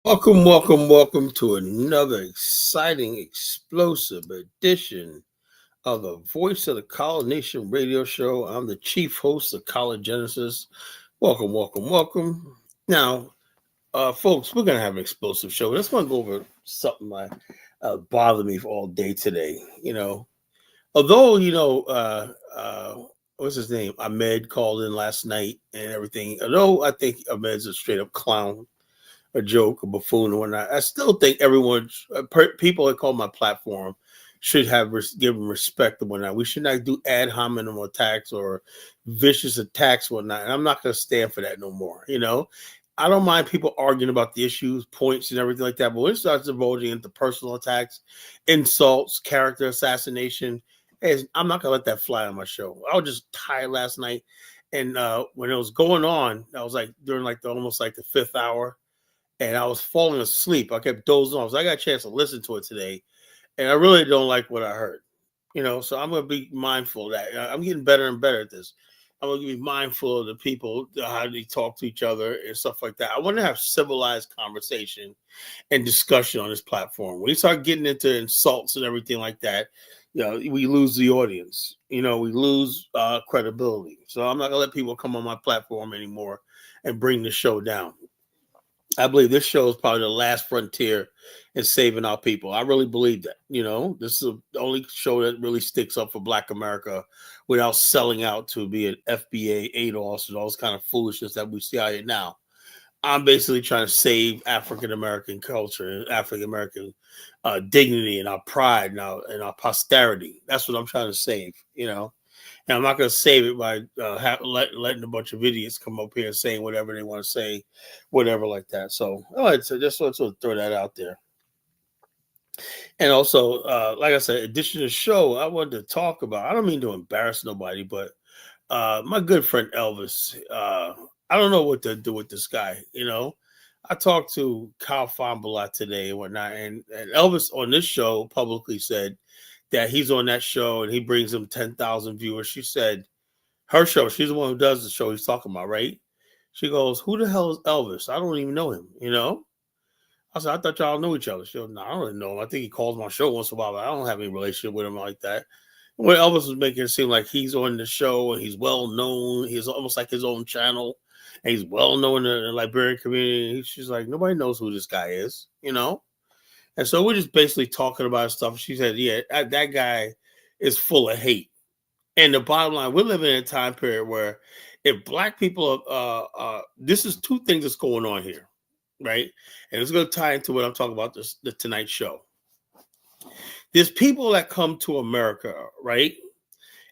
Welcome to another exciting, explosive edition of the Voice of the College Nation radio show. I'm the chief host of College Genesis. Welcome. Now, folks, we're going to have an explosive show. Let's going to go over something that bothered me for all day today. Although, what's his name? Ahmed called in last night and everything. Although I think Ahmed's a straight up clown, a joke, a buffoon, or whatnot. I still think everyone, people that call my platform, should have given respect and whatnot. We should not do ad hominem attacks or vicious attacks, whatnot. And I'm not going to stand for that no more. I don't mind people arguing about the issues, points, and everything like that. But when it starts divulging into personal attacks, insults, character assassination, I'm not going to let that fly on my show. I was just tired last night. And when it was going on, I was like during almost like the fifth hour. And I was falling asleep. I kept dozing off. So I got a chance to listen to it today. And I really don't like what I heard. So I'm going to be mindful of that. I'm getting better and better at this. I'm going to be mindful of the people, how they talk to each other and stuff like that. I want to have civilized conversation and discussion on this platform. When you start getting into insults and everything like that, we lose the audience. We lose credibility. So I'm not going to let people come on my platform anymore and bring the show down. I believe this show is probably the last frontier in saving our people. I really believe that. This is the only show that really sticks up for Black America without selling out to be an FBA, ADOS, and all this kind of foolishness that we see out here now. I'm basically trying to save African American culture and African American dignity and our pride and our posterity. That's what I'm trying to save. And I'm not going to save it by letting a bunch of idiots come up here saying whatever they want to say, whatever like that. So, all right, so just want to throw that out there. And also, like I said, addition to the show, I wanted to talk about, I don't mean to embarrass nobody, but my good friend Elvis, I don't know what to do with this guy. I talked to Kyle Fomb a lot today and whatnot, and Elvis on this show publicly said that he's on that show and he brings him 10,000 viewers. She said her show, she's the one who does the show he's talking about, right? She goes, who the hell is Elvis? I don't even know him, I said, I thought y'all knew each other. She goes, no, I don't really know him. I think he calls my show once in a while, but I don't have any relationship with him like that. When Elvis was making it seem like he's on the show and he's well known, he's almost like his own channel, and he's well known in the Liberian community. She's like, nobody knows who this guy is, And so we're just basically talking about stuff. She said, yeah, that guy is full of hate. And the bottom line, we're living in a time period where if Black people this is two things that's going on here, right? And it's going to tie into what I'm talking about the Tonight Show. There's people that come to America, right?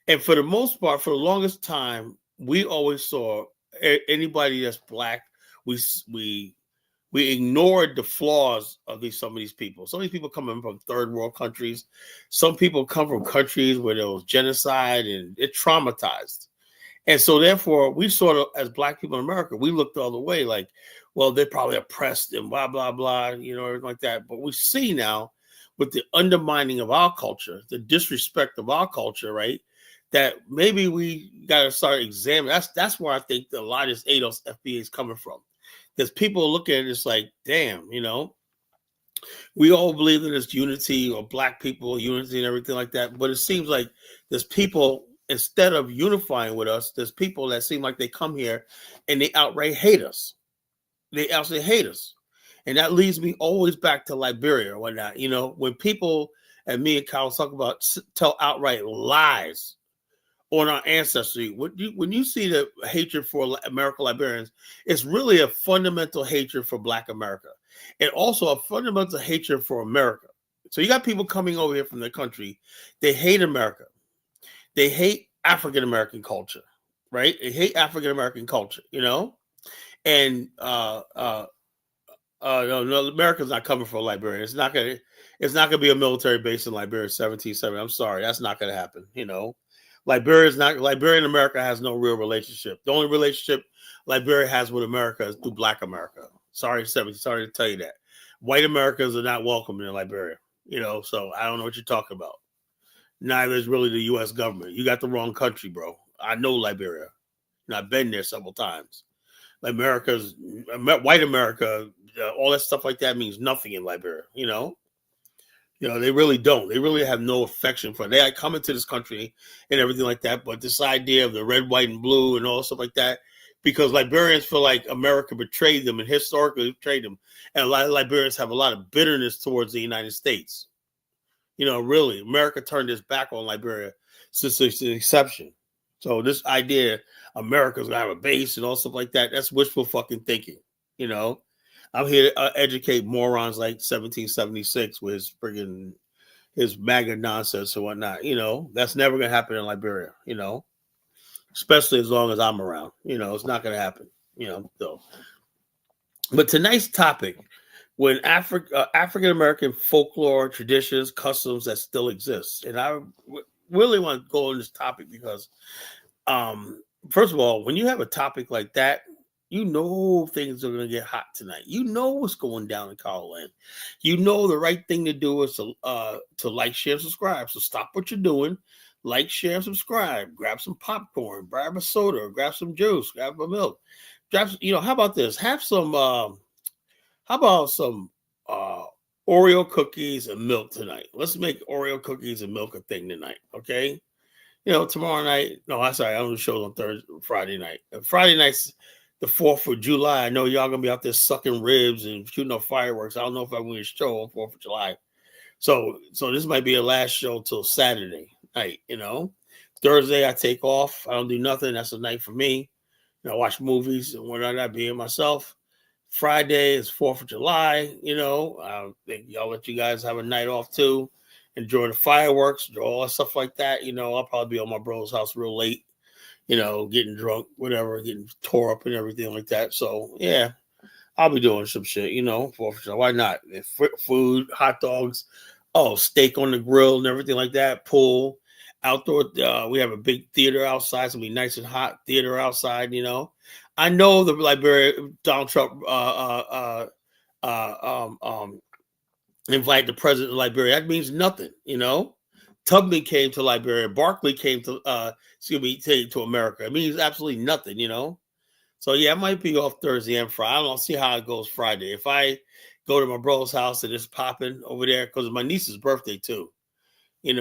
And for the most part, for the longest time, we always saw anybody that's Black, we ignored the flaws of some of these people. Some of these people coming from third world countries. Some people come from countries where there was genocide and it traumatized. And so therefore, we sort of, as Black people in America, we looked the other way like, well, they're probably oppressed and blah, blah, blah, everything like that. But we see now with the undermining of our culture, the disrespect of our culture, right, that maybe we got to start examining. That's where I think a lot of this ADOS FBA is coming from. There's people looking at it, it's like, damn, we all believe in this unity or Black people unity and everything like that. But it seems like there's people, instead of unifying with us, there's people that seem like they come here and they outright hate us. They actually hate us. And that leads me always back to Liberia or whatnot. When people, and me and Kyle talk about, tell outright lies on our ancestry, when you see the hatred for American Liberians, it's really a fundamental hatred for Black America, and also a fundamental hatred for America. So you got people coming over here from the country, they hate America, they hate African American culture, right? They hate African American culture, and no, America's not coming for Liberia. It's not gonna be a military base in Liberia 1770. I'm sorry, that's not gonna happen, Liberia and America has no real relationship. The only relationship Liberia has with America is through Black America. Sorry to tell you that. White Americans are not welcome in Liberia, so I don't know what you're talking about. Neither is really the U.S. government. You got the wrong country, bro. I know Liberia. And I've been there several times. White America all that stuff like that means nothing in Liberia. They really don't. They really have no affection for it. They come into this country and everything like that. But this idea of the red, white, and blue and all stuff like that, because Liberians feel like America betrayed them and historically betrayed them. And a lot of Liberians have a lot of bitterness towards the United States. Really, America turned its back on Liberia since it's an exception. So this idea America's going to have a base and all stuff like that, that's wishful fucking thinking. I'm here to educate morons like 1776 with his MAGA nonsense and whatnot. That's never going to happen in Liberia, especially as long as I'm around. It's not going to happen, so. But tonight's topic, when African-American folklore, traditions, customs that still exist. And I really want to go on this topic because, first of all, when you have a topic like that, things are going to get hot tonight. What's going down in Colorado. The right thing to do is to like, share, subscribe. So stop what you're doing, like, share, subscribe. Grab some popcorn, grab a soda, grab some juice, grab a milk. How about this? Have some. How about some Oreo cookies and milk tonight? Let's make Oreo cookies and milk a thing tonight, okay? Tomorrow night. No, I'm sorry. I don't do shows on Friday night. Friday night's the 4th of July. I know y'all gonna be out there sucking ribs and shooting off fireworks. I don't know if I'm going to show on 4th of July. So this might be a last show till Saturday night. Thursday I take off. I don't do nothing. That's a night for me. I watch movies and whatnot. Being myself. Friday is 4th of July. I think I'll let you guys have a night off too. Enjoy the fireworks, enjoy all that stuff like that. I'll probably be on my bro's house real late. Getting drunk, whatever, getting tore up and everything like that. So yeah, I'll be doing some shit. 4th of July. Why not? Food, hot dogs, steak on the grill and everything like that. Pool, outdoor. We have a big theater outside. It's gonna be nice and hot theater outside. I know the Liberia Donald Trump invite the president of Liberia. That means nothing. Tubman came to Liberia. Barkley came to to America. It means absolutely nothing. So yeah, I might be off Thursday and Friday. I don't know, see how it goes Friday. If I go to my bro's house and it's popping over there, because it's my niece's birthday too. My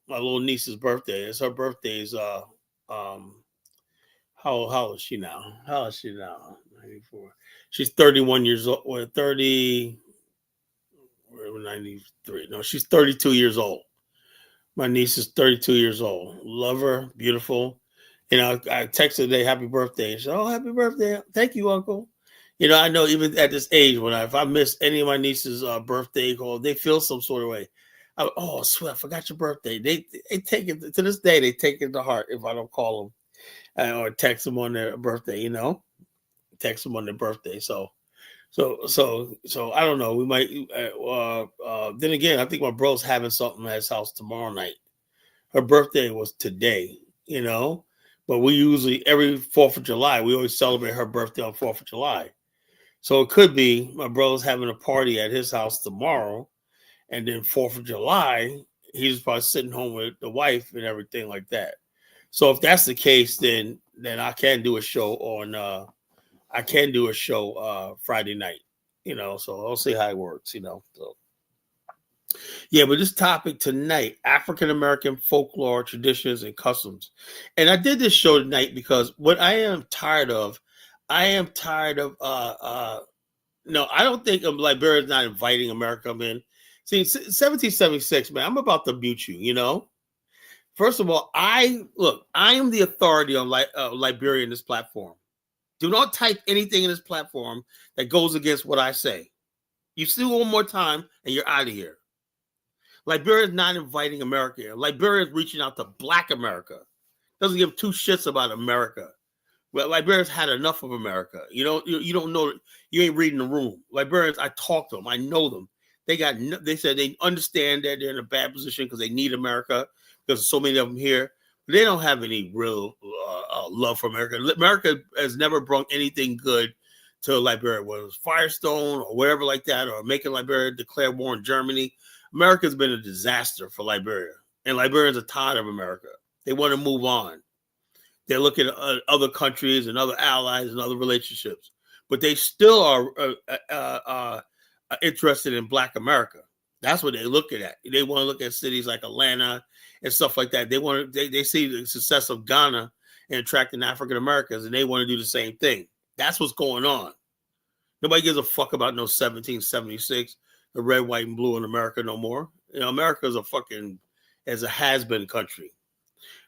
little niece's birthday. It's her birthday's how is she now? 94. She's 31 years old. Or 30. 93. No, she's 32 years old. My niece is 32 years old. Love her, beautiful. I texted her today, happy birthday. And she said, "Oh, happy birthday. Thank you, Uncle." I know even at this age, if I miss any of my niece's birthday call, they feel some sort of way. Swear, I forgot your birthday. They take it to this day. They take it to heart if I don't call them or text them on their birthday. Text them on their birthday. So I don't know. We might. Then again, I think my bro's having something at his house tomorrow night. Her birthday was today, but we usually every 4th of July we always celebrate her birthday on 4th of July. So it could be my bro's having a party at his house tomorrow, and then 4th of July he's probably sitting home with the wife and everything like that. So if that's the case, then I can do a show on. I can do a show Friday night, so I'll see how it works, So yeah, but this topic tonight, African American folklore, traditions, and customs. And I did this show tonight because what I am tired of, no, I don't think Liberia's not inviting America in. See, 1776, man, I'm about to mute you, First of all, I am the authority on Liberia in this platform. Do not type anything in this platform that goes against what I say. You see one more time and you're out of here. Liberia is not inviting America. Liberia is reaching out to Black America. Doesn't give two shits about America. Well, Liberians had enough of America. You don't know. You ain't reading the room. Liberians, I talk to them. I know them. They said they understand that they're in a bad position because they need America because there's so many of them here. They don't have any real love for America. America has never brought anything good to Liberia, whether it was Firestone or whatever like that, or making Liberia declare war on Germany. America's been a disaster for Liberia, and Liberians are tired of America. They want to move on. They're looking at other countries and other allies and other relationships, but they still are interested in Black America. That's what they're looking at. They want to look at cities like Atlanta and stuff like that. They see the success of Ghana in attracting African Americans, and they want to do the same thing. That's what's going on. Nobody gives a fuck about no 1776, the red, white, and blue in America no more. America is a has-been country.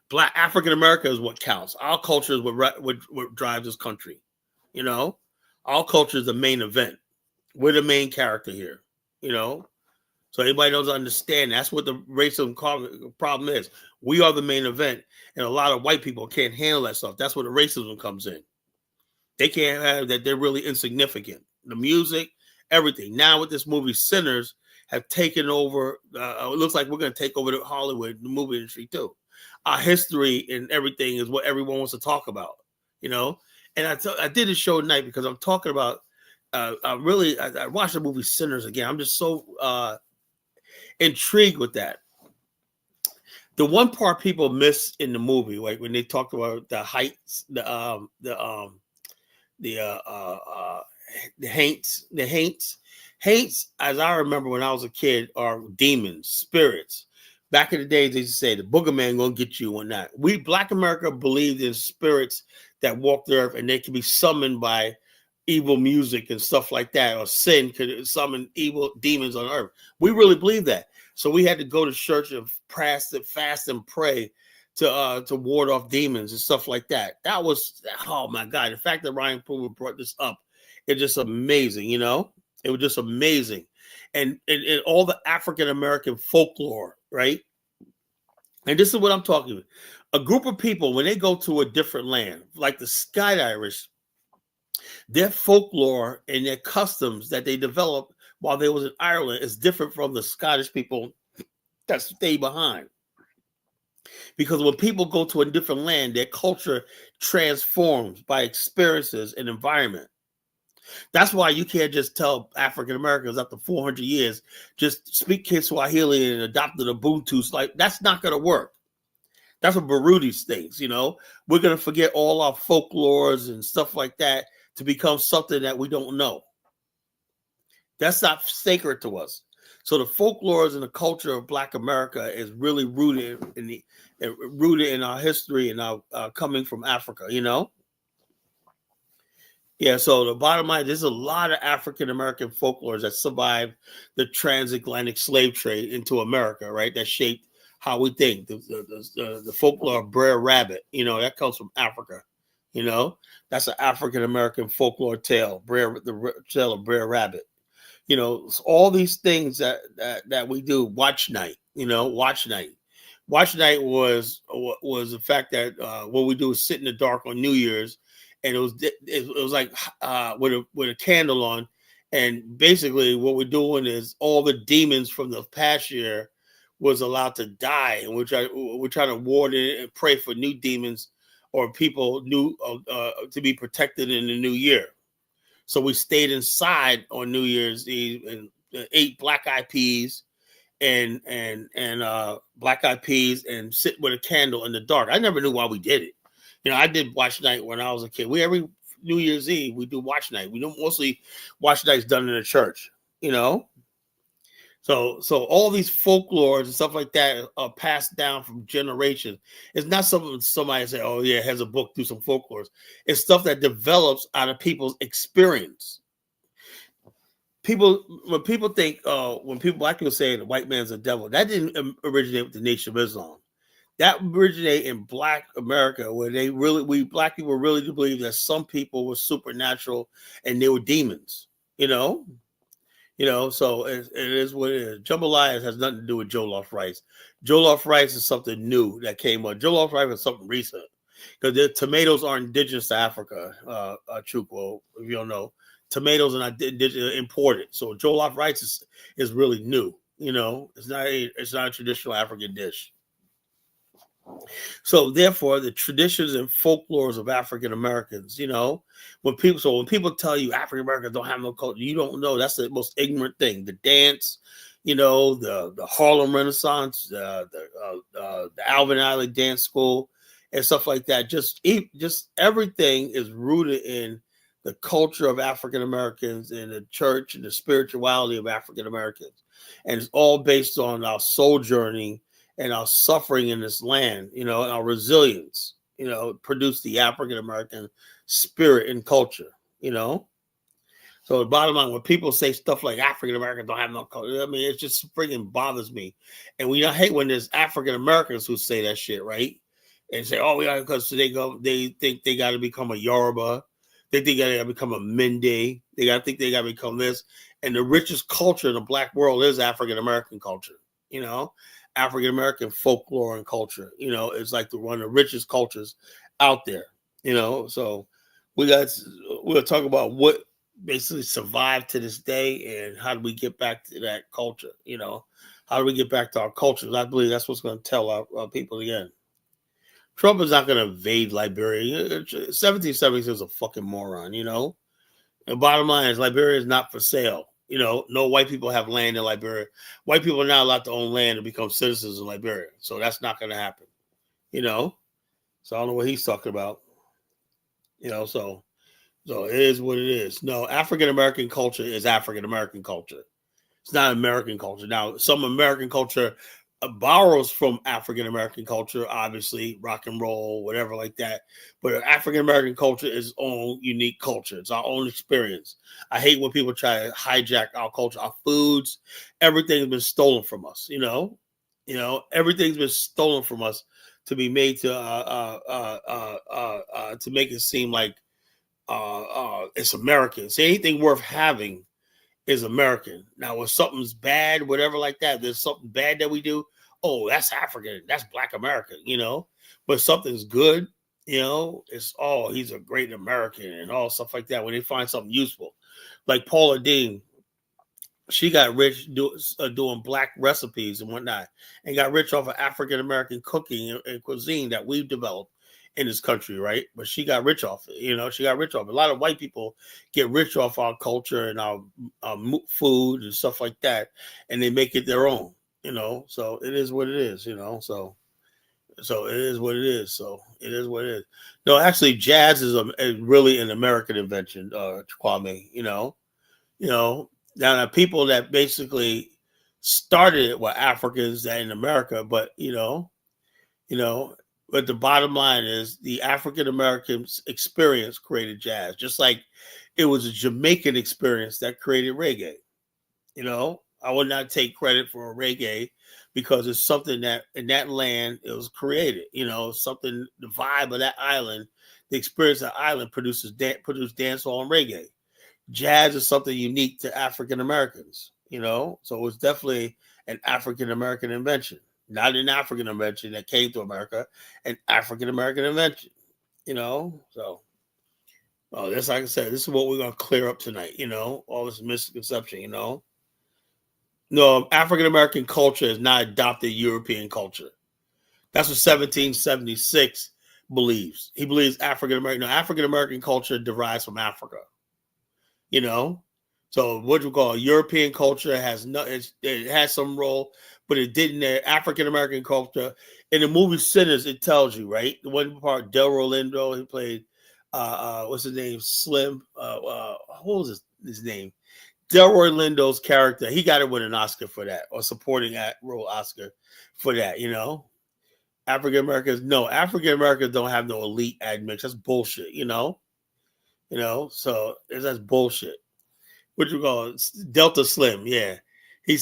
Black African America is what counts. Our culture is what drives this country. Our culture is the main event. We're the main character here. So anybody doesn't understand, that's what the racism problem is. We are the main event, and a lot of white people can't handle that stuff. That's where the racism comes in. They can't have that. They're really insignificant. The music, everything. Now with this movie, Sinners have taken over. It looks like we're going to take over the Hollywood, the movie industry too. Our history and everything is what everyone wants to talk about. And I did a show tonight because I'm talking about. I watched the movie Sinners again. I'm just so intrigued with that. The one part people miss in the movie, like when they talked about the heights, the haints, as I remember when I was a kid, are demons, spirits. Back in the days, they used to say the boogeyman gonna get you on that. We Black America believed in spirits that walk the earth, and they can be summoned by evil music and stuff like that, or sin could summon evil demons on earth. We really believe that. So we had to go to church and fast and pray to ward off demons and stuff like that. That was, oh my God. The fact that Ryan Pooler brought this up, it's just amazing, It was just amazing. And all the African-American folklore, right? And this is what I'm talking about. A group of people, when they go to a different land, like the Sky Irish, their folklore and their customs that they developed while they was in Ireland is different from the Scottish people that stay behind. Because when people go to a different land, their culture transforms by experiences and environment. That's why you can't just tell African Americans after 400 years, just speak Kiswahili and adopt the Ubuntu. Like, that's not going to work. That's what Baruti thinks, We're going to forget all our folklores and stuff like that to become something that we don't know. That's not sacred to us. So the folklores and the culture of Black America is really rooted in our history and our coming from Africa, Yeah, so the bottom line, there's a lot of African American folklores that survived the transatlantic slave trade into America, right? That shaped how we think. The folklore of Brer Rabbit, that comes from Africa. That's an African American folklore tale, the tale of Brer Rabbit. All these things that we do. Watch night, watch night. Watch night was the fact that what we do is sit in the dark on New Year's, and it was like with a candle on, and basically what we're doing is all the demons from the past year was allowed to die, and we're trying to ward in and pray for new demons or people new to be protected in the new year. So we stayed inside on New Year's Eve and ate black eyed peas and black eyed peas and sit with a candle in the dark. I never knew why we did it. I did watch night when I was a kid. Every New Year's Eve we do watch night. We don't mostly watch nights done in a church. So all these folklores and stuff like that are passed down from generations. It's not something somebody say, oh yeah, has a book, do some folklores. It's stuff that develops out of people's experience. When people think, black people say the white man's a devil, that didn't originate with the Nation of Islam. That originated in Black America, where we black people really do believe that some people were supernatural and they were demons, so it is what it is. Jambalaya has nothing to do with jollof rice. Jollof rice is something new that came up. Jollof rice is something recent because the tomatoes are indigenous to Africa. Chukwu, if you don't know, tomatoes are not imported. So jollof rice is really new. It's not a traditional African dish. So therefore, the traditions and folklores of African Americans, when people tell you African Americans don't have no culture, you don't know. That's the most ignorant thing. The dance, the Harlem Renaissance, the Alvin Ailey Dance School, and stuff like that. Just everything is rooted in the culture of African Americans and the church and the spirituality of African Americans. And it's all based on our sojourning and our suffering in this land, and our resilience, produce the African American spirit and culture, So the bottom line, when people say stuff like African Americans don't have no culture, I mean, it just freaking bothers me. And I hate when there's African Americans who say that shit, right? And say, oh, yeah, because they think they got to become a Yoruba. They think they got to become a Mende. Think they got to become this. And the richest culture in the Black world is African American culture, African American folklore and culture, it's like one of the richest cultures out there, So we'll talk about what basically survived to this day and how do we get back to that culture, how do we get back to our cultures? I believe that's what's going to tell our people again. Trump is not going to invade Liberia. 1776 is a fucking moron, The bottom line is Liberia is not for sale. No white people have land in Liberia. White people are not allowed to own land and become citizens in Liberia. So that's not going to happen, So I don't know what he's talking about, So it is what it is. No, African American culture is African American culture. It's not American culture. Now, some American culture borrows from African American culture, obviously, rock and roll, whatever like that. But African American culture is its own unique culture. It's our own experience. I hate when people try to hijack our culture, our foods. Everything's been stolen from us. Everything's been stolen from us to be made to make it seem like it's American. See, anything worth having is American. Now, when something's bad, whatever like that, there's something bad that we do. Oh, that's African. That's Black American, But something's good, it's, he's a great American and all stuff like that. When they find something useful, like Paula Deen, she got rich doing Black recipes and whatnot, and got rich off of African American cooking and cuisine that we've developed in this country, right? But she got rich off it, she got rich off it. A lot of white people get rich off our culture and our food and stuff like that, and they make it their own, So it is what it is, So it is what it is. So it is what it is. No, actually, jazz is really an American invention, Kwame. Now the people that basically started it were Africans that in America, but But the bottom line is the African Americans experience created jazz, just like it was a Jamaican experience that created reggae. I would not take credit for reggae because it's something that in that land it was created. Something, the vibe of that island, the experience of the island produced dancehall and reggae. Jazz is something unique to African Americans. So it was definitely an African American invention. Not an African invention that came to America, an African American invention, So, this, like I said, this is what we're going to clear up tonight, all this misconception, No, African American culture has not adopted European culture. That's what 1776 believes. He believes African American culture derives from Africa, So what you call European culture has it has some role, but it didn't. African American culture in the movie Sinners, it tells you, right? The one part, Delroy Lindo, he played what's his name? Slim. What was his name? Delroy Lindo's character. He got to win an Oscar for that, or supporting role Oscar for that. African Americans don't have no elite admix. That's bullshit. So that's bullshit. What you call it? Delta Slim, yeah. He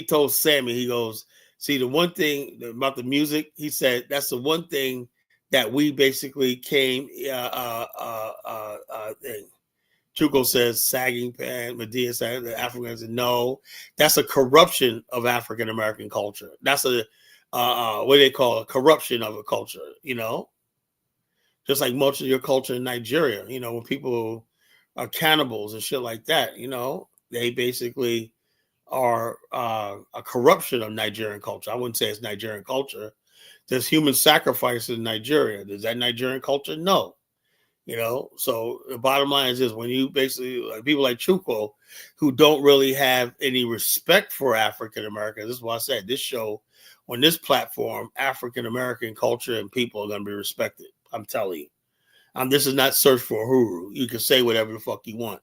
told Sammy, he goes, see, the one thing about the music, he said, that's the one thing that we basically thing. Chuko says sagging pants, Medea said the Africans, no, that's a corruption of African American culture. That's a what they call a corruption of a culture, just like much of your culture in Nigeria, when people are cannibals and shit like that, they basically are a corruption of Nigerian culture. I wouldn't say it's Nigerian culture. There's human sacrifice in Nigeria. Is that Nigerian culture? No. So the bottom line is this: when you basically people like Chuko, who don't really have any respect for African Americans, this is why I said this show on this platform, African American culture and people are going to be respected. I'm telling you. This is not search for Uhuru. You can say whatever the fuck you want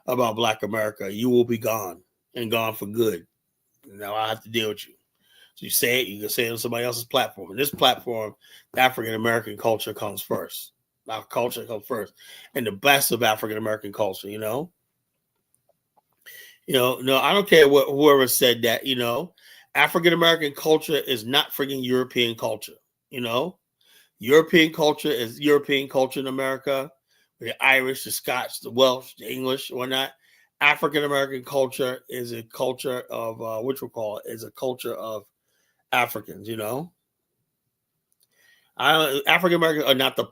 about Black America. You will be gone and gone for good. Now I have to deal with you. So you say it, you can say it on somebody else's platform. And this platform, the African American culture comes first. Our culture comes first. And the best of African American culture, you know? No, I don't care what whoever said that, African American culture is not freaking European culture, you know? European culture is European culture in America. The Irish, the Scots, the Welsh, the English, whatnot. African American culture is a culture of which we'll call it is a culture of Africans. African Americans are not the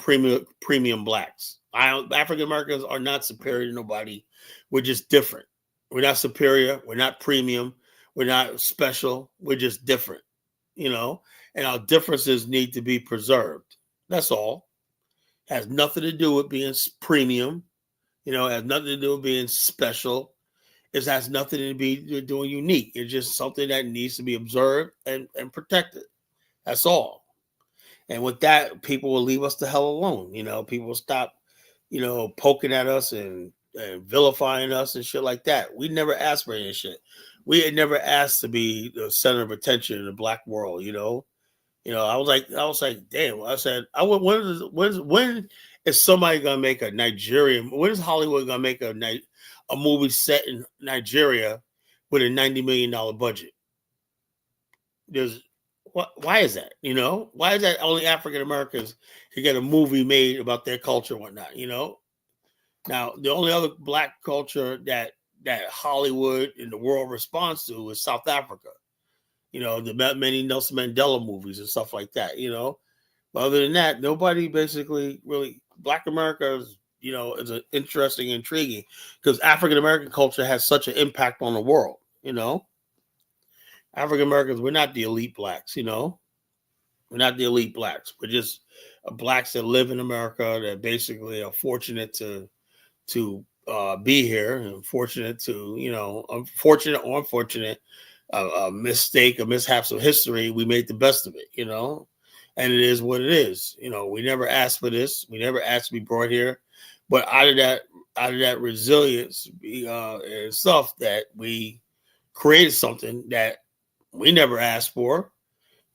premium blacks. African Americans are not superior to nobody. We're just different. We're not superior. We're not premium. We're not special. We're just different. And our differences need to be preserved. That's all. Has nothing to do with being premium. Has nothing to do with being special. It has nothing to be doing unique. It's just something that needs to be observed and protected. That's all. And with that, people will leave us the hell alone. People will stop, poking at us and vilifying us and shit like that. We never asked for any shit. We had never asked to be the center of attention in the black world. I was like, damn. I said, when is somebody gonna make a Nigerian? When is Hollywood gonna make a movie set in Nigeria with a $90 million budget? Why is that? Why is that only African Americans can get a movie made about their culture and whatnot? Now the only other black culture that Hollywood and the world responds to is South Africa. The many Nelson Mandela movies and stuff like that. But other than that, nobody basically really. Black America is an interesting, intriguing because African American culture has such an impact on the world. African Americans, we're not the elite blacks. We're not the elite blacks. We're just blacks that live in America that basically are fortunate to be here and fortunate to unfortunate or unfortunate. A mistake, a mishaps of history, we made the best of it, and it is what it is. We never asked for this. We never asked to be brought here, but out of that resilience and stuff that we created something that we never asked for,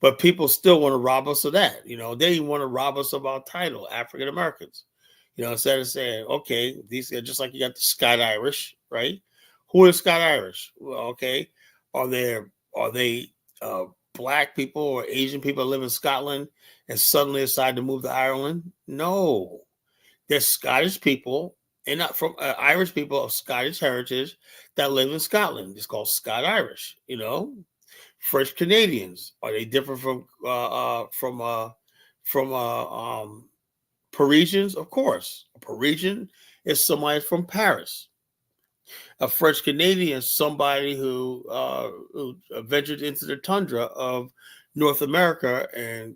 but people still want to rob us of that. They even want to rob us of our title, African Americans. Instead of saying, okay, these are just like you got the Scott Irish, right? Who is Scott Irish? Well, okay. Are they black people or Asian people that live in Scotland and suddenly decide to move to Ireland? No, they're Scottish people and not from Irish people of Scottish heritage that live in Scotland. It's called Scott Irish. French Canadians, are they different from Parisians? Of course, a Parisian is somebody from Paris. A French Canadian is somebody who ventured into the tundra of North America and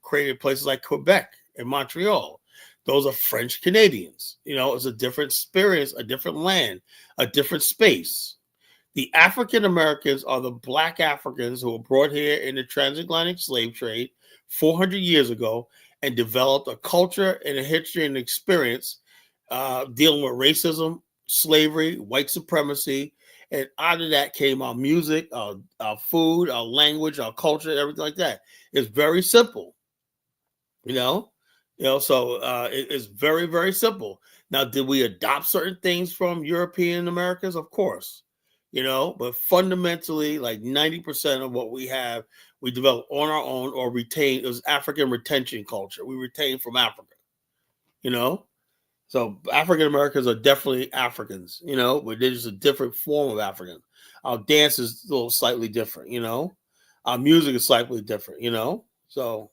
created places like Quebec and Montreal. Those are French Canadians. It's a different experience, a different land, a different space. The African Americans are the black Africans who were brought here in the transatlantic slave trade 400 years ago and developed a culture and a history and experience dealing with racism, slavery, white supremacy, and out of that came our music, our food, our language, our culture, everything like that. It's very simple, so it's very, very simple. Now, did we adopt certain things from European Americans? Of course, but fundamentally, like 90% of what we have, we developed on our own or retained. It was African retention culture. We retained from Africa, So African Americans are definitely Africans, but they're just a different form of African. Our dance is a little slightly different, Our music is slightly different, So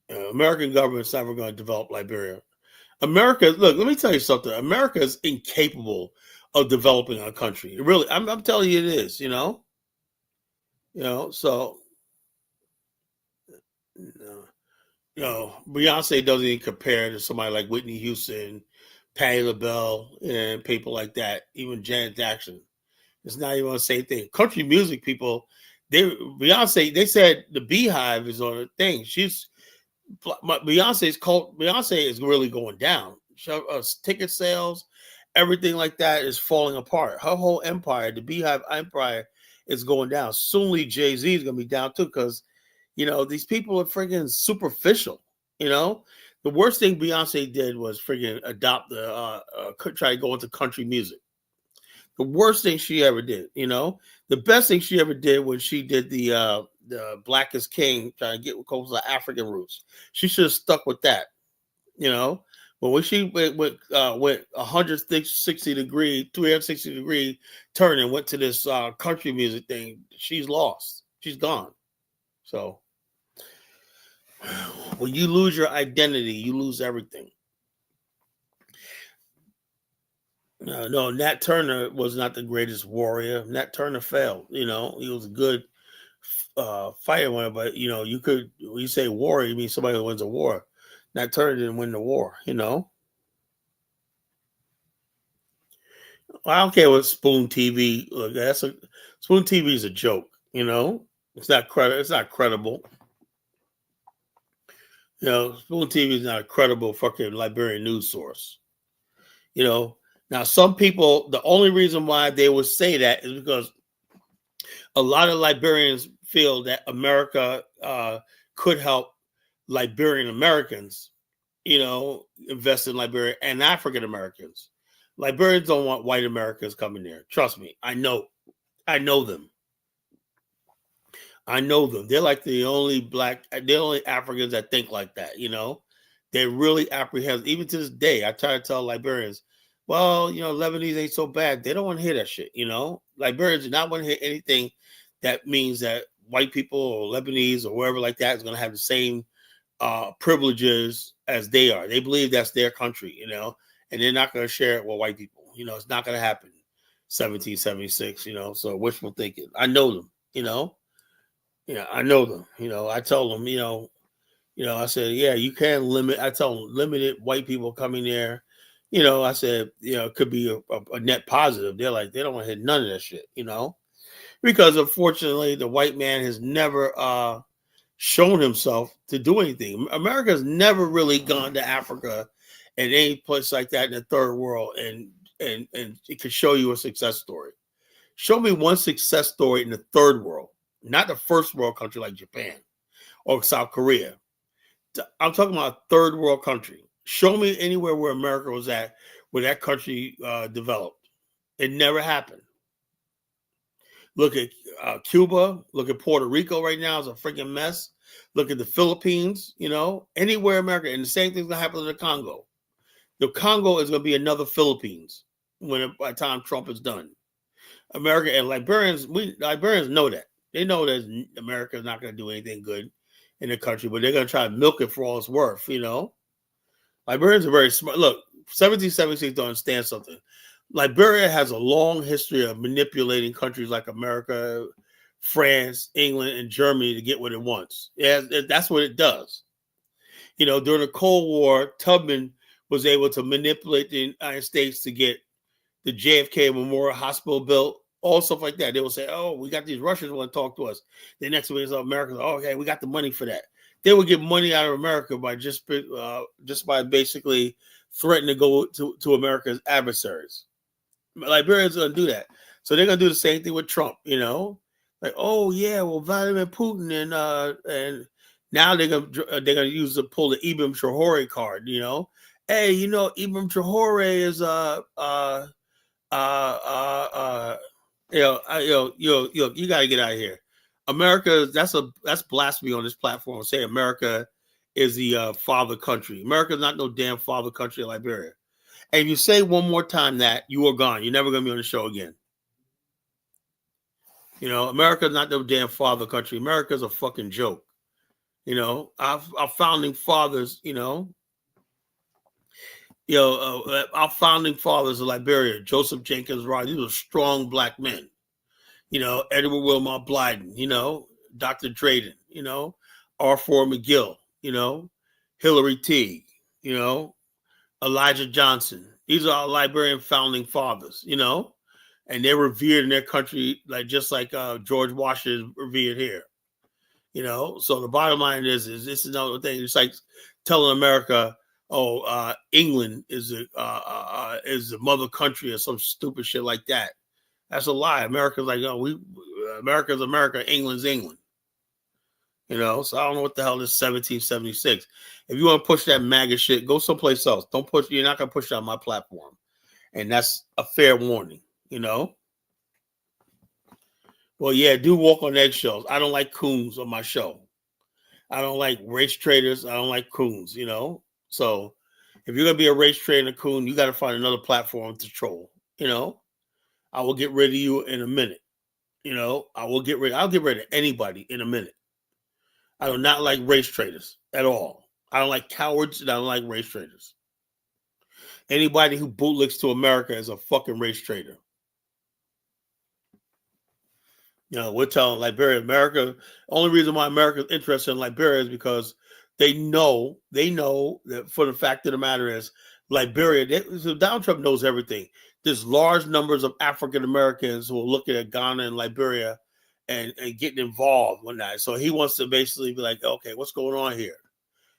American government's never going to develop Liberia. America, look, let me tell you something. America is incapable of developing our country. Really, I'm telling you, it is. So. Beyonce doesn't even compare to somebody like Whitney Houston, Patti LaBelle, and people like that. Even Janet Jackson. It's not even the same thing. Country music people, Beyonce, they said the Beehive is on a thing. Beyonce is really going down. Ticket sales, everything like that is falling apart. Her whole empire, the Beehive Empire, is going down. Soonly, Jay-Z is going to be down too because, these people are freaking superficial. The worst thing Beyonce did was freaking adopt try to go into country music. The worst thing she ever did. The best thing she ever did when she did the Black is King, trying to get close to African roots. She should have stuck with that. But when she went 160 degree, 360 degree turn and went to this country music thing, she's lost. She's gone. So when you lose your identity, you lose everything. No, Nat Turner was not the greatest warrior. Nat Turner failed. He was a good fighter winner, but when you say warrior, you mean somebody who wins a war. Nat Turner didn't win the war. I don't care what Spoon TV. Look, Spoon TV is a joke. It's not It's not credible. Spoon TV is not a credible fucking Liberian news source. Now some people, the only reason why they would say that is because a lot of Liberians feel that America could help Liberian Americans, invest in Liberia and African Americans. Liberians don't want white Americans coming there. Trust me, I know them. They're like the only Africans that think like that. They're really apprehensive. Even to this day, I try to tell Liberians, well, Lebanese ain't so bad. They don't want to hear that shit. Liberians do not want to hear anything that means that white people or Lebanese or wherever like that is going to have the same privileges as they are. They believe that's their country, and they're not going to share it with white people. It's not going to happen. 1776, so wishful thinking. I know them, I know them. I tell them, I said, yeah, you can limit. I tell them limited white people coming there. I said, it could be a net positive. They're like, they don't want to hear none of that shit, because unfortunately the white man has never shown himself to do anything. America's never really gone to Africa and any place like that in the third world and it could show you a success story. Show me one success story in the third world, not the first world country like Japan or South Korea. I'm talking about a third world country. Show me anywhere where America was at, where that country developed. It never happened. Look at Cuba. Look at Puerto Rico right now. It's a freaking mess. Look at the Philippines, anywhere America. And the same thing's going to happen to the Congo. The Congo is going to be another Philippines by the time Trump is done. America and Liberians know that. They know that America is not going to do anything good in the country, but they're going to try to milk it for all it's worth, Liberians are very smart. Look, 1776 don't understand something. Liberia has a long history of manipulating countries like America, France, England, and Germany to get what it wants. Yeah, that's what it does. During the Cold War, Tubman was able to manipulate the United States to get the JFK Memorial Hospital built, all stuff like that. They will say, oh, we got these Russians want to talk to us. The next one is America. Oh, okay, we got the money for that. They would get money out of America by just by basically threatening to go to America's adversaries. Liberians are going to do that. So they're going to do the same thing with Trump, Like, oh, yeah, well, Vladimir Putin and now they're going to pull the Ibram Traore card, Hey, Ibram Traore is you got to get out of here. America, that's blasphemy on this platform. Say America is the father country. America's not no damn father country of Liberia. And if you say one more time that, you are gone. You're never going to be on the show again. America's not no damn father country. America's a fucking joke. Our founding fathers, our founding fathers of Liberia, Joseph Jenkins Ross, these were strong black men. Edward Wilmot Blyden, Dr. Drayden, R4 McGill, Hillary Teague, Elijah Johnson. These are our Liberian founding fathers, and they're revered in their country, just like George Washington is revered here. So the bottom line is this is another thing. It's like telling America, oh, England is the mother country or some stupid shit like that. That's a lie. America's like, America's America, England's England. So I don't know what the hell is 1776. If you want to push that MAGA shit, go someplace else. Don't push. You're not gonna push it on my platform, and that's a fair warning. Well, yeah, do walk on eggshells. I don't like coons on my show. I don't like race traders. I don't like coons. So if you're gonna be a race trader and a coon, you got to find another platform to troll. I will get rid of you in a minute. I'll get rid of anybody in a minute. I do not like race traders at all. I don't like cowards and I don't like race traders. Anybody who bootlicks to America is a fucking race trader. We're telling Liberia, America, only reason why America is interested in Liberia is because they know that for the fact of the matter is Liberia, so Donald Trump knows everything. There's large numbers of African Americans who are looking at Ghana and Liberia and getting involved one night. So he wants to basically be like, okay, what's going on here?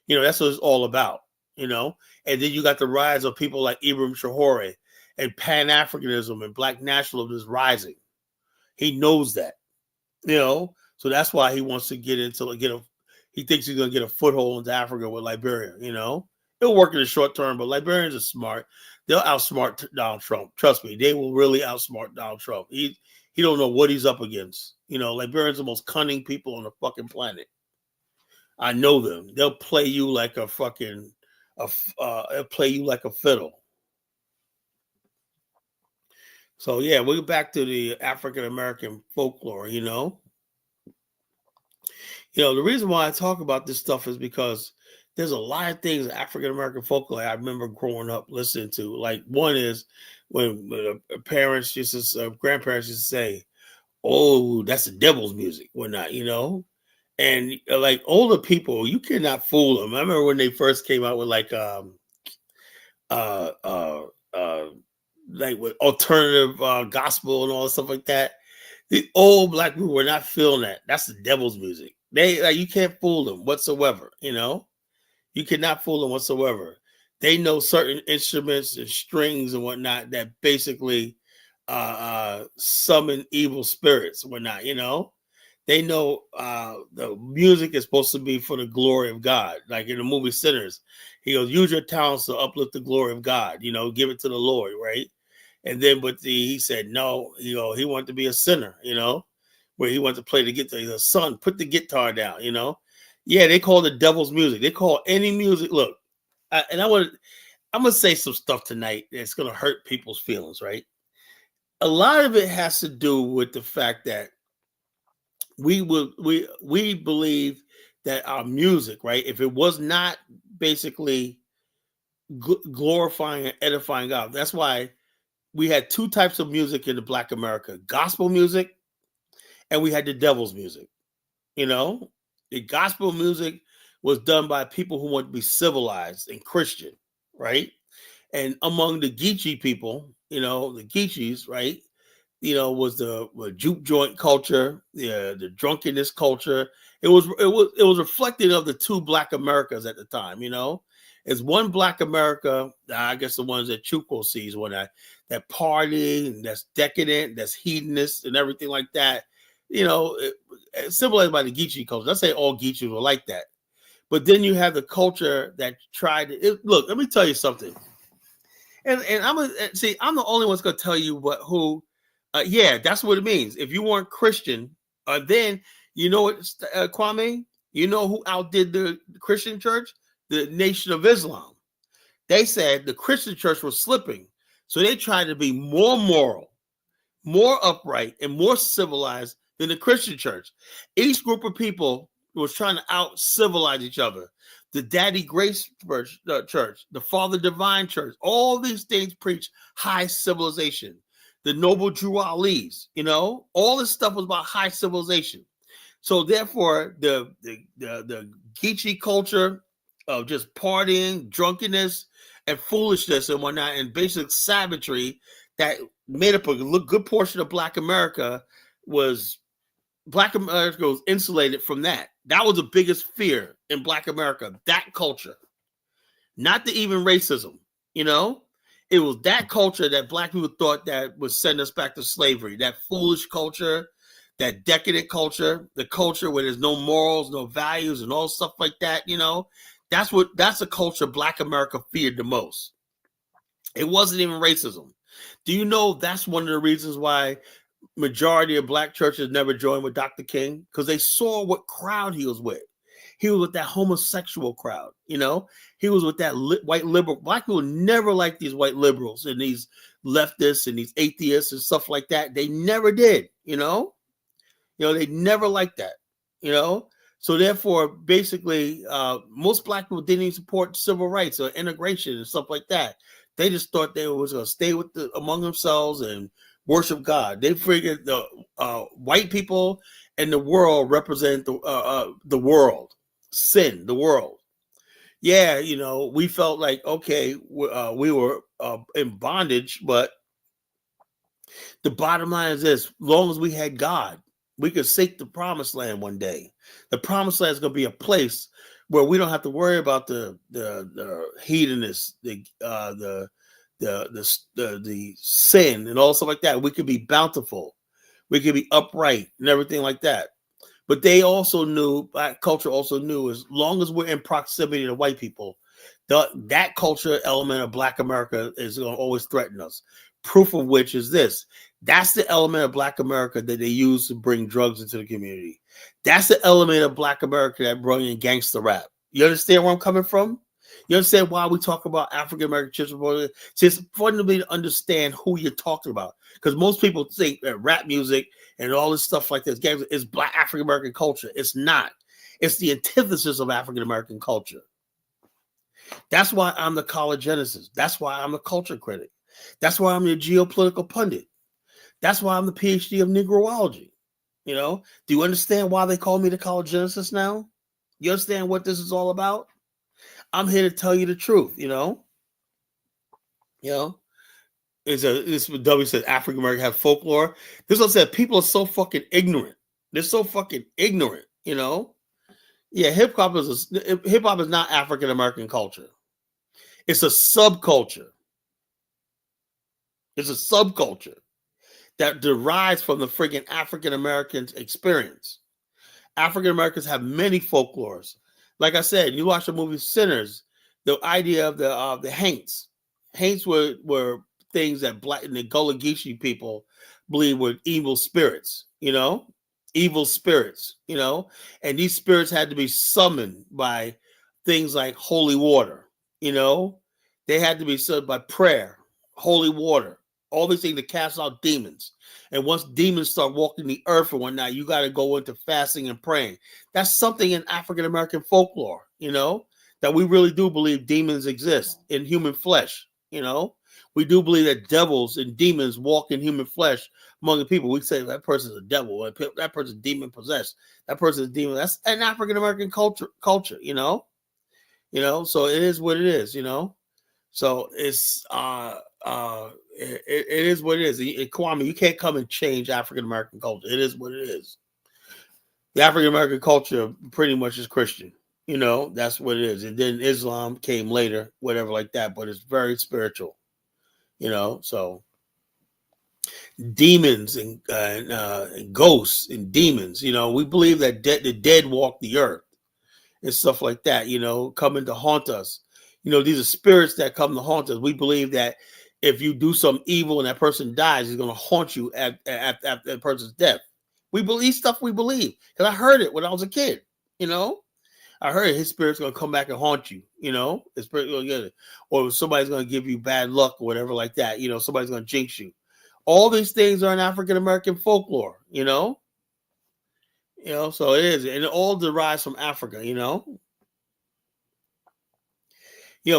That's what it's all about, And then you got the rise of people like Ibrahim Traore and Pan-Africanism and Black nationalism is rising. He knows that, So that's why he wants to he thinks he's going to get a foothold into Africa with Liberia, It'll work in the short term, but Liberians are smart. They'll outsmart Donald Trump. Trust me, they will really outsmart Donald Trump. He don't know what he's up against. Liberians are the most cunning people on the fucking planet. I know them. They'll play you like a fucking, they'll play you like a fiddle. So yeah, we'll get back to the African American folklore. The reason why I talk about this stuff is because there's a lot of things African American folklore I remember growing up listening to. Like one is when parents grandparents used to say, "Oh, that's the devil's music," whatnot, And like older people, you cannot fool them. I remember when they first came out with like with alternative gospel and all that stuff like that. The old black people were not feeling that. That's the devil's music. You can't fool them whatsoever. You cannot fool them whatsoever. They know certain instruments and strings and whatnot that basically summon evil spirits and whatnot. They know the music is supposed to be for the glory of God. Like in the movie Sinners, he goes, use your talents to uplift the glory of God, give it to the Lord, right? And then he said, no, he wanted to be a sinner, where he wanted to play the guitar. He said, son, put the guitar down, Yeah, they call it devil's music. They call any music. Look, I'm going to say some stuff tonight that's going to hurt people's feelings, right? A lot of it has to do with the fact that we believe that our music, right, if it was not basically glorifying and edifying God, that's why we had two types of music in the Black America: gospel music, and we had the devil's music. The gospel music was done by people who want to be civilized and Christian, right? And among the Geechee people, the Geechees, right, was the juke joint culture, the drunkenness culture. It was reflective of the two Black Americas at the time. It's one Black America, I guess the ones that Chuko sees when that party and that's decadent, that's hedonist and everything like that. Symbolized by the Geechee culture. Let's say all Geechees were like that. But then you have the culture that tried to look. Let me tell you something. And I'm the only one that's gonna tell you who. Yeah, that's what it means. If you weren't Christian, then you know what, Kwame. You know who outdid the Christian church? The Nation of Islam. They said the Christian church was slipping, so they tried to be more moral, more upright, and more civilized than the Christian church. Each group of people was trying to out-civilize each other. The Daddy Grace Church, the Father Divine Church, all these things preach high civilization. The Noble Drew Ali's, all this stuff was about high civilization. So therefore, the Geechee culture of just partying, drunkenness, and foolishness and whatnot, and basic savagery that made up a good portion of Black America was Black America was insulated from that. That was the biggest fear in Black America, that culture. Not the even racism, you know? It was that culture that Black people thought that would send us back to slavery, that foolish culture, that decadent culture, the culture where there's no morals, no values, and all stuff like that, you know? That's the culture Black America feared the most. It wasn't even racism. Do you know that's one of the reasons why majority of Black churches never joined with Dr. King? Because they saw what crowd he was with. He was with that homosexual crowd, you know? He was with that white liberal. Black people never liked these white liberals and these leftists and these atheists and stuff like that. They never did, you know? They never liked that, you know? So therefore, basically, most Black people didn't even support civil rights or integration and stuff like that. They just thought they was going to stay among themselves and worship God. They figured the white people and the world represent the world, sin, the world. Yeah, we felt like, okay, we were in bondage, but the bottom line is this: as long as we had God, we could seek the promised land one day. The promised land is going to be a place where we don't have to worry about the hedonists, the sin and all stuff like that. We could be bountiful, we could be upright and everything like that. But they also knew, Black culture also knew, as long as we're in proximity to white people, that culture element of Black America is going to always threaten us. Proof of which is this: that's the element of Black America that they use to bring drugs into the community. That's the element of Black America that brought in gangster rap. You understand where I'm coming from? You understand why we talk about African American children? It's fundamentally to understand who you're talking about, because most people think that rap music and all this stuff like this is Black African American culture. It's not. It's the antithesis of African American culture. That's why I'm the college genesis. That's why I'm a culture critic. That's why I'm the geopolitical pundit. That's why I'm the PhD of Negroology. Do you understand why they call me the college genesis now? You understand what this is all about? I'm here to tell you the truth. It's what W said. African American have folklore. This is what I said. People are so fucking ignorant. They're so fucking ignorant. Yeah, hip hop is not African American culture. It's a subculture. It's a subculture that derives from the friggin' African Americans' experience. African Americans have many folklores. Like I said, you watch the movie Sinners, the idea of the Haints. Haints were things that Black and the Gullah Geechee people believe were evil spirits, evil spirits, and these spirits had to be summoned by things like holy water, they had to be summoned by prayer, holy water, all these things to cast out demons. And once demons start walking the earth and whatnot, you got to go into fasting and praying. That's something in African American folklore, that we really do believe demons exist in human flesh. We do believe that devils and demons walk in human flesh among the people. We say that person's a devil, that person's demon possessed, that person's a demon. That's an African American culture, so it is what it is, So it's it is what it is. Kwame, you can't come and change African American culture. It is what it is. The African American culture pretty much is Christian. That's what it is. And then Islam came later, whatever like that, but it's very spiritual. So demons and ghosts and demons, we believe that the dead walk the earth and stuff like that, coming to haunt us. These are spirits that come to haunt us. We believe that if you do some evil and that person dies, he's going to haunt you at that person's death. We believe stuff we believe, because I heard it when I was a kid. I heard his spirit's going to come back and haunt you. His spirit's going to get it. Or somebody's going to give you bad luck or whatever like that. Somebody's going to jinx you. All these things are in African American folklore. So it is, and it all derives from Africa.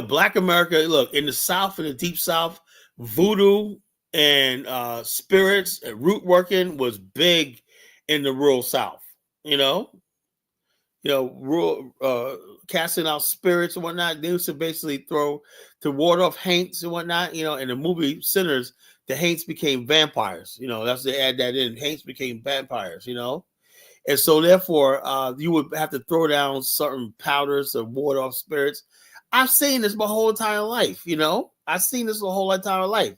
Black America, look, in the South, in the Deep South, voodoo and spirits and root working was big in the rural South, rural casting out spirits and whatnot. They used to basically throw to ward off haints and whatnot. In the movie Sinners, the haints became vampires. That's they add that in. Haints became vampires. And so therefore, you would have to throw down certain powders or ward off spirits. I've seen this my whole entire life, I've seen this the whole entire life,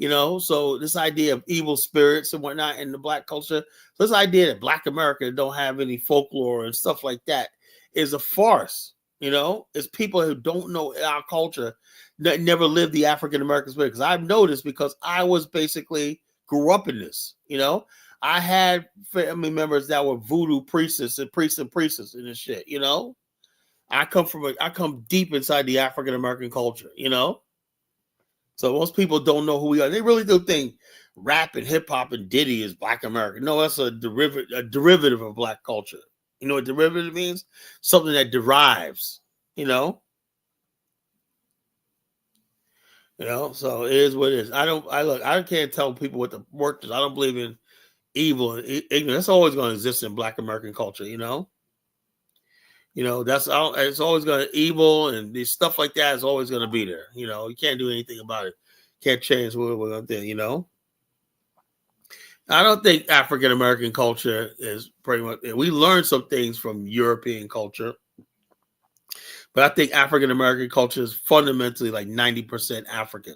So this idea of evil spirits and whatnot in the Black culture, this idea that Black America don't have any folklore and stuff like that is a farce, It's people who don't know our culture that never lived the African American spirit. Because I've noticed, because I was basically grew up in this, I had family members that were voodoo priests and priestesses and this shit, I come deep inside the African American culture, So most people don't know who we are. They really do think rap and hip hop and Diddy is Black American. No, that's a derivative of Black culture. You know what derivative means? Something that derives, So it is what it is. I can't tell people what the work is. I don't believe in evil and ignorance. That's always going to exist in Black American culture, it's always going to evil and this stuff like that is always going to be there. You can't do anything about it. Can't change what we're going to do, I don't think African American culture is pretty much, we learned some things from European culture, but I think African American culture is fundamentally like 90% African.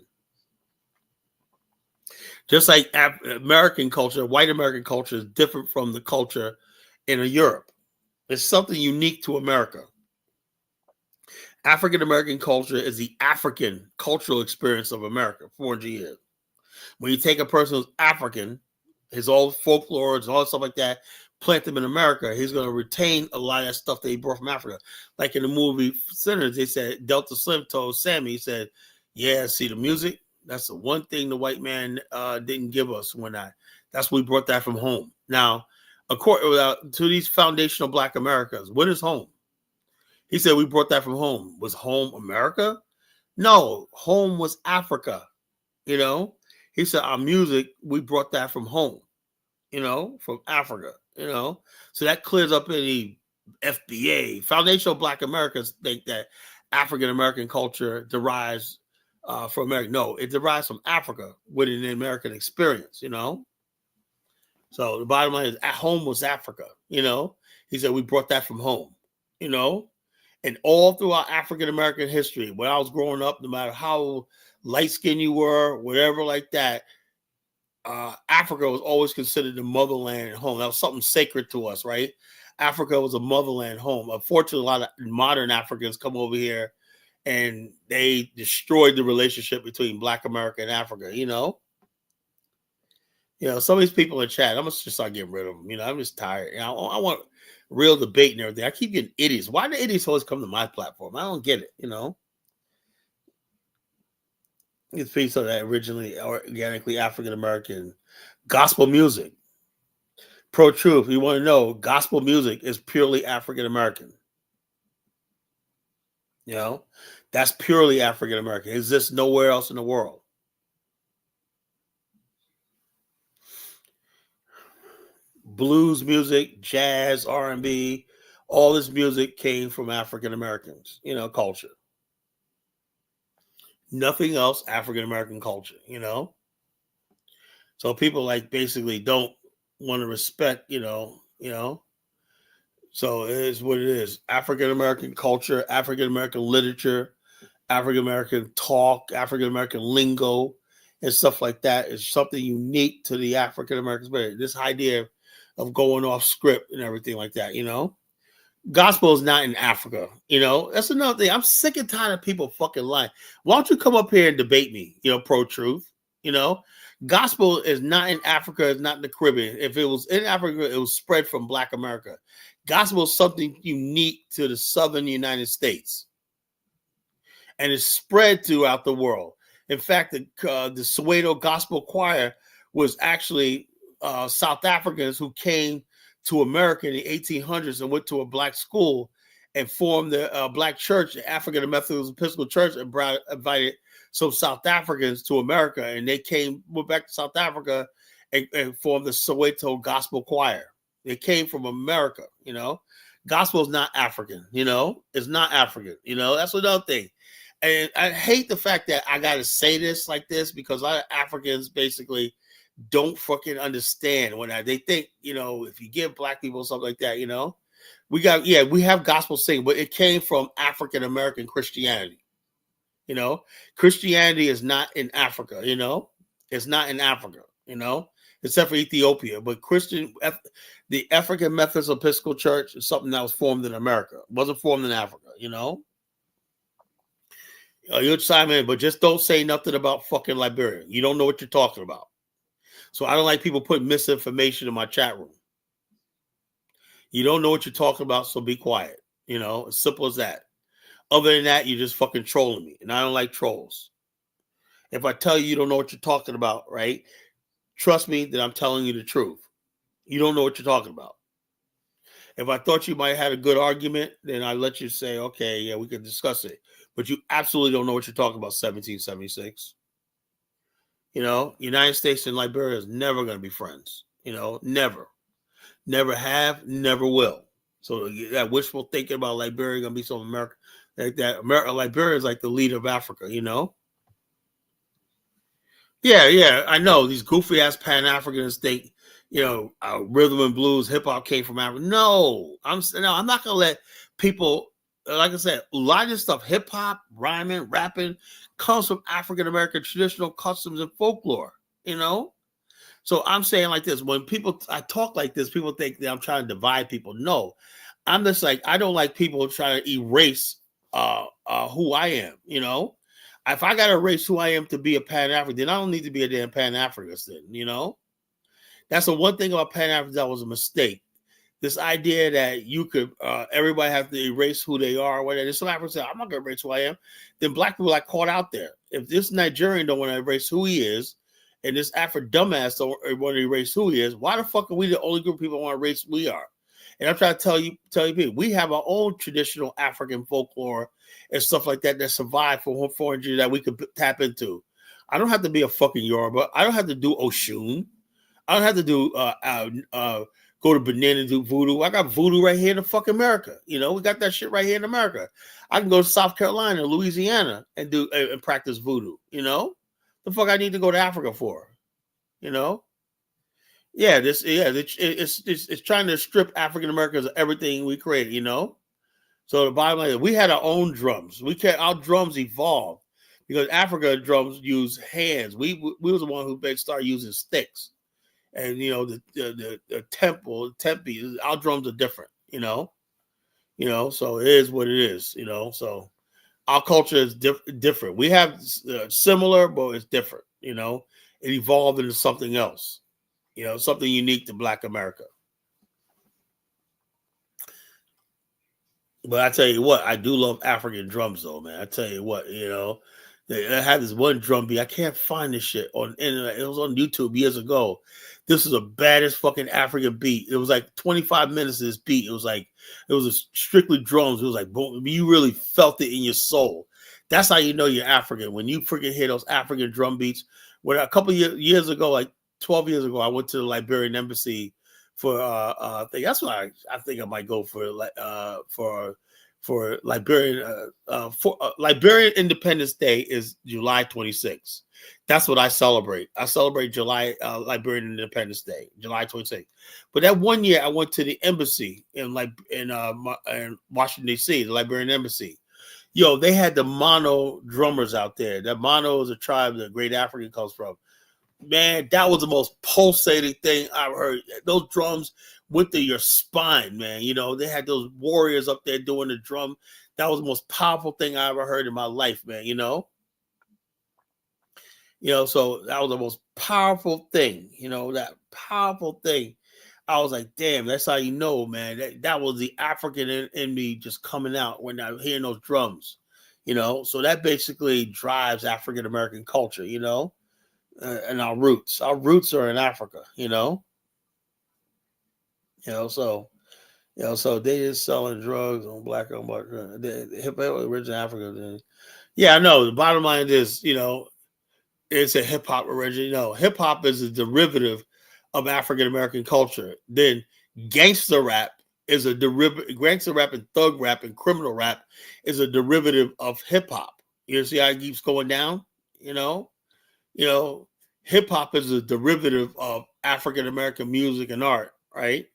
Just like American culture, white American culture is different from the culture in Europe. It's something unique to America. African American culture is the African cultural experience of America, 400 years. When you take a person who's African, his old folklore, all that stuff like that, plant them in America, he's going to retain a lot of that stuff that he brought from Africa. Like in the movie Sinners, they said, Delta Slim told Sammy, he said, yeah, see the music? That's the one thing the white man didn't give us that's we brought that from home. Now, according to these foundational Black Americans, what is home? He said, we brought that from home. Was home America? No, home was Africa. He said, our music, we brought that from home, from Africa, So that clears up any FBA. Foundational Black Americans think that African American culture derives from America. No, it derives from Africa within the American experience, So the bottom line is, at home was Africa, He said, we brought that from home, And all throughout African American history, when I was growing up, no matter how light skinned you were, whatever like that, Africa was always considered the motherland and home. That was something sacred to us, right? Africa was a motherland home. Unfortunately, a lot of modern Africans come over here and they destroyed the relationship between Black America and Africa, some of these people in chat, I'm going to just start getting rid of them. I'm just tired. I want real debate and everything. I keep getting idiots. Why do idiots always come to my platform? I don't get it, It's based on that originally organically African American gospel music. Pro truth, you want to know, gospel music is purely African American. That's purely African American. It exists nowhere else in the world. Blues music, jazz, R&B, all this music came from African Americans, culture. Nothing else African American culture, So people basically don't want to respect, So it is what it is. African American culture, African American literature, African American talk, African American lingo, and stuff like that is something unique to the African American spirit. This idea of going off script and everything like that, Gospel is not in Africa, That's another thing. I'm sick and tired of people fucking lying. Why don't you come up here and debate me, pro truth, Gospel is not in Africa, it's not in the Caribbean. If it was in Africa, it was spread from Black America. Gospel is something unique to the Southern United States. And it's spread throughout the world. In fact, the Soweto Gospel Choir was actually South Africans who came to America in the 1800s and went to a Black school and formed the Black church, the African Methodist Episcopal Church, and invited some South Africans to America. And they went back to South Africa and formed the Soweto Gospel Choir. They came from America, Gospel is not African, It's not African, That's another thing. And I hate the fact that I got to say this like this because a lot of Africans basically don't fucking understand when they think, if you give black people something like that, we have gospel singing, but it came from African American Christianity. Christianity is not in Africa, it's not in Africa, except for Ethiopia. But the African Methodist Episcopal Church is something that was formed in America. It wasn't formed in Africa, You'll chime in, but just don't say nothing about fucking Liberia. You don't know what you're talking about. So I don't like people putting misinformation in my chat room. You don't know what you're talking about, so be quiet. As simple as that. Other than that, you're just fucking trolling me. And I don't like trolls. If I tell you don't know what you're talking about, right? Trust me that I'm telling you the truth. You don't know what you're talking about. If I thought you might have had a good argument, then I let you say, okay, yeah, we can discuss it. But you absolutely don't know what you're talking about, 1776. United States and Liberia is never going to be friends. Never. Never have, never will. So that wishful thinking about Liberia going to be some America like that. Liberia is like the leader of Africa, Yeah, I know. These goofy-ass Pan-Africans think, rhythm and blues, hip-hop came from Africa. No, I'm not going to let people, like I said, a lot of this stuff, hip-hop, rhyming, rapping, comes from African-American traditional customs and folklore, So I'm saying like this, when I talk like this, people think that I'm trying to divide people. No, I'm just like, I don't like people trying to erase who I am, If I got to erase who I am to be a Pan-African, then I don't need to be a damn Pan-Africanist then, That's the one thing about Pan-Africans that was a mistake. This idea that you could, everybody have to erase who they are, whatever. Some Africans say, I'm not going to erase who I am. Then black people are caught out there. If this Nigerian don't want to erase who he is, and this Afro dumbass don't want to erase who he is, why the fuck are we the only group of people who want to erase who we are? And I'm trying to tell you people, we have our own traditional African folklore and stuff like that survived for 400 years that we could tap into. I don't have to be a fucking Yoruba. I don't have to do Oshun. I don't have to do go to Benin and do voodoo. I got voodoo right here in the fucking America. We got that shit right here in America. I can go to South Carolina, Louisiana, and do and practice voodoo. The fuck I need to go to Africa for? Yeah, it's trying to strip African Americans of everything we created. So the bottom line is, we had our own drums. Our drums evolved because Africa drums use hands. We was the one who started using sticks, and the tempi. Our drums are different. So it is what it is. So our culture is different. We have similar, but it's different. It evolved into something else. Something unique to Black America. But I tell you what, I do love African drums, though, man. I tell you what, I had this one drum beat. I can't find this shit on internet. It was on YouTube years ago. This is the baddest fucking African beat. It was like 25 minutes of this beat. It was strictly drums. It was like, boom, you really felt it in your soul. That's how you know you're African. When you freaking hear those African drum beats. When a couple years ago, like 12 years ago, I went to the Liberian embassy for thing. That's why I think I might go for Liberian Liberian Independence Day is July 26th. That's what I celebrate. I celebrate July Liberian Independence Day, July 26th. But that one year I went to the embassy in Washington D.C., the Liberian embassy. Yo, they had the Mono drummers out there. That Mono is a tribe that Great African comes from. Man, that was the most pulsating thing I've heard. Those drums went through your spine, man. They had those warriors up there doing the drum. That was the most powerful thing I ever heard in my life, man. So that was the most powerful thing. That powerful thing. I was like, damn, that's how you know, man. That was the African in me just coming out when I'm hearing those drums. So that basically drives African American culture. And our roots. Our roots are in Africa, so they just selling drugs on black the hip hop origin Africa. Yeah, I know. The bottom line is, it's a hip hop origin. Hip hop is a derivative of African American culture. Then gangster rap is a derivative. Gangster rap and thug rap and criminal rap is a derivative of hip hop. You see how it keeps going down? You know, hip hop is a derivative of African American music and art, right?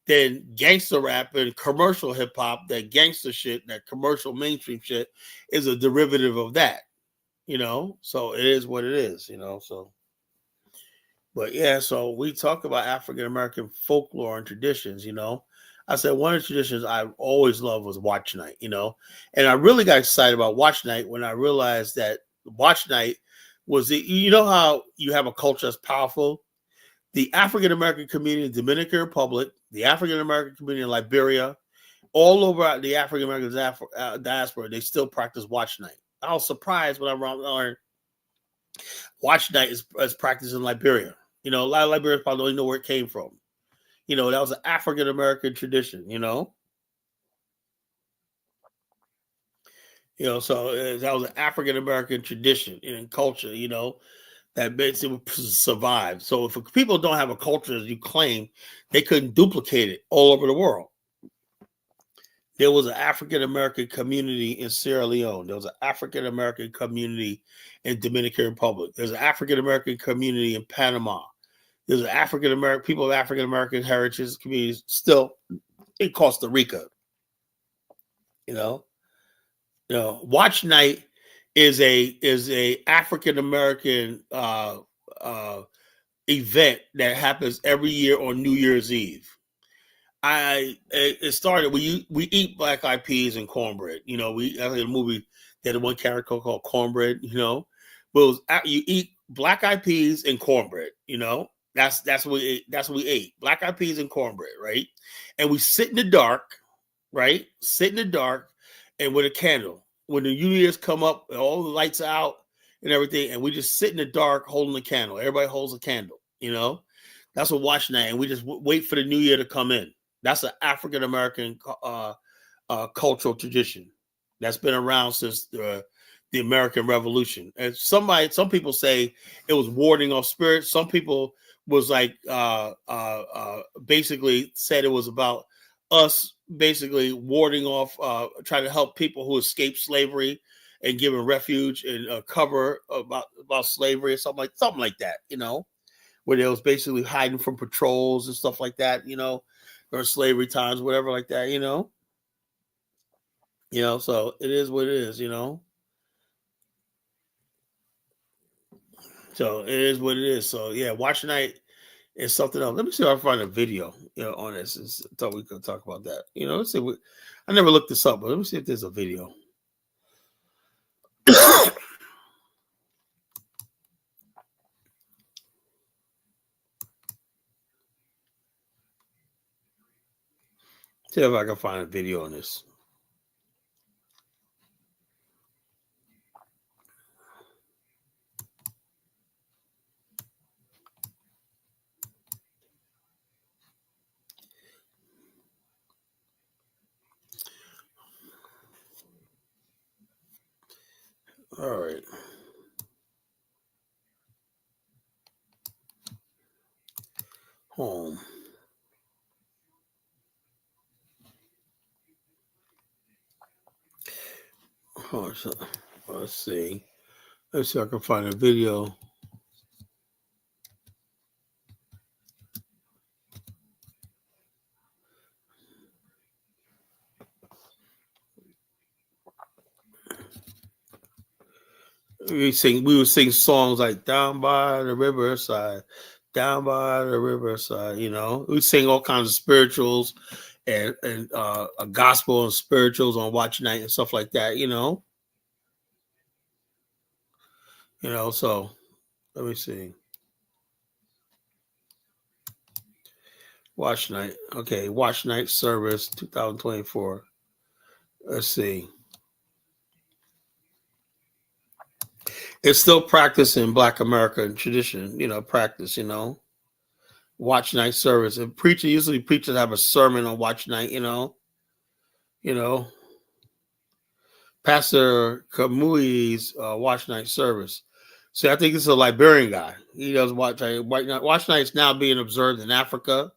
Then gangster rap and commercial hip hop, that gangster shit, that commercial mainstream shit, is a derivative of that. So it is what it is. So. But yeah, so we talk about African American folklore and traditions. I said one of the traditions I always loved was watch night. And I really got excited about watch night when I realized that watch night was the. You know how you have a culture that's powerful. The African American community in the Dominican Republic, the African American community in Liberia, all over the African American diaspora, they still practice watch night. I was surprised when I learned watch night is practiced in Liberia. A lot of Liberians probably don't even know where it came from. That was an African American tradition. So that was an African American tradition and culture. That basically survived. So if people don't have a culture as you claim, they couldn't duplicate it all over the world. There was an African American community in Sierra Leone. There was an African American community in Dominican Republic. There's an African American community in Panama. There's an African American people of African American heritage communities still in Costa Rica. Watch night is a African American event that happens every year on New Year's Eve. It started we eat black eyed peas and cornbread. We had a movie that had one character called Cornbread. But you eat black eyed peas and cornbread. That's what we ate. Black eyed peas and cornbread, right? And we sit in the dark, right? Sit in the dark and with a candle. When the New Year's come up, all the lights are out and everything, and we just sit in the dark holding the candle. Everybody holds a candle, That's what watch night, and we just wait for the New Year to come in. That's an African American cultural tradition that's been around since the American Revolution. And some people say it was warding off spirits. Some people was like basically said it was about us basically warding off, trying to help people who escaped slavery and giving refuge and cover about slavery or something like that. Where they was basically hiding from patrols and stuff like that. Or slavery times, whatever like that. So it is what it is. So it is what it is. So yeah, watch night is something else. Let me see if I can find a video, on this. I thought we could talk about that. Let's see. I never looked this up, but let me see if there's a video. See if I can find a video on this. All right. Home. Oh, so, let's see. Let's see if I can find a video. We would sing songs like "Down by the Riverside," "Down by the Riverside." We sing all kinds of spirituals and a gospel and spirituals on watch night and stuff like that. So let me see. Watch night. Okay, watch night service 2024. Let's see. It's still practiced in Black American tradition, practice, watch night service. And usually preachers have a sermon on watch night, Pastor Kamui's watch night service. So I think it's a Liberian guy. He does watch night. Watch night is now being observed in Africa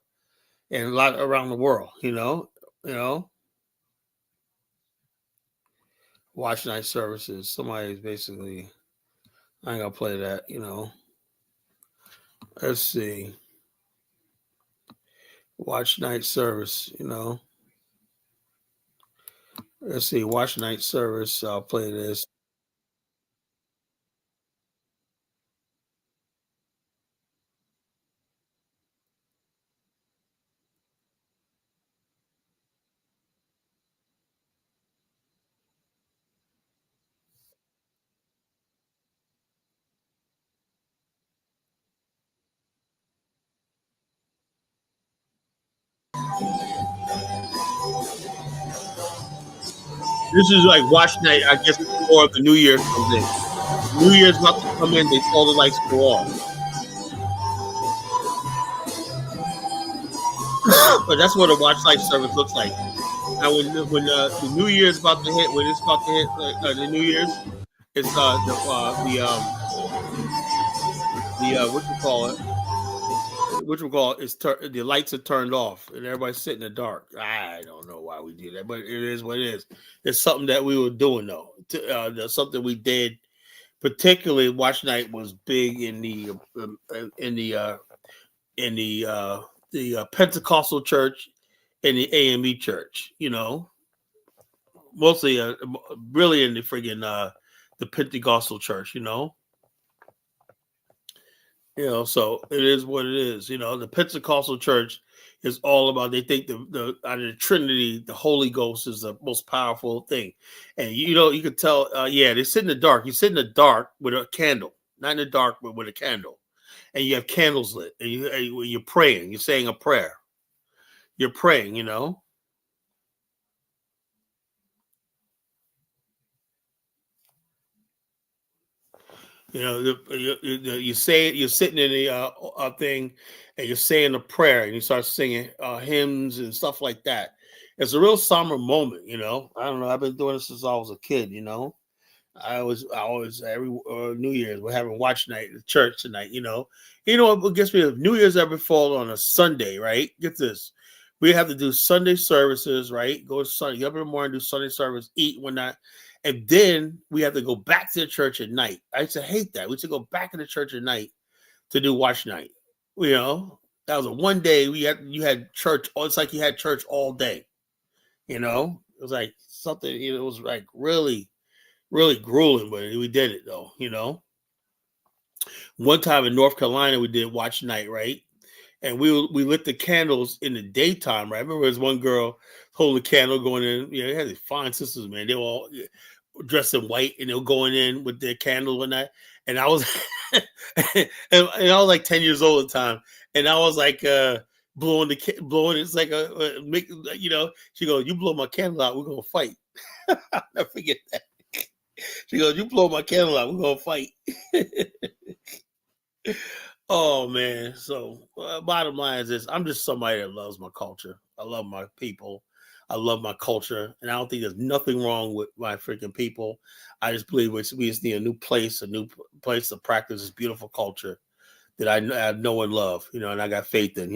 and a lot around the world, Watch night services. Somebody's basically. I ain't gonna play that. Let's see. Watch night service. Let's see. Watch night service. I'll play this. This is like watch night. I guess before the New Year comes in. New Year's about to come in. They all the lights go off. But that's what a watch night service looks like. Now, when the New Year's about to hit, when it's about to hit the New Year's, it's the what you call it, is the lights are turned off and everybody's sitting in the dark. I don't know why we do that, but it is what it is. It's something that we were doing though. Something we did. Particularly, watch night was big in the Pentecostal church and the AME church. Mostly really in the friggin' the Pentecostal church. So it is what it is. The Pentecostal church is all about. They think the out of the Trinity, the Holy Ghost is the most powerful thing, and you could tell. Yeah, they sit in the dark. You sit in the dark with a candle, not in the dark, but with a candle, and you have candles lit, and you're praying. You're saying a prayer. You're praying. You say it. You're sitting in the thing, and you're saying a prayer, and you start singing hymns and stuff like that. It's a real somber moment. I don't know. I've been doing this since I was a kid. I always every New Year's we're having watch night at the church tonight. What gets me? If New Year's ever fall on a Sunday, right? Get this. We have to do Sunday services, right? Go to Sunday. Get up in the morning, do Sunday service, eat, whatnot. And then we have to go back to the church at night. I used to hate that. We used to go back to the church at night to do watch night. That was a one day you had church. It's like you had church all day. It was like something. It was like really, really grueling, but we did it though. One time in North Carolina, we did watch night, right? And we lit the candles in the daytime, right? I remember there was one girl holding a candle going in. They had these fine sisters, man. They were all dressed in white and they were going in with their candles and that. And I was, and I was like 10 years old at the time, and I was like blowing. It's like she goes, "You blow my candle out, we're gonna fight." I'll never forget that. She goes, "You blow my candle out, we're gonna fight." Oh man! So bottom line is this: I'm just somebody that loves my culture. I love my people. I love my culture, and I don't think there's nothing wrong with my freaking people. I just believe we just need a new place to practice this beautiful culture that I know and love. And I got faith in.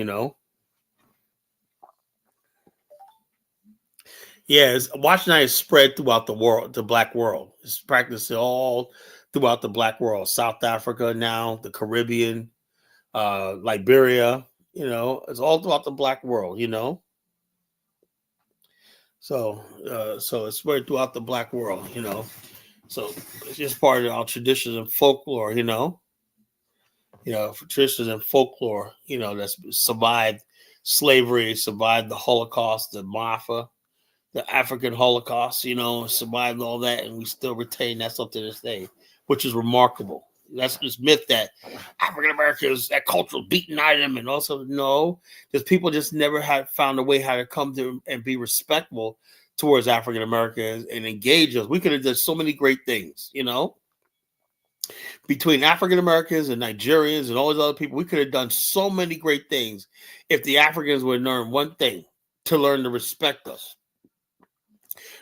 Yeah, watch night is spread throughout the world, the Black world. It's practiced all throughout the Black world. South Africa now, the Caribbean, Liberia. It's all throughout the Black world. So it's spread throughout the Black world. So it's just part of our traditions and folklore. Traditions and folklore. That's survived slavery, survived the Holocaust, the Maafa, the African Holocaust, survived all that, and we still retain that up to this day, which is remarkable. That's this myth that African Americans, that cultural beaten out of them, and also no, because people just never had found a way how to come to and be respectful towards African Americans and engage us. We could have done so many great things, between African Americans and Nigerians and all these other people. We could have done so many great things if the Africans would learn one thing: to learn to respect us.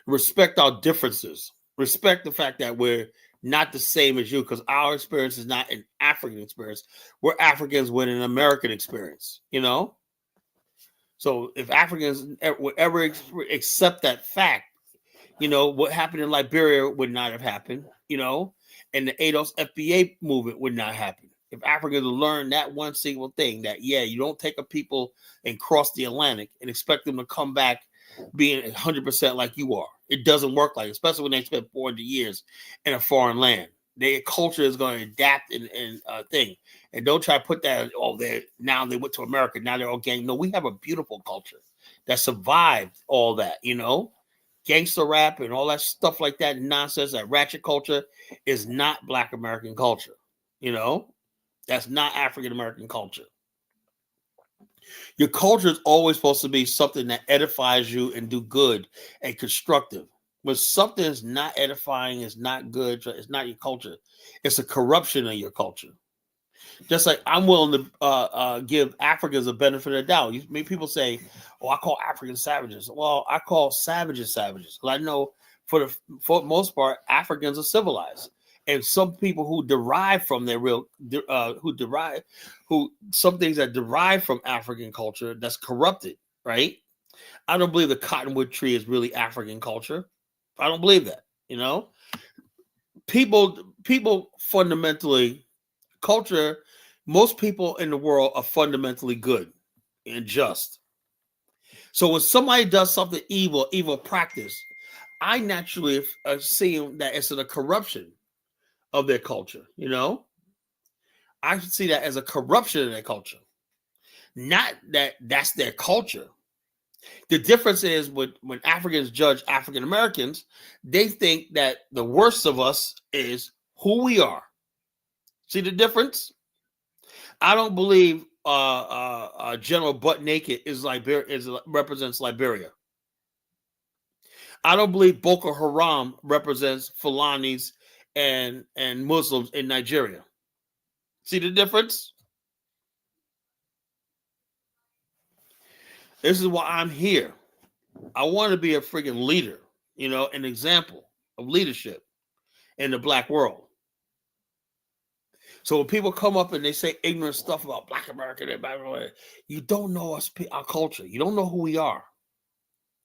Respect our differences. Respect the fact that we're not the same as you, because our experience is not an African experience. We're Africans with an American experience, So if Africans would ever accept that fact, What happened in Liberia would not have happened, and the ADOS FBA movement would not happen. If Africans learn that one single thing, that, yeah, you don't take a people and cross the Atlantic and expect them to come back being 100% like you are. It doesn't work like it, especially when they spent 400 years in a foreign land. Their culture is going to adapt and thing. And don't try to put that, now they went to America, now they're all gang. No, we have a beautiful culture that survived all that, Gangster rap and all that stuff like that nonsense, that ratchet culture is not Black American culture. That's not African American culture. Your culture is always supposed to be something that edifies you and do good and constructive. When something is not edifying, it's not good, it's not your culture. It's a corruption of your culture. Just like I'm willing to give Africans a benefit of the doubt. People say, "Oh, I call Africans savages." Well, I call savages savages. Because I know for the most part, Africans are civilized, and some people who derive from their some things that derive from African culture that's corrupted, right? I don't believe the cottonwood tree is really African culture. I don't believe that. People fundamentally. Culture, most people in the world are fundamentally good and just. So when somebody does something evil practice, I naturally see that it's a corruption of their culture. I see that as a corruption of their culture, not that that's their culture. The difference is when Africans judge African Americans, they think that the worst of us is who we are. See the difference? I don't believe General Butt Naked represents Liberia. I don't believe Boko Haram represents Fulanis and Muslims in Nigeria. See the difference? This is why I'm here. I want to be a freaking leader, an example of leadership in the Black world. So when people come up and they say ignorant stuff about Black America, you don't know our culture. You don't know who we are.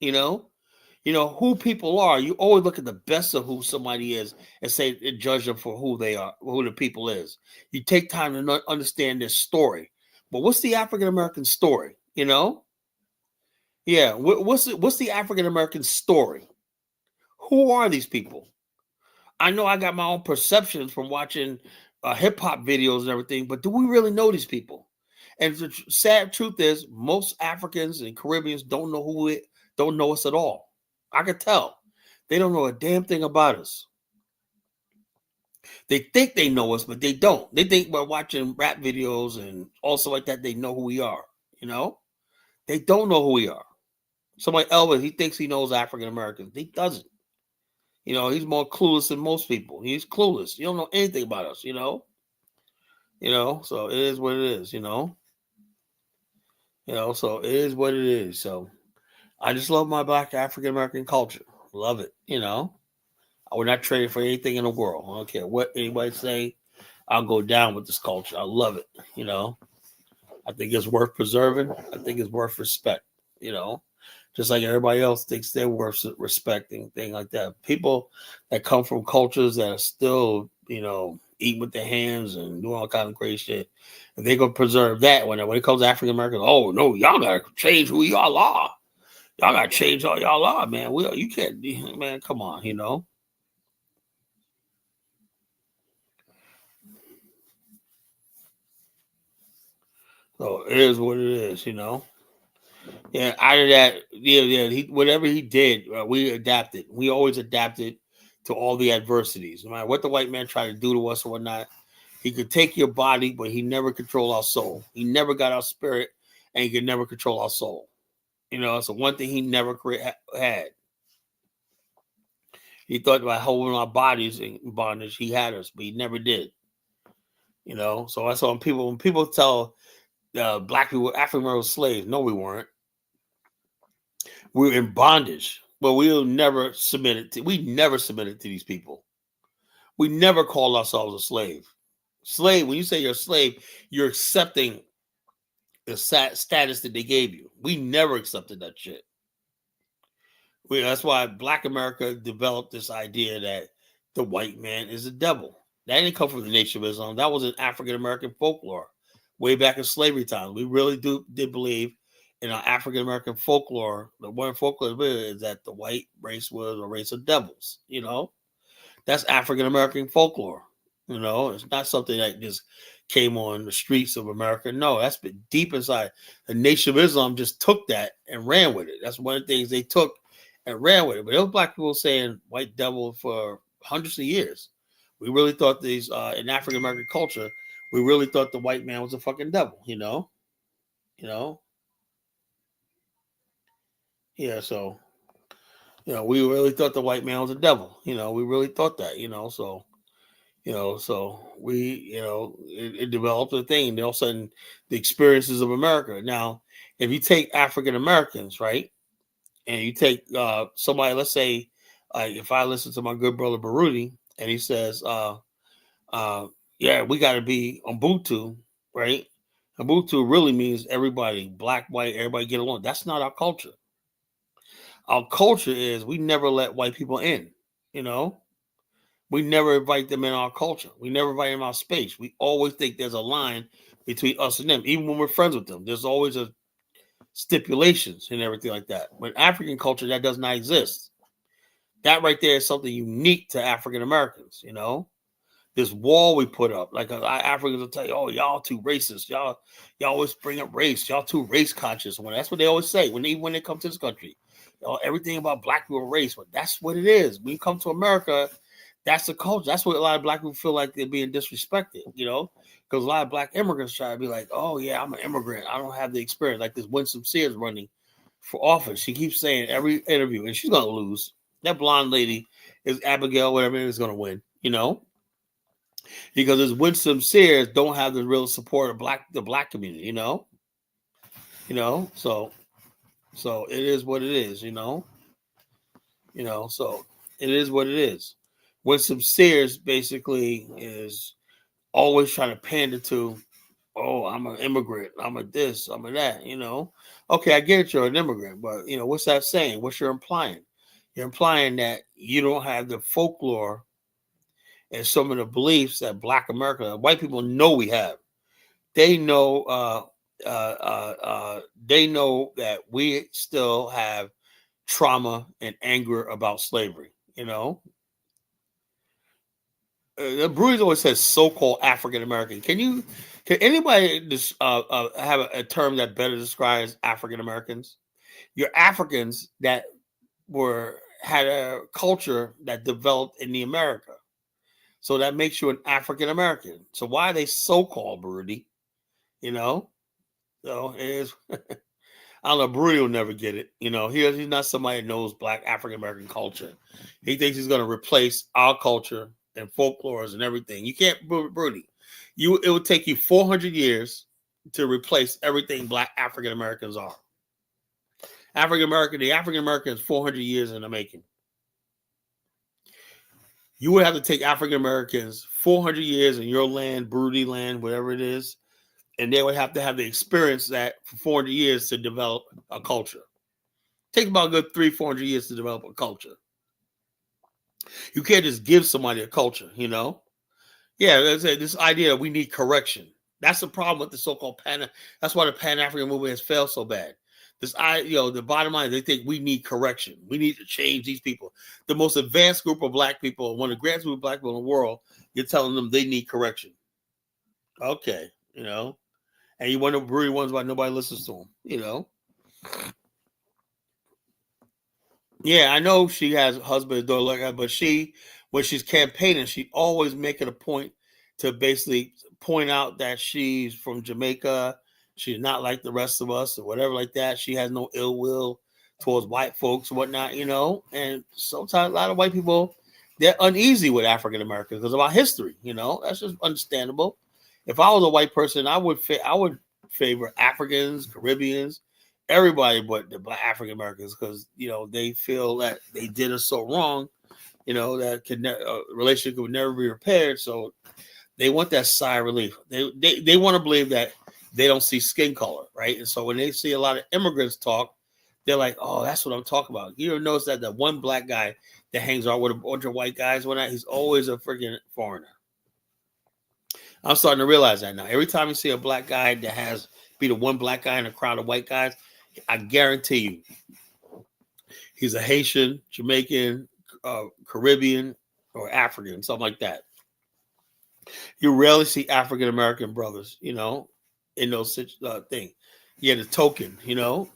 Who people are. You always look at the best of who somebody is and say and judge them for who they are, who the people is. You take time to understand their story. But what's the African American story? Yeah. What's the African American story? Who are these people? I know I got my own perceptions from watching hip hop videos and everything, but do we really know these people? And the sad truth is, most Africans and Caribbeans don't know us at all. I could tell they don't know a damn thing about us. They think they know us, but they don't. They think by watching rap videos and also like that, they know who we are. They don't know who we are. Somebody Elvis, he thinks he knows African Americans. He doesn't. He's more clueless than most people. He's clueless. You don't know anything about us. So it is what it is. So it is what it is. So I just love my Black African American culture. Love it. I would not trade it for anything in the world. I don't care what anybody say. I'll go down with this culture. I love it. I think it's worth preserving. I think it's worth respect. Just like everybody else thinks they're worth respecting, thing like that. People that come from cultures that are still, eating with their hands and doing all kind of crazy shit, and they're gonna preserve that when it comes to African Americans. Oh no, y'all gotta change who y'all are. Y'all gotta change all y'all are, man. You can't, man. Come on, So it is what it is, Yeah, out of that, whatever he did, we adapted. We always adapted to all the adversities. No matter what the white man tried to do to us or whatnot, he could take your body, but he never controlled our soul. He never got our spirit, and he could never control our soul. So one thing he never had. He thought about holding our bodies in bondage. He had us, but he never did. So that's why when people tell Black people African American slaves, no, we weren't. We were in bondage, but we never submitted to these people. We never called ourselves a slave. Slave, when you say you're a slave, you're accepting the status that they gave you. We never accepted that shit. That's why Black America developed this idea that the white man is a devil. That didn't come from the Nation of Islam. That was an African American folklore way back in slavery times. We really did believe in our African American folklore. The one folklore is that the white race was a race of devils. That's African American folklore. It's not something that just came on the streets of America. No, that's been deep inside. The Nation of Islam just took that and ran with it. That's one of the things they took and ran with it. But there was black people saying white devil for hundreds of years. We really thought these in African American culture, we really thought the white man was a fucking devil. Yeah. So we really thought the white man was a devil. We really thought that. So it developed a thing. And all of a sudden, the experiences of America. Now, if you take African Americans, right, and you take somebody, let's say, if I listen to my good brother Baruti, and he says, yeah, we got to be Unbutu, right? Unbutu really means everybody, black, white, everybody get along. That's not our culture. Our culture is we never let white people in, We never invite them in our culture. We never invite them in our space. We always think there's a line between us and them. Even when we're friends with them, there's always a stipulations and everything like that. But African culture, that does not exist. That right there is something unique to African Americans, This wall we put up, like Africans will tell you, oh, y'all too racist. Y'all always bring up race. Y'all too race conscious. That's what they always say when they come to this country. Everything about black people race, but that's what it is. When you come to America, that's the culture. That's what a lot of black people feel like they're being disrespected, because a lot of black immigrants try to be like, oh, yeah, I'm an immigrant. I don't have the experience. Like this Winsome Sears running for office. She keeps saying every interview, and she's going to lose. That blonde lady is Abigail, whatever it is, going to win, because this Winsome Sears don't have the real support of the black community, So it is what it is, so it is what it is. Winsome Sears basically is always trying to pander to, oh, I'm an immigrant, I'm a this, I'm a that, Okay, I get it, you're an immigrant, but what's that saying? What's you're implying? You're implying that you don't have the folklore and some of the beliefs that Black America, white people know we have. They know that we still have trauma and anger about slavery. The Bruce always says so-called African American. Can anybody just have a term that better describes African Americans? You're Africans that had a culture that developed in the America. So that makes you an African American. So why are they so-called, Baruti? So it is. I don't know. Baruti will never get it. He's not somebody that knows Black African American culture. He thinks he's going to replace our culture and folklores and everything. You can't, Baruti. It would take you 400 years to replace everything Black African Americans are. The African American is 400 years in the making. You would have to take African Americans 400 years in your land, Baruti land, whatever it is, and they would have to have the experience that for 400 years to develop a culture. Take about a good 300-400 years to develop a culture. You can't just give somebody a culture, Yeah, this idea that we need correction. That's the problem with the so-called that's why the Pan-African movement has failed so bad. The bottom line, they think we need correction. We need to change these people. The most advanced group of Black people, one of the greatest group of Black people in the world, you're telling them they need correction. Okay, and you wonder Brewery ones why nobody listens to them, Yeah, I know she has a husband and daughter like that, but when she's campaigning, she always make it a point to basically point out that she's from Jamaica. She's not like the rest of us or whatever like that. She has no ill will towards white folks and whatnot, And sometimes a lot of white people, they're uneasy with African Americans because of our history, That's just understandable. If I was a white person, I would favor Africans, Caribbeans, everybody but the Black African Americans because, they feel that they did us so wrong, that relationship would never be repaired. So they want that sigh of relief. They want to believe that they don't see skin color, right? And so when they see a lot of immigrants talk, they're like, oh, that's what I'm talking about. You ever notice that the one black guy that hangs out with a bunch of white guys, he's always a freaking foreigner. I'm starting to realize that now. Every time you see a black guy that be the one black guy in a crowd of white guys, I guarantee you, he's a Haitian, Jamaican, Caribbean, or African, something like that. You rarely see African American brothers, in those things. Yeah, the token, a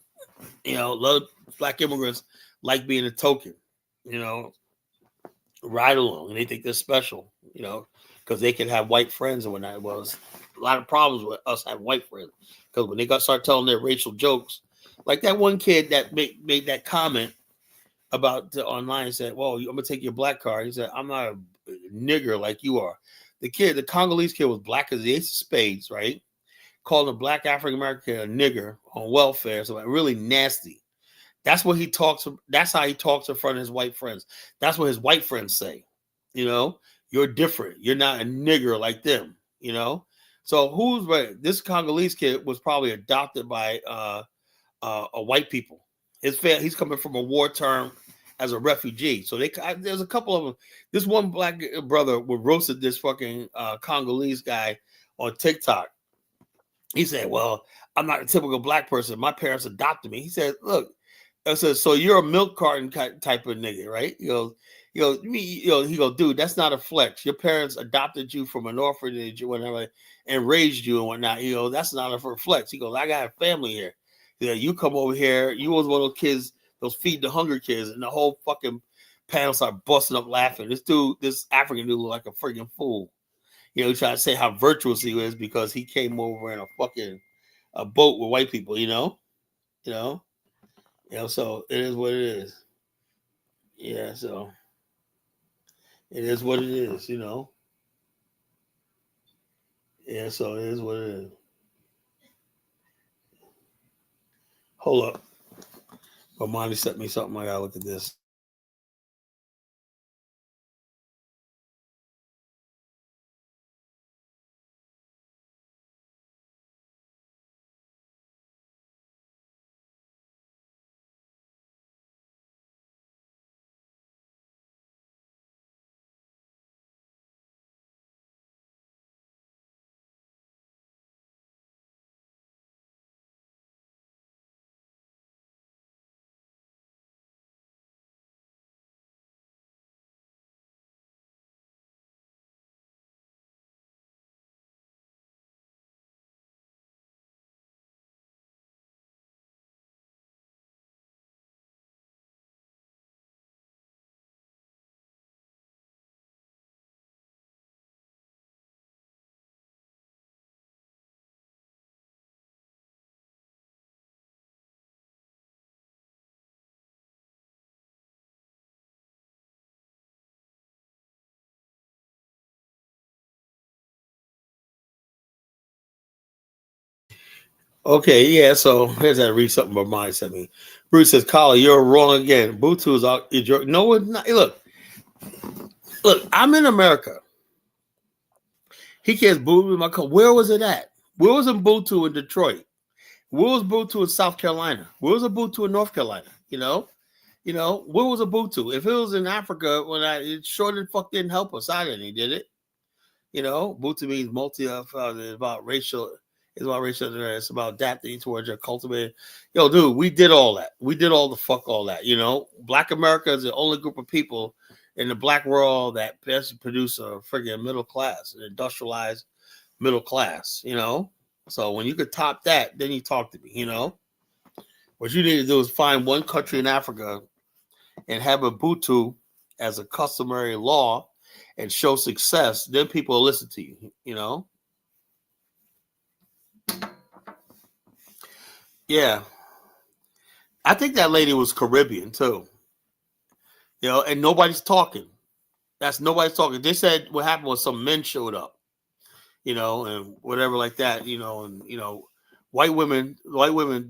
lot of black immigrants like being a token, ride along, and they think they're special, because they can have white friends and whatnot. Well, there's a lot of problems with us having white friends, because when they start telling their racial jokes, like that one kid that made that comment about online, said, well, I'm gonna take your black card. He said, I'm not a nigger like you are. The Congolese kid was black as the ace of spades, right? Called a black African American a nigger on welfare, so really nasty. That's what he talks. That's how he talks in front of his white friends. That's what his white friends say. You're different. You're not a nigger like them. So who's right? This Congolese kid was probably adopted by a white people. He's coming from a war term as a refugee. So there's a couple of them. This one black brother roasted this fucking Congolese guy on TikTok. He said, well, I'm not a typical black person. My parents adopted me. He said, look, I said, so you're a milk carton type of nigga, right? He goes, dude, that's not a flex. Your parents adopted you from an orphanage or whatever and raised you and whatnot. That's not a flex. He goes, I got a family here. You come over here. You was one of those kids, those feed the hunger kids, and the whole fucking panel started busting up laughing. This African dude looked like a freaking fool. He tried to say how virtuous he was because he came over in a boat with white people, so it is what it is. Yeah, so it is what it is, Yeah, so it is what it is. Hold up. Bomani sent me something. I gotta look at this. Okay, yeah, so here's that read something Bomani sent me. Bruce says, Kala, you're wrong again. Butu is out. No, it's not. Look, I'm in America. He can't boo my car. Where was it at? Where was Unbutu in Detroit? Where was Ubuntu in South Carolina? Where was Ubuntu in North Carolina? Where was Ubuntu? If it was in Africa, it sure the fuck didn't help us out any, did it? Ubuntu means it's about racial. It's about racial. It's about adapting towards your cultivated. Dude, we did all that. We did all that. Black America is the only group of people in the black world that best produce a friggin' middle class, an industrialized middle class. So when you could top that, then you talk to me. What you need to do is find one country in Africa and have Ubuntu as a customary law and show success, then people will listen to you, Yeah. I think that lady was Caribbean too. And nobody's talking. Nobody's talking. They said what happened was some men showed up, and whatever like that, and white women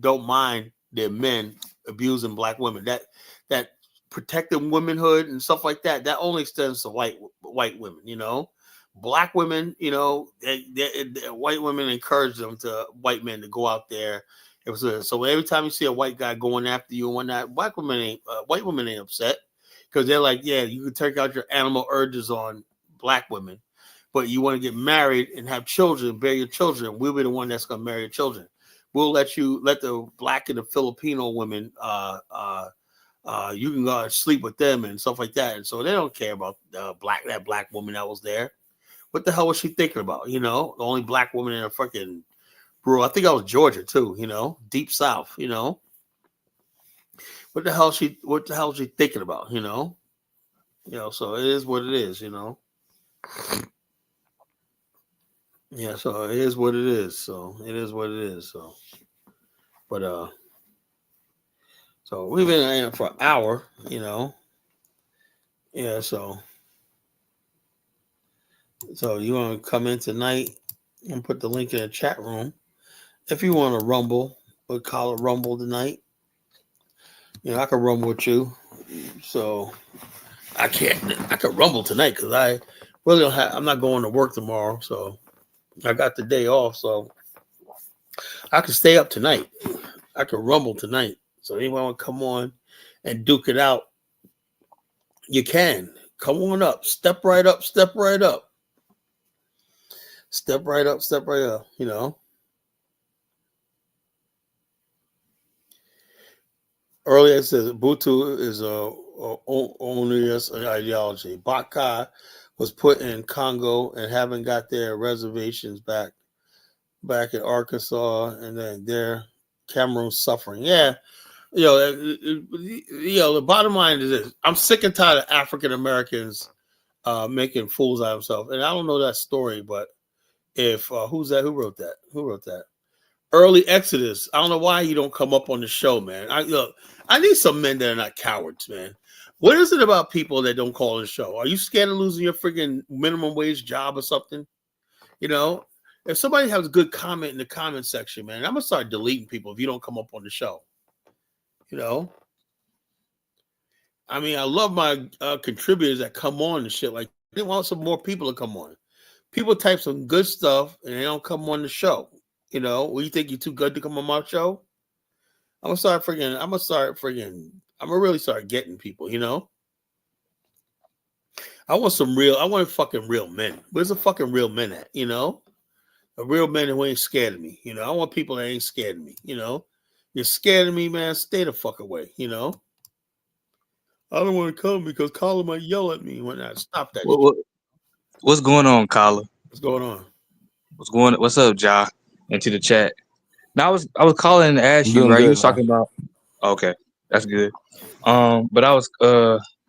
don't mind their men abusing black women. That protecting womanhood and stuff like that only extends to white women. Black women, white women encourage white men to go out there It was so every time you see a white guy going after you and whatnot, white women ain't upset because they're like, yeah, you can take out your animal urges on black women, but you want to get married and have children, bear your children. We'll be the one that's gonna marry your children. We'll let the black and the Filipino women you can go and sleep with them and stuff like that. And so they don't care about that black woman that was there. What the hell was she thinking about? The only black woman in a fucking rural. I think I was Georgia too. Deep South. What the hell is she thinking about? So it is what it is. Yeah. So it is what it is. So it is what it is. So, but so we've been in for an hour. Yeah. So you want to come in tonight and put the link in the chat room if you want to rumble. We'll call it rumble tonight. I can rumble with you. So I could rumble tonight because I really don't have. I'm not going to work tomorrow, so I got the day off. So I can stay up tonight. I can rumble tonight. So anyone want to come on and duke it out? You can come on up. Step right up. Step right up. Step right up. Step right up. Earlier it says Ubuntu is a onerous ideology. Baka was put in Congo and haven't got their reservations back in Arkansas, and then there Cameroon suffering. Yeah, the bottom line is this: I'm sick and tired of African Americans making fools out of themselves. And I don't know that story, but if who's that? Who wrote that? Early Exodus. I don't know why you don't come up on the show, man. I need some men that are not cowards, man. What is it about people that don't call the show? Are you scared of losing your freaking minimum wage job or something? If somebody has a good comment in the comment section, man, I'm gonna start deleting people if you don't come up on the show. I mean, I love my contributors that come on and shit. Like, they want some more people to come on. People type some good stuff and they don't come on the show. You think you're too good to come on my show? I'm gonna really start getting people, I want fucking real men. Where's the fucking real men at, A real man who ain't scared of me, I want people that ain't scared of me, You're scared of me, man, stay the fuck away, I don't want to come because Colin might yell at me when I stop that shit. What's going on, Colin? What's going on? What's up, Ja? Into the chat. Now I was calling to ask you, Doing right? You good, was man. talking about okay, that's good. But I was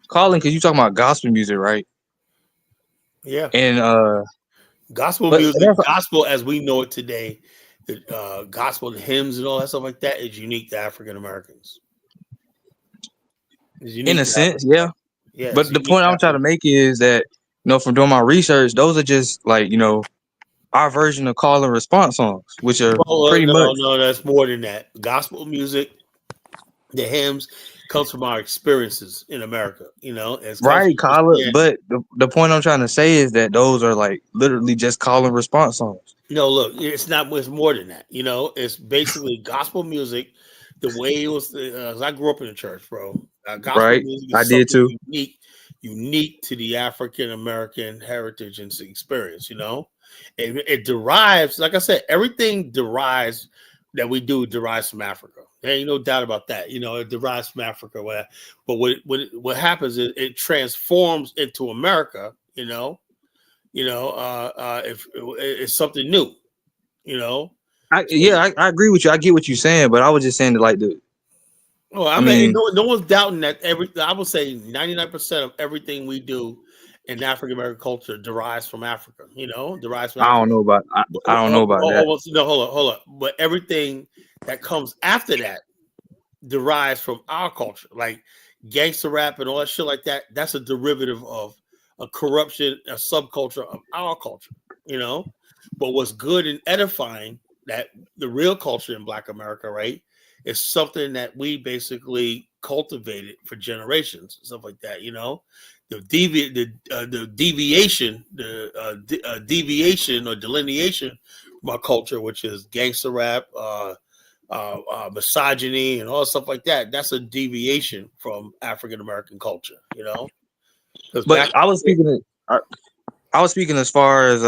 calling because you talking about gospel music, right? Yeah. And gospel music, gospel as we know it today, the gospel hymns and all that stuff like that is unique to African Americans. In a sense, yeah. Yeah. But the point I'm trying to make is that, from doing my research, those are just like, our version of call and response songs, which are pretty much. No, that's more than that. Gospel music, the hymns, comes from our experiences in America, Right, Colin. But the point I'm trying to say is that those are like literally just call and response songs. No, look, it's not much more than that. It's basically gospel music. The way it was, I grew up in the church, bro. Gospel music is did too. unique to the African American heritage and experience. It derives, like I said, everything derives that we do derives from Africa. There ain't no doubt about that. It derives from Africa. But what happens is it transforms into America. If it's something new. I agree with you. I get what you're saying, but I was just saying that, like, I mean, no one's doubting that. I would say 99% of everything we do in African American culture derives from Africa. Derives from Africa. I don't know about that. No, hold on. But everything that comes after that derives from our culture, like gangster rap and all that shit like that. That's a derivative of a corruption, a subculture of our culture. But what's good and edifying, that the real culture in Black America, right, is something that we basically cultivated for generations, stuff like that. The deviation or delineation from our culture, which is gangster rap, misogyny and all stuff like that. That's a deviation from African American culture, because But back I was speaking as far as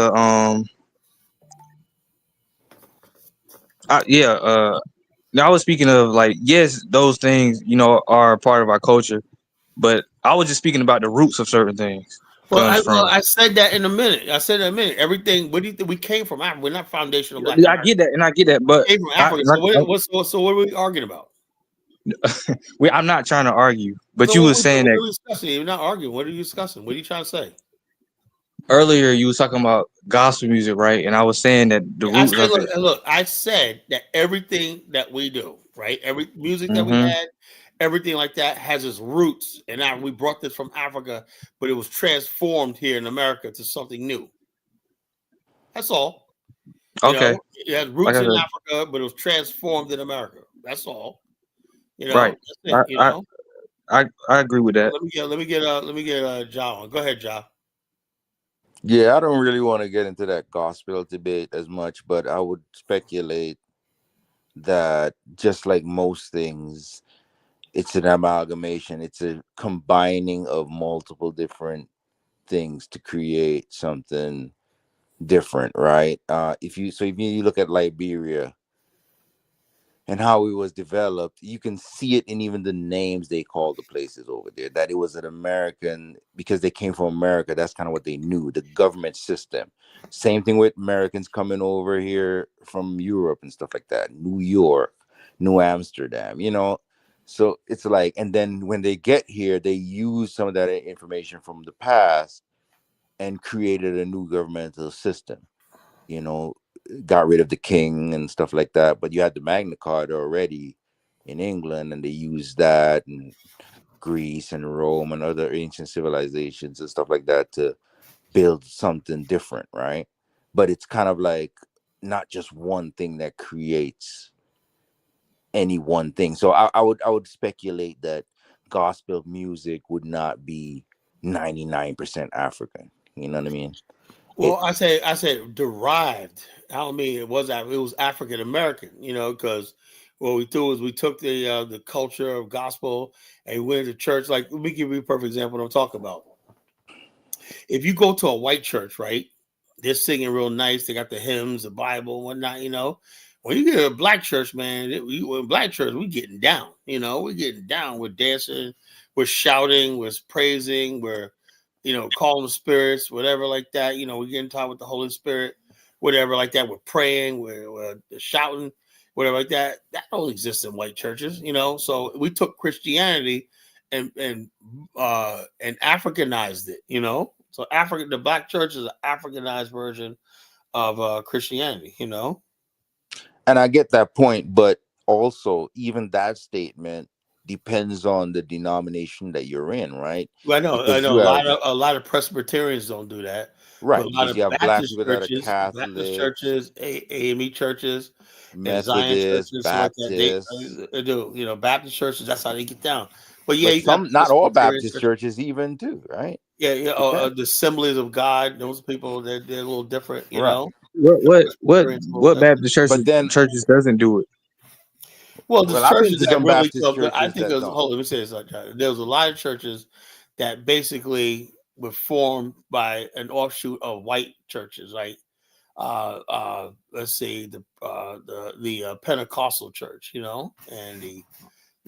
yeah, I was speaking of like, yes, those things, are part of our culture, but I was just speaking about the roots of certain things comes from. I said that in a minute. I said that in a minute. Everything. What do you think? We came from Africa. We're not foundational Black I America. get that, and I get that, but We came from I, Africa. So like, what are we arguing about? I'm not trying to argue, but So you were saying what that are we discussing? You're not arguing. What are you discussing? What are you trying to say? earlier. You was talking about gospel music, right? And I was saying that the I roots said, of look, it. look. I said that everything that we do, right? Every music that we Hmm. had, everything like that has its roots, and now we brought this from Africa, but it was transformed here in America to something new. That's all. Okay, It has like roots I in said, Africa, but it was transformed in America. That's all. right. That's I it. I I agree with that. Let me get John. Go ahead, John. Yeah, I don't really want to get into that gospel debate as much, but I would speculate that just like most things, it's an amalgamation, it's a combining of multiple different things to create something different, right? If you look at Liberia and how it was developed, you can see it in even the names they call the places over there. That it was an American, because they came from America. That's kind of what they knew, the government system. Same thing with Americans coming over here from Europe and stuff like that. New York, New Amsterdam, So it's like, and then when they get here, they use some of that information from the past and created a new governmental system. You know, got rid of the king and stuff like that. But you had the Magna Carta already in England, and they used that in Greece and Rome and other ancient civilizations and stuff like that to build something different, right? But it's kind of like not just one thing that creates any one thing. So I would speculate that gospel music would not be 99% African. You know what I mean? Well, I said derived. I don't mean it was African American, because what we do is we took the culture of gospel and we went to church. Like, let me give you a perfect example of what I'm talking about. If you go to a white church, right, they're singing real nice. They got the hymns, the Bible, whatnot. When you get a black church, man, in black church, we getting down. We're getting down. We're dancing, we're shouting, we're praising, we're calling the spirits, whatever like that. We're getting taught with the Holy Spirit, whatever like that. We're praying, we're shouting, whatever like that. That don't exist in white churches. So we took Christianity and Africanized it. So the black church is an Africanized version of Christianity. And I get that point, but also even that statement depends on the denomination that you're in, right? Well, I Because know you have a lot of Presbyterians don't do that, but right, a lot because you of have black people that are Baptist Catholics, churches, AME churches, and Zion Methodists, churches, stuff like that. Baptists, They do. Baptist churches. That's how they get down. But yeah, but you got some, not all Presbyterian Baptist churches. churches even too, right? Yeah, yeah. Depends. The Assemblies of God. Those people, they're a little different. Right. What what what Presbyterians a little what different. Baptist But then, churches doesn't do it? Well, there's well, I've been churches to that some really Baptist come. I churches think that there's. don't. Hold on, let me say this. There was a lot of churches that basically were formed by an offshoot of white churches, right? Let's see, the Pentecostal church, and the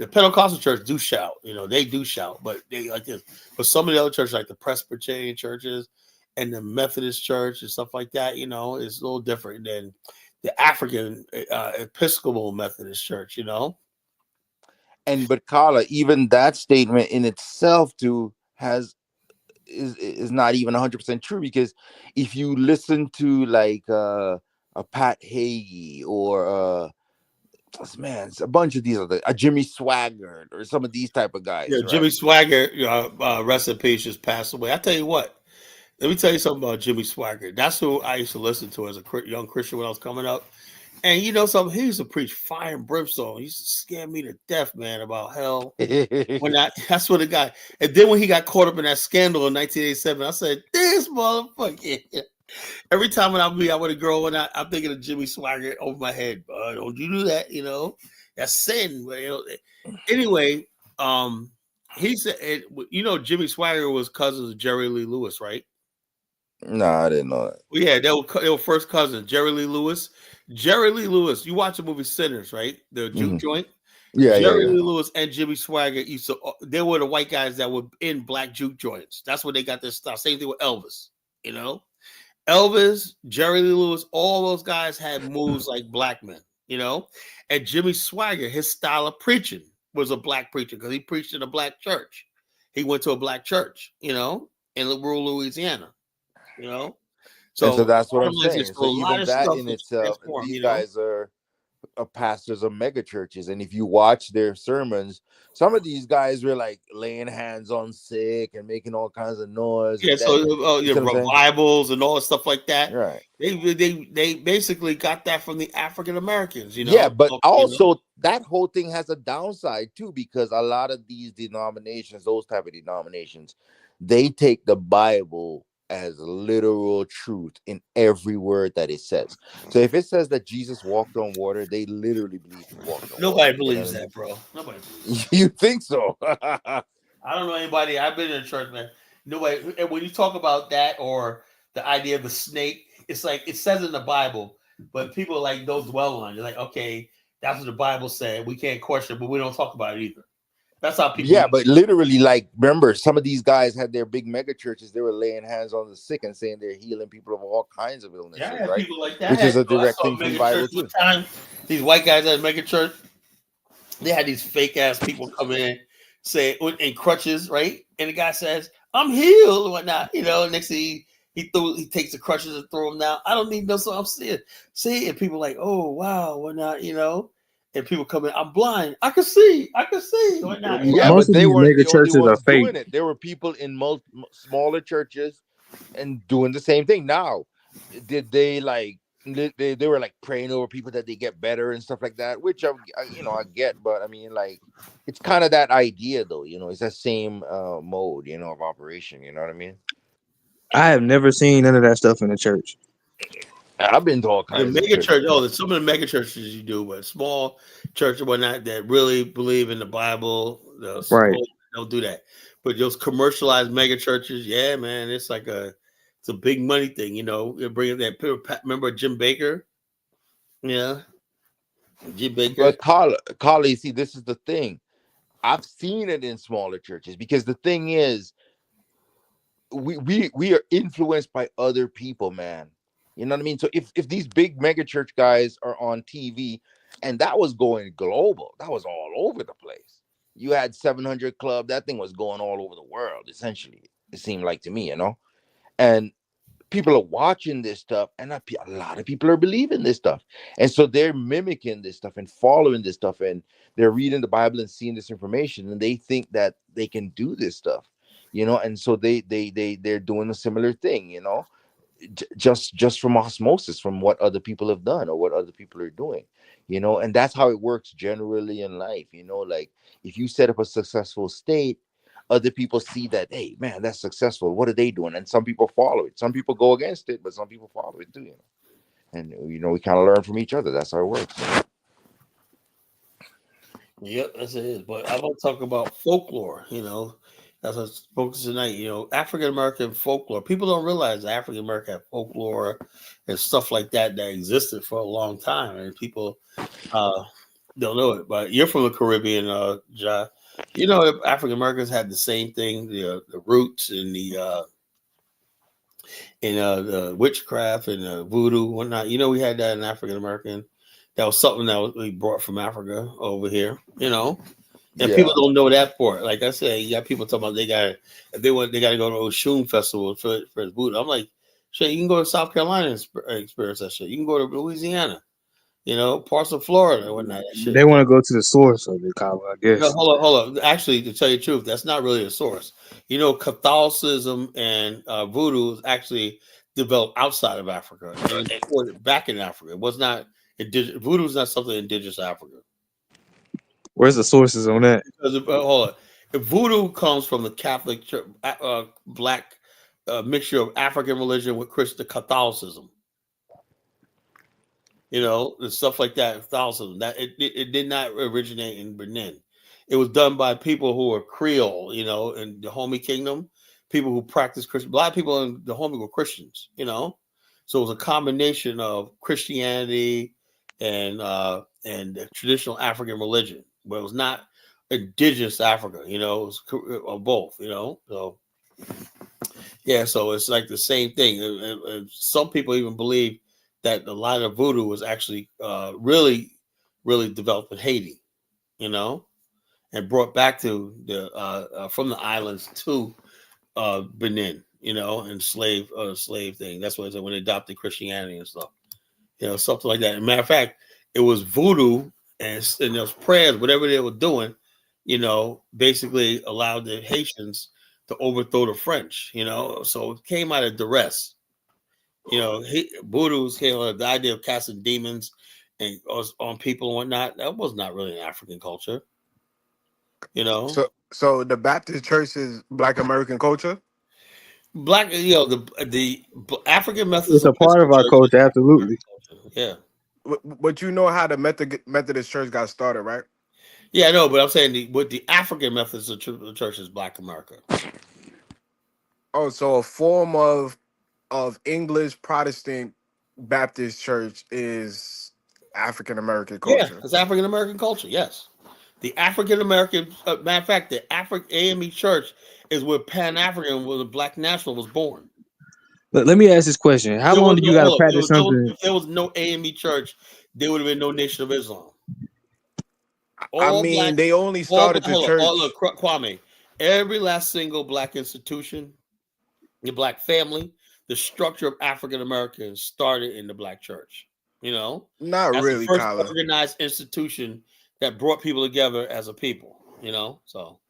Pentecostal church do shout, they do shout, but they like this. But some of the other churches, like the Presbyterian churches and the Methodist church and stuff like that, it's a little different than the African Episcopal Methodist church. But Carla, even that statement in itself too has is not even 100% true, because if you listen to like a Pat Hagee or man, it's a bunch of these other a Jimmy Swaggart or some of these type of Yeah, guys, Jimmy right? Swagger, rest in peace, just passed away. I tell you what, let me tell you something about Jimmy Swagger. That's who I used to listen to as a young Christian when I was coming up. And you know something, he used to preach fire and brimstone. He used to scare me to death, man, about hell. That's what the guy. And then when he got caught up in that scandal in 1987, I said, "This motherfucker." Every time when I'm with a girl and I'm thinking of Jimmy Swagger over my head. Don't you do that? That's sin. Anyway, he said, Jimmy Swagger was cousins of Jerry Lee Lewis, right? No, I didn't know that. Well, yeah, they were first cousins. Jerry Lee Lewis. Jerry Lee Lewis. You watch the movie Sinners, right? The juke joint. Yeah, Jerry yeah. Lee Lewis and Jimmy Swagger they were the white guys that were in black juke joints. That's where they got their stuff. Same thing with Elvis. Elvis, Jerry Lee Lewis, all those guys had moves like black men. And Jimmy Swagger, his style of preaching was a black preacher because he preached in a black church. He went to a black church, in rural Louisiana. So that's what I'm saying. So So even that in itself, these guys are pastors of mega churches, and if you watch their sermons, some of these guys were like laying hands on sick and making all kinds of noise. Yeah, revivals and all that stuff like that. Right. They basically got that from the African Americans, Yeah, but also that whole thing has a downside too, because a lot of these denominations, those type of denominations, they take the Bible as literal truth in every word that it says. So if it says that Jesus walked on water, they literally believe he walked on water. Nobody believes that, bro. Nobody believes that. You think so? I don't know anybody. I've been in church, man. Nobody. And when you talk about that or the idea of the snake, it's like it says in the Bible, but people like don't dwell on it. They're like, okay, that's what the Bible said. We can't question it, but we don't talk about it either. That's how people. Yeah, but literally, like, remember, some of these guys had their big mega churches. They were laying hands on the sick and saying they're healing people of all kinds of illnesses, right? People like that. Which is a direct thing from the Bible too. These white guys at mega church, they had these fake ass people come in, say in crutches, right? And the guy says, "I'm healed," and whatnot. Next thing he takes the crutches and throw them down. I don't need no, so I'm seeing. See, and people like, "Oh wow, whatnot," And people come in, I'm blind. I can see. Whatnot. Yeah, most but they weren't the only ones doing it. There were people in smaller churches and doing the same thing. Now, did they like? They were like praying over people that they get better and stuff like that, which I get, but I mean, like, it's kind of that idea though. It's that same mode, of operation. You know what I mean? I have never seen none of that stuff in the church. I've been to all kinds of mega church. Some of the mega churches you do, but small church and whatnot that really believe in the Bible, right? Don't do that. But those commercialized mega churches, yeah, man, it's a big money thing. You bring that. Remember Jim Baker? Yeah, Jim Baker. But Carly, see, this is the thing. I've seen it in smaller churches because the thing is, we are influenced by other people, man. You know what I mean? So if these big mega church guys are on TV, and that was going global, that was all over the place. You had 700 Club, that thing was going all over the world, essentially. It seemed like to me, and people are watching this stuff, and a lot of people are believing this stuff. And so they're mimicking this stuff and following this stuff, and they're reading the Bible and seeing this information, and they think that they can do this stuff, and so they're doing a similar thing, just from osmosis, from what other people have done or what other people are doing, and that's how it works generally in life. Like if you set up a successful state, other people see that, hey man, that's successful, what are they doing? And some people follow it, some people go against it, but some people follow it too, and we kind of learn from each other. That's how it works. Yep, that's it. But I want to talk about folklore. That's what I focus tonight. African American folklore. People don't realize African American folklore and stuff like that existed for a long time, and people don't know it. But you're from the Caribbean, Ja. African Americans had the same thing, the roots and the witchcraft and voodoo, whatnot. We had that in African American. That was something that we brought from Africa over here. And people don't know that part. Like I said, you got people talking about they got to go to Oshun Festival for voodoo. I'm like, shit, you can go to South Carolina and experience that shit. You can go to Louisiana, parts of Florida and whatnot. That shit. They want to go to the source of it, I guess. No, hold on. Actually, to tell you the truth, that's not really the source. Catholicism and voodoo is actually developed outside of Africa and exported back in Africa. It was not indigenous. Voodoo is not something indigenous to Africa. Where's the sources on that? Because hold on, voodoo comes from the Catholic Church, black a mixture of African religion with Christian Catholicism. And stuff like that. Catholicism that it did not originate in Benin. It was done by people who were Creole, in the Homie Kingdom. People who practiced Christian. Black people in the Homie were Christians, So it was a combination of Christianity and traditional African religion, but it was not indigenous Africa. It was both. So yeah, so it's like the same thing. And some people even believe that the line of voodoo was actually really, really developed in Haiti, and brought back to the from the islands to Benin, and slave thing. That's what it said when they adopted Christianity and stuff, something like that. As a matter of fact, it was voodoo and those prayers, whatever they were doing, basically allowed the Haitians to overthrow the French, so it came out of duress. Voodoo came out of the idea of casting demons and on people and whatnot. That was not really an African culture, So the Baptist Church is Black American culture. Black, the African It's Methodist a part of our Church culture, absolutely. Yeah. But you know how the Methodist Church got started, right? Yeah, I know, but I'm saying the African Methodist Church is Black America. Oh, so a form of English Protestant Baptist Church is African American culture. Yeah, it's African American culture. Yes, the African American. Matter of fact, the AME Church is where Pan African, where the Black National was born. Let me ask this question: how long do you got to practice something? If there was no AME Church, there would have been no Nation of Islam. They only started the church. Look, Kwame, every last single Black institution, the Black family, the structure of African Americans started in the Black church. Not that's really, the first Kyla. organized institution that brought people together as a people. So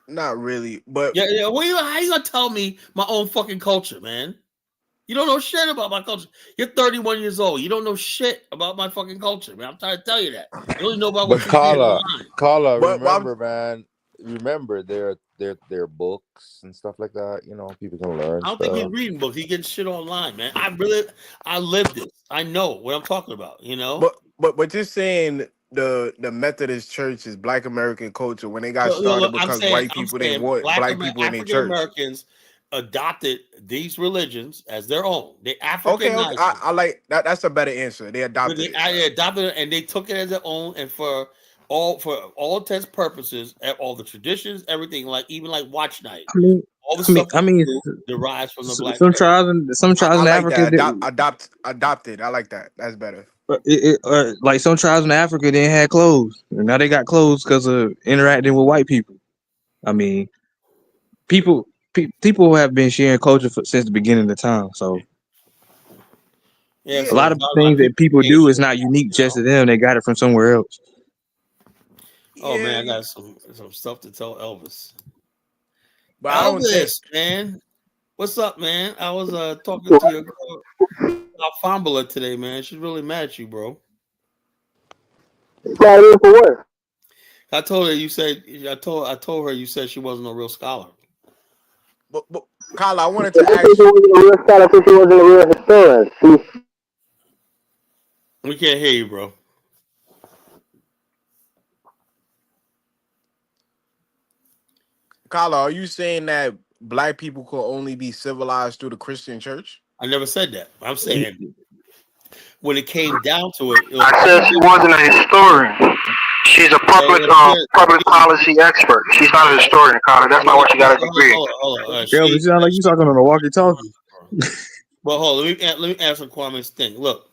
not really, but yeah. How you gonna tell me my own fucking culture, man? You don't know shit about my culture. You're 31 years old. You don't know shit about my fucking culture, man. I'm trying to tell you that. You only know about what you read online. Carla, remember, man. Remember, their books and stuff like that. People can learn. I don't think he's reading books. He gets shit online, man. I live this. I know what I'm talking about. But just saying the Methodist Church is Black American culture when they got started because white people didn't want Black people in their church. African Americans adopted these religions as their own. They Africanized. Okay. I like that. That's a better answer. They adopted it. They adopted it and they took it as their own, and for all intents purposes, all the traditions, everything, even like watch night. All the stuff derives from the Black. Some tribes in Africa adopted. I like that. That's better. Like some tribes in Africa didn't have clothes, and now they got clothes because of interacting with white people. I mean, people have been sharing culture since the beginning of time. So yeah, a lot of things that people do is not unique just to them. They got it from somewhere else. Oh man, I got some stuff to tell Elvis. But Elvis, man, what's up, man? I was talking to your girl Alfambula today, man. She's really mad at you, bro. Mad at for what? I told her I told her you said she wasn't a real scholar. But Kyle, I wanted to ask you. She wasn't a real scholar, so she wasn't a real historian. We can't hear you, bro. Kyle, are you saying that Black people could only be civilized through the Christian church? I never said that. I'm saying when it came down to it, I said she wasn't a historian. She's a public policy expert. She's not a historian, Kyle. That's not what you got to degree. Yeah, you sound like you talking on a walkie-talkie. Well, hold on. Let me answer Kwame's thing. Look,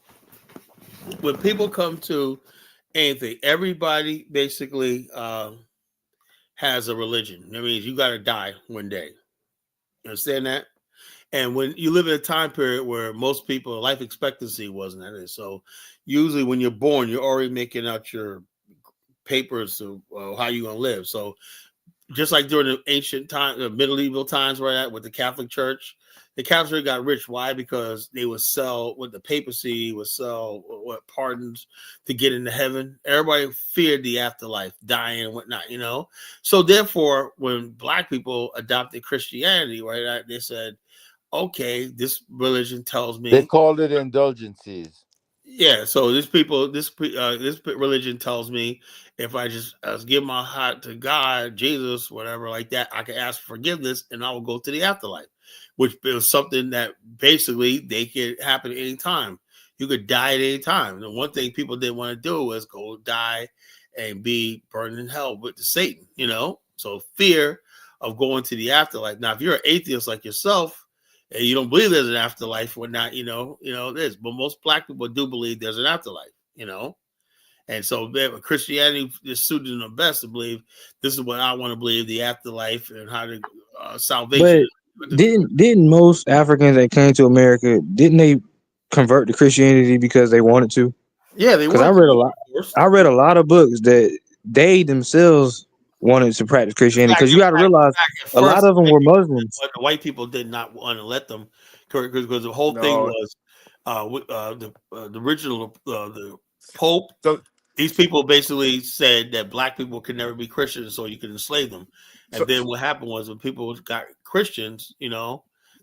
when people come to anything, everybody basically has a religion. That means you got to die one day. You understand that? And when you live in a time period where most people life expectancy wasn't that is, so usually when you're born, you're already making out your papers of how you're gonna live. So just like during the ancient time, the medieval times, where that with the Catholic Church, the Catholic Church got rich. Why? Because they would sell what the papacy would sell pardons to get into heaven. Everybody feared the afterlife, dying and whatnot, So therefore, when Black people adopted Christianity, right, they said, okay, this religion tells me They called it indulgences. yeah, so this religion tells me if I just give my heart to God, Jesus, whatever like that, I can ask for forgiveness and I will go to the afterlife, which is something that basically they could happen at any time. You could die at any time. The one thing people didn't want to do was go die and be burned in hell with the Satan, So fear of going to the afterlife. Now, if you're an atheist like yourself, and you don't believe there's an afterlife or not, this. But most black people do believe there's an afterlife, And so Christianity is suited them best to believe this is what I want to believe, the afterlife and how to salvation. But didn't most Africans that came to America, didn't they convert to Christianity because they wanted to? Yeah, they because I read a lot of books that they themselves wanted to practice Christianity. Because you got to realize a lot of them were Muslims. But the white people did not want to let them, because the whole thing was the original the Pope. So these people basically said that black people could never be Christians, so you could enslave them. And then what happened was when people got Christians,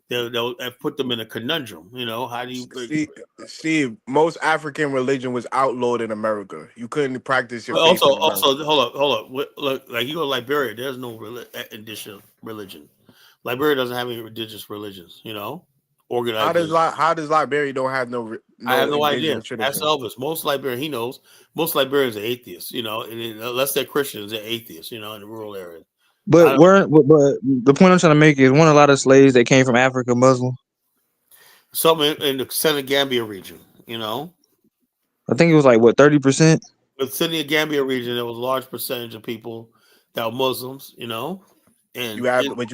they'll put them in a conundrum. How do you see? Most African religion was outlawed in America. You couldn't practice your faith. Also, hold up. Look, like you go to Liberia, there's no additional religion. Liberia doesn't have any religious religions. Organized. How does Liberia don't have no? I have no idea. Ask Elvis. Most Liberians, he knows. Most Liberians are atheists. And unless they're Christians, they're atheists. In the rural areas. But the point I'm trying to make is, weren't a lot of slaves that came from Africa Muslim? Some in the Senegambia region. I think it was like 30%. With Senegambia region, there was a large percentage of people that were Muslims. And you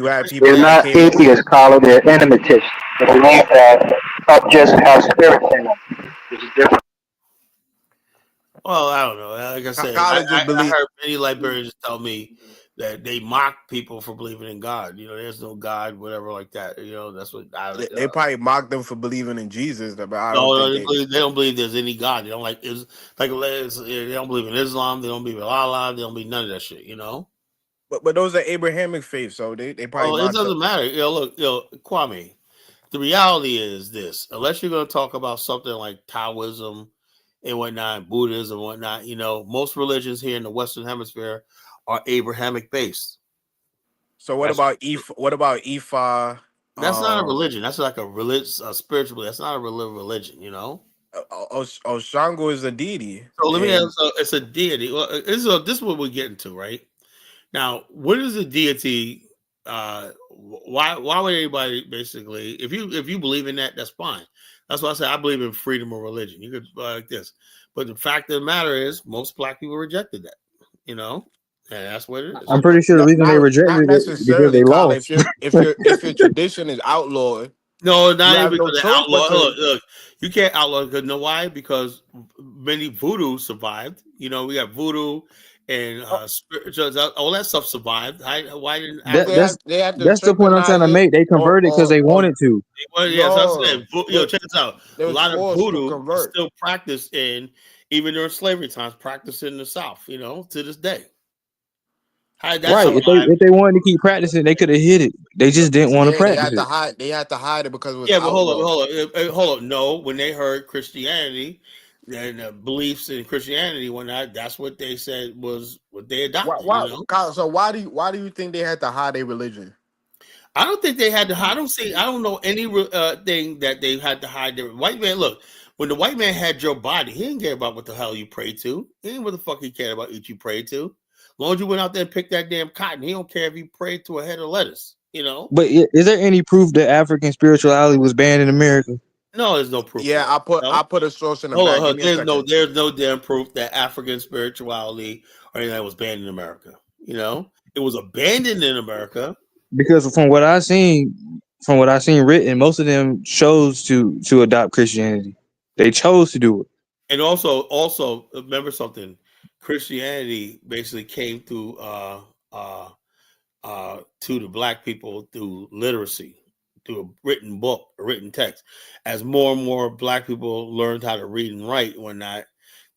have people. They're not atheists, Carlo. They're animatists. They believe that objects have spirits in them, which is different. Well, I don't know. Like I said, I heard many Liberians tell me that they mock people for believing in God. There's no God, whatever like that. That's what they probably mock them for believing in Jesus. But I they don't believe there's any God. They don't they don't believe in Islam. They don't believe in Allah. They don't believe none of that shit. But those are Abrahamic faiths, so they probably. It doesn't matter. Look, Kwame. The reality is this: unless you're going to talk about something like Taoism and whatnot, Buddhism and whatnot, most religions here in the Western Hemisphere are Abrahamic based. So what about Ifa? That's not a religion. That's like a religious, spiritual. That's not a religion. Shango is a deity. So let me ask. It's a deity. Well, this is what we're getting to, right? Now, what is a deity? Why would anybody basically, if you believe in that, that's fine. That's why I say I believe in freedom of religion. You could like this, but the fact of the matter is, most black people rejected that. And that's what it is. I'm pretty sure the reason they rejected it is because they lost. If your tradition is outlawed, no, not even because they outlawed. Look, you can't outlaw because why? Because many voodoo survived. We got voodoo. And all that stuff survived. Why didn't that's the point I'm trying to make? They converted because they wanted to. Yes, I said. Check this out. A lot of voodoo is still practiced even during slavery times, practiced in the South. To this day. Right. If they wanted to keep practicing, they could have hit it. They just didn't want to practice it. They had to hide it because it was but hold up. No, when they heard Christianity. And beliefs in Christianity, that's what they said was what they adopted. So why do you think they had to hide their religion? I don't think they had to. I don't know any thing that they had to hide their white man. Look, when the white man had your body, he didn't care about what the hell you prayed to. He didn't what the fuck he cared about what you prayed to. As long as you went out there and picked that damn cotton, he don't care if you prayed to a head of lettuce. But is there any proof that African spirituality was banned in America? No, there's no proof. Yeah, I put a source in the back. There's no damn proof that African spirituality or anything was banned in America. It was abandoned in America. Because from what I've seen written, most of them chose to adopt Christianity. They chose to do it. And also remember something. Christianity basically came through to the black people through literacy. Through a written book, a written text. As more and more black people learned how to read and write and whatnot,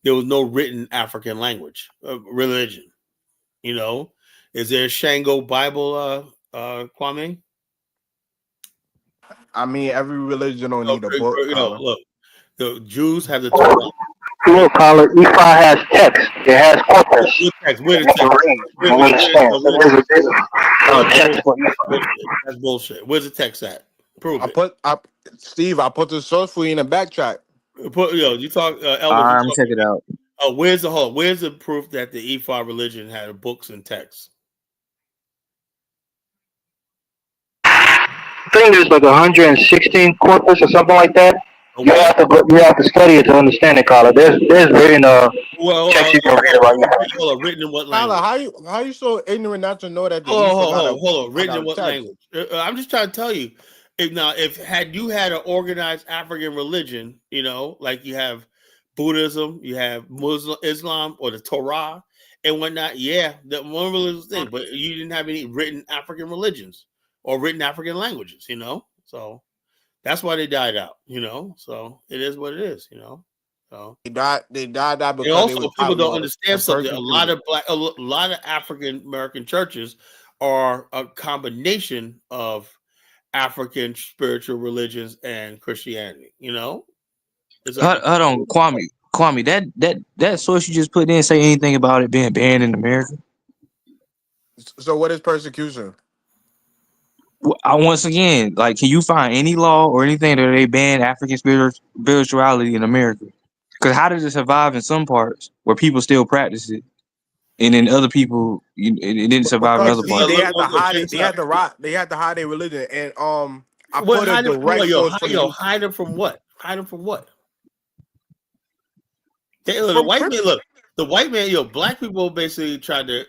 there was no written African language, religion. Is there a Shango Bible, Kwame? I mean, every religion don't need a book, Colin. Look, the Jews have the Torah. Look, Colin, Ephah has text. It has corpus. Where the text? Understand? So there's a text for Ephah. That's bullshit. Where's the text at? Prove it. Steve, I put the source for you in the backtrack. You talk, All Elvis. right, I'm gonna check it out. Oh, where's the proof that the Ephah religion had books and texts? I think there's like 116 corpus or something like that. You have to study it to understand it, Colin. There's written text you can read about your written in what language? Colin, how you so ignorant not to know that the hold on. Written in what language? I'm just trying to tell you. If you had an organized African religion, like you have Buddhism, you have Muslim, Islam, or the Torah and whatnot, yeah, that one religious thing, but you didn't have any written African religions or written African languages, so that's why they died out, so it is what it is, so they died out because also people don't understand something. A lot of African American churches are a combination of African spiritual religions and Christianity, Hold on, Kwame, that source you just put in say anything about it being banned in America? So what is persecution? Once again, like, can you find any law or anything that they ban African spirituality in America? Because how does it survive in some parts where people still practice it, and then other people it didn't survive in other parts? They had to hide it. They had to hide their religion, and I put a direct source for you. Hide them from what? Hide them from what? The white man, black people basically tried to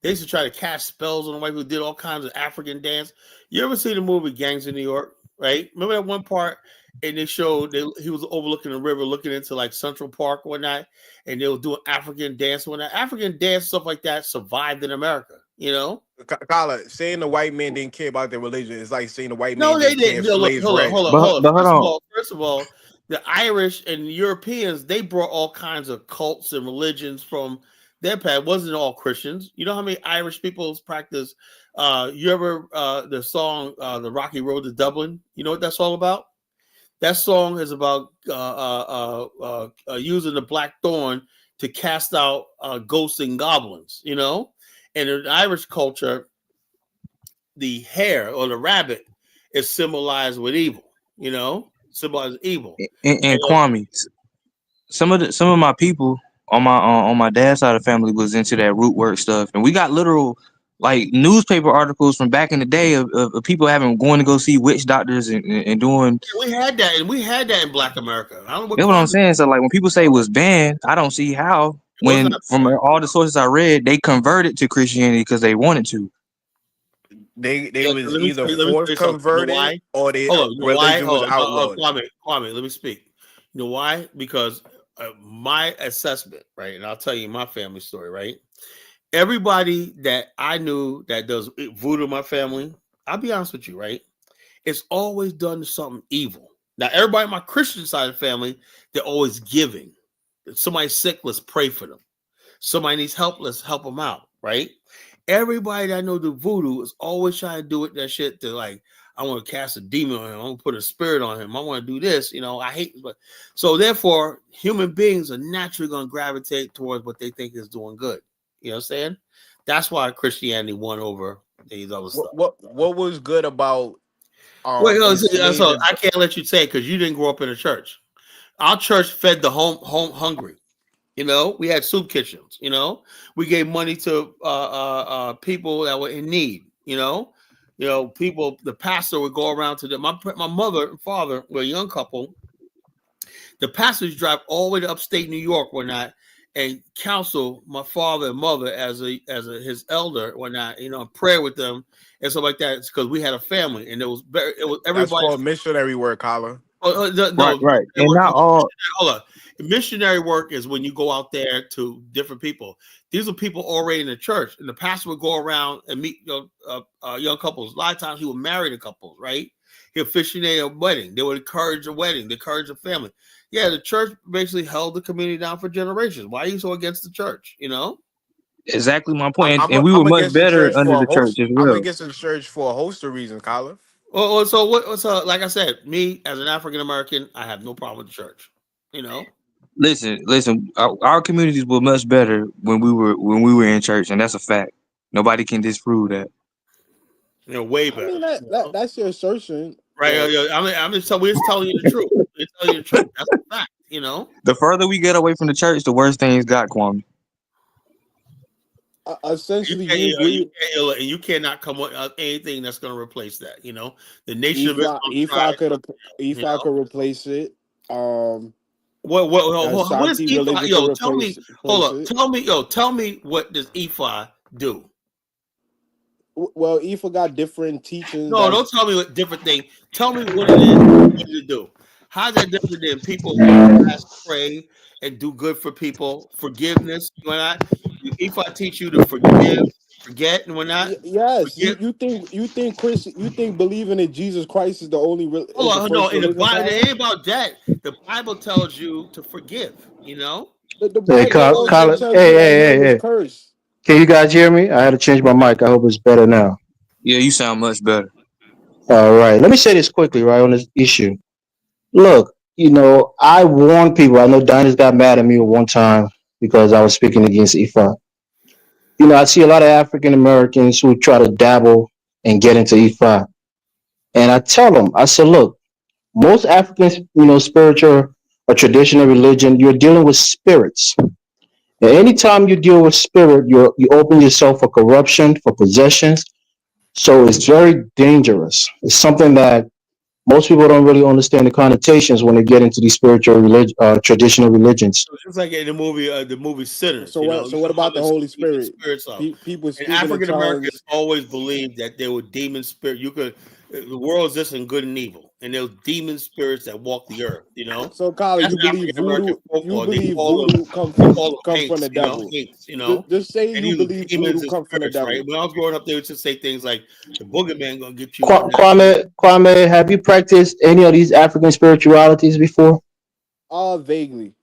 they used to try to cast spells on the white people, did all kinds of African dance. You ever see the movie Gangs of New York, right? Remember that one part, and they showed he was overlooking the river, looking into like Central Park or whatnot, and they were doing African dance and whatnot. African dance, stuff like that, survived in America, Colin, saying the white man didn't care about their religion is like saying the white man didn't care slaves. Hold on. First of all, the Irish and the Europeans, they brought all kinds of cults and religions from their past. It wasn't all Christians. You know how many Irish people practice? You ever the song "The Rocky Road to Dublin"? You know what that's all about? That song is about using the black thorn to cast out ghosts and goblins. And in Irish culture, the hare or the rabbit is symbolized with evil. Symbolizes evil. And Kwame, some of my people on my dad's side of the family was into that root work stuff, and we got literal like newspaper articles from back in the day of people going to go see witch doctors and doing. We had that in Black America. I don't know that's what I'm saying. So like when people say it was banned, I don't see how. When from all the sources I read, they converted to Christianity because they wanted to. They was either forced converted or their religion was outlawed. Kwame, let me speak. You know why? Because my assessment, right? And I'll tell you my family story, right? Everybody that I knew that does voodoo in my family, I'll be honest with you, right? It's always done something evil. Now, everybody in my Christian side of the family, they're always giving. If somebody's sick, let's pray for them. Somebody needs help, let's help them out, right? Everybody that I know do voodoo is always trying to do it, that shit to like, I want to cast a demon on him. I want to put a spirit on him. I want to do this. I hate it. So therefore, human beings are naturally going to gravitate towards what they think is doing good. You know what I'm saying? That's why Christianity won over these other stuff. What was good about so I can't let you say it because you didn't grow up in a church. Our church fed the home hungry. We had soup kitchens. We gave money to people that were in need. People. The pastor would go around to them. My mother and father were a young couple. The pastors drive all the way to upstate New York, whatnot, and counsel my father and mother as his elder, whatnot. Pray with them and stuff like that. It's because we had a family, and it was everybody. That's called missionary work, Colin. Right. And not all. Hold on. Missionary work is when you go out there to different people. These are people already in the church, and the pastor would go around and meet young couples. A lot of times he would marry the couples, right? He'll officiate a wedding. They would encourage a wedding, they encourage a family. Yeah, the church basically held the community down for generations. Why are you so against the church? Exactly my point. And we were much better under the church as well. I'm against the church for a host of reasons, Colin. So what? So like I said, me as an African American, I have no problem with the church. You know. Listen. Our communities were much better when we were in church, and that's a fact. Nobody can disprove that. Way I better. mean that's your assertion, Right? We're just telling you the truth. We're telling you the truth. That's a fact. You know. The further we get away from the church, the worse things got, Kwame. Essentially, you agree. You cannot come with anything that's going to replace that. You know, the nation of Islam If I could replace it, what is Ashanti Ifa? religion Yo, could tell me. Hold up. it. Tell me what does Ifa do? Well, Ifa got different teachings. No, don't tell me what different thing. Tell me what it is. What does it do? How's that different than people who fast, pray, and do good for people? Forgiveness. You not. Ifa teach you to forgive, forget, and whatnot. Yes, you think believing in Jesus Christ is the only is the first in the religion, Bible, Tyler? it ain't about that. The Bible tells you to forgive. You know. The Hey, Bible also Colin. tells Hey, you hey, that your hey, name is hey. cursed. Can you guys hear me? I had to change my mic. I hope it's better now. Yeah, you sound much better. All right. Let me say this quickly, right, on this issue. Look, I warned people. I know Diners got mad at me at one time because I was speaking against Ifa. I see a lot of African Americans who try to dabble and get into Ifa. And I tell them, I said, look, most African, spiritual or traditional religion, you're dealing with spirits. And anytime you deal with spirit, you open yourself for corruption, for possessions. So it's very dangerous. It's something that most people don't really understand the connotations when they get into these traditional religions. So just like in the movie Sinners, So you know, what? you So what know how about the the Holy Spirit? spirits of. People And speaking in African Americans tongues. always believed that there were demon spirits. The world exists in good and evil, and there were demon spirits that walk the earth. You know, So, Kyler, that's you believe African American voodoo? You folklore. believe voodoo comes They from the hates, you know, devil? hates, you know. Just say And you these are believe demons voodoo and comes from the spirits, right? devil. When I was growing up, they would just say things like the boogeyman gonna get you. Kwame, have you practiced any of these African spiritualities before? Vaguely.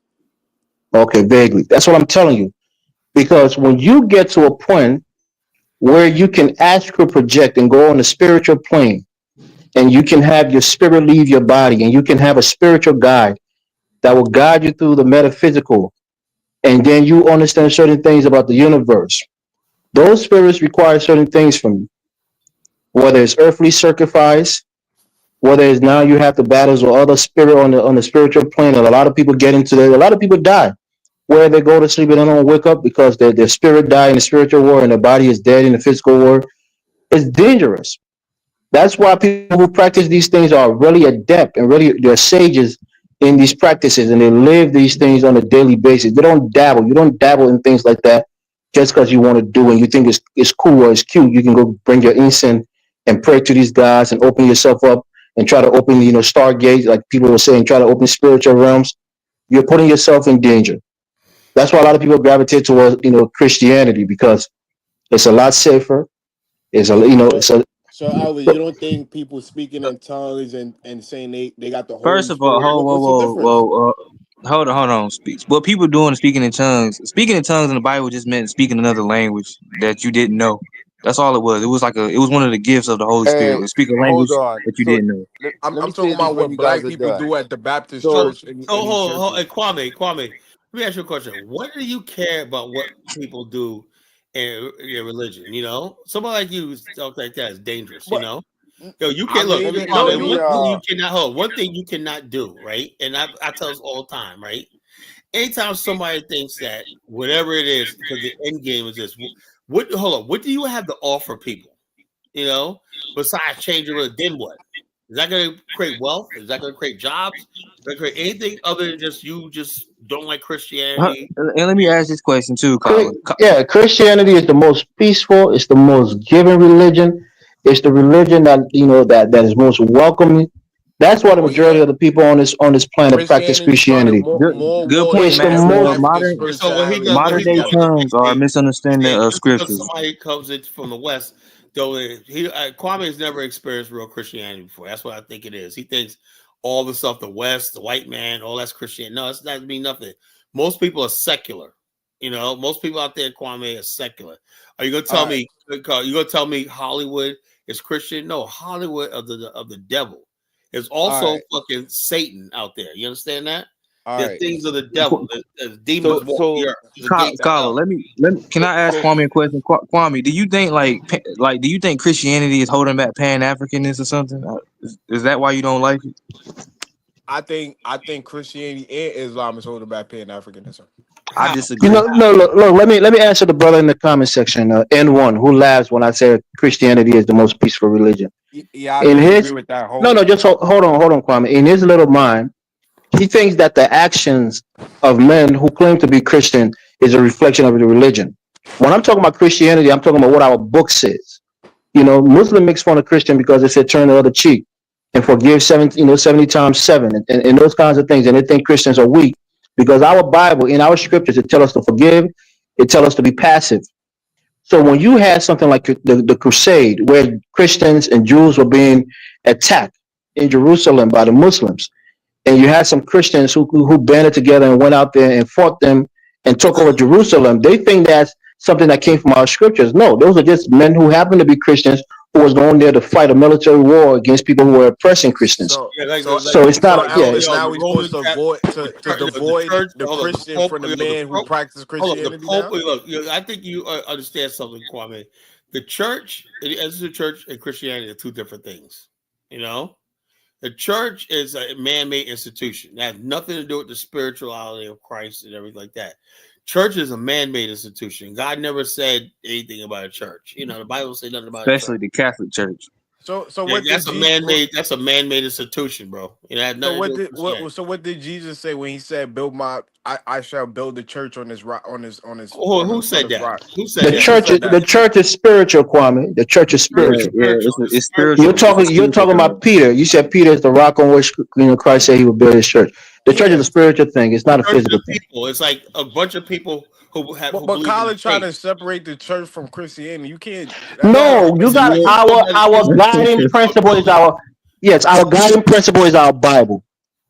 Okay, vaguely. That's what I'm telling you. Because when you get to a point where you can astral project and go on the spiritual plane, and you can have your spirit leave your body, and you can have a spiritual guide that will guide you through the metaphysical, and then you understand certain things about the universe. Those spirits require certain things from you, whether it's earthly sacrifice, whether it's now you have the battles with other spirit on the spiritual plane, and a lot of people get into that. A lot of people die where they go to sleep and they don't wake up because their spirit died in the spiritual world and their body is dead in the physical world. It's dangerous. That's why people who practice these things are really adept and really they're sages in these practices and they live these things on a daily basis. They don't dabble. You don't dabble in things like that just because you want to do and you think it's cool or it's cute. You can go bring your incense and pray to these gods and open yourself up and try to open, stargates, like people were saying, try to open spiritual realms. You're putting yourself in danger. That's why a lot of people gravitate towards, Christianity because it's a lot safer. It's a, So, it's a Alvin, you don't think people speaking in tongues and saying they got the Holy First of all, Spirit? What's the difference? hold on. Speak. What people doing is speaking in tongues. Speaking in tongues in the Bible just meant speaking another language that you didn't know. That's all it was. It was one of the gifts of the Holy Spirit. Hey, To speak a language hold on. that you So didn't know. I'm let me talking say this about when what you guys black are people done. do at the Baptist So church in these Hold on, churches. Kwame. Let me ask you a question. What do you care about what people do in your religion? You know, someone like you talk like that is dangerous. You But know, yo, you I can't look. let made me it. No, let Kwame, me one thing you cannot hold. One thing you cannot do, right? And I tell us all the time, right? Anytime somebody thinks that whatever it is, because the end game is this. Hold on. What do you have to offer people? You know, besides changing religion, then what? Is that going to create wealth? Is that going to create jobs? Is that create anything other than just you just don't like Christianity? And let me ask this question too, Colin. Yeah, Christianity is the most peaceful. It's the most giving religion. It's the religion that that is most welcoming. That's why the Oh majority yeah, of the people on this planet practice Christianity started Christianity. more Good wars point, It's the Matt. against Well, most African modern So what he spirituality does, than modern the day devil. tongues are a misunderstanding of just because scriptures. somebody comes in from the West, though Kwame has never experienced real Christianity before. That's what I think it is. He thinks all the stuff, the West, the white man, all that's Christian. No, it's not mean nothing. Most people are secular. You know, most people out there, Kwame, are secular. Are you gonna tell me? You gonna tell me Hollywood is Christian? No, Hollywood of the devil. There's also fucking Satan out there. You understand that? There's things of the devil. There's demons walk the earth. Scholar, can I ask Kwame a question? Kwame, do you think do you think Christianity is holding back Pan-Africanism or something? Is that why you don't like it? I think Christianity and Islam is holding back Pan-Africanism. I disagree. No, look, let me answer the brother in the comment section. N1 who laughs when I say Christianity is the most peaceful religion. Yeah, I agree with that. Just hold on, Kwame. In his little mind, he thinks that the actions of men who claim to be Christian is a reflection of the religion. When I'm talking about Christianity, I'm talking about what our book says. You know, Muslim makes fun of Christian because they said turn the other cheek and forgive 70 times 7 and those kinds of things, and they think Christians are weak. Because our Bible, in our scriptures, it tells us to forgive. It tells us to be passive. So when you had something like the Crusade, where Christians and Jews were being attacked in Jerusalem by the Muslims, and you had some Christians who banded together and went out there and fought them and took over Jerusalem, they think that's something that came from our scriptures. No, those are just men who happen to be Christians who was going there to fight a military war against people who were oppressing Christians. So it's not. Now we're supposed to avoid the Christian from the man who practices Christianity. Look, I think you understand something, Kwame. The church, as the church and Christianity are two different things. You know, the church is a man-made institution that has nothing to do with the spirituality of Christ and everything like that. Church is a man-made institution. God never said anything about a church. You know, the Bible says nothing about especially the Catholic Church. So that's a man-made. That's a man-made institution, bro. You know, so what did Jesus say when he said, "Build I shall build the church on this rock on this." Who said that? Rock? Who said that? The church is spiritual, Kwame. The church is spiritual. It's spiritual. You're talking about Peter. You said Peter is the rock on which Christ said he would build his church. The church is a spiritual thing. It's not a physical thing. It's like a bunch of people who have. But Colin trying to separate the church from Christianity. You can't. No, you got our guiding principle is our guiding principle is our Bible,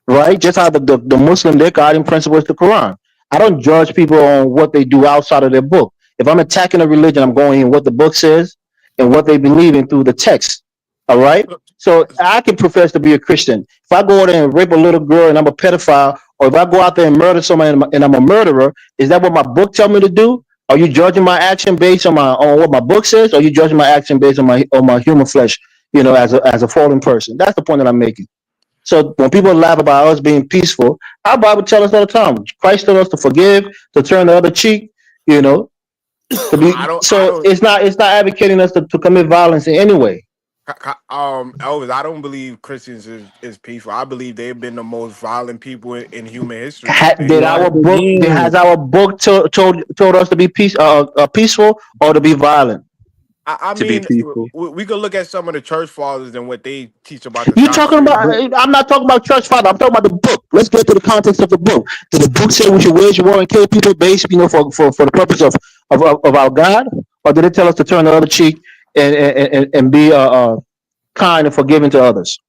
right? Just how the Muslim, their guiding principle is the Quran. I don't judge people on what they do outside of their book. If I'm attacking a religion, I'm going in what the book says and what they believe in through the text. All right. So I can profess to be a Christian. If I go out there and rape a little girl and I'm a pedophile, or if I go out there and murder somebody and I'm a murderer, is that what my book tell me to do? Are you judging my action based on what my book says, or are you judging my action based on my human flesh? You know, as a fallen person. That's the point that I'm making. So when people laugh about us being peaceful, our Bible tells us all the time. Christ told us to forgive, to turn the other cheek. You know, it's not advocating us to commit violence in any way. Elvis, I don't believe Christians is peaceful. I believe they've been the most violent people in human history. Has our book told us to be peaceful or to be violent? I mean, we could look at some of the church fathers and what they teach about. I'm not talking about church fathers. I'm talking about the book. Let's get to the context of the book. Did the book say we should wage war and kill people based, for the purpose of our God, or did it tell us to turn the other cheek and be kind and forgiving to others?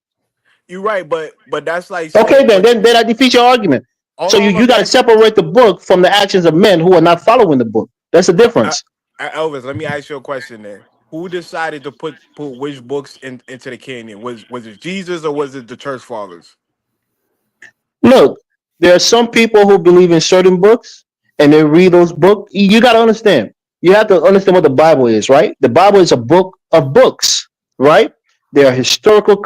You're right, but that's like okay. Then I defeat your argument. So you got to separate the book from the actions of men who are not following the book. That's the difference. Elvis, let me ask you a question then. Who decided to put which books into the canon? Was it Jesus or was it the church fathers? Look, there are some people who believe in certain books and they read those books. You got to understand. You have to understand what the Bible is, right? The Bible is a book of books, right? There are historical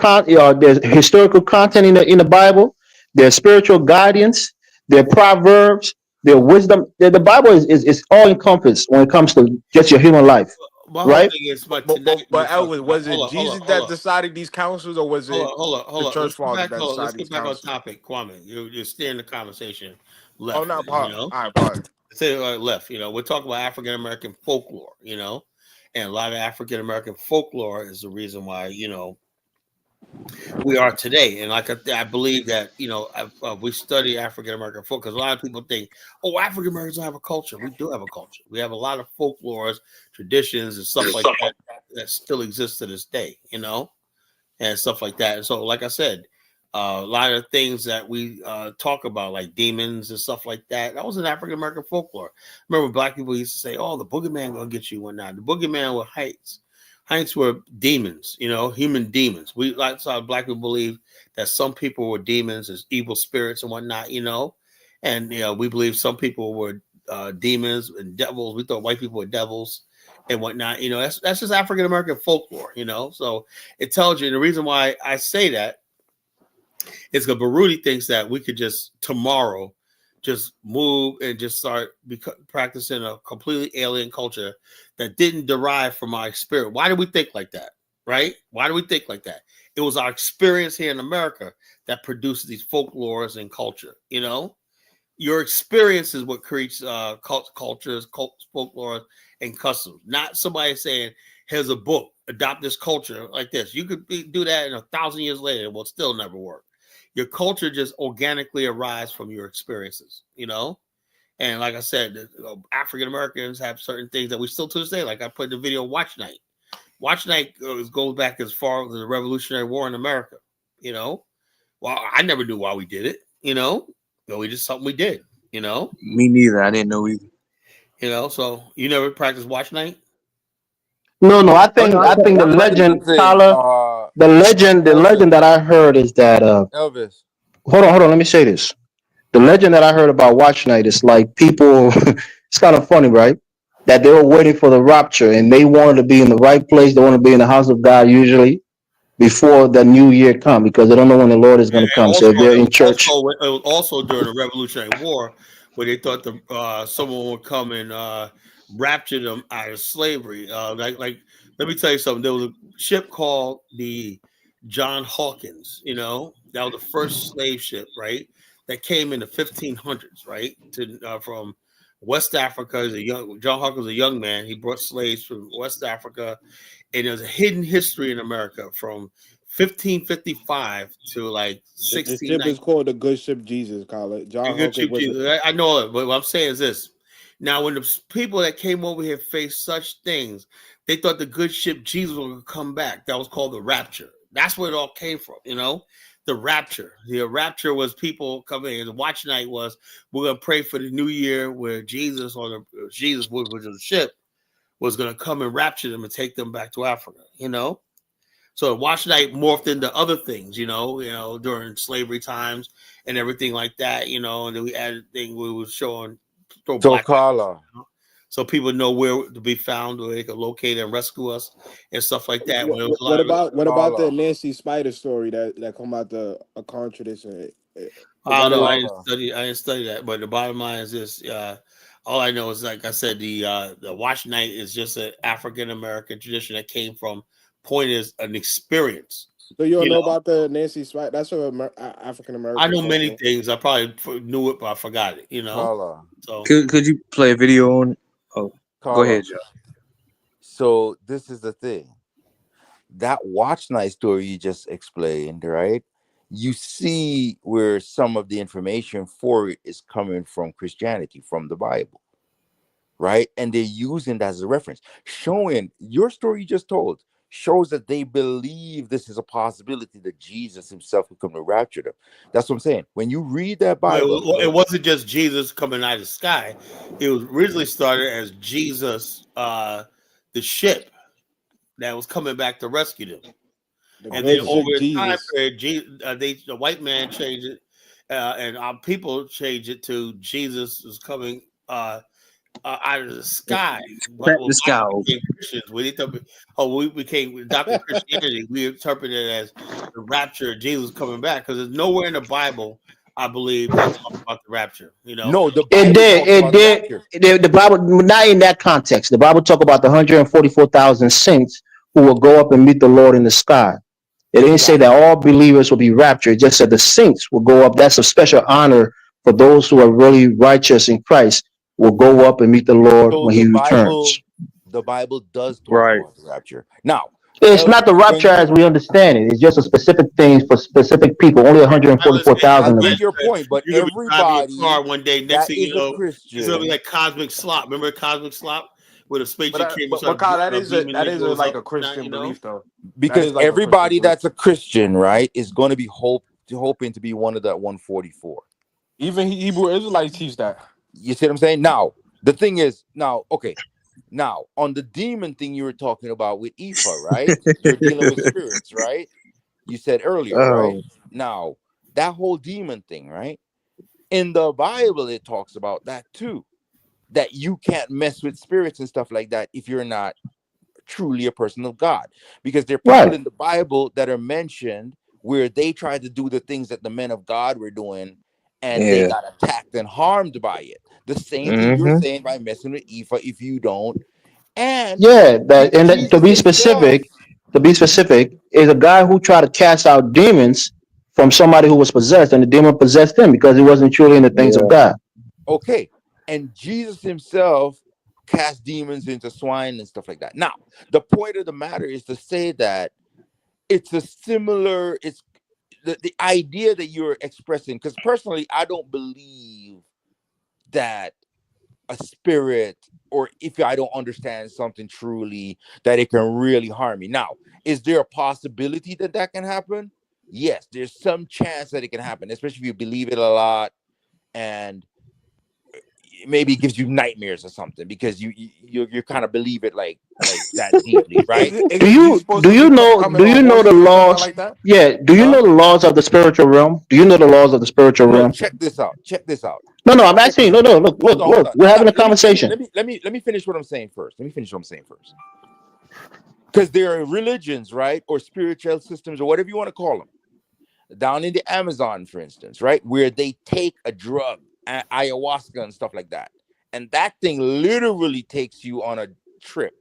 there's historical content in the Bible. There's spiritual guidance. There are proverbs. Their wisdom, the Bible is all encompassed when it comes to just your human life, right? But Elvis, was it Jesus that decided these councils, or was it the church fathers that decided? Let's get back on topic, Kwame. You're steering the conversation left. Oh, not part. All right, part. Say left. We're talking about African American folklore. And a lot of African American folklore is the reason why we are today. And I believe that we study African American folk, because a lot of people think, African Americans don't have a culture. We do have a culture. We have a lot of folklores, traditions, and stuff like that still exist to this day, and stuff like that. And so, like I said, A lot of things that we talk about, like demons and stuff like that, that was in African American folklore. Remember, black people used to say, "Oh, the boogeyman gonna get you one night." The boogeyman were heights. Heights were demons, human demons. We like so black people believe that some people were demons, as evil spirits and whatnot, and we believe some people were demons and devils. We thought white people were devils and whatnot. That's just African American folklore. So it tells you. The reason why I say that is because Baruti thinks that we could just tomorrow just move and just start practicing a completely alien culture that didn't derive from our experience. Why do we think like that? Right? Why do we think like that? It was our experience here in America that produced these folklores and culture. Your experience is what creates cultures, folklore, and customs. Not somebody saying, "Here's a book, adopt this culture like this." You could do that, and 1,000 years later, it will still never work. Your culture just organically arises from your experiences, And like I said, African Americans have certain things that we still to this day, like I put in the video, Watch Night. Watch Night goes back as far as the Revolutionary War in America, Well, I never knew why we did it, We just something we did, Me neither. I didn't know either. So you never practiced Watch Night? No, I think the legend, Tyler, the legend that I heard is that Elvis. Hold on, let me say this. The legend that I heard about Watch Night is like people. It's kind of funny, right? That they were waiting for the rapture and they wanted to be in the right place. They want to be in the house of God usually before the new year come because they don't know when the Lord is going to come. Also, so if they're in church, it was also during the Revolutionary War where they thought someone would come and rapture them out of slavery. Let me tell you something. There was a ship called the John Hawkins. That was the first slave ship, right? That came in the 1500s, right? From West Africa. John Hawkins was a young man. He brought slaves from West Africa, and there's a hidden history in America from 1555 to like 16. The ship is called the Good Ship Jesus, Colin. John Hawkins Jesus. I know it, but what I'm saying is this. Now, when the people that came over here faced such things, they thought the good ship Jesus would come back. That was called the rapture. That's where it all came from, the rapture. The rapture was people coming in. The Watch Night was, we're going to pray for the new year where Jesus, which is the ship, was going to come and rapture them and take them back to Africa, So Watch Night morphed into other things, during slavery times and everything like that, and then we added thing we were showing black color. So people know where to be found, where they can locate and rescue us and stuff like that. What about the Nancy Spider story that come out the Akan tradition? I don't know. I didn't study that, but the bottom line is this: all I know is, like I said, the Watch Night is just an African American tradition that came from. Point is an experience. So you don't know about the Nancy Spider? That's an African American. I know many things. I probably knew it, but I forgot it. So could you play a video on? Oh, go ahead, Joe. So this is the thing. That Watch Night story you just explained, right? You see where some of the information for it is coming from Christianity, from the Bible, right? And they're using that as a reference, showing your story you just told shows that they believe this is a possibility that Jesus himself would come to rapture them. That's what I'm saying. When you read that Bible, it wasn't just Jesus coming out of the sky. It was originally started as Jesus, the ship that was coming back to rescue them. And then over the time period, the white man changed it, and our people changed it to Jesus is coming out of the sky. The sky. We became adopted Christianity. We interpreted it as the rapture of Jesus coming back because there's nowhere in the Bible, I believe, that talks about the rapture. No, the Bible the Bible, not in that context. The Bible talk about the 144,000 saints who will go up and meet the Lord in the sky. It didn't say that all believers will be raptured. It just said the saints will go up. That's a special honor for those who are really righteous in Christ. Will go up and meet the Lord when he returns. The Bible does talk about the rapture. Now, it's not the rapture as we understand it. It's just a specific thing for specific people. Only 144,000. I get your point, but everybody car one day next thing you know, Christian. It's gonna be like Cosmic Slop. Remember Cosmic Slop? Where the spaceship came. But Kyle, that is like a Christian belief, though. Because everybody that's a Christian, right, is going to be hoping to be one of that 144. Even Hebrew Israelites teach that. You see what I'm saying? Now, the thing is, okay. Now, on the demon thing you were talking about with Ifa, right? You're dealing with spirits, right? You said earlier, right? Oh, Now, that whole demon thing, right? In the Bible, it talks about that too. That you can't mess with spirits and stuff like that if you're not truly a person of God. Because there are people in the Bible that are mentioned where they tried to do the things that the men of God were doing and they yeah. got attacked and harmed by it. The same thing you're saying by messing with Ifa if you don't. And To Jesus be himself. specific, is a guy who tried to cast out demons from somebody who was possessed, and the demon possessed him because he wasn't truly in the things of Yeah. God. Okay. And Jesus himself cast demons into swine and stuff like that. Now, the point of the matter is to say that it's the idea that you're expressing, because personally, I don't believe that a spirit, or if I don't understand something truly, that it can really harm me. Now, is there a possibility that that can happen? Yes, there's some chance that it can happen, especially if you believe it a lot, and maybe it gives you nightmares or something because you kind of believe it like that deeply, right? Isn't Jesus supposed to be coming Do you on know the horses or something laws? like that? Yeah. Do you Huh? know the laws of the spiritual realm? Do you know the laws of the spiritual Look, realm? check this out. Check this out. No. I'm Check asking you. this No. out. No. Look. Hold on, hold on. We're Now, having a let me finish. conversation. Let me finish what I'm saying first. Let me finish what I'm saying first. Because there are religions, right, or spiritual systems, or whatever you want to call them, down in the Amazon, for instance, right, where they take a drug, ayahuasca and stuff like that, and that thing literally takes you on a trip.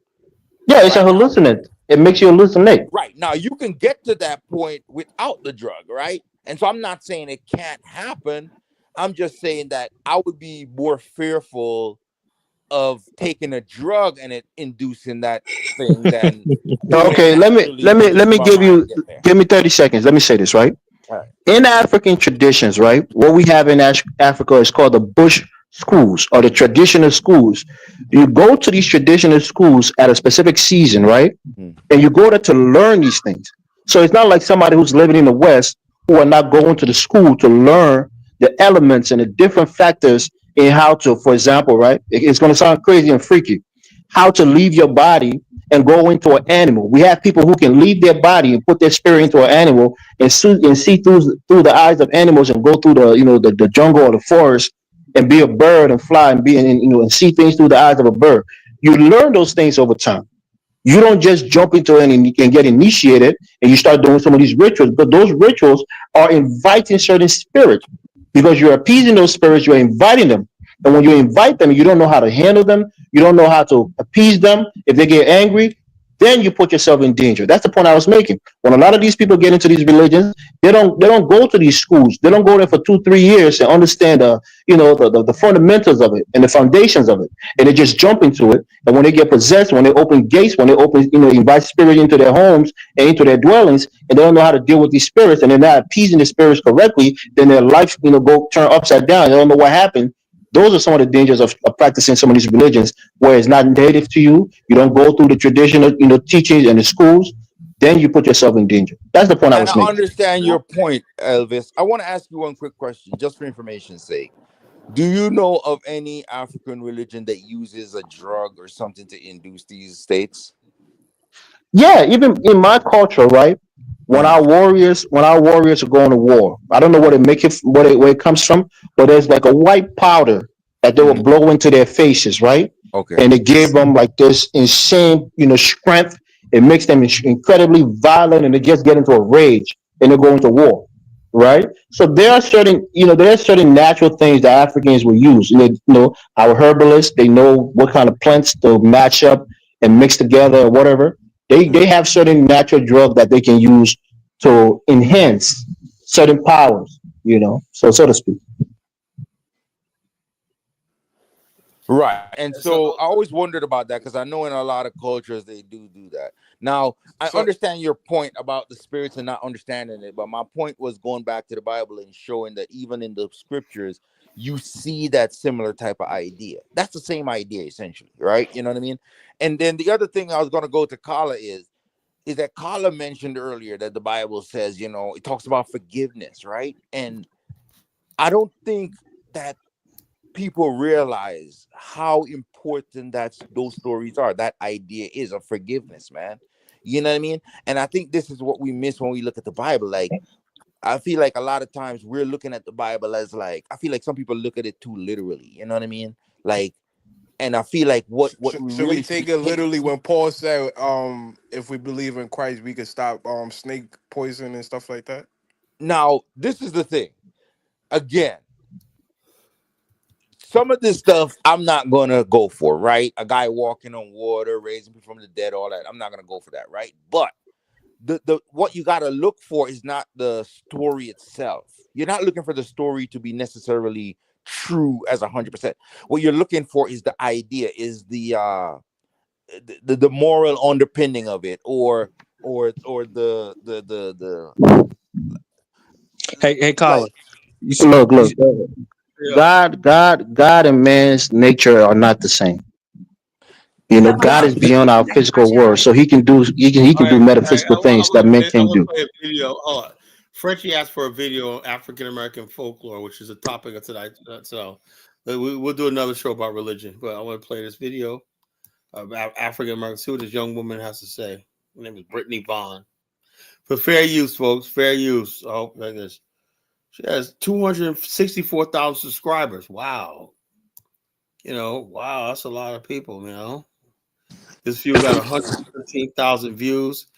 Yeah, it's a Right now, hallucinant. It makes you hallucinate. right now, you can get to that point without the drug, right? And so I'm not saying it can't happen. I'm just saying that I would be more fearful of taking a drug and it inducing that thing than doing it Okay, naturally and let just me my mind get there. give me 30 seconds. Let me say this right. All right. In African traditions, right, what we have in Africa is called the bush schools or the traditional schools. You go to these traditional schools at a specific season, right, Mm. and you go there to learn these things. So it's not like somebody who's living in the West who are not going to the school to learn the elements and the different factors in how to, for example, right, it's going to sound crazy and freaky, how to leave your body and go into an animal. We have people who can leave their body and put their spirit into an animal and see through the eyes of animals and go through the jungle or the forest and be a bird and fly and be and see things through the eyes of a bird. You learn those things over time. You don't just jump into it and get initiated and you start doing some of these rituals, but those rituals are inviting certain spirits because you're appeasing those spirits, you're inviting them. And when you invite them, you don't know how to handle them, you don't know how to appease them. If they get angry, then you put yourself in danger. That's the point I was making. When a lot of these people get into these religions, they don't go to these schools. They don't go there for 2-3 years and understand the fundamentals of it and the foundations of it. And they just jump into it. And when they get possessed, when they open gates, when they invite spirit into their homes and into their dwellings, and they don't know how to deal with these spirits, and they're not appeasing the spirits correctly, then their life go turn upside down. They don't know what happened. Those are some of the dangers of practicing some of these religions where it's not native to you. You don't go through the traditional, teachings and the schools. Then you put yourself in danger. That's the point I And was I making. understand your point, Elvis. I want to ask you one quick question, just for information's sake. Do you know of any African religion that uses a drug or something to induce these states? Yeah, even in my culture, right? Uh-huh. When our warriors are going to war, I don't know where it comes from, but there's like a white powder that they will Mm-hmm. blow into their faces, right? Okay. And it gave them like this insane, strength. It makes them incredibly violent, and they just get into a rage and they go into war, right? So there are certain natural things that Africans will use. Our herbalists, they know what kind of plants to match up and mix together or whatever. They have certain natural drugs that they can use to enhance certain powers, so to speak. Right. And so I always wondered about that because I know in a lot of cultures they do that. Now, I So understand your point about the spirits and not understanding it, but my point was going back to the Bible and showing that even in the scriptures, you see that similar type of idea. That's the same idea essentially, right? You know what I mean? And then the other thing I was going to go to Kala is is that Carla mentioned earlier that the Bible says, it talks about forgiveness, right? And I don't think that people realize how important those stories are. That idea is of forgiveness, man. You know what I mean? And I think this is what we miss when we look at the Bible. Like, I feel like a lot of times we're looking at the Bible as I feel like some people look at it too literally. You know what I mean? Like, and I feel like what we Should we really take it literally when Paul said, if we believe in Christ, we could stop snake poison and stuff like that? Now, this is the thing. Again, some of this stuff I'm not gonna go for, right? A guy walking on water, raising people from the dead, all that. I'm not gonna go for that, right? But the what you gotta look for is not the story itself. You're not looking for the story to be necessarily true as 100%. What you're looking for is the idea, is the moral underpinning of it, or the Hey, Colin. like. Look, God and man's nature are not the same. God is beyond our physical world, so he can do metaphysical things that men can't do. Play a video. Hold on. Frenchie asked for a video on African American folklore, which is the topic of tonight. So we'll do another show about religion. But I want to play this video about African American. See what this young woman has to say. Her name is Brittany Vaughn. For fair use, folks. Fair use. Oh, like this. She has 264,000 subscribers. Wow. Wow, that's a lot of people, This view got 113,000 views,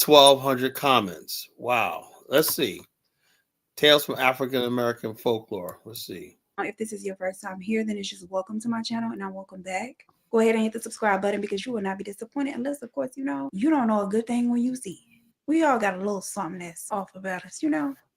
1,200 comments. Wow. Let's see. Tales from African American folklore. Let's see. If this is your first time here, then it's just welcome to my channel and welcome back. Go ahead and hit the subscribe button because you will not be disappointed unless, of course, you don't know a good thing when you see it. We all got a little something that's off about us,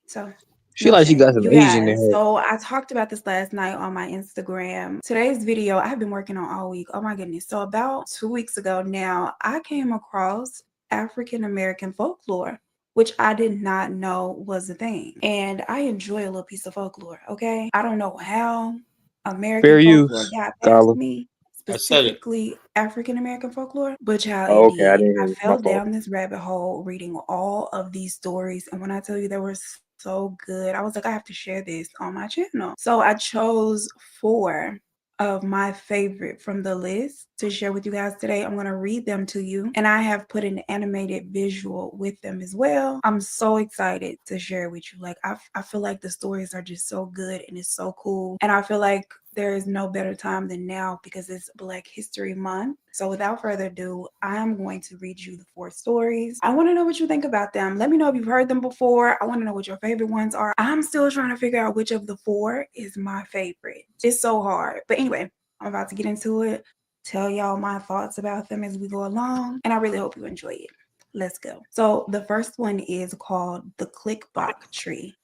So she she got some Asian in her. So I talked about this last night on my Instagram. Today's video I've been working on all week. Oh my goodness. So about 2 weeks ago now, I came across African American folklore, which I did not know was a thing. And I enjoy a little piece of folklore, okay? I don't know how American folklore got past me, specifically African American folklore, but how it did. I fell down this rabbit hole reading all of these stories. And when I tell you there were so good, I was like, I have to share this on my channel. So I chose 4 of my favorite from the list to share with you guys today. I'm going to read them to you, and I have put an animated visual with them as well. I'm so excited to share with you. Like, I feel like the stories are just so good and it's so cool, and I feel like there is no better time than now because it's Black History Month. So without further ado, I'm going to read you the 4 stories. I want to know what you think about them. Let me know if you've heard them before. I want to know what your favorite ones are. I'm still trying to figure out which of the 4 is my favorite. It's so hard. But anyway, I'm about to get into it. Tell y'all my thoughts about them as we go along. And I really hope you enjoy it. Let's go. So the first one is called The Clickbach Tree.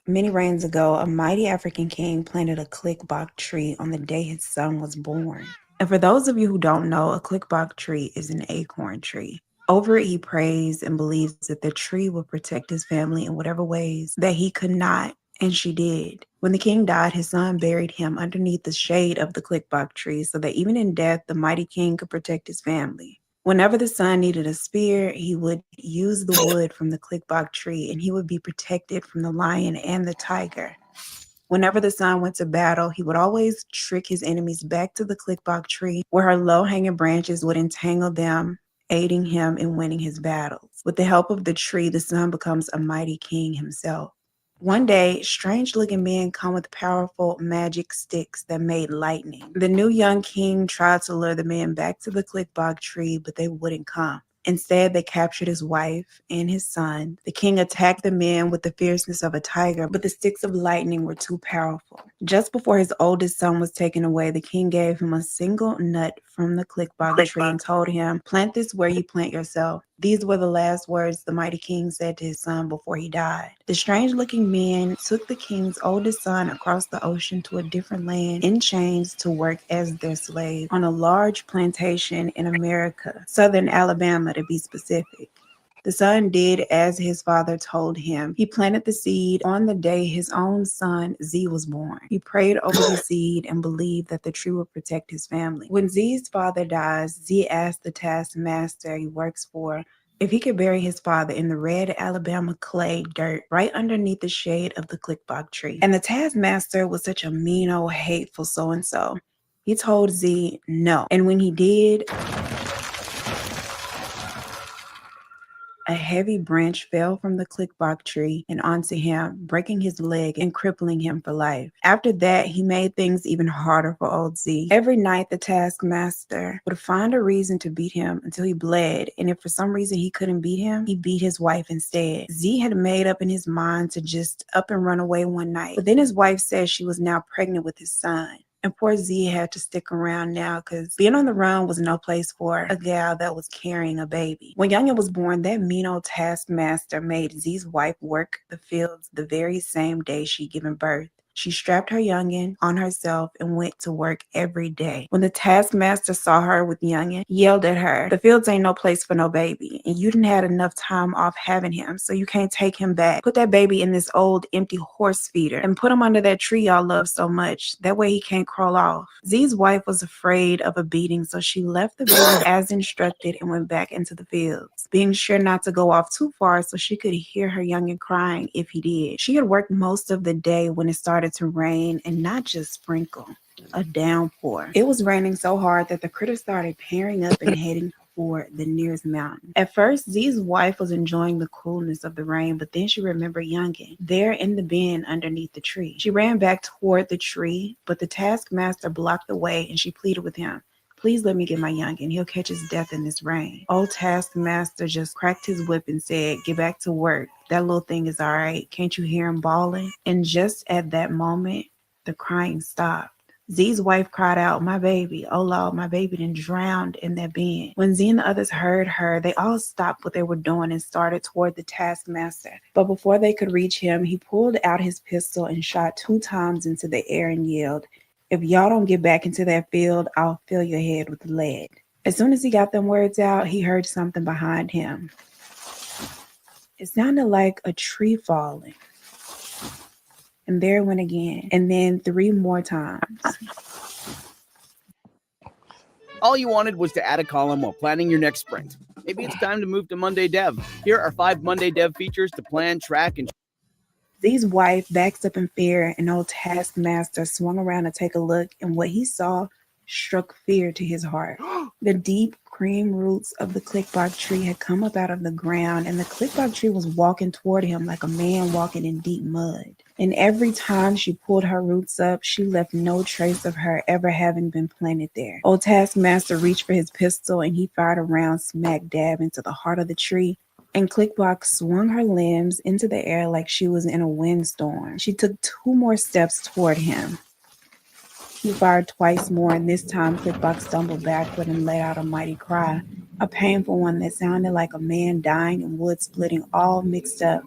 Many reigns ago, a mighty African king planted a clickbach tree on the day his son was born. And for those of you who don't know, a clickbach tree is an acorn tree. Over it, he prays and believes that the tree will protect his family in whatever ways that he could not, and she did. When the king died, his son buried him underneath the shade of the clickbach tree so that even in death, the mighty king could protect his family. Whenever the son needed a spear, he would use the wood from the clickbach tree, and he would be protected from the lion and the tiger. Whenever the son went to battle, he would always trick his enemies back to the clickbach tree, where her low-hanging branches would entangle them, aiding him in winning his battles. With the help of the tree, the son becomes a mighty king himself. One day, strange-looking men come with powerful magic sticks that made lightning. The new young king tried to lure the men back to the clickbach tree, but they wouldn't come. Instead, they captured his wife and his son. The king attacked the men with the fierceness of a tiger, but the sticks of lightning were too powerful. Just before his oldest son was taken away, the king gave him a single nut from the clickbach tree and told him, "Plant this where you plant yourself." These were the last words the mighty king said to his son before he died. The strange-looking men took the king's oldest son across the ocean to a different land in chains to work as their slave on a large plantation in America, southern Alabama to be specific. The son did as his father told him. He planted the seed on the day his own son Z was born. He prayed over the seed and believed that the tree would protect his family. When Z's father dies, Z asked the taskmaster he works for if he could bury his father in the red Alabama clay dirt right underneath the shade of the clickbok tree. And the taskmaster was such a mean old hateful so-and-so. He told Z no. And when he did, a heavy branch fell from the clickbok tree and onto him, breaking his leg and crippling him for life. After that, he made things even harder for old Z. Every night, the taskmaster would find a reason to beat him until he bled, and if for some reason he couldn't beat him, he beat his wife instead. Z had made up in his mind to just up and run away one night, but then his wife said she was now pregnant with his son. And poor Z had to stick around now because being on the run was no place for a gal that was carrying a baby. When Youngin was born, that mean old taskmaster made Z's wife work the fields the very same day she'd given birth. She strapped her youngin on herself and went to work every day. When the taskmaster saw her with youngin, he yelled at her, "The fields ain't no place for no baby, and you didn't have enough time off having him, so you can't take him back. Put that baby in this old empty horse feeder and put him under that tree y'all love so much. That way he can't crawl off." Z's wife was afraid of a beating, so she left the baby as instructed and went back into the fields, being sure not to go off too far so she could hear her youngin crying if he did. She had worked most of the day when it started to rain, and not just sprinkle, a downpour. It was raining so hard that the critters started pairing up and heading for the nearest mountain. At first, Z's wife was enjoying the coolness of the rain, but then she remembered Youngin there in the bin underneath the tree. She ran back toward the tree, but the taskmaster blocked the way and she pleaded with him, "Please let me get my youngin. He'll catch his death in this rain." Old taskmaster just cracked his whip and said, "Get back to work. That little thing is all right. Can't you hear him bawling?" And just at that moment, the crying stopped. Z's wife cried out, "My baby, oh Lord, my baby done drowned in that bin." When Z and the others heard her, they all stopped what they were doing and started toward the taskmaster. But before they could reach him, he pulled out his pistol and shot 2 times into the air and yelled, "If y'all don't get back into that field, I'll fill your head with lead." As soon as he got them words out, he heard something behind him. It sounded like a tree falling. And there it went again, and then 3 more times. All you wanted was to add a column while planning your next sprint. Maybe it's time to move to Monday Dev. Here are 5 Monday Dev features to plan, track, and... Z's wife backs up in fear, and old taskmaster swung around to take a look, and what he saw struck fear to his heart. The deep cream roots of the clickbok tree had come up out of the ground, and the clickbok tree was walking toward him like a man walking in deep mud. And every time she pulled her roots up, she left no trace of her ever having been planted there. Old taskmaster reached for his pistol, and he fired a round smack dab into the heart of the tree. And Clickbok swung her limbs into the air like she was in a windstorm. She took 2 more steps toward him. He fired twice more, and this time Clickbok stumbled backward and let out a mighty cry, a painful one that sounded like a man dying and wood splitting all mixed up.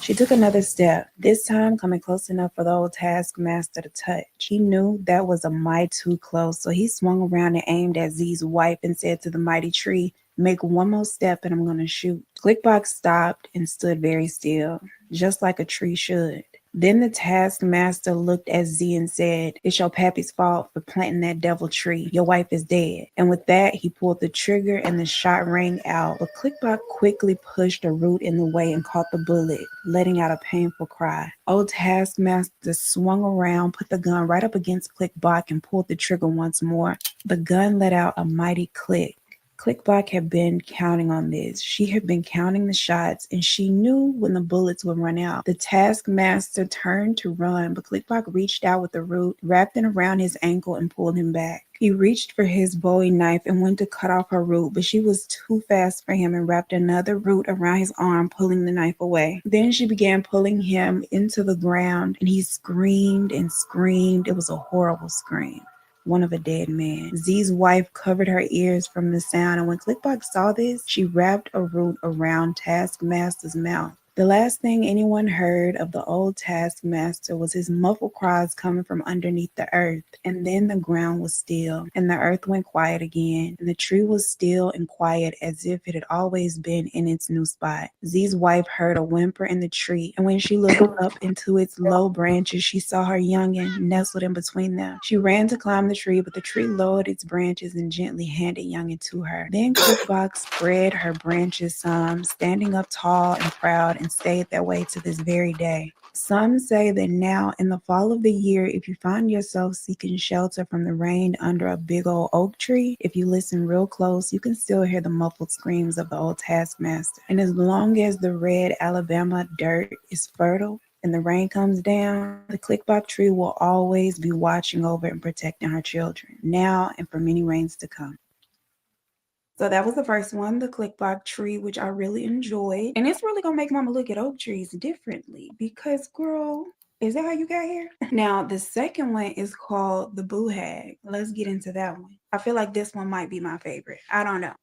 She took another step, this time coming close enough for the old taskmaster to touch. He knew that was a mite too close, so he swung around and aimed at Z's wife and said to the mighty tree, "Make 1 more step and I'm going to shoot." Clickbox stopped and stood very still, just like a tree should. Then the taskmaster looked at Z and said, "It's your pappy's fault for planting that devil tree. Your wife is dead." And with that, he pulled the trigger and the shot rang out. But Clickbot quickly pushed a root in the way and caught the bullet, letting out a painful cry. Old taskmaster swung around, put the gun right up against Clickbot and pulled the trigger once more. The gun let out a mighty click. Clickbot had been counting on this. She had been counting the shots, and she knew when the bullets would run out. The taskmaster turned to run, but Clickbot reached out with the root, wrapped it around his ankle, and pulled him back. He reached for his Bowie knife and went to cut off her root, but she was too fast for him and wrapped another root around his arm, pulling the knife away. Then she began pulling him into the ground, and he screamed and screamed. It was a horrible scream. One of a dead man. Z's wife covered her ears from the sound, and when Clickbox saw this, she wrapped a root around Taskmaster's mouth. The last thing anyone heard of the old taskmaster was his muffled cries coming from underneath the earth, and then the ground was still, and the earth went quiet again, and the tree was still and quiet as if it had always been in its new spot. Z's wife heard a whimper in the tree, and when she looked up into its low branches, she saw her youngin' nestled in between them. She ran to climb the tree, but the tree lowered its branches and gently handed youngin' to her. Then Clickbox spread her branches some, standing up tall and proud, and stayed that way to this very day. Some say that now, in the fall of the year, if you find yourself seeking shelter from the rain under a big old oak tree, if you listen real close, you can still hear the muffled screams of the old taskmaster. And as long as the red Alabama dirt is fertile and the rain comes down, the clickbot tree will always be watching over and protecting her children, now and for many rains to come. So that was the first one, the clickbot tree, which I really enjoyed. And it's really going to make mama look at oak trees differently because, girl, is that how you got here? Now, the second one is called the boo hag. Let's get into that one. I feel like this one might be my favorite. I don't know.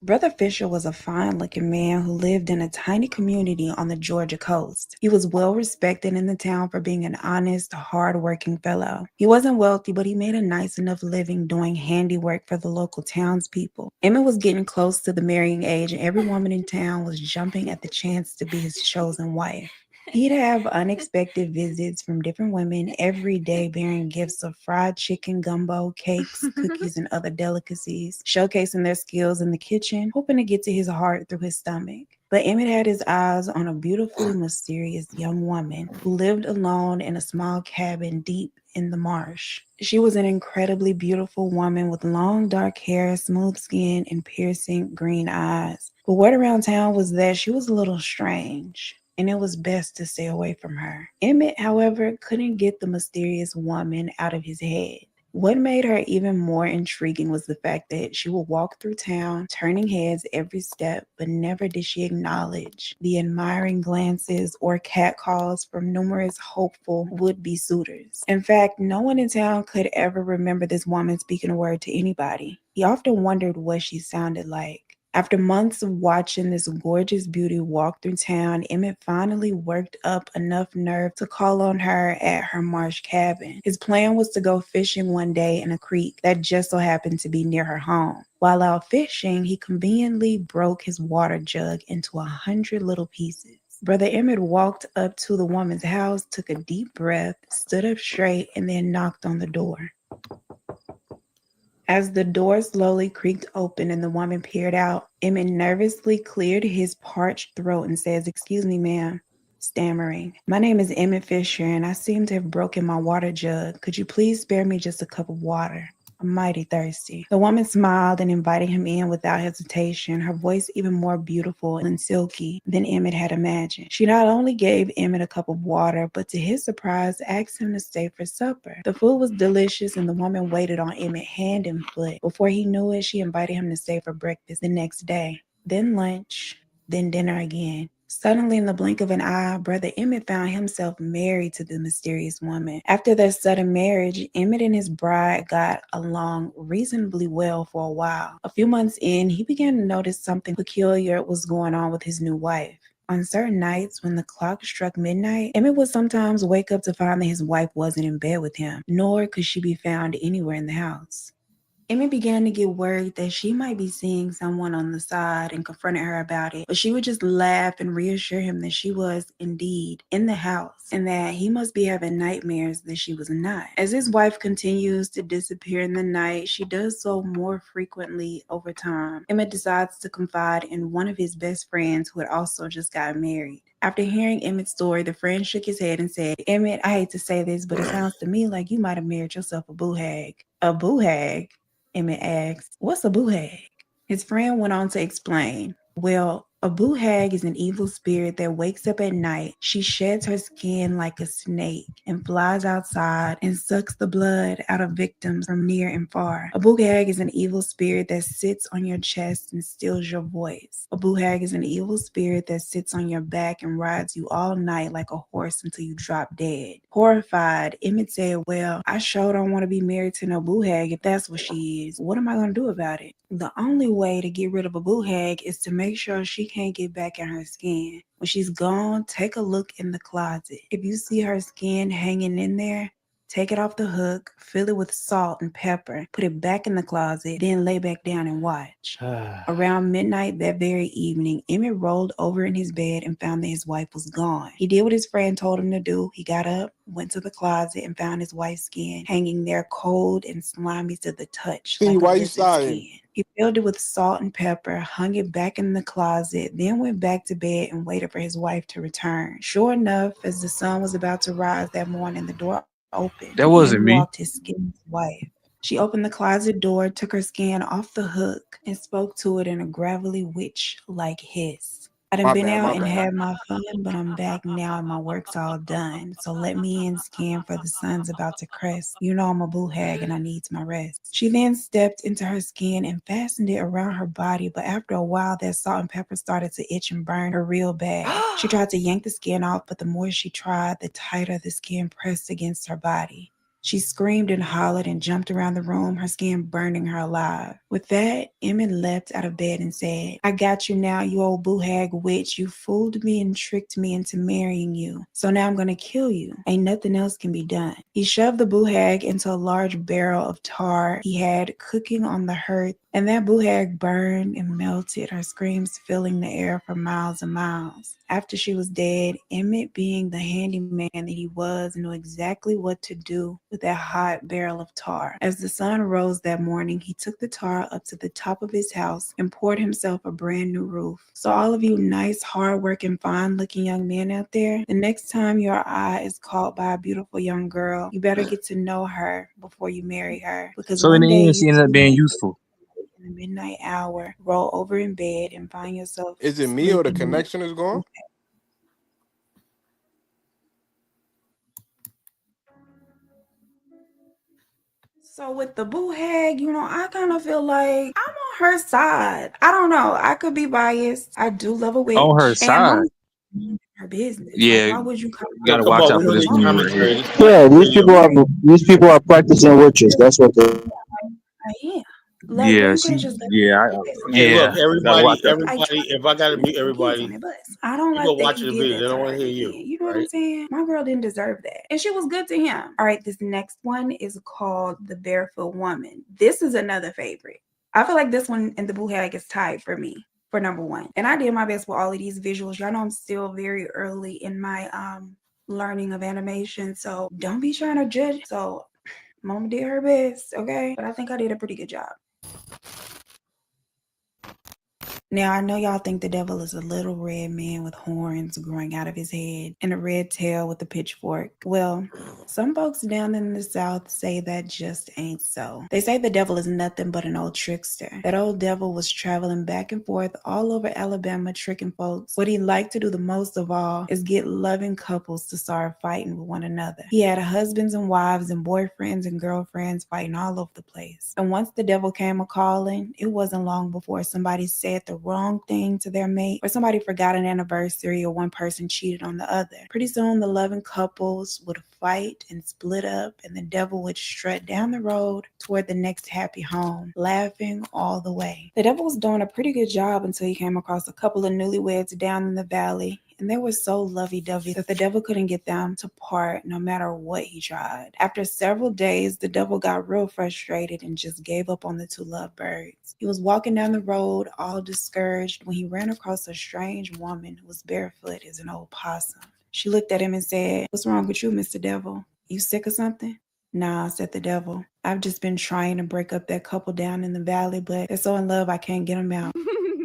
Brother Fisher was a fine-looking man who lived in a tiny community on the Georgia coast. He was well respected in the town for being an honest, hard-working fellow. He wasn't wealthy, but he made a nice enough living doing handiwork for the local townspeople. Emmett was getting close to the marrying age, and every woman in town was jumping at the chance to be his chosen wife. He'd have unexpected visits from different women every day, bearing gifts of fried chicken, gumbo, cakes, cookies, and other delicacies, showcasing their skills in the kitchen, hoping to get to his heart through his stomach. But Emmett had his eyes on a beautifully mysterious young woman who lived alone in a small cabin deep in the marsh. She was an incredibly beautiful woman with long dark hair, smooth skin, and piercing green eyes. But word around town was that she was a little strange, and it was best to stay away from her. Emmett, however, couldn't get the mysterious woman out of his head. What made her even more intriguing was the fact that she would walk through town, turning heads every step, but never did she acknowledge the admiring glances or catcalls from numerous hopeful would-be suitors. In fact, no one in town could ever remember this woman speaking a word to anybody. He often wondered what she sounded like. After months of watching this gorgeous beauty walk through town, Emmett finally worked up enough nerve to call on her at her marsh cabin. His plan was to go fishing one day in a creek that just so happened to be near her home. While out fishing, he conveniently broke his water jug into 100 little pieces. Brother Emmett walked up to the woman's house, took a deep breath, stood up straight, and then knocked on the door. As the door slowly creaked open and the woman peered out, Emmett nervously cleared his parched throat and says, "Excuse me, ma'am," stammering. "My name is Emmett Fisher, and I seem to have broken my water jug. Could you please spare me just a cup of water? I'm mighty thirsty." The woman smiled and invited him in without hesitation, her voice even more beautiful and silky than Emmett had imagined. She not only gave Emmett a cup of water, but to his surprise, asked him to stay for supper. The food was delicious, and the woman waited on Emmett hand and foot. Before he knew it, she invited him to stay for breakfast the next day, then lunch, then dinner again. Suddenly, in the blink of an eye, Brother Emmett found himself married to the mysterious woman. After their sudden marriage, Emmett and his bride got along reasonably well for a while. A few months in, he began to notice something peculiar was going on with his new wife. On certain nights, when the clock struck midnight, Emmett would sometimes wake up to find that his wife wasn't in bed with him, nor could she be found anywhere in the house. Emmett began to get worried that she might be seeing someone on the side and confronted her about it, but she would just laugh and reassure him that she was indeed in the house and that he must be having nightmares that she was not. As his wife continues to disappear in the night, she does so more frequently over time. Emmett decides to confide in one of his best friends who had also just gotten married. After hearing Emmett's story, the friend shook his head and said, "Emmett, I hate to say this, but it sounds to me like you might have married yourself a boo hag." "A boo hag?" Emmett asked. "What's a boo hag?" His friend went on to explain. "Well, a boo hag is an evil spirit that wakes up at night. She sheds her skin like a snake and flies outside and sucks the blood out of victims from near and far. A boo hag is an evil spirit that sits on your chest and steals your voice. A boo hag is an evil spirit that sits on your back and rides you all night like a horse until you drop dead." Horrified, Emmett said, "Well, I sure don't want to be married to no boo hag if that's what she is. What am I going to do about it?" "The only way to get rid of a boo hag is to make sure she she can't get back in her skin. When she's gone, take a look in the closet. If you see her skin hanging in there, take it off the hook, fill it with salt and pepper, put it back in the closet, then lay back down and watch. Around midnight that very evening, Emmett rolled over in his bed and found that his wife was gone. He did what his friend told him to do. He got up, went to the closet, and found his wife's skin hanging there cold and slimy to the touch, See, like why a you lizard starting? skin. He filled it with salt and pepper, hung it back in the closet, then went back to bed and waited for his wife to return. Sure enough, as the sun was about to rise that morning, the door opened. That wasn't In me. walked his skinless wife. She opened the closet door, took her skin off the hook, and spoke to it in a gravelly witch-like hiss. I done been out and had my fun, but I'm back now and my work's all done. So let me in, skin, for the sun's about to crest. You know I'm a boo hag and I need my rest. She then stepped into her skin and fastened it around her body, but after a while that salt and pepper started to itch and burn her real bad. She tried to yank the skin off, but the more she tried, the tighter the skin pressed against her body. She screamed and hollered and jumped around the room, her skin burning her alive. With that, Emmett leapt out of bed and said, I got you now, you old boo hag witch. You fooled me and tricked me into marrying you. So now I'm going to kill you. Ain't nothing else can be done. He shoved the boo hag into a large barrel of tar he had cooking on the hearth, and that boo hag burned and melted, her screams filling the air for miles and miles. After she was dead, Emmett, being the handyman that he was, knew exactly what to do with that hot barrel of tar. As the sun rose that morning, he took the tar up to the top of his house and poured himself a brand new roof. So all of you nice, hard-working, fine-looking young men out there, the next time your eye is caught by a beautiful young girl, you better get to know her before you marry her. Because So in one the day end, she you ended up being useful. in the midnight hour, roll over in bed and find yourself Is it me or the sleeping connection is gone? So with the boo hag, I kind of feel like I'm on her side. I don't know. I could be biased. I do love a witch. On her side. And her business. Yeah, Like, why would you come you gotta Come watch on, out we for don't this need woman right here. commentary. Yeah, these people are practicing witches. That's what they. I am. Like, Yeah, you could have just Hey, look, gotta watch out. if I gotta mute everybody, I don't people like that watching you the did video, they that to don't her want at to hear the you, end. You know what I'm right? saying? My girl didn't deserve that. And she was good to him. All right, this next one is called The Barefoot Woman. This is another favorite. I feel like this one and the boo hag is tied for me for number one. And I did my best with all of these visuals. Y'all know I'm still very early in my learning of animation, so don't be trying to judge. So Mama did her best, okay? But I think I did a pretty good job. Now, I know y'all think the devil is a little red man with horns growing out of his head and a red tail with a pitchfork. Well, some folks down in the South say that just ain't so. They say the devil is nothing but an old trickster. That old devil was traveling back and forth all over Alabama tricking folks. What he liked to do the most of all is get loving couples to start fighting with one another. He had husbands and wives and boyfriends and girlfriends fighting all over the place. And once the devil came a-calling, it wasn't long before somebody said the wrong thing to their mate, or somebody forgot an anniversary, or one person cheated on the other. Pretty soon the loving couples would fight and split up, and the devil would strut down the road toward the next happy home, laughing all the way. The devil was doing a pretty good job until he came across a couple of newlyweds down in the valley, and they were so lovey-dovey that the devil couldn't get them to part no matter what he tried. After several days, the devil got real frustrated and just gave up on the two lovebirds. He was walking down the road all discouraged when he ran across a strange woman who was barefoot as an old possum. She looked at him and said, "What's wrong with you, Mr. Devil? You sick or something?" "Nah," said the devil. "I've just been trying to break up that couple down in the valley, but they're so in love I can't get them out."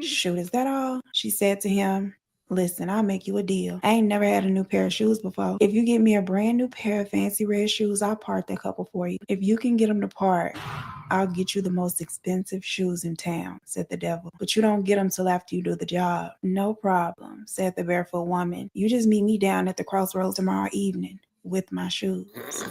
"Shoot, is that all?" she said to him. "Listen, I'll make you a deal. I ain't never had a new pair of shoes before. If you get me a brand new pair of fancy red shoes, I'll part that couple for you. If you can get them to part, I'll get you the most expensive shoes in town," said the devil. "But you don't get them till after you do the job." "No problem," said the barefoot woman. "You just meet me down at the crossroads tomorrow evening with my shoes."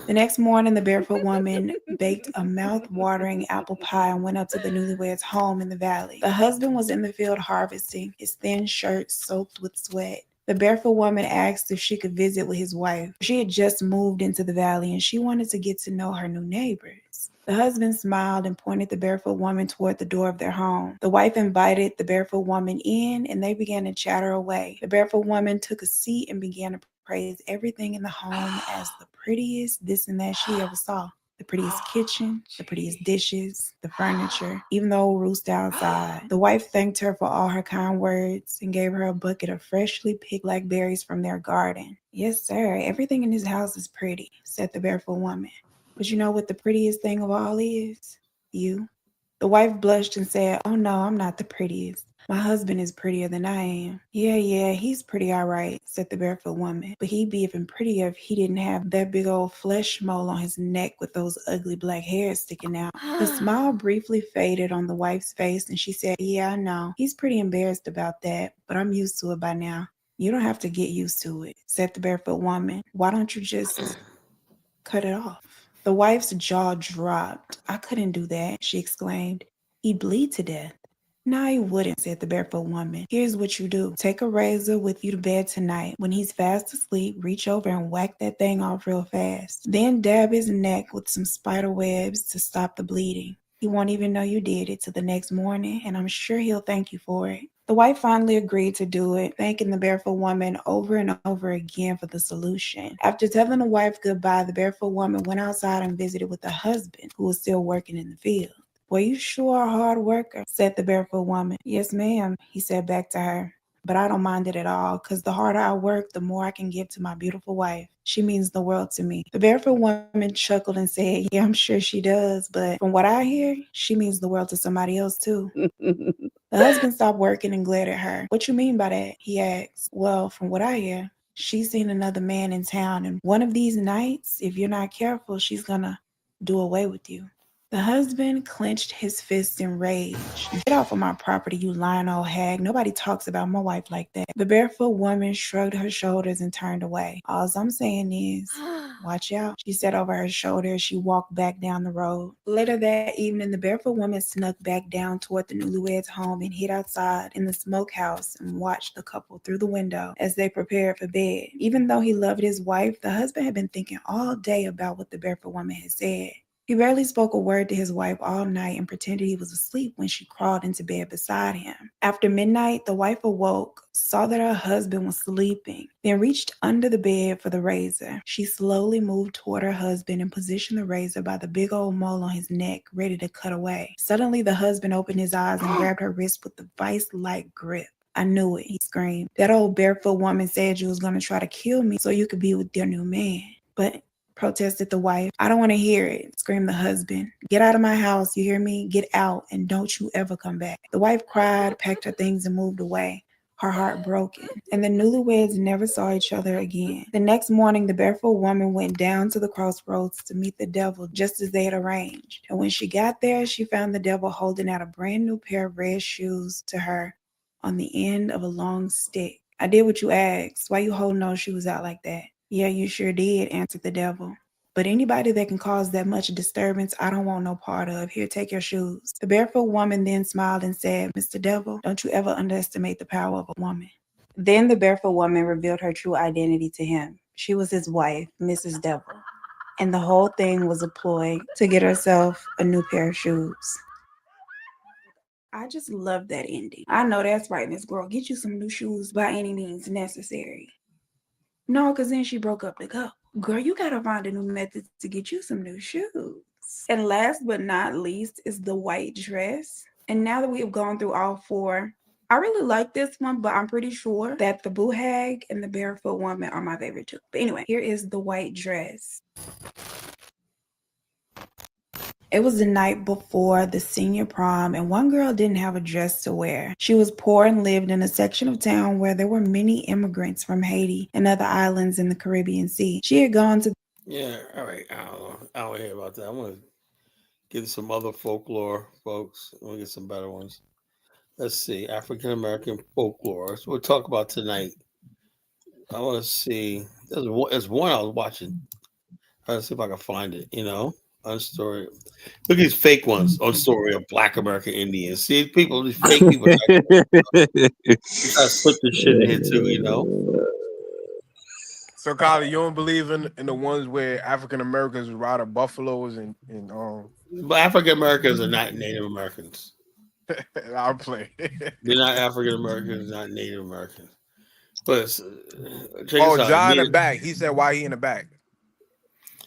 The next morning, the barefoot woman baked a mouth-watering apple pie and went up to the newlyweds' home in the valley. The husband was in the field harvesting, his thin shirt soaked with sweat. The barefoot woman asked if she could visit with his wife. She had just moved into the valley and she wanted to get to know her new neighbors. The husband smiled and pointed the barefoot woman toward the door of their home. The wife invited the barefoot woman in, and they began to chatter away. The barefoot woman took a seat and began to praise everything in the home as the prettiest this and that she ever saw. The prettiest kitchen, the prettiest dishes, the furniture, even the old rooster outside. The wife thanked her for all her kind words and gave her a bucket of freshly picked blackberries from their garden. Yes, sir, everything in this house is pretty, said the barefoot woman. But you know what the prettiest thing of all is? You. The wife blushed and said, "Oh no, I'm not the prettiest. My husband is prettier than I am." Yeah, he's pretty all right, said the barefoot woman. But he'd be even prettier if he didn't have that big old flesh mole on his neck with those ugly black hairs sticking out. The smile briefly faded on the wife's face, and she said, "Yeah, I know. He's pretty embarrassed about that, but I'm used to it by now." "You don't have to get used to it," said the barefoot woman. "Why don't you just cut it off?" The wife's jaw dropped. "I couldn't do that," she exclaimed. "He'd bleed to death." "No, he wouldn't," said the barefoot woman. "Here's what you do. Take a razor with you to bed tonight. When he's fast asleep, reach over and whack that thing off real fast. Then dab his neck with some spider webs to stop the bleeding. He won't even know you did it till the next morning, and I'm sure he'll thank you for it." The wife finally agreed to do it, thanking the barefoot woman over and over again for the solution. After telling the wife goodbye, the barefoot woman went outside and visited with her husband, who was still working in the field. "Well, you sure are a hard worker," said the barefoot woman. "Yes, ma'am," he said back to her. "But I don't mind it at all, because the harder I work, the more I can give to my beautiful wife. She means the world to me." The barefoot woman chuckled and said, "Yeah, I'm sure she does, but from what I hear, she means the world to somebody else too." The husband stopped working and glared at her. "What you mean by that?" he asked. "Well, from what I hear, she's seen another man in town, and one of these nights, if you're not careful, she's gonna do away with you." The husband clenched his fists in rage. "Get off of my property, you lying old hag. Nobody talks about my wife like that." The barefoot woman shrugged her shoulders and turned away. "All I'm saying is, watch out," she said over her shoulder as she walked back down the road. Later that evening, the barefoot woman snuck back down toward the newlyweds' home and hid outside in the smokehouse and watched the couple through the window as they prepared for bed. Even though he loved his wife, the husband had been thinking all day about what the barefoot woman had said. He barely spoke a word to his wife all night and pretended he was asleep when she crawled into bed beside him. After midnight, the wife awoke, saw that her husband was sleeping, then reached under the bed for the razor. She slowly moved toward her husband and positioned the razor by the big old mole on his neck, ready to cut away. Suddenly, the husband opened his eyes and grabbed her wrist with a vice-like grip. "I knew it," he screamed. "That old barefoot woman said you was going to try to kill me so you could be with your new man." "But," protested the wife. "I don't want to hear it," screamed the husband. "Get out of my house, you hear me? Get out, and don't you ever come back." The wife cried, packed her things, and moved away, her heart broken. And the newlyweds never saw each other again. The next morning, the barefoot woman went down to the crossroads to meet the devil just as they had arranged. And when she got there, she found the devil holding out a brand new pair of red shoes to her on the end of a long stick. "I did what you asked. Why you holding those shoes out like that?" "Yeah, you sure did," answered the devil. "But anybody that can cause that much disturbance, I don't want no part of. Here, take your shoes." The barefoot woman then smiled and said, "Mr. Devil, don't you ever underestimate the power of a woman." Then the barefoot woman revealed her true identity to him. She was his wife, Mrs. Devil. And the whole thing was a ploy to get herself a new pair of shoes. I just love that ending. I know that's right, Miss Girl. Get you some new shoes by any means necessary. No, because then she broke up the couple. Girl, you gotta find a new method to get you some new shoes. And last but not least is the white dress. And now that we have gone through all four, I really like this one, but I'm pretty sure that the boo hag and the barefoot woman are my favorite too. But anyway, here is the white dress. It was the night before the senior prom, and one girl didn't have a dress to wear. She was poor and lived in a section of town where there were many immigrants from Haiti and other islands in the Caribbean Sea. She had gone to... Yeah, all right. I don't know. I don't hear about that. I'm going to get some other folklore, folks. I'm going to get some better ones. Let's see. African American folklore. So we'll talk about tonight. I want to see. There's one I was watching. Trying to see if I can find it, Unstory. Look at these fake ones on story of Black American Indians. See, these fake people try to slip this shit in here too, So, Kylie, you don't believe in the ones where African Americans ride buffaloes and But African Americans are not Native Americans. I'll play. They're not African Americans, not Native Americans. But check Oh, this out. John in the back. He said, "Why he in the back?"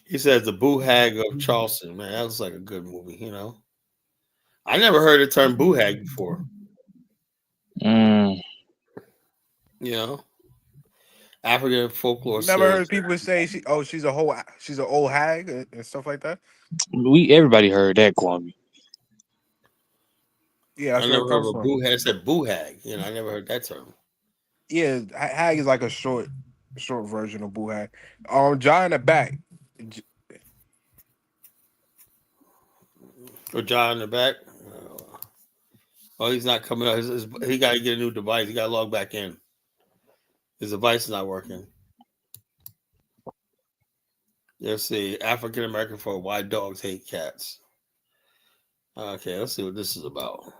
He says the Boo Hag of Charleston. Man, that was like a good movie. You know, I never heard the term Boo Hag before. You know, African folklore. You never heard people say she's an old hag and stuff like that. Everybody heard that, Kwame. Yeah, I never heard of a Boo Hag. It said Boo Hag. You know, I never heard that term. Yeah, hag is like a short version of Boo Hag. John in the back. Or John in the back. Oh, he's not coming out. He got to get a new device. He got to log back in. His device is not working. Let's see. African American for why dogs hate cats. Okay, let's see what this is about.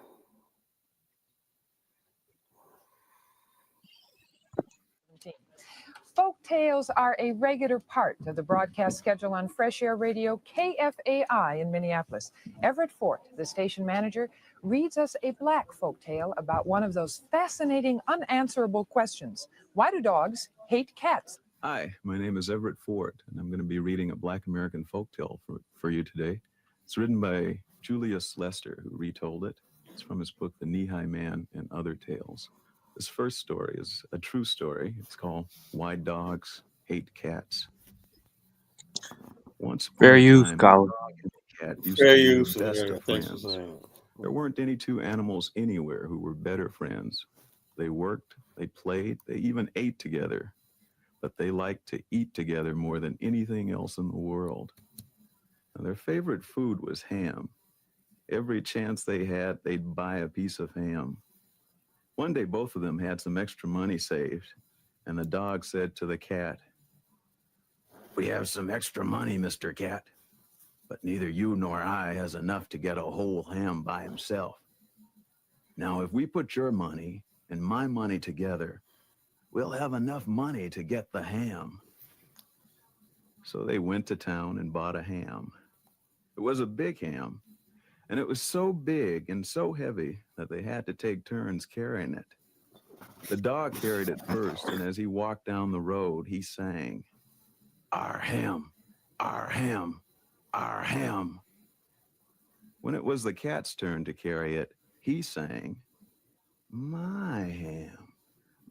Folktales are a regular part of the broadcast schedule on Fresh Air Radio KFAI in Minneapolis. Everett Fort, the station manager, reads us a Black folktale about one of those fascinating, unanswerable questions. Why do dogs hate cats? Hi, my name is Everett Fort, and I'm going to be reading a Black American folktale for you today. It's written by Julius Lester, who retold it. It's from his book, The Knee-High Man and Other Tales. This first story is a true story. It's called Why Dogs Hate Cats. Once upon Fair a use, time, Colin. a dog and a cat used Fair to be use. the best Yeah, of thanks friends. for saying it. There weren't any two animals anywhere who were better friends. They worked, they played, they even ate together. But they liked to eat together more than anything else in the world. Now, their favorite food was ham. Every chance they had, they'd buy a piece of ham. One day, both of them had some extra money saved, and the dog said to the cat, "We have some extra money, Mr. Cat, but neither you nor I has enough to get a whole ham by himself. Now, if we put your money and my money together, we'll have enough money to get the ham." So they went to town and bought a ham. It was a big ham, and it was so big and so heavy that they had to take turns carrying it. The dog carried it first, and as he walked down the road, he sang, "Our ham, our ham, our ham." When it was the cat's turn to carry it, he sang, "My ham,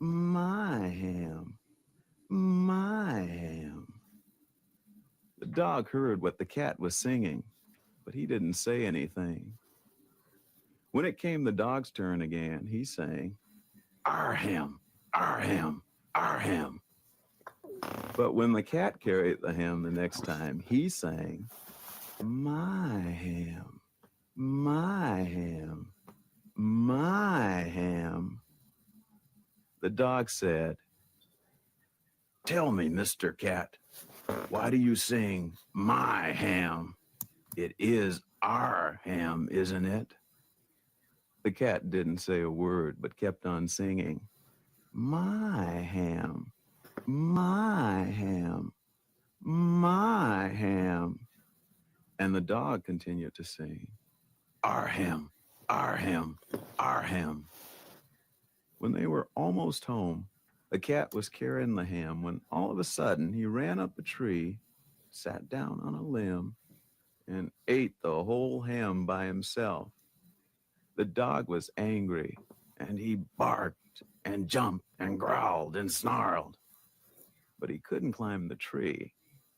my ham, my ham." The dog heard what the cat was singing, but he didn't say anything. When it came the dog's turn again, he sang, "Our ham, our ham, our ham." But when the cat carried the ham the next time, he sang, "My ham, my ham, my ham." The dog said, "Tell me, Mr. Cat, why do you sing my ham? It is our ham, isn't it?" The cat didn't say a word, but kept on singing, "My ham, my ham, my ham." And the dog continued to sing, "Our ham, our ham, our ham." When they were almost home, the cat was carrying the ham when all of a sudden he ran up a tree, sat down on a limb, and ate the whole ham by himself. The dog was angry, and he barked and jumped and growled and snarled. But he couldn't climb the tree,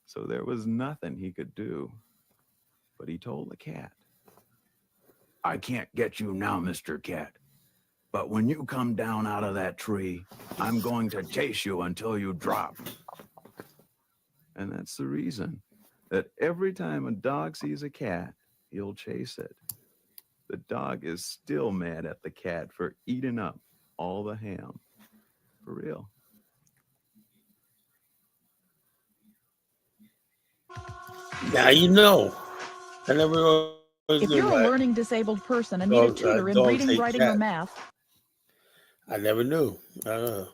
so there was nothing he could do. But he told the cat, "I can't get you now, Mr. Cat. But when you come down out of that tree, I'm going to chase you until you drop." And that's the reason that every time a dog sees a cat, he'll chase it. The dog is still mad at the cat for eating up all the ham. For real. Now you know. I never If you're a learning disabled person and need a tutor in reading, writing, or math. I never knew. I don't know.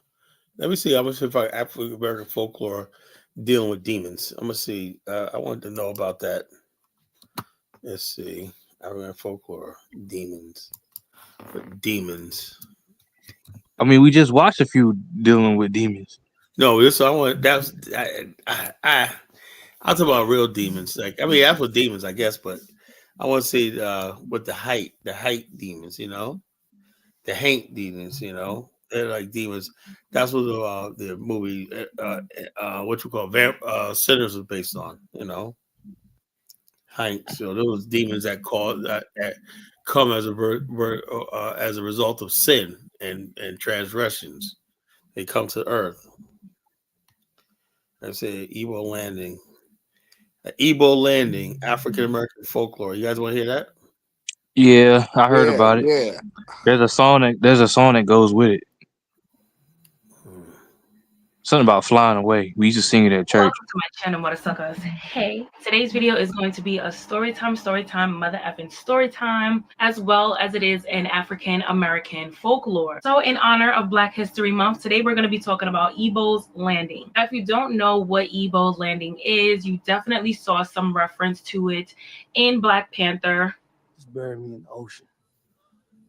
Let me see. I'm going to see if African American folklore dealing with demons. I'm going to see. I wanted to know about that. Let's see. I remember folklore. Demons. Demons. I mean, we just watched a few dealing with demons. No, this I want. That's I'll talk about real demons. Like I mean, that's what demons, I guess, but I want to say with the height demons. The Hank demons. They're like demons. That's what the movie what you call Sinners was based on. Hank. So those demons that come as as a result of sin and transgressions. They come to Earth. I say Igbo landing. Igbo landing, African American folklore. You guys want to hear that? Yeah, I heard Yeah, about it. yeah. There's a song that goes with it. Something about flying away. We used to sing it at church. Welcome to my channel, Mother Suckers. Hey, today's video is going to be a story time, mother effing story time, as well as it is an African American folklore. So in honor of Black History Month, today we're going to be talking about Igbo's Landing. Now, if you don't know what Igbo's Landing is, you definitely saw some reference to it in Black Panther. Just bury me in the ocean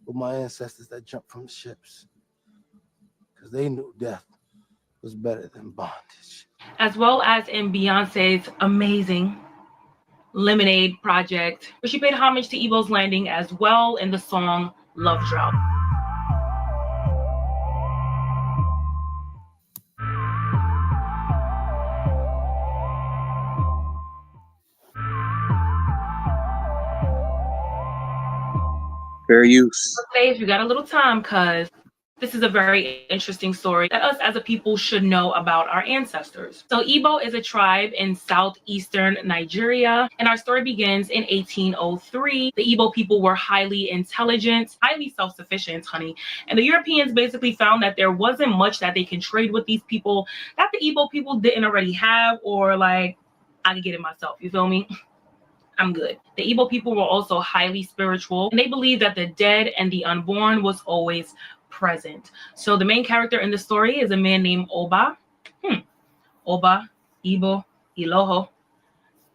with my ancestors that jumped from the ships, because they knew death was better than bondage. As well as in Beyonce's amazing Lemonade project, where she paid homage to Igbo's Landing as well in the song Love Drought. Fair use. Today, if you got a little time, because this is a very interesting story that us as a people should know about our ancestors. So Igbo is a tribe in southeastern Nigeria, and our story begins in 1803. The Igbo people were highly intelligent, highly self-sufficient, honey. And the Europeans basically found that there wasn't much that they can trade with these people that the Igbo people didn't already have, or like, I could get it myself, you feel me? I'm good. The Igbo people were also highly spiritual, and they believed that the dead and the unborn was always present. So the main character in the story is a man named Oba. Oba, Igbo, Iloho,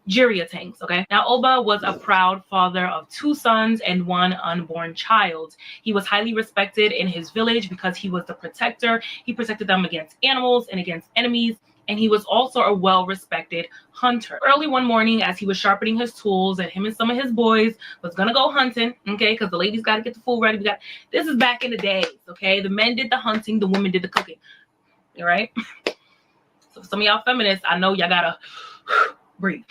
Jiriatangs, okay? Now, Oba was a proud father of 2 sons and 1 unborn child. He was highly respected in his village because he was the protector. He protected them against animals and against enemies. And he was also a well-respected hunter. Early one morning, as he was sharpening his tools, and him and some of his boys was gonna go hunting, okay? Because the ladies got to get the food ready. This is back in the days, okay? The men did the hunting, the women did the cooking, all right? So for some of y'all feminists, I know y'all gotta breathe.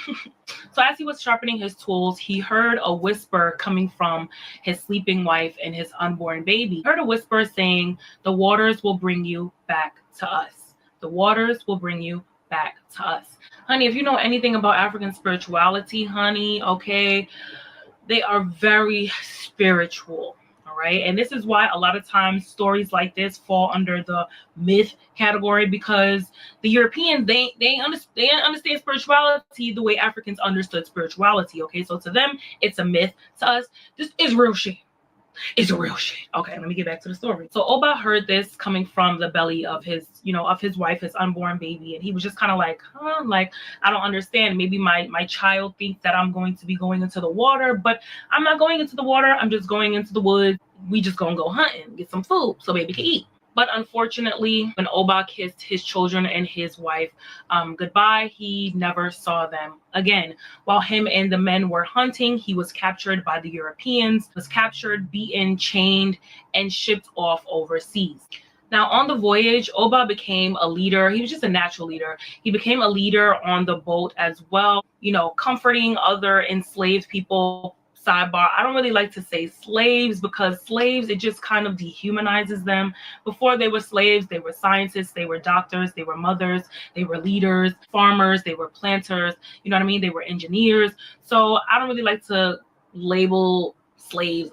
So as he was sharpening his tools, he heard a whisper coming from his sleeping wife and his unborn baby. He heard a whisper saying, "The waters will bring you back to us. The waters will bring you back to us." Honey, if you know anything about African spirituality, honey, okay, they are very spiritual, all right? And this is why a lot of times stories like this fall under the myth category, because the Europeans, they understand spirituality the way Africans understood spirituality, okay? So to them, it's a myth. To us, this is real shit. It's a real shit. Okay, let me get back to the story. So Oba heard this coming from the belly of his, of his wife, his unborn baby. And he was just kind of like, like, I don't understand. Maybe my child thinks that I'm going to be going into the water, but I'm not going into the water. I'm just going into the woods. We just gonna go hunting, get some food so baby can eat. But unfortunately, when Oba kissed his children and his wife goodbye, he never saw them again. While him and the men were hunting, he was captured by the Europeans, was captured, beaten, chained, and shipped off overseas. Now, on the voyage, Oba became a leader. He was just a natural leader. He became a leader on the boat as well, comforting other enslaved people. Sidebar, I don't really like to say slaves, because slaves, it just kind of dehumanizes them. Before they were slaves, they were scientists, they were doctors, they were mothers, they were leaders, farmers, they were planters, you know what I mean? They were engineers. So I don't really like to label slaves,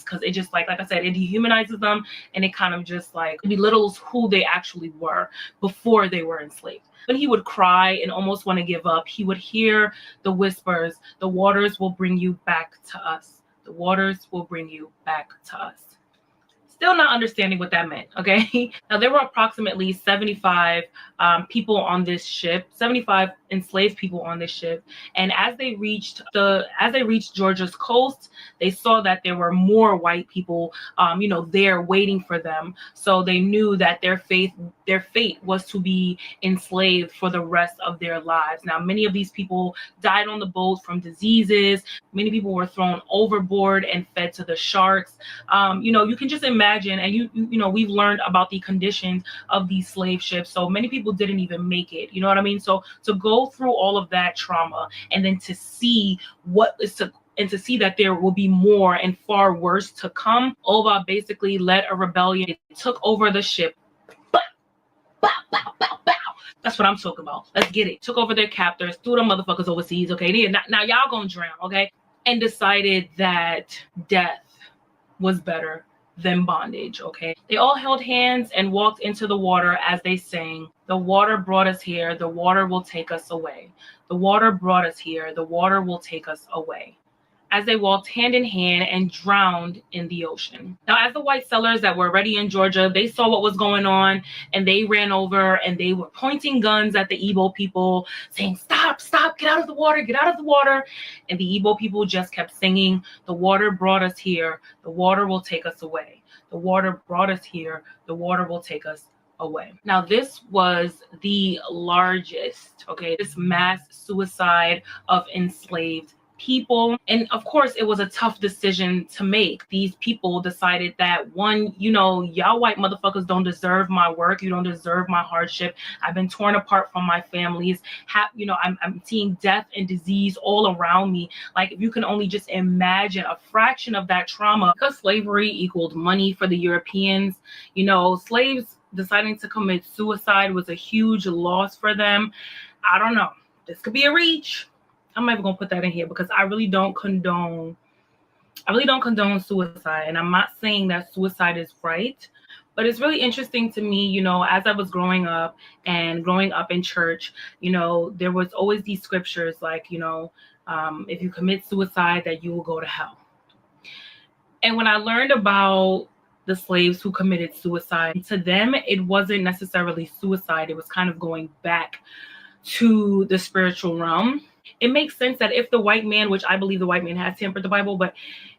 because it just like I said, it dehumanizes them, and it kind of just like belittles who they actually were before they were enslaved. When he would cry and almost want to give up, he would hear the whispers, "The waters will bring you back to us. The waters will bring you back to us." Still not understanding what that meant, okay? Now, there were approximately 75 people on this ship, 75 enslaved people on this ship. And as they reached Georgia's coast, they saw that there were more white people, there waiting for them. So they knew that their fate was to be enslaved for the rest of their lives. Now, many of these people died on the boat from diseases. Many people were thrown overboard and fed to the sharks. You can just imagine, and we've learned about the conditions of these slave ships. So many people didn't even make it. You know what I mean? So to go through all of that trauma and then to see to see that there will be more and far worse to come, Oba basically led a rebellion. It took over the ship. That's what I'm talking about. Let's get it. Took over their captors, threw them motherfuckers overseas. Okay, now y'all gonna drown. Okay, and decided that death was better than bondage. Okay, they all held hands and walked into the water as they sang, "The water brought us here, the water will take us away. The water brought us here, the water will take us away," as they walked hand in hand and drowned in the ocean. Now, as the white settlers that were already in Georgia, they saw what was going on and they ran over and they were pointing guns at the Igbo people saying, "Stop, stop, get out of the water, get out of the water." And the Igbo people just kept singing, "The water brought us here, the water will take us away. The water brought us here, the water will take us away." Now, this was the largest, this mass suicide of enslaved people. And of course, it was a tough decision to make. These people decided that, one, y'all white motherfuckers don't deserve my work. You don't deserve my hardship. I've been torn apart from my families. I'm seeing death and disease all around me. Like, if you can only just imagine a fraction of that trauma, because slavery equaled money for the Europeans, slaves deciding to commit suicide was a huge loss for them. I don't know. This could be a reach. I'm not even gonna put that in here because I really don't condone suicide. And I'm not saying that suicide is right, but it's really interesting to me, as I was growing up in church, there was always these scriptures like, if you commit suicide, that you will go to hell. And when I learned about the slaves who committed suicide, to them, it wasn't necessarily suicide. It was kind of going back to the spiritual realm. It makes sense that if the white man, which I believe the white man has tampered the Bible, but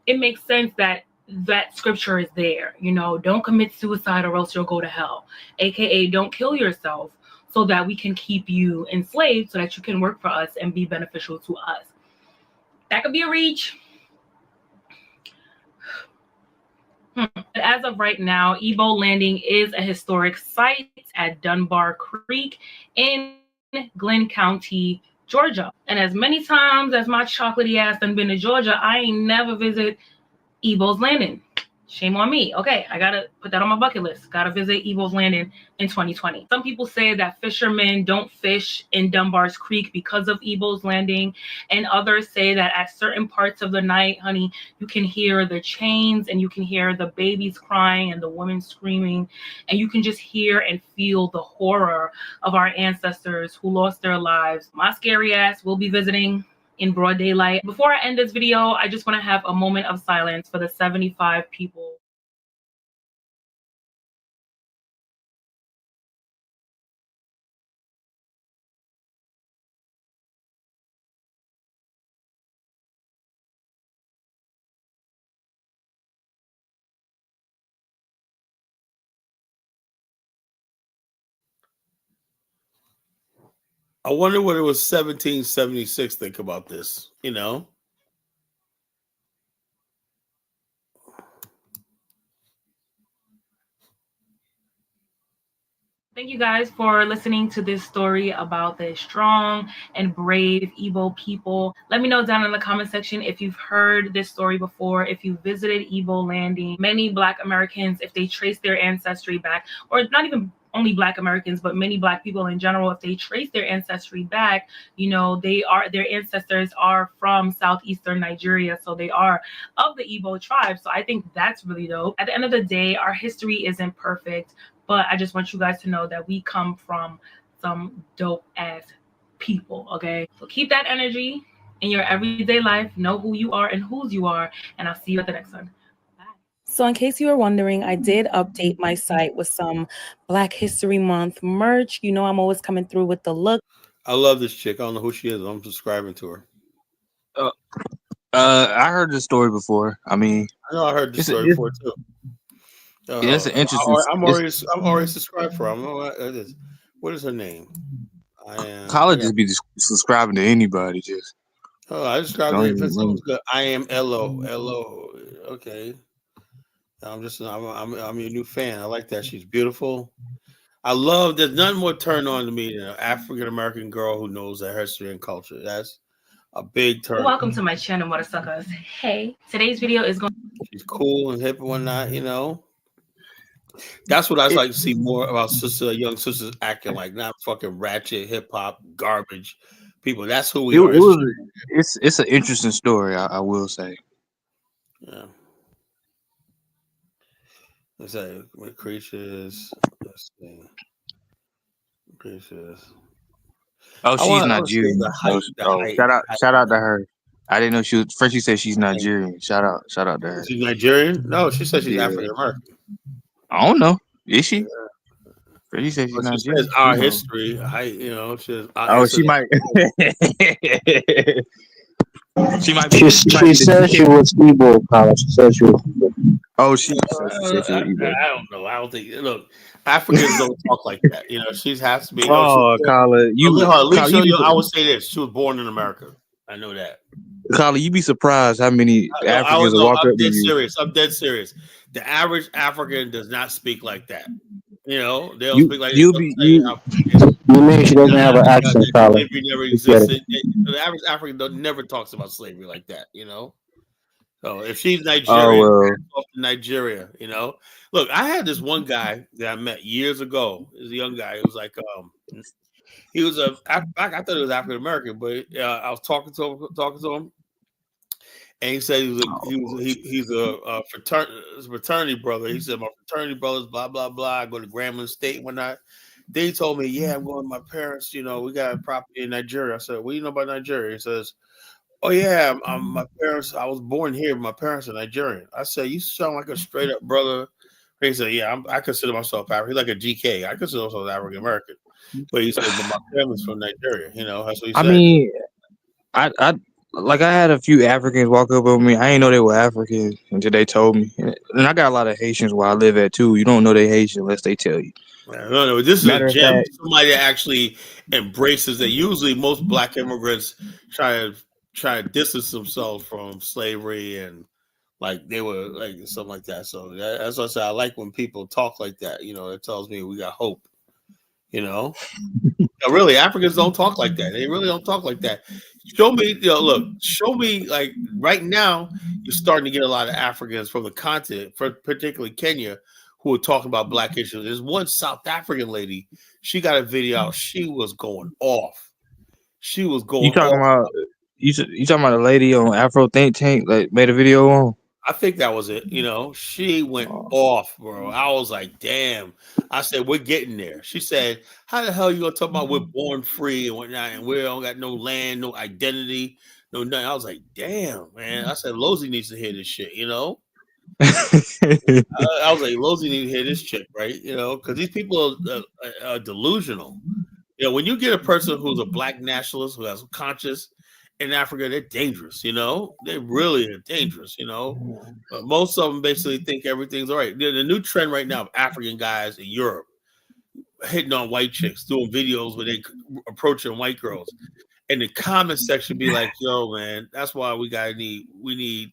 it makes sense that that scripture is there. Don't commit suicide or else you'll go to hell. AKA, don't kill yourself so that we can keep you enslaved so that you can work for us and be beneficial to us. That could be a reach. As of right now, Igbo Landing is a historic site at Dunbar Creek in Glenn County, Georgia. And as many times as my chocolatey ass done been to Georgia, I ain't never visit Igbo's Landing. Shame on me. Okay, I gotta put that on my bucket list. Gotta visit Igbo's Landing in 2020. Some people say that fishermen don't fish in Dunbar's Creek because of Igbo's Landing, and others say that at certain parts of the night, honey, you can hear the chains and you can hear the babies crying and the women screaming, and you can just hear and feel the horror of our ancestors who lost their lives. My scary ass will be visiting in broad daylight. Before I end this video, I just want to have a moment of silence for the 75 people. I wonder what it was 1776 think about this, Thank you guys for listening to this story about the strong and brave Igbo people. Let me know down in the comment section if you've heard this story before, if you visited Igbo Landing. Many Black Americans, if they trace their ancestry back, or not even only Black Americans, but many Black people in general, if they trace their ancestry back, their ancestors are from southeastern Nigeria, so they are of the Igbo tribe. So I think that's really dope. At the end of the day, our history isn't perfect, but I just want you guys to know that we come from some dope ass people, okay? So keep that energy in your everyday life. Know who you are and whose you are, and I'll see you at the next one. Bye. So, in case you were wondering, I did update my site with some Black History Month merch. You know, I'm always coming through with the look. I love this chick. I don't know who she is. I'm subscribing to her. I heard the story before. I mean, I know I heard the story before too. Yeah, it's an interesting. I'm already subscribed for her. I don't know what is her name? College just be subscribing to anybody. Just I described it. If someone's good, I am Lo. Okay. I'm your new fan. I like that. She's beautiful. I love. There's nothing more turned on to me than an African American girl who knows their history and culture. That's a big turn. Welcome to my channel, Mother Suckers. Hey, today's video is going. She's cool and hip and whatnot. You know. That's what I like to see more about young sisters acting like, not fucking ratchet hip hop garbage people. That's who we are. It's an interesting story, I will say. Yeah. Let's say creatures. Let's see. Creatures. Oh, she's Nigerian. Shout out to her. I didn't know she was. First, you said she's Nigerian. Shout out to her. She's Nigerian? No, she said she's African American. I don't know. Is she? First, you said she's Nigerian. She says our history. She might. She might. She said she was Igbo, Kyle. She said she was Igbo. Oh, she said she was Igbo. I don't know. I don't think. Look, Africans don't talk like that. You know, she has to be. Oh, Kyle, I would say this: she was born in America. I know that. Kyle, you'd be surprised how many Africans walk up to you. I'm dead serious. The average African does not speak like that. You know, they don't speak like you mean she doesn't have an accent, Kyle? Slavery never existed. The average African never talks about slavery like that. You know. So if she's Nigerian, Nigeria, you know. Look, I had this one guy that I met years ago. He was a young guy. It was like he was I thought he was African American, but I was talking to him, and he said he's a fraternity brother. He said my fraternity brothers, blah blah blah. I go to Grambling State and whatnot. Then he told me, yeah, I'm going with my parents. You know, we got a property in Nigeria. I said, what do you know about Nigeria? He says, oh yeah, my parents. I was born here. But my parents are Nigerian. I said, you sound like a straight up brother. He said, yeah, I consider myself African. He's like a GK. I consider myself African American. But he said, but my family's from Nigeria. You know, that's what he said. I mean, I had a few Africans walk up on me. I didn't know they were Africans until they told me. And I got a lot of Haitians where I live at too. You don't know they Haitian unless they tell you. No, this is a gem. Somebody that actually embraces it. Usually, most Black immigrants try to distance themselves from slavery and like they were like something like that. So that's what I say. I like when people talk like that. You know, it tells me we got hope. You know, really, Africans don't talk like that. They really don't talk like that. Show me, show me like right now, you're starting to get a lot of Africans from the continent, particularly Kenya, who are talking about Black issues. There's one South African lady, she got a video out. She was going off. She was going You talking off. You talking about a lady on Afro Think Tank like made a video on? I think that was it. You know, she went off, bro. I was like, damn. I said, we're getting there. She said, how the hell you gonna talk about we're born free and whatnot, and we don't got no land, no identity, no nothing. I was like, damn, man. I said, Lozy needs to hear this shit, you know? I was like, Lozy needs to hear this shit, right? You know, because these people are delusional. You know, when you get a person who's a Black nationalist who has conscience in Africa, they're dangerous, you know? They really are dangerous, you know? But most of them basically think everything's all right. The new trend right now of African guys in Europe hitting on white chicks, doing videos where they approaching white girls. And the comment section be like, yo, man, that's why we need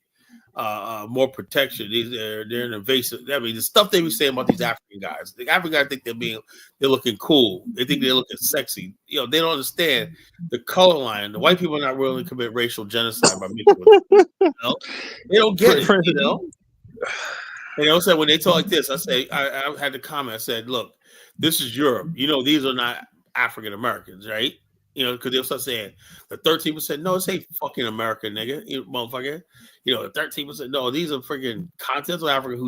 more protection. They're an invasive. I mean, the stuff they be saying about these African guys. The African guys think they're looking cool. They think they're looking sexy. You know, they don't understand the color line. The white people are not willing to commit racial genocide by mixing with them. You know? They don't get it. You know. And also when they talk like this, I say I had the comment. I said, look, this is Europe. You know, these are not African Americans, right? You know, because they'll start saying the 13%. No, this ain't fucking America, nigga, you motherfucker. You know, the 13%. No, these are freaking continental Africa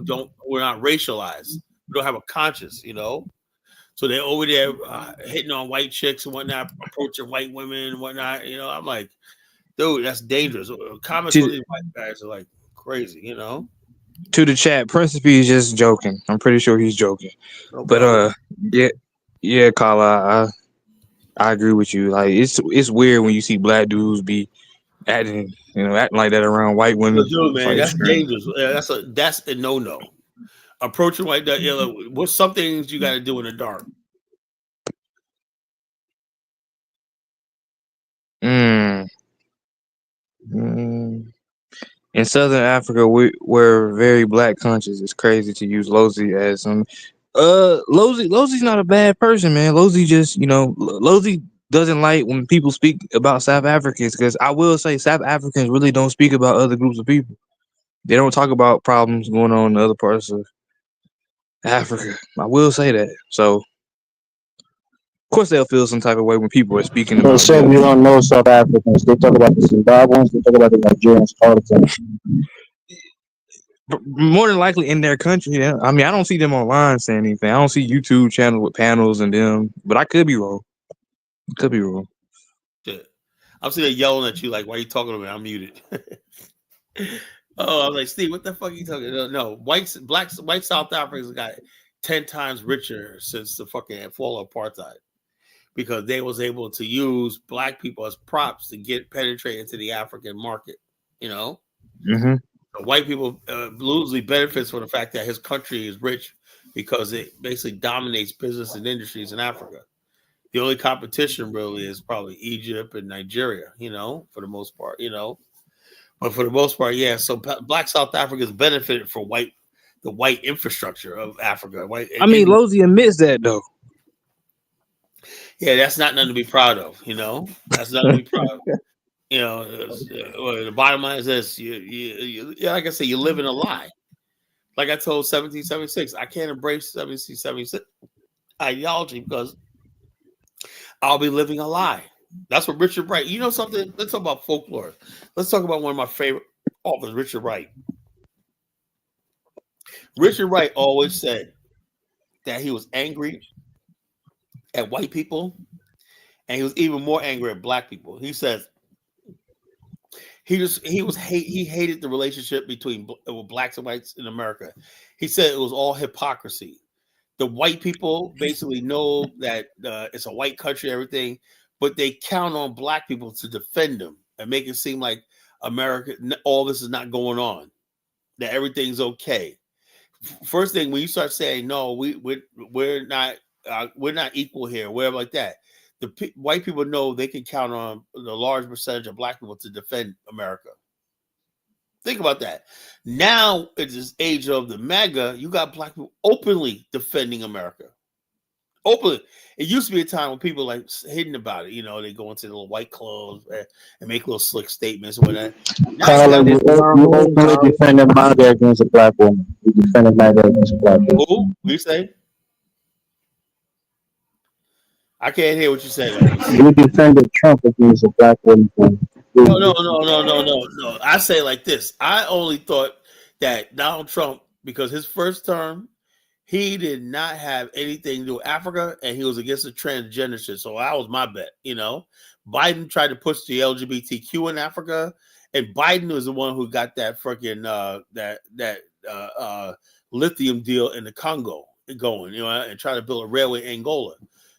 we're not racialized. We don't have a conscience, you know. So they're over there hitting on white chicks and whatnot, approaching white women and whatnot. You know, I'm like, dude, that's dangerous. Comments on these white guys are like crazy, you know. To the chat, Principe is just joking. I'm pretty sure he's joking. No But problem. yeah, Kala, I agree with you. Like it's weird when you see black dudes be acting like that around white women. Dude, It's man, like that's strange. dangerous. That's a no. Approaching like that, what's some things you got to do in the dark? Mm. In Southern Africa, we're very black conscious. It's crazy to use Lozi as some. Lozi's not a bad person, man. Lozi just, Lozi doesn't like when people speak about South Africans, because I will say South Africans really don't speak about other groups of people. They don't talk about problems going on in other parts of Africa. I will say that. So, of course, they'll feel some type of way when people are speaking So, about so them. you don't know South Africans. They talk about the Zimbabweans. They talk about the Nigerians all the time. More than likely in their country. Yeah. I mean, I don't see them online saying anything. I don't see YouTube channels with panels and them, but I could be wrong. Could be wrong. Shit. I'm sitting there yelling at you like, why are you talking to me? I'm muted. Oh, I'm like, Steve, what the fuck are you talking about? No, white South Africans got 10 times richer since the fucking fall of apartheid, because they was able to use black people as props to penetrate into the African market, Mm-hmm. So white people loosely benefits from the fact that his country is rich because it basically dominates business and industries in Africa. The only competition really is probably Egypt and Nigeria, for the most part, But for the most part, yeah. So black South Africans benefited from the white infrastructure of Africa. I mean, Lozi admits that though. Yeah, that's not nothing to be proud of. That's nothing to be proud of. The bottom line is this: you like I said, you live in a lie. Like I told 1776, I can't embrace 1776 ideology because I'll be living a lie. That's what Richard Wright. You know something? Let's talk about folklore. Let's talk about one of my favorite authors, Richard Wright. Richard Wright always said that he was angry at white people, and he was even more angry at black people. He says he hated the relationship between blacks and whites in America. He said it was all hypocrisy. The white people basically know that it's a white country, everything, but they count on black people to defend them and make it seem like America, all this is not going on, that everything's okay. First thing, when you start saying no, we're not equal here, whatever like that, white people know they can count on the large percentage of black people to defend America. Think about that. Now, in this age of the MAGA, you got black people openly defending America. Openly. It used to be a time when people like hidden about it. They go into little white clothes and make little slick statements or whatever. Carla, you openly defended MAGA against a black woman. You defended MAGA against a black woman. Who? What you say? I can't hear what you say. You defended Trump against a black woman. No. I say like this. I only thought that Donald Trump, because his first term, he did not have anything to do with Africa, and he was against the transgender shit. So that was my bet. Biden tried to push the LGBTQ in Africa, and Biden was the one who got that freaking lithium deal in the Congo going, and try to build a railway in Angola.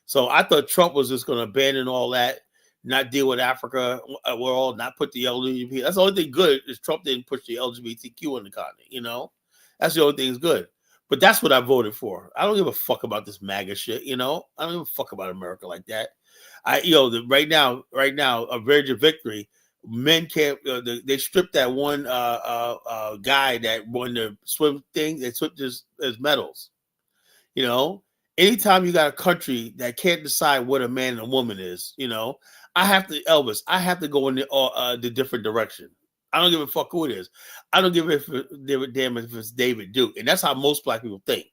So I thought Trump was just going to abandon all that, not deal with Africa world, not put the LGBT. That's the only thing good is Trump didn't push the LGBTQ in the continent. That's the only thing that's good. But that's what I voted for. I don't give a fuck about this MAGA shit. I don't give a fuck about America like that. Right now, a Virgin Victory, men can't. They stripped that one guy that won the swim thing. They stripped his medals. Anytime you got a country that can't decide what a man and a woman is, I have to go in the different direction. I don't give a fuck who it is. I don't give a damn if it's David Duke. And that's how most black people think.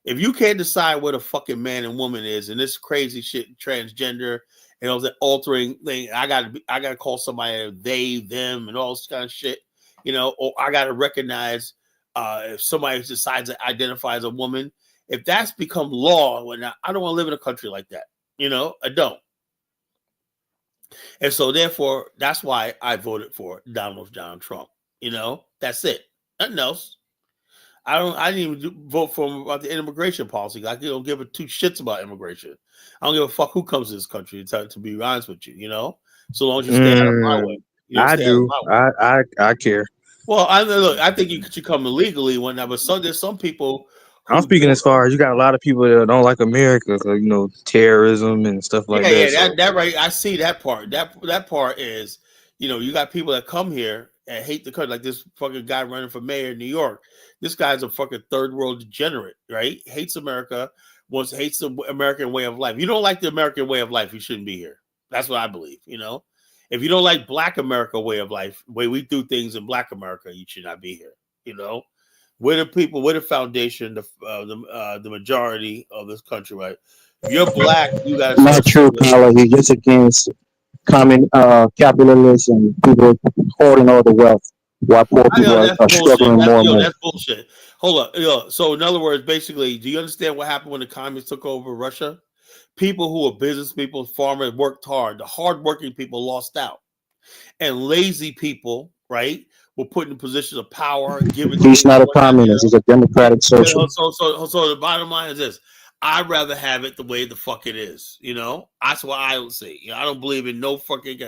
If you can't decide what a fucking man and woman is, and this crazy shit, transgender, and all that altering thing, I gotta call somebody they, them, and all this kind of shit, or I gotta recognize if somebody decides to identify as a woman. If that's become law, I don't want to live in a country like that. I don't. And so, therefore, that's why I voted for Donald John Trump. That's it. Nothing else. I didn't even vote for him about the immigration policy. I don't give a two shits about immigration. I don't give a fuck who comes to this country. To be honest with you, so long as you stay out of my way. I Stay out of do. my way. I care. Well, I think you should come illegally when that, but there's some people I'm who speaking as far as you got a lot of people that don't like America, terrorism and stuff like that. So. That right. I see that part. That part is, you got people that come here and hate the country, like this fucking guy running for mayor in New York. This guy's a fucking third world degenerate, right? Hates America, hates the American way of life. You don't like the American way of life, you shouldn't be here. That's what I believe. If you don't like Black America way of life, way we do things in Black America, you should not be here. We're the people, we're the foundation, the majority of this country, right? If you're Black, you got to. Not true, Carla. He's just against common capitalism, people hoarding all the wealth, while poor people are struggling more and more. That's bullshit. Hold up. So in other words, basically, do you understand what happened when the communists took over Russia? People who were business people, farmers, worked hard. The hardworking people lost out, and lazy people, right, were put in positions of power. He's not a communist. He's a democratic socialist. So the bottom line is this: I'd rather have it the way the fuck it is. That's what I would say. I don't believe in no fucking.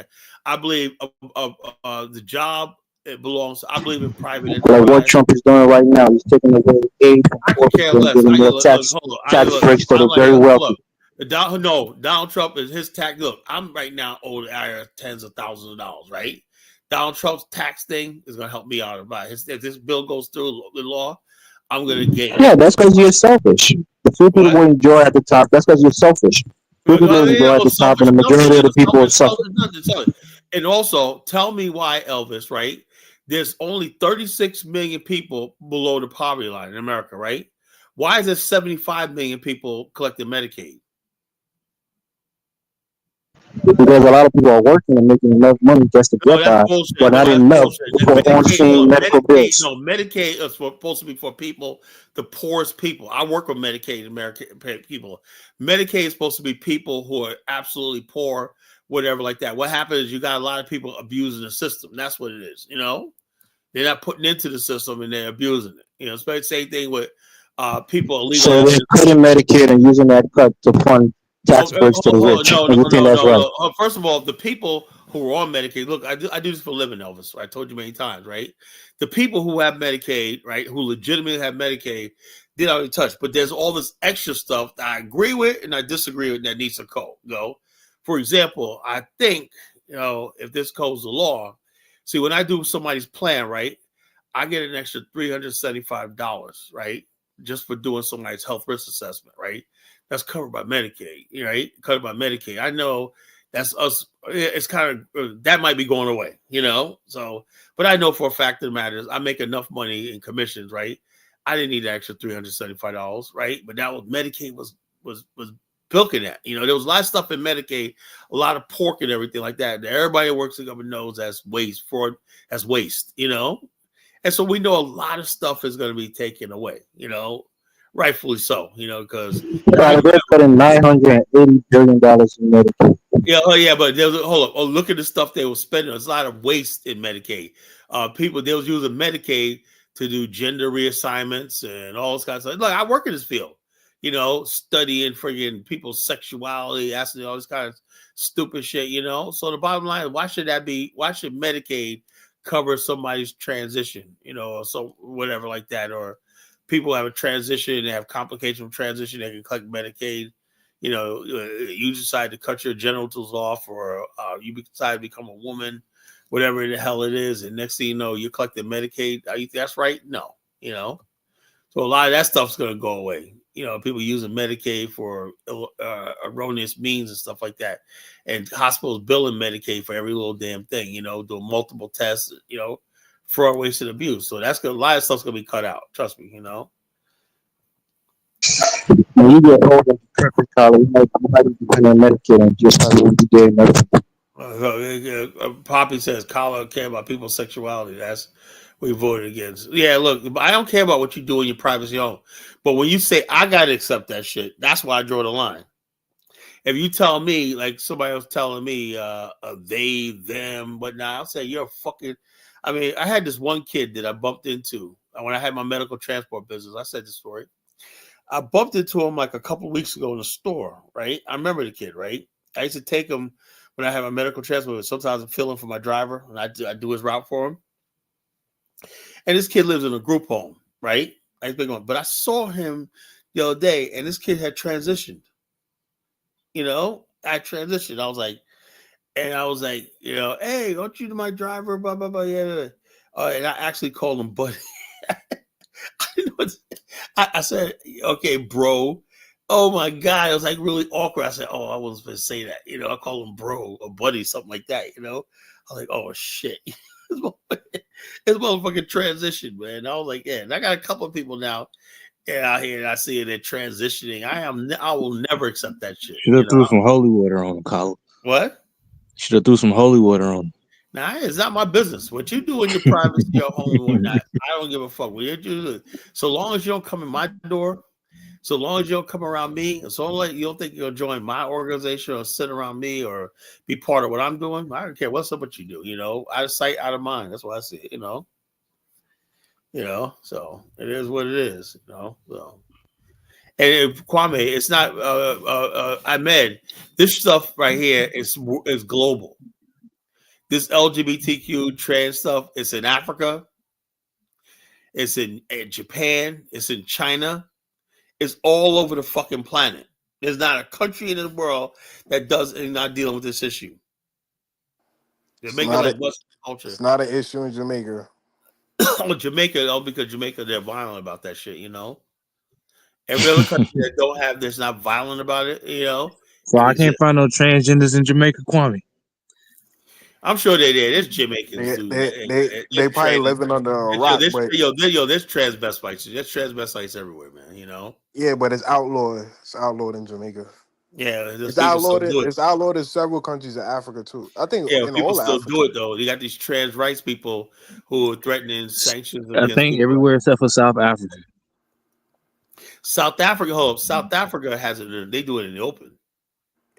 I believe the job. It belongs. I believe in private enterprise. Like what Trump is doing right now, he's taking away aid from giving more tax breaks to the very wealthy. Donald Trump is his tax. Look, I'm right now owed IRS tens of thousands of dollars, right? Donald Trump's tax thing is going to help me out about it. If this bill goes through the law, I'm going to gain. Yeah, that's because you're selfish. The few people will enjoy at the top. That's because you're selfish. People don't enjoy at the top, and the majority of the people are selfish. And also, tell me why, Elvis, right? There's only 36 million people below the poverty line in America, right? Why is there 75 million people collecting Medicaid? Because a lot of people are working and making enough money just to get by, but not enough for on-scene medical bills. No, Medicaid is supposed to be for people, the poorest people. I work with Medicaid American people. Medicaid is supposed to be people who are absolutely poor, whatever like that. What happens is you got a lot of people abusing the system. That's what it is. They're not putting into the system and they're abusing it. It's the same thing with people illegal. So they're cutting Medicaid and using that cut to fund tax breaks to the rich. No. First of all, the people who are on Medicaid, look, I do this for a living, Elvis. I told you many times, right? The people who have Medicaid, right, who legitimately have Medicaid, did already touch. But there's all this extra stuff that I agree with and I disagree with that needs to go. For example, I think, if this goes to law, see, when I do somebody's plan, right, I get an extra $375, right, just for doing somebody's health risk assessment, right? That's covered by Medicaid, right? Covered by Medicaid. I know that's us. It's kind of, that might be going away, So, but I know for a fact of the matter is I make enough money in commissions, right? I didn't need an extra $375, right? But that was Medicaid was bilking that. There was a lot of stuff in Medicaid, a lot of pork and everything like that. Everybody who works in government knows that's waste, And so we know a lot of stuff is going to be taken away, rightfully so, because they're cutting $980 billion in Medicaid. Yeah, but hold up. Oh, look at the stuff they were spending. There's a lot of waste in Medicaid. People, they was using Medicaid to do gender reassignments and all this kind of stuff. Look, I work in this field, studying friggin' people's sexuality, asking all this kind of stupid shit, So the bottom line is, why should Medicaid cover somebody's transition, or so whatever like that, or people have a transition, they have complications of transition, they can collect Medicaid. You decide to cut your genitals off, or you decide to become a woman, whatever the hell it is, and next thing you know, you're collecting Medicaid. You think that's right? No, So a lot of that stuff's going to go away. People using Medicaid for erroneous means and stuff like that, and hospitals billing Medicaid for every little damn thing. Doing multiple tests. Fraud, waste, and abuse. So a lot of stuff's going to be cut out. Trust me. When you get older, perfect college, you might be depending on Medicaid and just how you did and Poppy says, "Colin care about people's sexuality." That's we voted against. Yeah, look, I don't care about what you do in your privacy home, but when you say I gotta accept that shit, that's why I draw the line. If you tell me, like somebody else telling me, they, them, whatnot, I'll say you're a fucking. I mean, I had this one kid that I bumped into when I had my medical transport business. I said the story. I bumped into him like a couple of weeks ago in the store, right? I remember the kid, right? I used to take him when I have my medical transport. Sometimes I'm filling for my driver, and I do his route for him. And this kid lives in a group home, right? But I saw him the other day, and this kid had transitioned. You know, I transitioned. I was like, you know, hey, aren't you my driver? Blah blah blah. Yeah. And I actually called him buddy. I said, okay, bro. Oh my God. It was like really awkward. I said, oh, I wasn't supposed to say that. You know, I call him bro or buddy, something like that. You know, I was like, oh shit. It's motherfucking transition, man. I was like, yeah. And I got a couple of people now out here and I see it transitioning. I will never accept that shit. Should have threw some holy water on him, Colin. What? Should have threw some holy water on him. Nah, it's not my business. What you do in your privacy, your home, and whatnot, I don't give a fuck. What you do, so long as you don't come in my door, so long as you don't come around me, so long as you don't think you're gonna join my organization or sit around me or be part of what I'm doing, I don't care what's up what you do. You know, out of sight, out of mind. That's what I see. You know, so it is what it is. You know, so. And Kwame, it's not Ahmed. This stuff right here is global. This LGBTQ trans stuff, it's in Africa, it's in Japan, it's in China, it's all over the fucking planet. There's not a country in the world that is not dealing with this issue. It's not an issue in Jamaica. Jamaica, because Jamaica, they're violent about that shit, you know. Every other country that don't have this, not violent about it, you know. So I can't find no transgenders in Jamaica, Kwame. I'm sure they did. There's Jamaicans. They probably living under a rock. There's transvestites. There's transvestites everywhere, man. You know. Yeah, but it's outlawed. It's outlawed in Jamaica. Yeah, it's outlawed. It's outlawed in several countries in Africa too. I think. Yeah, in people all still Africa. do it though. You got these trans rights people who are threatening sanctions. I think everywhere except for South Africa. South Africa has it. They do it in the open.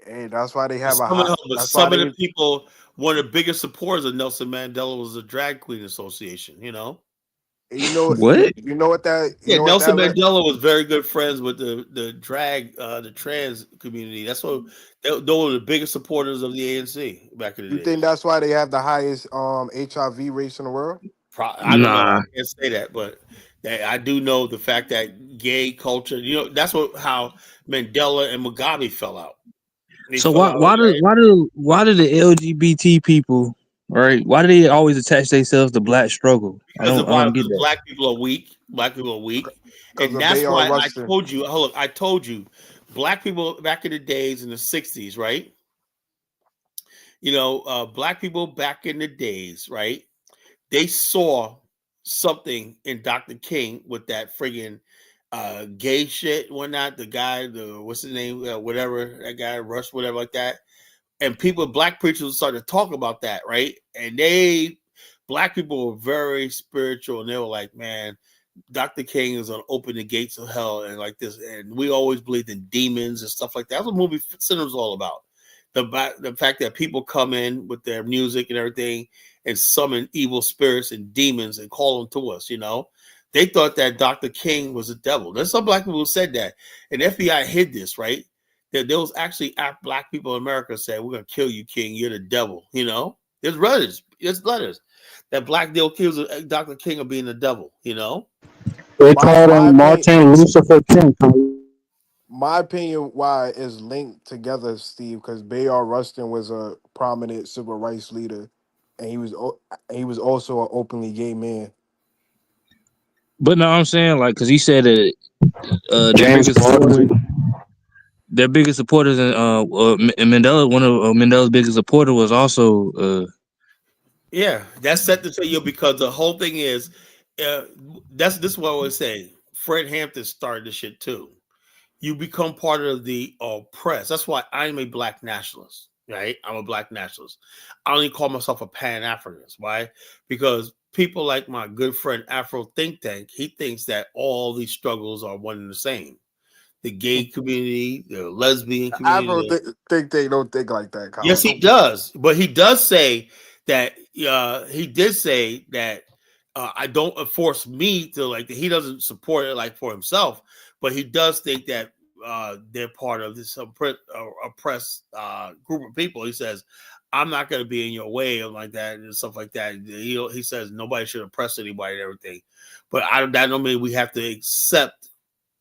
Hey, that's why they have some of the people. One of the biggest supporters of Nelson Mandela was the Drag Queen Association. You know. You know what? You know what that? Nelson Mandela was very good friends with the drag, the trans community. That's what they were the biggest supporters of the ANC back in the day. You think that's why they have the highest HIV rates in the world? I don't know. I can't say that, but I do know the fact that gay culture. You know, that's how Mandela and Mugabe fell out. So why do the LGBT people, right? Why do they always attach themselves to black struggle? Because I don't get that. Black people are weak. Black people are weak, and that's why I told you. Look, I told you, black people back in the days in the '60s, right? You know, black people back in the days, right? They saw something in Dr. King with that friggin' gay shit, whatnot. The guy, what's his name, whatever, that guy, Rush, whatever, like that. And black preachers started to talk about that, right? And black people were very spiritual, and they were like, man, Dr. King is gonna open the gates of hell, and like this, and we always believed in demons and stuff like that. That's what movie cinema's all about. The fact that people come in with their music and everything and summon evil spirits and demons and call them to us, you know. They thought that Dr. King was a devil. There's some black people who said that. And the FBI hid this, right? That there was actually black people in America saying, we're going to kill you, King. You're the devil, you know? There's letters that black deal kills Dr. King of being the devil, you know? They called him Martin Lucifer King. My opinion why is linked together, Steve, because Bayard Rustin was a prominent civil rights leader, and he was also an openly gay man. But no, I'm saying like because he said that their biggest supporters and Mandela, one of Mandela's biggest supporters was also yeah, that's set to tell you because the whole thing is this is what I always say. Fred Hampton started this shit too. You become part of the oppressed. That's why I'm a black nationalist, right? I'm a black nationalist. I only call myself a Pan-Africanist. Why? Because people like my good friend Afro Think Tank, he thinks that all these struggles are one and the same. The gay community, the lesbian community. Afro Think Tank don't think like that, Colin. Yes, he does. But he does say that he did say that I don't force me to like. He doesn't support it like for himself, but he does think that they're part of this oppressed group of people. He says, "I'm not going to be in your way," and like that and stuff like that. He says nobody should oppress anybody and everything, but that don't mean we have to accept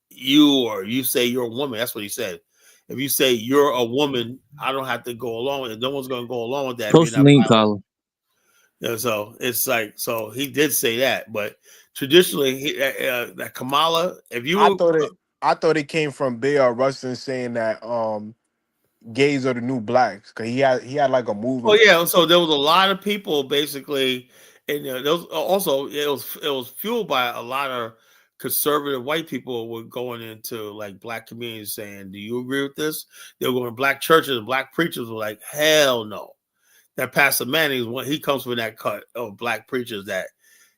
you, or you say you're a woman. That's what he said. If you say you're a woman, I don't have to go along with it. No one's going to go along with that if you're Post the not. link, Colin. Yeah, so it's like, so he did say that, but traditionally, that Kamala, if you, I thought it came from Bayard Rustin saying that gays are the new blacks, because he had like a movement. oh yeah, so there was a lot of people basically, and there was also it was fueled by a lot of conservative white people were going into like black communities saying, "Do you agree with this?" They were going to black churches, and black preachers were like, "Hell no." That Pastor Manning, he comes from that cut of black preachers that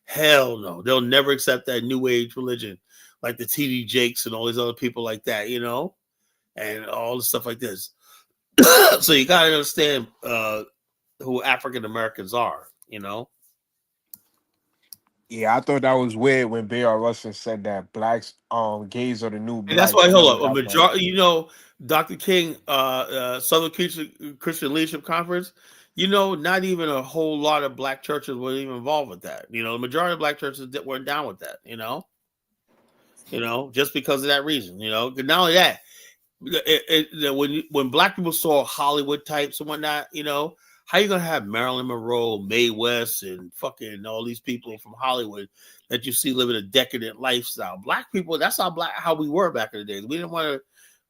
hell no, they'll never accept that new age religion, like the TD Jakes and all these other people like that, and all the stuff like this. So you gotta understand who African Americans are, Yeah, I thought that was weird when Bayard Rustin said that gays are the new And that's blacks. why, I hold never up, a got that. majority, Dr. King, Southern Christian Leadership Conference, not even a whole lot of black churches were even involved with that. The majority of black churches weren't down with that, just because of that reason, Not only that, when black people saw Hollywood types and whatnot, how you gonna have Marilyn Monroe, Mae West, and fucking all these people from Hollywood that you see living a decadent lifestyle? Black people, that's how we were back in the days. We didn't want to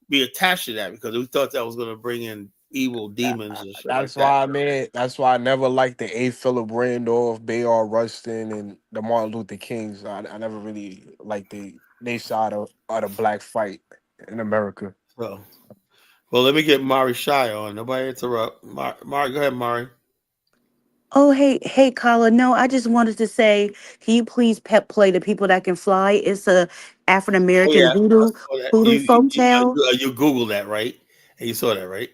be attached to that because we thought that was gonna bring in evil demons and shit like that. That's why I never liked the A. Philip Randolph, Bayard Rustin, and the Martin Luther Kings. I never really liked they side of the black fight in America. So, well, let me get Mari Shy on. Nobody interrupt. Mari, go ahead, Mari. Oh, hey, Colin. No, I just wanted to say, can you please pep play The People That Can Fly? It's a African Oh American yeah, I voodoo saw that. voodoo folk tale. You Googled that, right? And you saw that, right?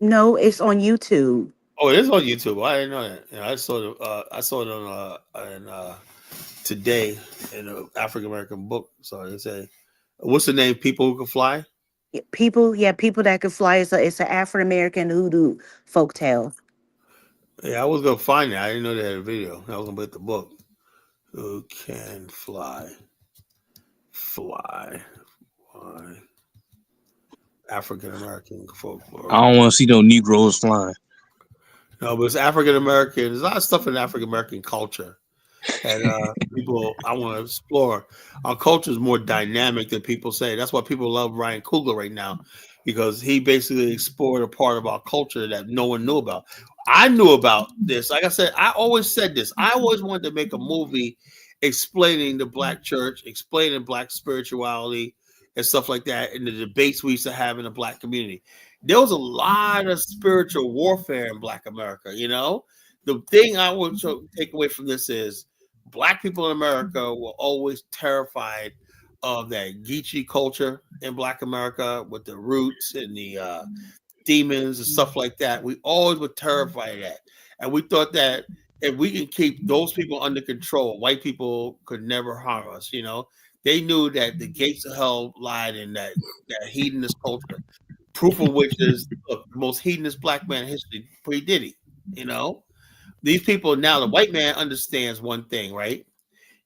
No, it's on YouTube. Oh, it is on YouTube. I didn't know that. I saw it on today in an African American book. So they say, what's the name? People Who Can Fly. People that can fly. It's an African American voodoo folk tale. Yeah, I was gonna find it. I didn't know they had a video. I was gonna put the book. Who can fly? Fly. African American folklore. I don't want to see no Negroes flying. No, but it's African American. There's a lot of stuff in African American culture. And people, I want to explore. Our culture is more dynamic than people say. That's why people love Ryan Coogler right now, because he basically explored a part of our culture that no one knew about. I knew about this. Like I said, I always said this. I always wanted to make a movie explaining the black church, explaining black spirituality and stuff like that, and the debates we used to have in the black community. There was a lot of spiritual warfare in Black America, The thing I want to take away from this is black people in America were always terrified of that Geechee culture in Black America with the roots and the demons and stuff like that. We always were terrified of that. And we thought that if we can keep those people under control, white people could never harm us, They knew that the gates of hell lied in that hedonist culture. Proof of which is, look, the most hedonist black man in history, P. Diddy, These people now, the white man understands one thing, right?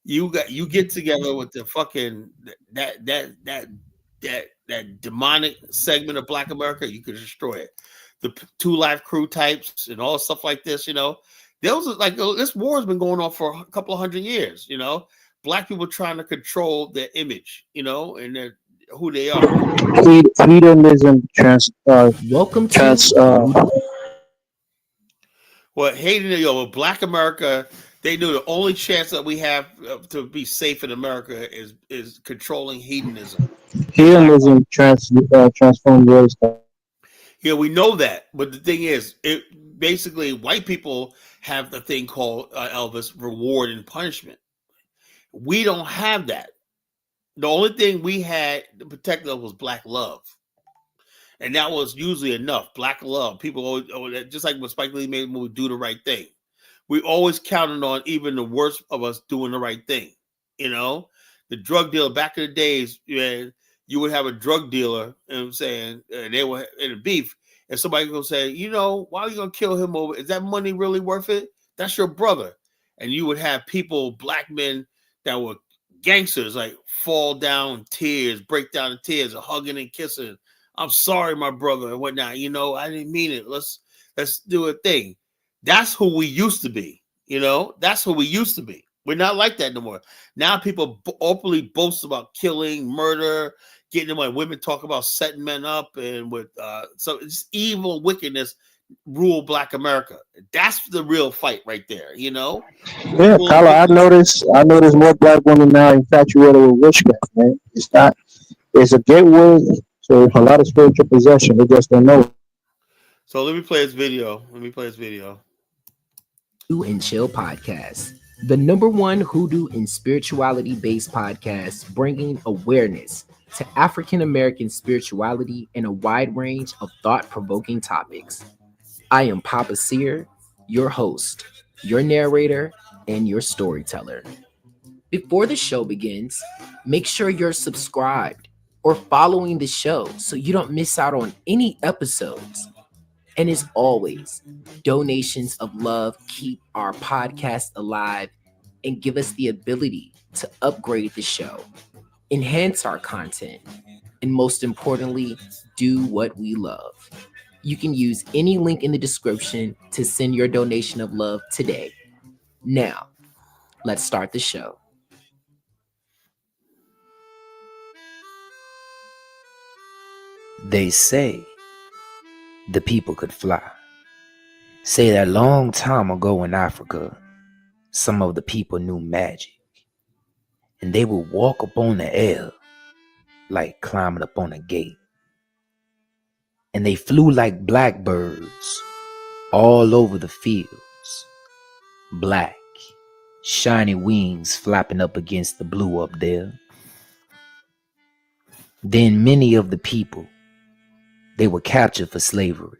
You get together with the fucking that demonic segment of Black America, you could destroy it. The 2 Live Crew types and all stuff like this, there was like this war has been going on for a couple of 100 years, Black people trying to control their image, and who they are. Hedonism Welcome to Well, hating Black America, they knew the only chance that we have to be safe in America is controlling hedonism. Hedonism transformed race. Yeah, we know that, but the thing is, it basically white people have the thing called Elvis, reward and punishment. We don't have that. The only thing we had to protect us was black love. And that was usually enough. Black love. People always, just like when Spike Lee made the movie Do the Right Thing. we always counted on even the worst of us doing the right thing. You know, the drug dealer back in the days, you would have a drug dealer, you know what I'm saying, and they were in a beef, and somebody gonna say, why are you gonna kill him over? Is that money really worth it? That's your brother. And you would have people, black men that were gangsters, like fall down in tears, break down in tears, hugging and kissing. I'm sorry, my brother, and whatnot. I didn't mean it. Let's do a thing. That's who we used to be. That's who we used to be. We're not like that no more. Now people openly boast about killing, murder, getting them. Like women talk about setting men up, and with so it's evil wickedness rule Black America. That's the real fight right there. Yeah, Tyler, I noticed more black women now infatuated with witchcraft, man. It's a gateway to a lot of spiritual possession. They just don't know it. So let me play this video. And Chill podcast, the #1 hoodoo and spirituality based podcast, bringing awareness to African American spirituality in a wide range of thought provoking topics. I am Papa Seer, your host, your narrator, and your storyteller. Before the show begins, make sure you're subscribed or following the show so you don't miss out on any episodes. And as always, donations of love keep our podcast alive and give us the ability to upgrade the show, enhance our content, and most importantly, do what we love. You can use any link in the description to send your donation of love today. Now, let's start the show. They say the people could fly. Say that long time ago in Africa, some of the people knew magic, and they would walk up on the air like climbing up on a gate. And they flew like blackbirds all over the fields, black, shiny wings flapping up against the blue up there. Then many of the people, they were captured for slavery.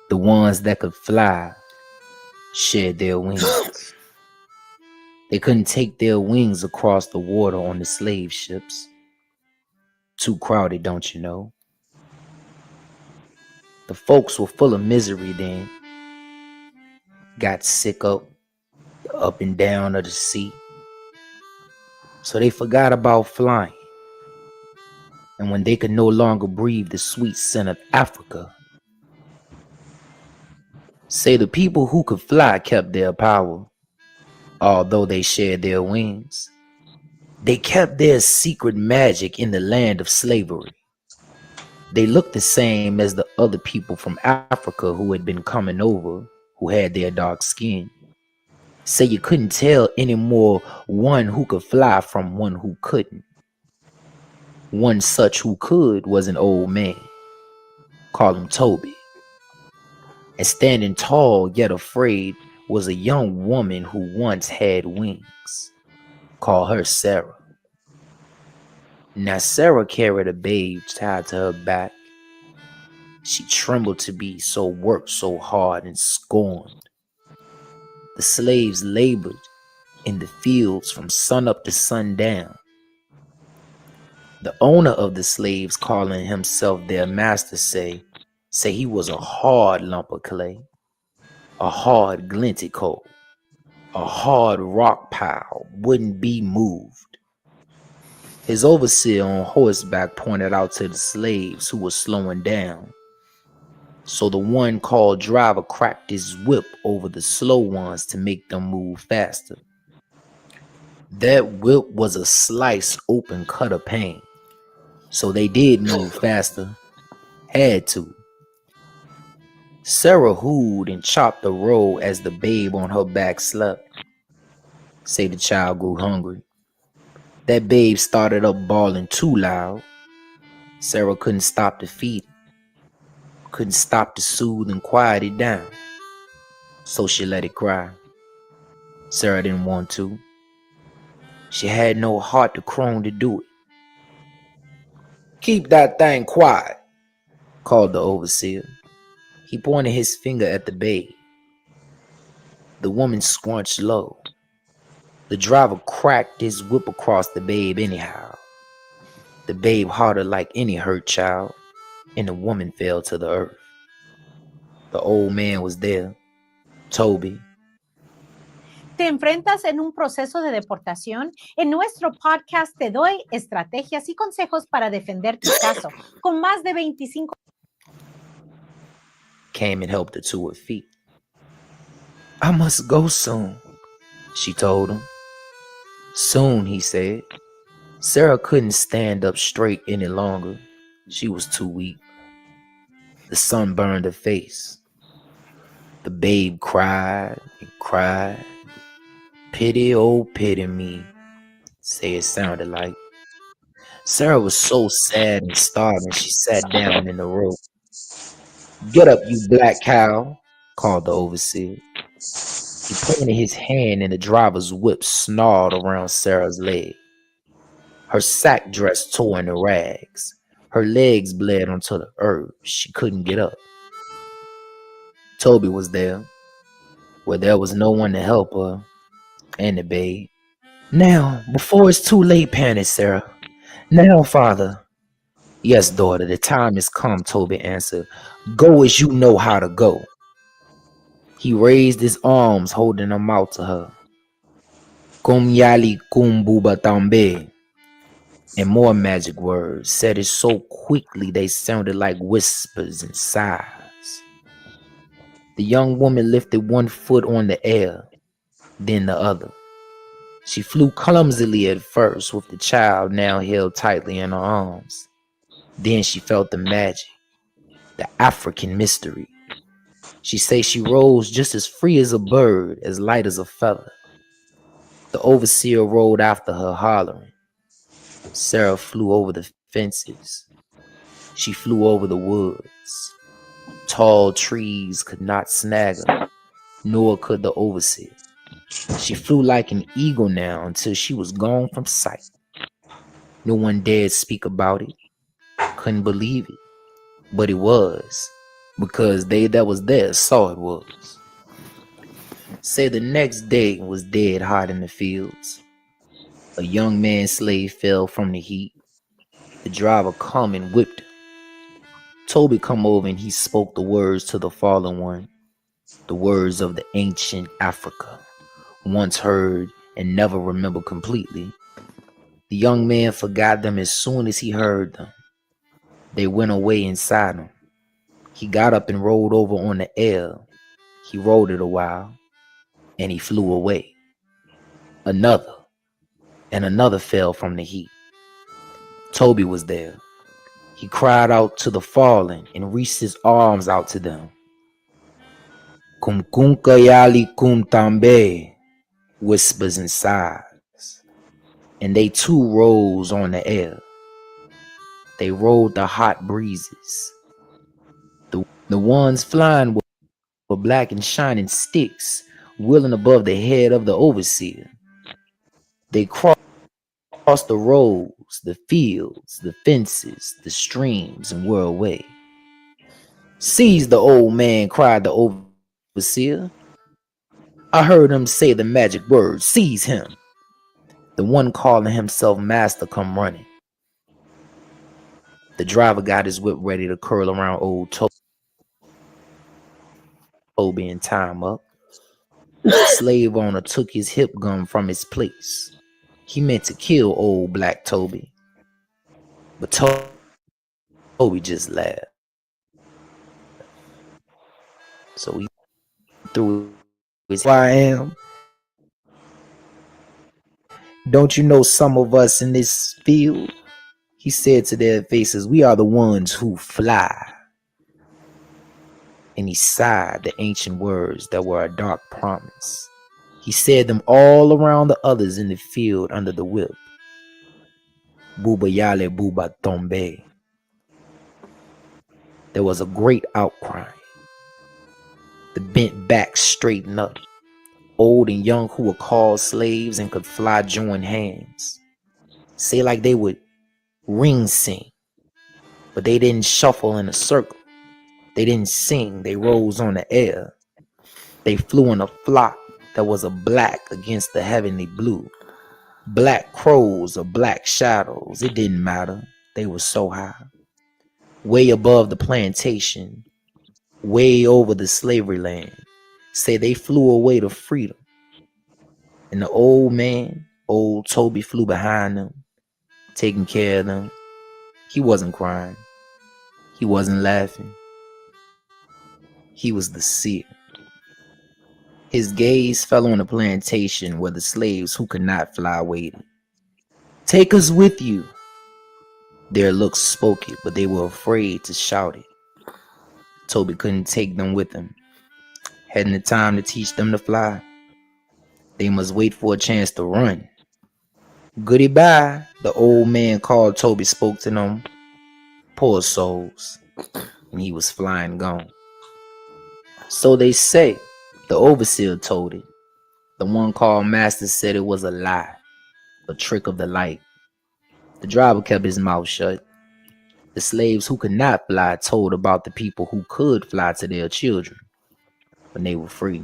The ones that could fly shed their wings. They couldn't take their wings across the water on the slave ships. Too crowded, don't you know? The folks were full of misery then. Got sick up and down of the sea. So they forgot about flying. And when they could no longer breathe the sweet scent of Africa, say the people who could fly kept their power, although they shared their wings. They kept their secret magic in the land of slavery. They looked the same as the other people from Africa who had been coming over, who had their dark skin. Say you couldn't tell anymore one who could fly from one who couldn't. One such who could was an old man. Call him Toby. And standing tall yet afraid was a young woman who once had wings. Call her Sarah. Now Sarah carried a babe tied to her back. She trembled to be worked so hard and scorned. The slaves labored in the fields from sun up to sundown. The owner of the slaves, calling himself their master, say he was a hard lump of clay, a hard glinted coal, a hard rock pile, wouldn't be moved. His overseer on horseback pointed out to the slaves who were slowing down. So the one called driver cracked his whip over the slow ones to make them move faster. That whip was a slice open cut of pain. So they did move faster. Had to. Sarah hooed and chopped the road as the babe on her back slept. Say the child grew hungry. That babe started up bawling too loud. Sarah couldn't stop to feed it. Couldn't stop to soothe and quiet it down. So she let it cry. Sarah didn't want to. She had no heart to crone to do it. Keep that thing quiet, called the overseer. He pointed his finger at the babe. The woman scrunched low. The driver cracked his whip across the babe anyhow. The babe harder like any hurt child, and the woman fell to the earth. The old man was there, Toby. ¿Te enfrentas en un proceso de deportación? En nuestro podcast te doy estrategias y consejos para defender tu caso. Con más de 25 Came and helped her to her feet. I must go soon, she told him. Soon, he said. Sarah couldn't stand up straight any longer. She was too weak. The sun burned her face. The babe cried and cried. Pity, oh, pity me, say it sounded like. Sarah was so sad and starving, she sat down in the road. Get up, you black cow, called the overseer. He pointed his hand and the driver's whip snarled around Sarah's leg. Her sack dress tore into rags. Her legs bled onto the earth. She couldn't get up. Toby was there, where there was no one to help her, and the babe. Now, before it's too late, panicked Sarah. Now, father. Yes, daughter, the time has come, Toby answered. Go as you know how to go. He raised his arms, holding them out to her. Kum yali kum buba tambe. And more magic words, said it so quickly they sounded like whispers and sighs. The young woman lifted one foot on the air, then the other. She flew clumsily at first, with the child now held tightly in her arms. Then she felt the magic, the African mystery. She say she rose just as free as a bird, as light as a feather. The overseer rode after her, hollering. Sarah flew over the fences. She flew over the woods. Tall trees could not snag her, nor could the overseer. She flew like an eagle now until she was gone from sight. No one dared speak about it, couldn't believe it, but it was, because they that was there saw it was. Say the next day was dead hot in the fields. A young man slave fell from the heat. The driver come and whipped him. Toby come over and he spoke the words to the fallen one, the words of the ancient Africa, once heard and never remembered completely. The young man forgot them as soon as he heard them. They went away inside him. He got up and rolled over on the air. He rode it a while, and he flew away. Another, and another fell from the heat. Toby was there. He cried out to the fallen and reached his arms out to them. Kum kunka yali kum tambe, whispers and sighs. And they too rose on the air. They rode the hot breezes. The ones flying were black and shining sticks, wheeling above the head of the overseer. They crossed the roads, the fields, the fences, the streams, and were away. Seize the old man, cried the overseer. I heard him say the magic word, seize him. The one calling himself master come running. The driver got his whip ready to curl around old Toby and tie him up. Slave owner took his hip gun from its place. He meant to kill old black Toby, but Toby just laughed. So he threw his who I am. Don't you know some of us in this field? He said to their faces, we are the ones who fly. And he sighed the ancient words that were a dark promise. He said them all around the others in the field under the whip. Buba yale buba tombe. There was a great outcry. The bent backs straightened up. Old and young who were called slaves and could fly joined hands. Say like they would ring sing, but they didn't shuffle in a circle. They didn't sing, they rose on the air. They flew in a flock There was a black against the heavenly blue. Black crows or black shadows, it didn't matter. They were so high. Way above the plantation, way over the slavery land. Say they flew away to freedom. And the old man, old Toby, flew behind them, taking care of them. He wasn't crying. He wasn't laughing. He was the seer. His gaze fell on the plantation where the slaves who could not fly waited. Take us with you. Their looks spoke it, but they were afraid to shout it. Toby couldn't take them with him. Hadn't the time to teach them to fly. They must wait for a chance to run. Goodie bye, the old man called. Toby spoke to them. Poor souls. And he was flying gone. So they say, the overseer told it. The one called master said it was a lie, a trick of the light. The driver kept his mouth shut. The slaves who could not fly told about the people who could fly to their children when they were free.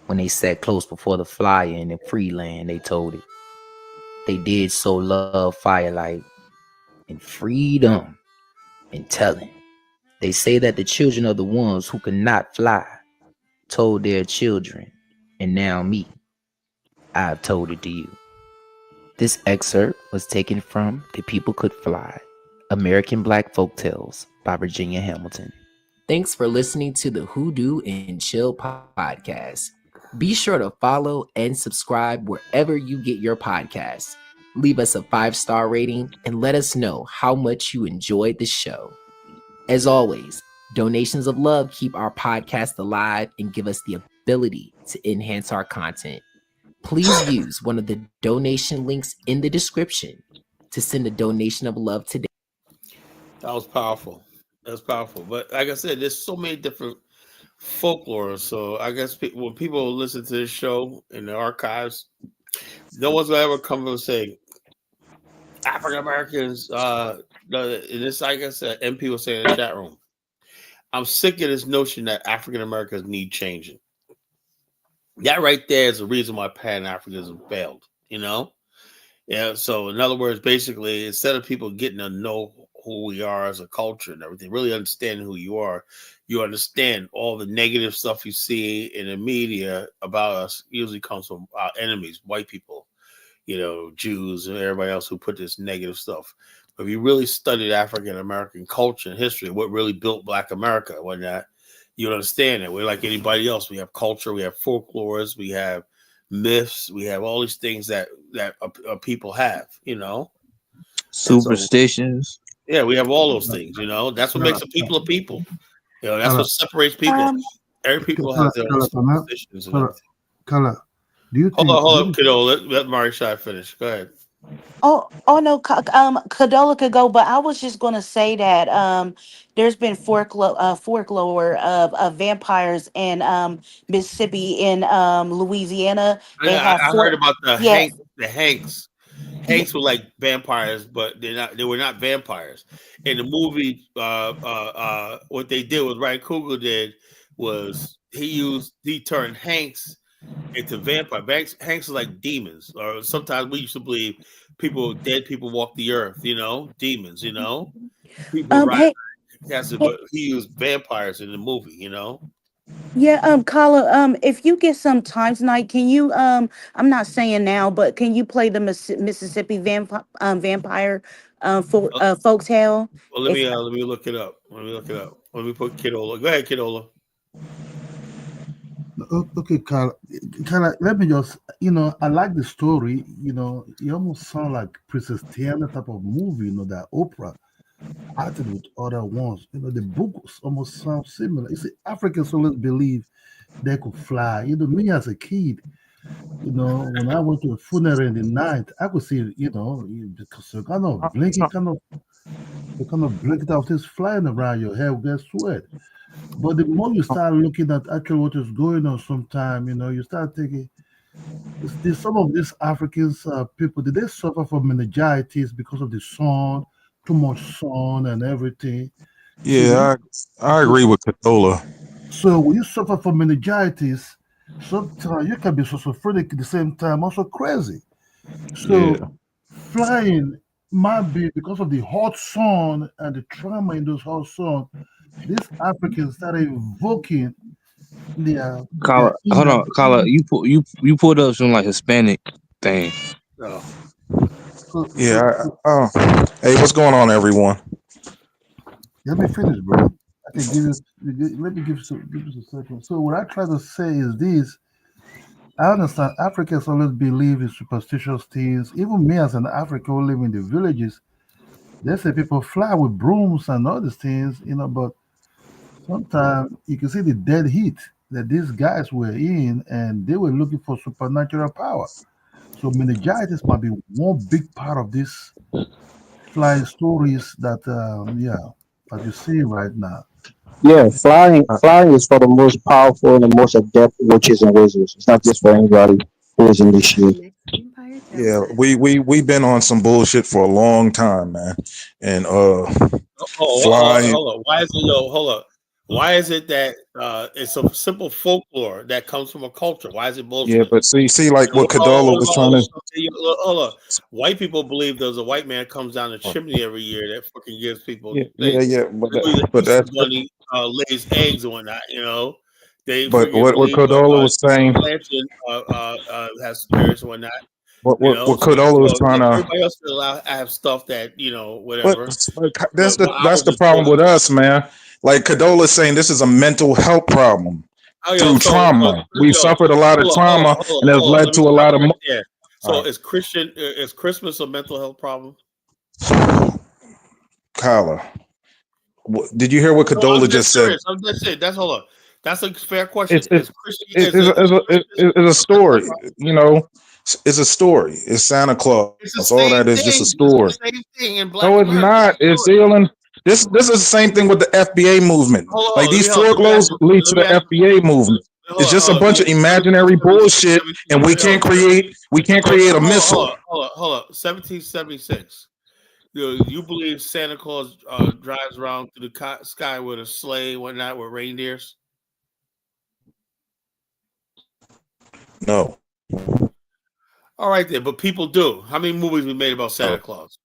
When they sat close before the flyer in the free land, they told it. They did so love firelight and freedom and telling. They say that the children of the ones who could not fly told their children, and now me, I've told it to you. This excerpt was taken from The People Could Fly, American Black Folktales by Virginia Hamilton. Thanks for listening to the Hoodoo and Chill podcast. Be sure to follow and subscribe wherever you get your podcasts. Leave us a 5-star rating and let us know how much you enjoyed the show. As always, donations of love keep our podcast alive and give us the ability to enhance our content. Please use one of the donation links in the description to send a donation of love today. That was powerful. That's powerful. But like I said, there's so many different folklore. So I guess when people listen to this show in the archives, no one's gonna ever come and say African Americans. This, I guess, MP was saying in the chat room. I'm sick of this notion that African Americans need changing. That right there is the reason why Pan Africanism failed. You know. Yeah. So in other words, basically, instead of people getting to know who we are as a culture and everything, really understanding who you are, you understand all the negative stuff you see in the media about us usually comes from our enemies, white people, you know, Jews and everybody else who put this negative stuff. But if you really studied African American culture and history, what really built Black America, whatnot, you understand that we're like anybody else. We have culture, we have folklores, we have myths, we have all these things that people have, you know, superstitions. Yeah, we have all those things, you know. That's what makes a people a people. You know, that's what separates people. Every people has their own superstitions and everything. Kala, do you think? Hold up, kiddo. Let Mari Shai finish. Go ahead. Oh no, Kadola could go, but I was just gonna say that there's been folklore of vampires in Mississippi, in Louisiana. They have I heard about the yeah. Hanks. Hanks were like vampires, but they were not vampires. In the movie, what they did, what Ryan Coogler did, was he turned Hanks into vampire. Hanks are like demons, or sometimes we used to believe dead people walk the earth, you know, demons, you know. People but he used vampires in the movie, you know. Yeah, Carla, if you get some time tonight, can you I'm not saying now, but can you play the Mississippi vampire folktale? Well, let me look it up. Let me put Kidola. Go ahead, Kidola. Okay, Carla, let me just, I like the story. It almost sounds like Princess Diana type of movie, that opera acted with other ones. The books almost sound similar. You see, Africans always believe they could fly. Me as a kid, when I went to a funeral in the night, I could see, because you kind of blinking, you kind of blink out, this flying around your head, get sweat. But the more you start looking at actually what is going on, sometime, you start thinking, some of these Africans people, did they suffer from meningitis because of the sun, too much sun and everything? Yeah, I agree with Catola. So when you suffer from meningitis, sometimes you can be schizophrenic at the same time, also crazy. Yeah. So flying might be because of the hot sun and the trauma in those hot sun. These Africans started evoking their Kala, hold inner on, Kala, you pulled up some like Hispanic thing. Oh. Yeah. Hey, what's going on, everyone? Let me finish, bro. I can give you. Let me give you a second. So what I try to say is this: I understand Africans always believe in superstitious things. Even me, as an African who live in the villages, they say people fly with brooms and all these things, But sometimes you can see the dead heat that these guys were in, and they were looking for supernatural power. So meningitis might be one big part of this flying stories that you see right now. Yeah, flying is for the most powerful and the most adept witches and wizards. It's not just for anybody who is initiated. Yeah, we've been on some bullshit for a long time, man. And flying. Hold on. Why is it hold up? Why is it that it's a simple folklore that comes from a culture? Why is it Yeah, bullshit? but see, like what Cadola was trying to. Hold up. White people believe there's a white man comes down the chimney every year that fucking gives people things. Yeah, They believe the but Easter that's bunny lays eggs and whatnot. They but freaking what believe Cadola was saying. plantation has spirits and whatnot. What So, Cadola was trying to. everybody else will have stuff that But whatever. that's But I that's was the just problem with us, man. Like Cadola saying, this is a mental health problem through trauma. We suffered a lot of trauma, and has hold on. led Let to me a stop lot of. you right there. All So, right, is Christmas a mental health problem? Kyla, did you hear what No, I'm Cadola just just said? serious. I'm just saying. That's hold on. That's a fair question. It's Is it's Christian it's, is it's, a, Christmas it's a a mental health story, problem? It's a story. It's Santa Claus. It's the All same that is just a thing. It's story. the same thing in No, Black it's America. not. It's dealing. This is the same thing with the FBA movement. Like Let me these Let me ask folklores you. lead Let to me the ask you. FBA movement. It's just a bunch of imaginary bullshit, and we can't create. We can't create a missile. Hold on. 1776. You believe Santa Claus drives around through the sky with a sleigh and whatnot with reindeers? No. All right then, but people do. How many movies we made about Santa Oh. Claus?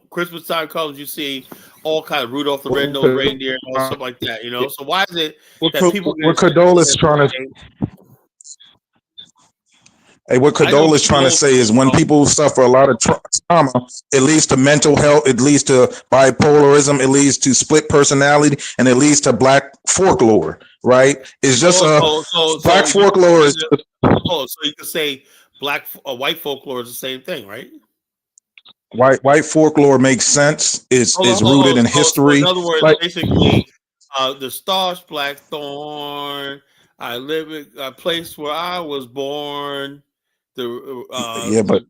Christmas time comes, you see all kind of Rudolph the Red-Nosed Reindeer and all stuff like that. So why is it that people What Cadola is trying to. Hey, what I know Cadola is trying to people. say is when people suffer a lot of trauma, it leads to mental health, it leads to bipolarism, it leads to split personality, and it leads to black folklore. Right? It's just black folklore is. So you can say white folklore is the same thing, right? White folklore makes sense. Is rooted in So in history. other words, Like basically, the Star's Blackthorn. I live in a place where I was born. yeah, but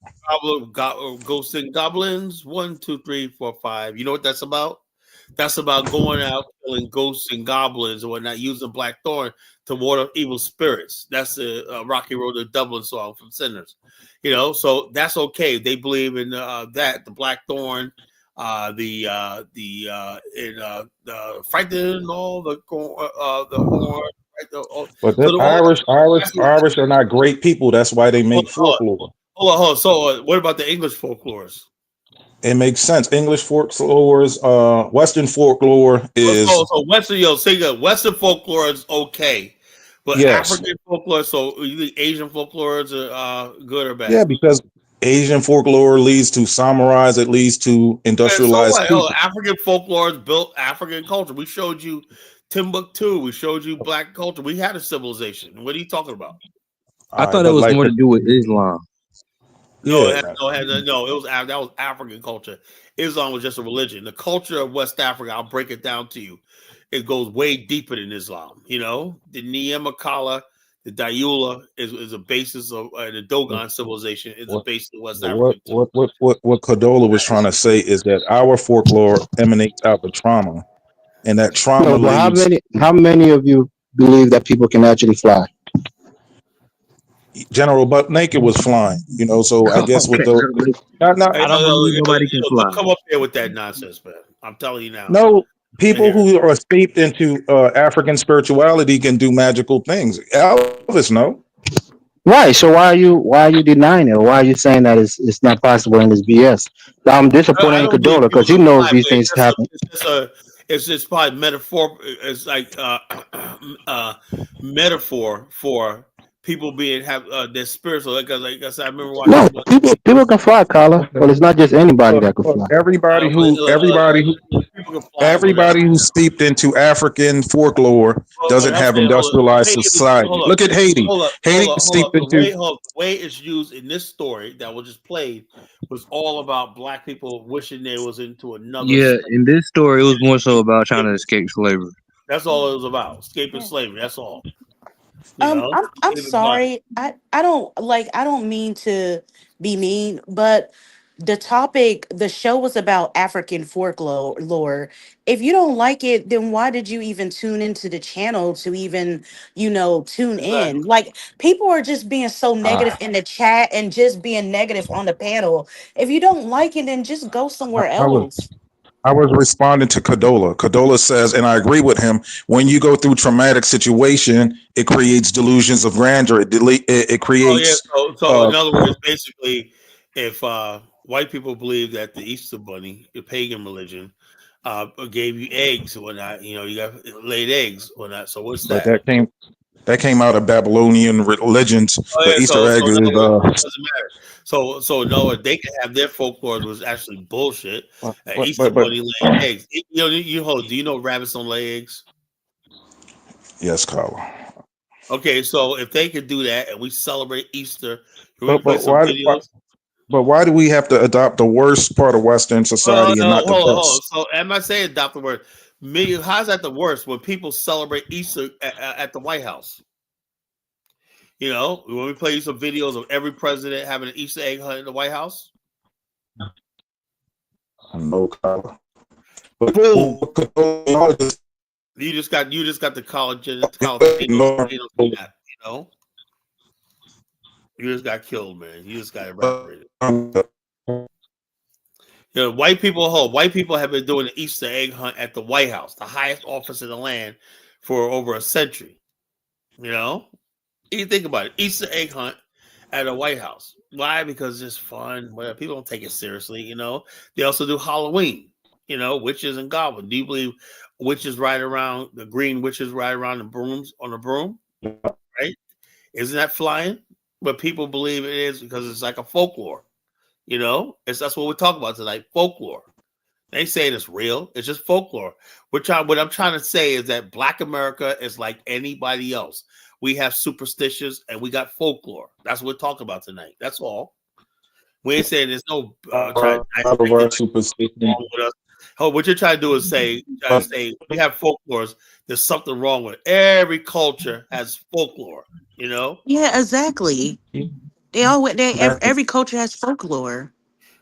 Ghosts and Goblins. 1, 2, 3, 4, 5. You know what that's about? That's about going out killing ghosts and goblins and whatnot, using blackthorn to ward off evil spirits. That's the Rocky Road to Dublin song from Sinners. So that's okay. They believe in that the blackthorn, the frightening all the horn. Right, but so the Irish are not great people. That's why they make folklore. Hold on. So what about the English folklores? It makes sense. English folklore is Western folklore is So Western folklore is okay, but yes, African folklore. So you think Asian folklore is good or yeah, bad? because Asian folklore leads to samurais. It leads to And so industrialized what? people. African folklore is built African culture. We showed you Timbuktu. We showed you black culture. We had a civilization. What are you talking about? I thought it But was like more to do with Islam. No, yeah, no. It was that was African culture. Islam was just a religion. The culture of West Africa, I'll break it down to you. It goes way deeper than Islam. The Niamakala, the Dayula is a basis of the Dogon civilization is a basis of West Africa too. what Cadola was trying to say is that our folklore emanates out of trauma, and that trauma No, but leads. how many of you believe that people can actually fly? General Buck Naked was flying, so I guess with Okay, the not I don't believe nobody can fly. Don't come up here with that nonsense, man. I'm telling you now. no people who are steeped into African spirituality can do magical things. Elvis, no. Right. So why are you denying it? Why are you saying that it's not possible and it's BS? I'm I disappointed in don't believe Cadola people because he can knows fly, these but it's things just happen. it's just probably metaphor. It's like uh, metaphor for people being have their spiritual. Like I said, I remember watching No, this one. people can fly, Carla, but it's not just anybody that can fly. Everybody who People can fly, whatever. everybody who's steeped into African folklore Well, doesn't I'm have saying, hold up. industrialized Haiti was society. Look at Haiti. Haiti hold up. steeped into The way it's used in this story that was just played was all about black people wishing they was into another Yeah, state. in this story, it was more so about trying to Escaping. escape slavery. That's all it was about. Escaping slavery. That's all. I'm Escaping black. sorry. I don't mean to be mean, but the show was about African folklore lore. If you don't like it, then why did you even tune into the channel to even, tune in? Exactly. Like people are just being so negative uh, in the chat and just being negative on the panel. If you don't like it, then just go somewhere I was else. I was responding to Cadola. Cadola says, and I agree with him, when you go through traumatic situation, it creates delusions of grandeur. It Oh yeah. creates So uh in other words, basically, if white people believe that the Easter Bunny, the pagan religion, gave you eggs or not, you got laid eggs or not. So what's but that? that came out of Babylonian religions. Oh The yeah, Easter egg so in is other words, it doesn't matter. So no, they can have their folklore was actually bullshit. Easter but Bunny laying eggs. Do you know rabbits don't lay eggs? yes, Carla. Okay, so if they could do that and we celebrate Easter, can we But play but some why videos? but why do we have to adopt the worst part of Western Oh society and no, not the hold on. best? So am I saying adopt the word? Me, how's that the worst when people celebrate Easter at the White House? When we play you some videos of every president having an Easter egg hunt in the White House. No, Carla. But Boom. You just got the college potatoes, You just got killed, man. You just got evaporated. White people have been doing the Easter egg hunt at the White House, the highest office in the land, for over a century. You think about it, Easter egg hunt at a White House. Why? Because it's fun. Well, people don't take it seriously. They also do Halloween. Witches and goblins. Do you believe witches ride around the green witches ride around the brooms on a broom? Right? Isn't that flying? But people believe it is because it's like a folklore. That's what we're talking about tonight. Folklore. They ain't saying it's real. It's just folklore. What I'm trying to say is that Black America is like anybody else. We have superstitions and we got folklore. That's what we're talking about tonight. That's all. We ain't saying there's no trying to wrong with us. Oh, what you're trying to do is say we have folklores. There's something wrong with it. Every culture has folklore. Yeah, exactly. Every culture has folklore.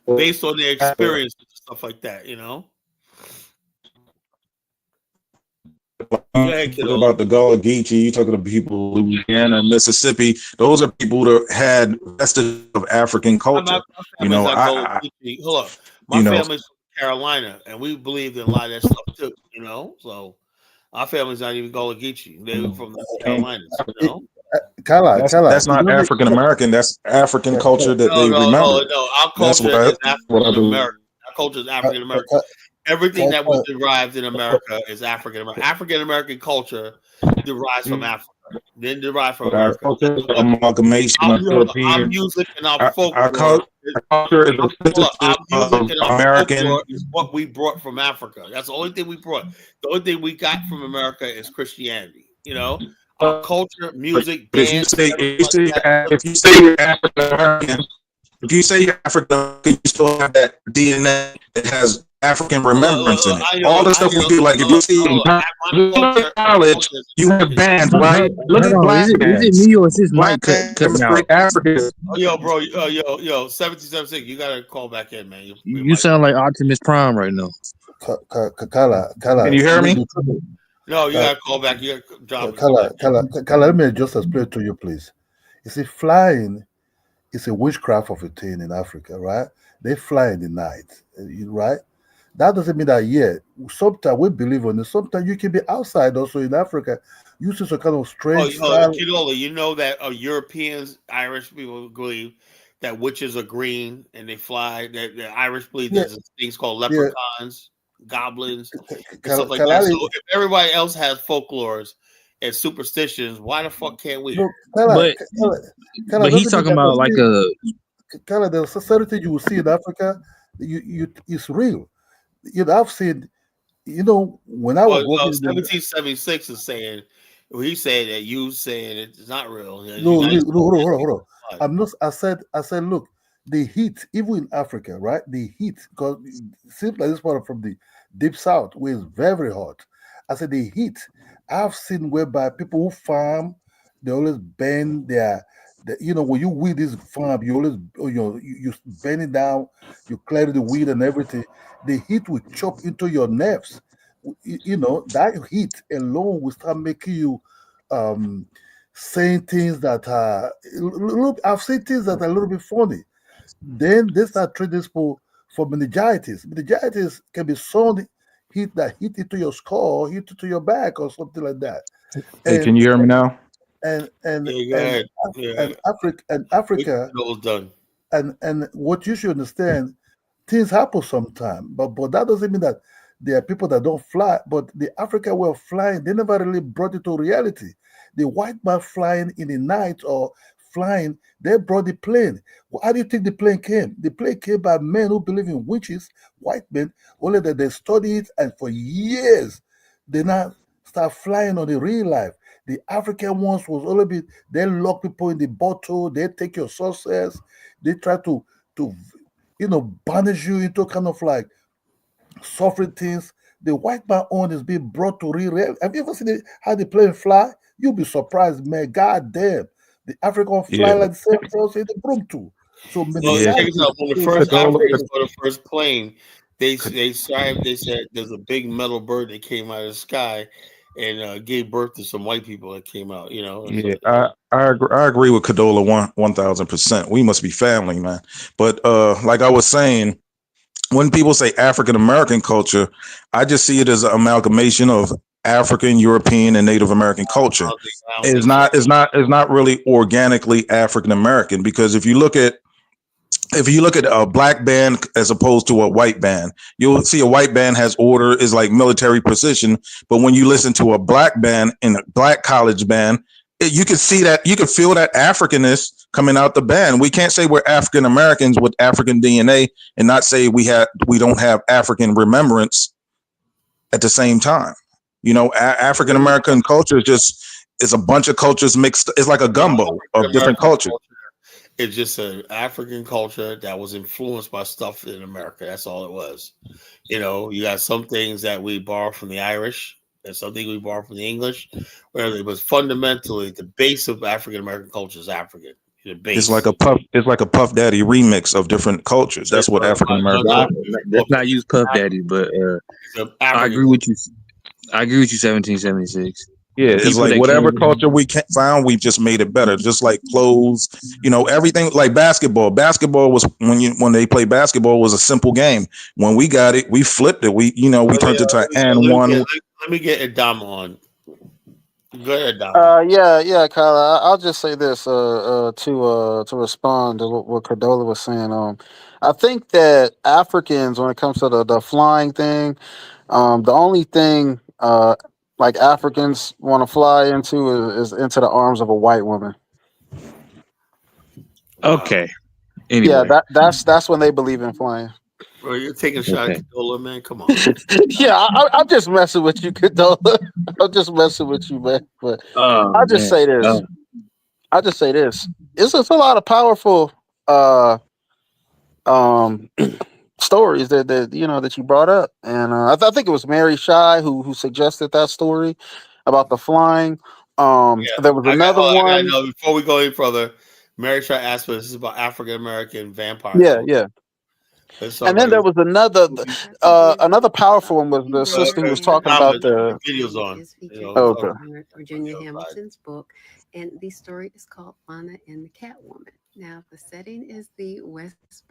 Based on their experience and stuff like that. Go ahead, Talking about the Gullah Geechee, you talking to people in Louisiana and Mississippi. Those are people that had vestige of African culture. My family's not Gullah Geechee. Hold up. My family's from Carolina, and we believed in a lot of that stuff too. So our family's not even Gullah Geechee. They're from the Carolinas. That's not African American. That's African culture that they remember. No. Our That's culture is what I African believe. American. Our culture is African American. Everything that was derived in America is African American. African American culture derives from Africa, then derived from But our America. culture is an amalgamation of Our European. music and our Our folklore. culture is a Our synthesis music of and our American. folklore is what we brought from Africa. That's the only thing we brought. The only thing we got from America is Christianity. Our culture, music, But if you dance. say you're African American, if you say you're African American, you still have that DNA that has African remembrance in it. All the stuff we do, like if you see in college, you have bands, right? Look Hold at on, black is it bands. me or is his Black mic bands cutting out? demonstrate African. Yo, bro. Yo, 1776. You gotta call back in, man. You sound like Optimus Prime right now. Kala, Can you hear me? No, you gotta call back. You gotta drop it. Kala, let me just explain to you, please. You see, flying is a witchcraft of a thing in Africa, right? They fly in the night, right? That doesn't mean that sometimes we believe in it. Sometimes you can be outside also in Africa. You see some kind of strange style. You know that Europeans, Irish people believe that witches are green and they fly. That the Irish believe Yeah, there's things called yeah. leprechauns, goblins, and stuff like that. Kalali, So if everybody else has folklores and superstitions, why the fuck can't we? no, Kala, But Kala but he's doesn't mean talking that about like a Kala, the society you will see in Africa, it's real. I've seen, when I was Well, working in the 1776 is saying, he said that you saying it's not real. The no, United no, hold on, hold on, hold on. States. I'm not. I said, look, the heat, even in Africa, right? The heat, because it seems like this part from the deep south, where it's very, very hot. I said the heat. I've seen whereby people who farm, they always bend when you weed this farm, you always, you bend it down, you clear the weed and everything. The heat will chop into your nerves. That heat alone will start making you um saying things that are I've seen things that are a little bit funny. Then they start treating this for meningitis. Meningitis can be sudden heat that hit into your skull, hit into your back, or something like that. Hey, And can you hear me now? and and Yeah, go and ahead. Yeah, and Africa and wait Africa till it's done. and what you should understand, things happen sometime, but that doesn't mean that there are people that don't fly. But the African way of flying, they never really brought it to reality. The white man flying in the night or flying, they brought the plane. Well, how do you think the plane came? The plane came by men who believe in witches, white men, only that they study it, and for years they now start flying on the real life. The African ones was only be they lock people in the bottle, they take your success, they try to banish you into kind of like suffering things. The white man own is being brought to real. Have you ever seen how the plane fly? You'll be surprised, man. God damn, the African fly Yeah, like the same things in the broom too. So Well, yeah. check this meningitis out. When the is first Cadola, Africans saw the first plane, they said there's a big metal bird that came out of the sky and gave birth to some white people that came out. yeah, I agree with Cadola 1,000%. We must be family, man. But like I was saying, when people say African American culture, I just see it as an amalgamation of African, European, and Native American culture. I don't think so. It's not really organically African American, because if you look at a black band as opposed to a white band, you'll see a white band has order, is like military precision. But when you listen to a black band in a black college band, you can see that, you can feel that Africanness coming out the band. We can't say we're African Americans with African DNA and not say we don't have African remembrance at the same time. African American culture is a bunch of cultures mixed. It's like a gumbo of different American cultures. culture is just an African culture that was influenced by stuff in America. That's all it was. You got some things that we borrow from the Irish and some things we borrow from the English, where it was fundamentally the base of African American culture is African. The base. It's like a Puff Daddy remix of different cultures. That's what African American No, culture is. let's not use Puff Daddy, but it's an I African agree with you. I agree with you. 1776. Yeah, The it's people like that whatever came. culture we found, we've just made it better. Just like clothes, everything. Like basketball. Basketball was when they played basketball was a simple game. When we got it, we flipped it. We turned it to and one. Let me get Adama on. Go ahead, Adama. Yeah, Kyle. I'll just say this to respond to what Cardola was saying. I think that Africans, when it comes to the flying thing, the only thing like Africans want to fly into is into the arms of a white woman. Okay. Yeah, Anyway. that's when they believe in flying. Bro, you're taking a shot Okay. at Cadola, man. Come on. Yeah, I'm just messing with you, Cardola. I'm just messing with you, man. But Oh I'll just man. say this. I'll just say this. It's just a lot of powerful um stories that you brought up, and I think it was Mary Shy who suggested that story about the flying. Yeah, There was another I got to one. know before we go any further. Mary tried to ask for this. This is about African American vampires. Yeah, So yeah. it's And then already there was another powerful one was the sister who was talking about the the. videos on. Oh, It's okay. Virginia Hamilton's book, and the story is called Anna and the Catwoman. Now, the setting is the West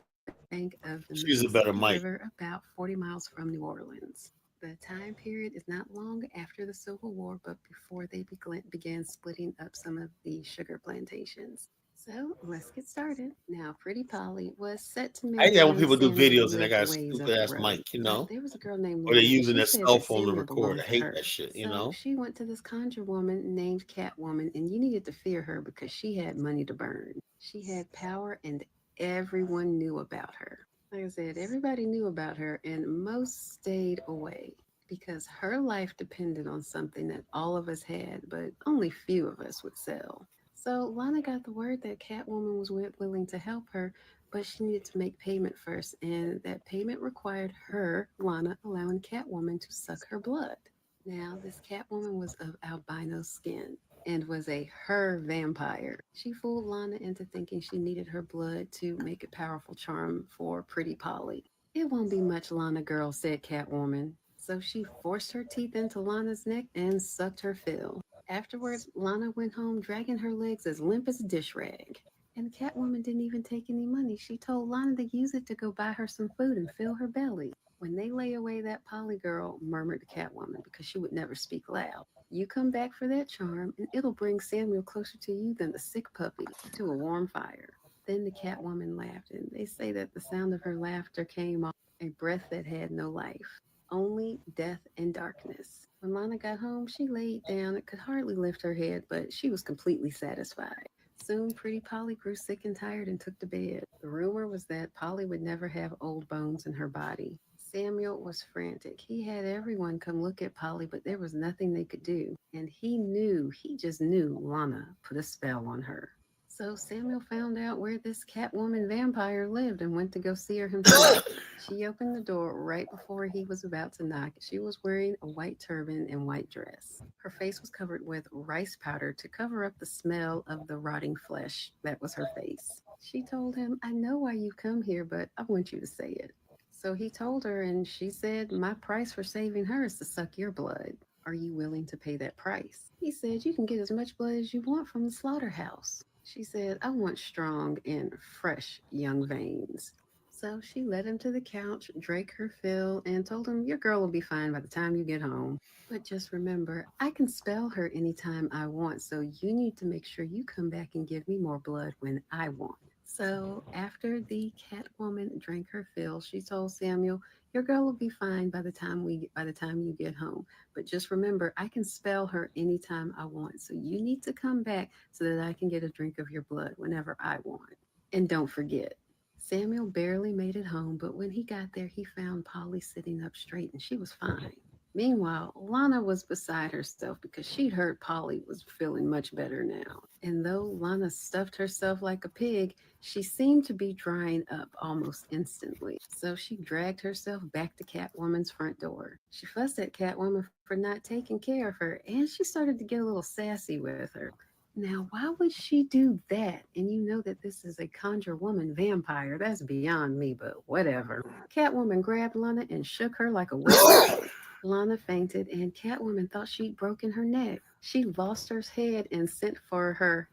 bank of the She's a better Mississippi Mike. River, about 40 miles from New Orleans. The time period is not long after the Civil War, but before they began splitting up some of the sugar plantations. So let's get started. Now, Pretty Polly was set to I hate marry that when young people do Samuel who videos and they lived got a a ways stupid up the ass road. mic, you But know, there was a girl named or they're Lana, and using she their said cell that phone to Samuel record. belonged I to hate her. that shit, you So know. she went to this conjure woman named Catwoman, and you needed to fear her because she had money to burn. She had power, and everyone knew about her. Like I said, everybody knew about her, and most stayed away because her life depended on something that all of us had, but only few of us would sell. So Lana got the word that Catwoman was willing to help her, but she needed to make payment first, and that payment required her, Lana, allowing Catwoman to suck her blood. Now, this Catwoman was of albino skin and was a her vampire. She fooled Lana into thinking she needed her blood to make a powerful charm for Pretty Polly. It won't be much, Lana girl, said Catwoman. So she forced her teeth into Lana's neck and sucked her fill. Afterwards, Lana went home dragging her legs as limp as a dish rag. And Catwoman didn't even take any money. She told Lana to use it to go buy her some food and fill her belly. When they lay away that Polly girl, murmured the Catwoman because she would never speak loud. You come back for that charm, and it'll bring Samuel closer to you than the sick puppy to a warm fire. Then the Catwoman laughed, and they say that the sound of her laughter came off a breath that had no life, only death and darkness. When Lana got home, she laid down and could hardly lift her head, but she was completely satisfied. Soon, Pretty Polly grew sick and tired and took to bed. The rumor was that Polly would never have old bones in her body. Samuel was frantic. He had everyone come look at Polly, but there was nothing they could do. And he just knew Lana put a spell on her. So Samuel found out where this Catwoman vampire lived and went to go see her himself. She opened the door right before he was about to knock. She was wearing a white turban and white dress. Her face was covered with rice powder to cover up the smell of the rotting flesh that was her face. She told him, I know why you've come here, but I want you to say it. So he told her, and she said, my price for saving her is to suck your blood. Are you willing to pay that price? He said, you can get as much blood as you want from the slaughterhouse. She said, I want strong and fresh young veins. So she led him to the couch, drank her fill, and told him, your girl will be fine by the time you get home. But just remember, I can spell her anytime I want, so you need to make sure you come back and give me more blood when I want. So after the Catwoman drank her fill, she told Samuel, your girl will be fine by the time you get home. But just remember, I can spell her anytime I want. So you need to come back so that I can get a drink of your blood whenever I want. And don't forget, Samuel barely made it home, but when he got there, he found Polly sitting up straight and she was fine. Meanwhile, Lana was beside herself because she'd heard Polly was feeling much better now. And though Lana stuffed herself like a pig, she seemed to be drying up almost instantly. So she dragged herself back to Catwoman's front door. She fussed at Catwoman for not taking care of her, and she started to get a little sassy with her. Now, why would she do that? And you know that this is a conjure woman vampire. That's beyond me, but whatever. Catwoman grabbed Lana and shook her like a wet blanket. Lana fainted, and Catwoman thought she'd broken her neck. She lost her head and sent for her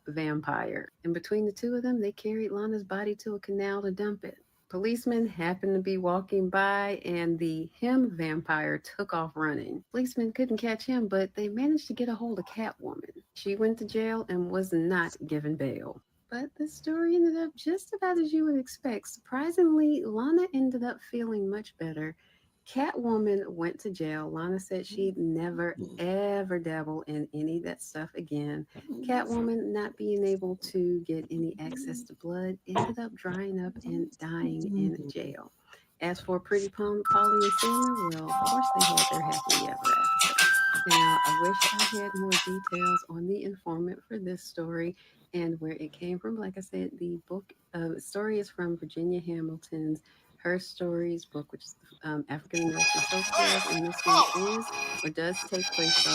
vampire. And between the two of them, they carried Lana's body to a canal to dump it. Policemen happened to be walking by, and the vampire took off running. Policemen couldn't catch him, but they managed to get a hold of Catwoman. She went to jail and was not given bail. But the story ended up just about as you would expect. Surprisingly, Lana ended up feeling much better. Catwoman went to jail. Lana said she'd never, ever dabble in any of that stuff again. Catwoman, not being able to get any access to blood, ended up drying up and dying in jail. As for Pretty Polly and Samuel, well, of course they had their happily ever after. Now, I wish I had more details on the informant for this story and where it came from. Like I said, the book story is from Virginia Hamilton's Her Stories book, which is African American Folktales, and this one is or does take place,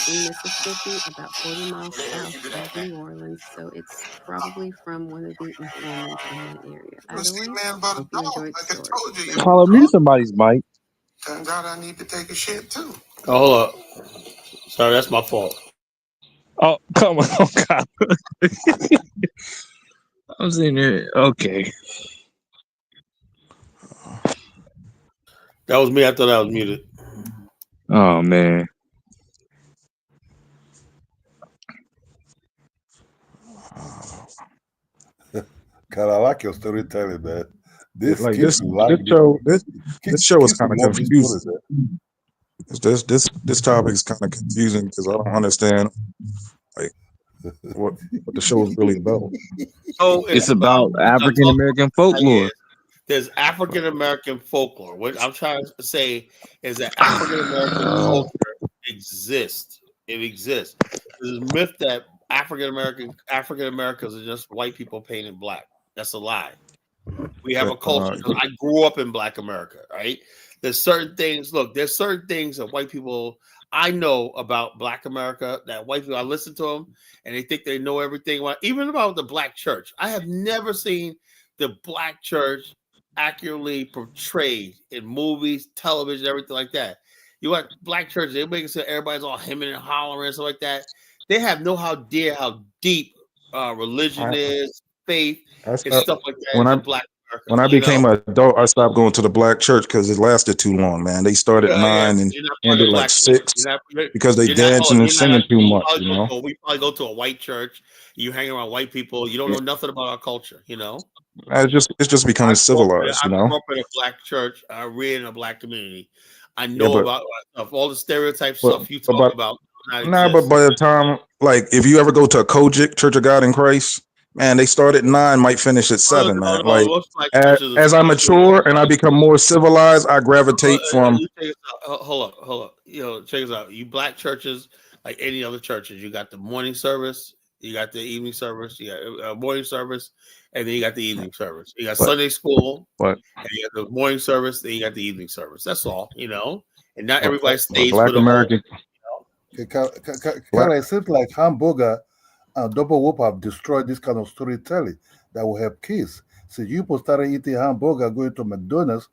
in Mississippi, about 40 miles south of New Orleans. So it's probably from one of the informants in that area. Either way, hope you enjoyed the story. Paula, mute somebody's mic. Turns out I need to take a shit too. Oh, hold up. Sorry, that's my fault. Oh, come on, God. I'm sitting there. Okay. That was me. I thought I was muted. Oh man. God, I like your storytelling, man. This Like keep this you like this show this keep, this show is keep you kind of love these confusing. stories, man. This topic is kind of confusing because I don't understand like what the show is really about. Oh, It's about African American folklore. There's African American folklore. What I'm trying to say is that African American culture exists. It exists. There's a myth that African Americans are just white people painted black. That's a lie. We have a culture. I grew up in Black America, right? There's certain things. Look, there's certain things that white people I know about Black America that white people. I listen to them and they think they know everything. Even about the Black church, I have never seen the Black church accurately portrayed in movies, television, everything like that. You got Black churches, they make it so everybody's all hemming and hollering and stuff like that. They have no idea how deep religion is, faith, and stuff like that When is I in Black America. when I became an adult, I stopped going to the Black church because it lasted too long, man. They started at 9 and You're not part of ended the like Black 6 because they dancing and singing too much, you know. We probably go to a white church. You hang around white people. You don't know nothing about our culture. You know. It's just becoming civilized, I you know. grew up in a Black church. I read in a Black community. I Yeah, know but about stuff. All the stereotype but stuff you but, talk but about does not nah, but exist. by the time like if you ever go to a Kojic Church of God in Christ, man, they start at 9, might finish at 7, man. Like Most Black churches, as I mature and I become more civilized, I gravitate from. Hold up. You know, check this out. You Black churches, like any other churches, you got the morning service, you got the evening service, you got morning service, and then you got the evening service. You got But Sunday school, but and you got the morning service, then you got the evening service. That's all, you know. And not but, everybody but stays for Black the whole. American Black. It seems like hamburger and double whoop have destroyed this kind of storytelling that will help kids. So you people started eating hamburger, going to McDonald's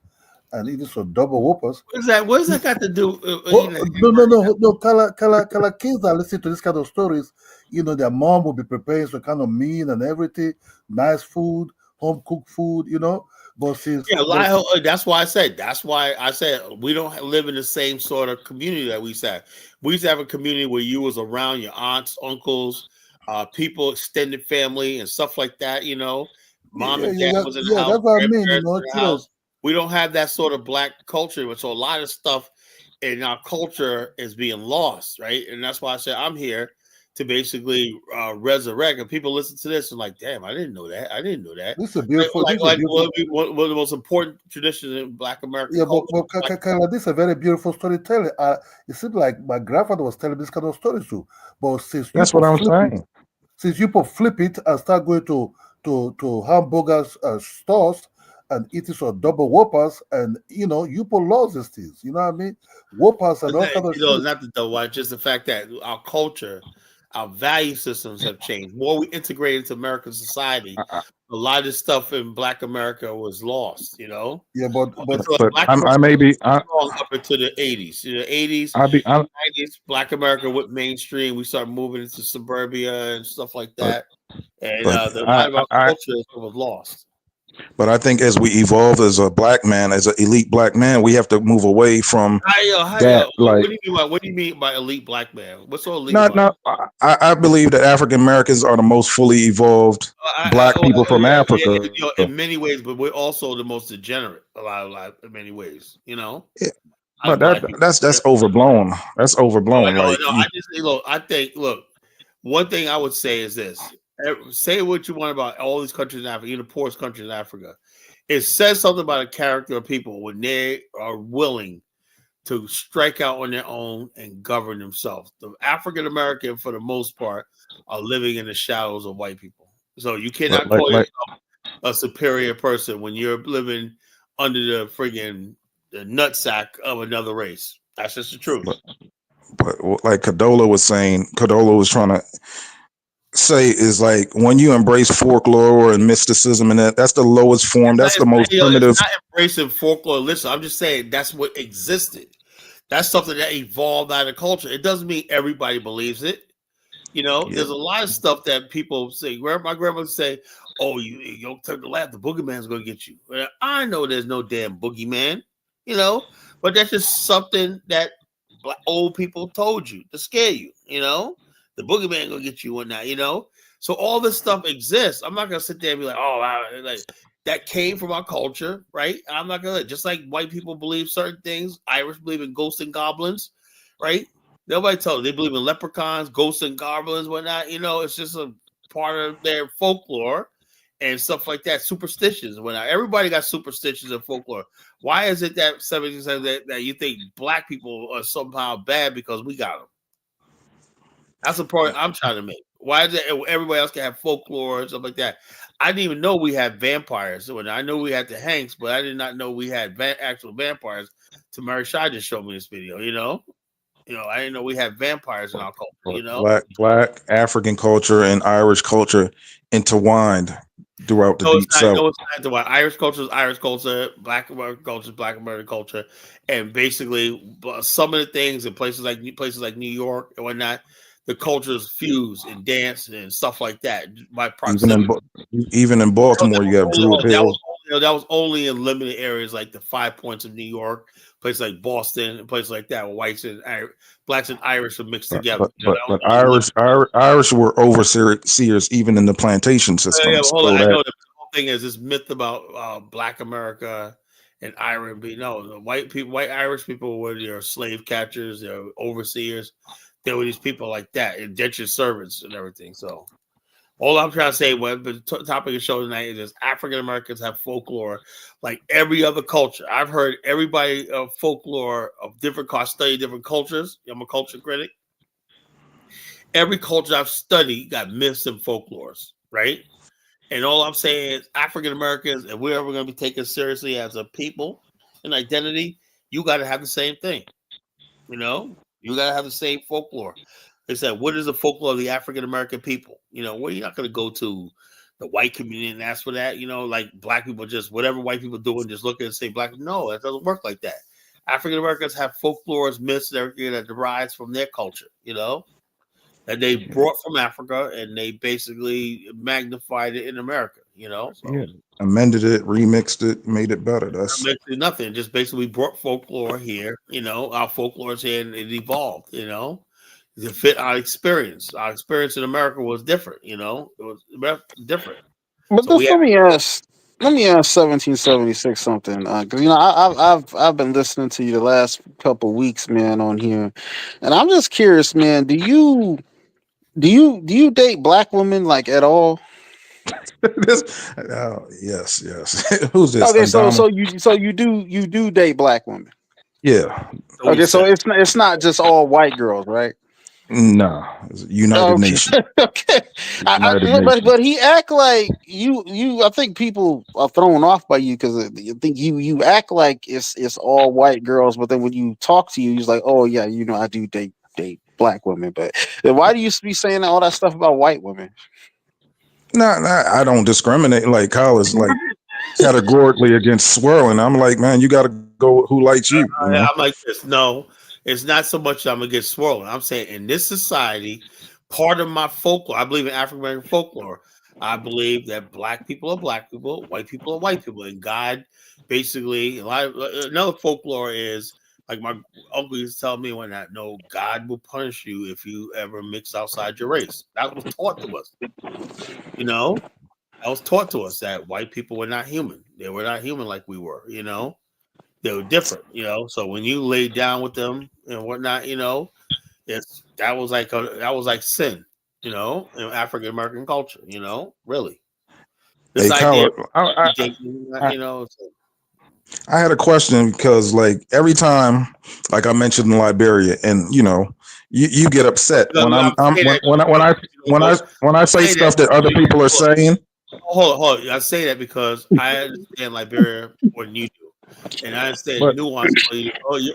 and eating some double whoopers. What does that got to do? No. Color kids that listen to this kind of stories, you know, their mom will be preparing some kind of meal and everything, nice food, home cooked food, you know. But since That's why I said we don't live in the same sort of community that we used to have. We used to have a community where you was around your aunts, uncles, people, extended family, and stuff like that. You know, mom and dad was in the house, that's what I mean, you grandparents know, in the house. We don't have that sort of Black culture, so a lot of stuff in our culture is being lost, right? And that's why I said I'm here to basically resurrect. And people listen to this and like, damn, I didn't know that. I didn't know that. This is a beautiful. One of the most important traditions in Black American culture. But this is a very beautiful storytelling. It seems like my grandfather was telling this kind of stories too. But That's what I'm saying. Since you flip it and start going to hamburgers stores and eating some double whoppers, and you know, you lost these things. You know what I mean? Whoppers and all kind of shit. Not the double, just the fact that our culture, our value systems have changed. More we integrate into American society, a lot of this stuff in Black America was lost. You know. Yeah, but I may be up into the 80s. In the 80s, 90s, Black America went mainstream. We started moving into suburbia and stuff like that, and a lot of our culture was lost. But I think as we evolve as a Black man, as an elite Black man, we have to move away from that. Like, what do you mean by elite Black man? What's so elite? I believe that African Americans are the most fully evolved Black people from Africa. In many ways, but we're also the most degenerate. A lot in many ways, you know. Yeah. But that's overblown. That's overblown. I think. Look, one thing I would say is this. Say what you want about all these countries in Africa, even the poorest countries in Africa. It says something about a character of people when they are willing to strike out on their own and govern themselves. The African American, for the most part, are living in the shadows of white people. So you cannot call yourself a superior person when you're living under the friggin' nutsack of another race. That's just the truth. But like Cadola was saying, Cadola was trying to say is like when you embrace folklore and mysticism, and that's the lowest form. That's the most primitive. It's not embracing folklore. Listen, I'm just saying that's what existed. That's something that evolved out of culture. It doesn't mean everybody believes it. You know, there's a lot of stuff that people say. My grandmother say, "Oh, you don't turn the left. The boogeyman's going to get you." I know there's no damn boogeyman. you know. But that's just something that old people told you to scare you, you know. The boogeyman gonna get you one night, you know. So all this stuff exists. I'm not gonna sit there and be like, oh, like that came from our culture, right? I'm not gonna just like white people believe certain things. Irish believe in ghosts and goblins, right? Nobody told they believe in leprechauns, ghosts and goblins, whatnot. You know, it's just a part of their folklore and stuff like that. Superstitions, whatnot. Everybody got superstitions and folklore. Why is it that 70% that you think black people are somehow bad because we got them? That's the point I'm trying to make. Why is it everybody else can have folklore and stuff like that? I didn't even know we had vampires. When I know we had the Hanks, but I did not know we had actual vampires. Tamari Shah just showed me this video. You know, I didn't know we had vampires in our culture. You know, Black African culture and Irish culture intertwined throughout the no, it's deep not. south. No, it's not. The what Irish culture is Irish culture. Black American culture is Black American culture, and basically some of the things in places like New York and whatnot, the cultures fuse and dance and stuff like that by proximity. Even in Baltimore, you have Druid Hill. That was only in limited areas like the 5 Points of New York, places like Boston, and places like that, where whites and blacks and Irish are mixed together. But Irish were overseers even in the plantation system. Yeah, hold on. So I know that the whole thing is this myth about Black America and Irish. No, the white Irish people were their slave catchers, their overseers. There were these people like that, indentured servants and everything. So all I'm trying to say, what the topic of the show tonight is African Americans have folklore like every other culture. I've heard everybody of folklore of different cultures, study different cultures. I'm a culture critic. Every culture I've studied got myths and folklores, right? And all I'm saying is African Americans, if we're ever going to be taken seriously as a people and identity, you got to have the same thing. You know, you got to have the same folklore. They said, what is the folklore of the African American people? You know, where you're not going to go to the white community and ask for that. You know, like black people just whatever white people do and just look at it and say black. No, it doesn't work like that. African Americans have folklores, myths, and everything that derives from their culture. You know, that they brought from Africa and they basically magnified it in America. You know, so. Yeah, amended it, remixed it, made it better. That's basically nothing. Just basically brought folklore here. You know, our folklore is here and it evolved. You know, to fit our experience. Our experience in America was different. You know, it was different. But So just let me ask 1776 something, because you know I've been listening to you the last couple weeks, man, on here, and I'm just curious, man. Do you date black women like at all? Yes. Who's this? Okay, so you do date black women? Yeah. Okay, so it's not just all white girls, right? No, United Nations. Okay, but he act like you. I think people are thrown off by you because you think you act like it's all white girls, but then when you talk to you, he's like, oh yeah, you know, I do date black women. But then why do you be saying all that stuff about white women? No, I don't discriminate. Like Kyle is like categorically against swirling. I'm like, man, you got to go with who likes you. You know? I'm like this. No, it's not so much that I'm gonna get swirled. I'm saying in this society, part of my folklore, I believe in African American folklore. I believe that black people are black people, white people are white people, and God basically. Another folklore is like my uncle used to tell me when that no, God will punish you if you ever mix outside your race. That was taught to us. You know, that was taught to us that white people were not human. They were not human like we were. You know. They were different, you know. So when you lay down with them and whatnot, you know, that was like sin, you know, in African American culture, you know, really. This idea, you know. I had a question because, like, every time, like I mentioned in Liberia, and you know, you get upset when I say stuff that other people are saying. Hold on. I say that because I understand Liberia more than you do. And I understand nuance.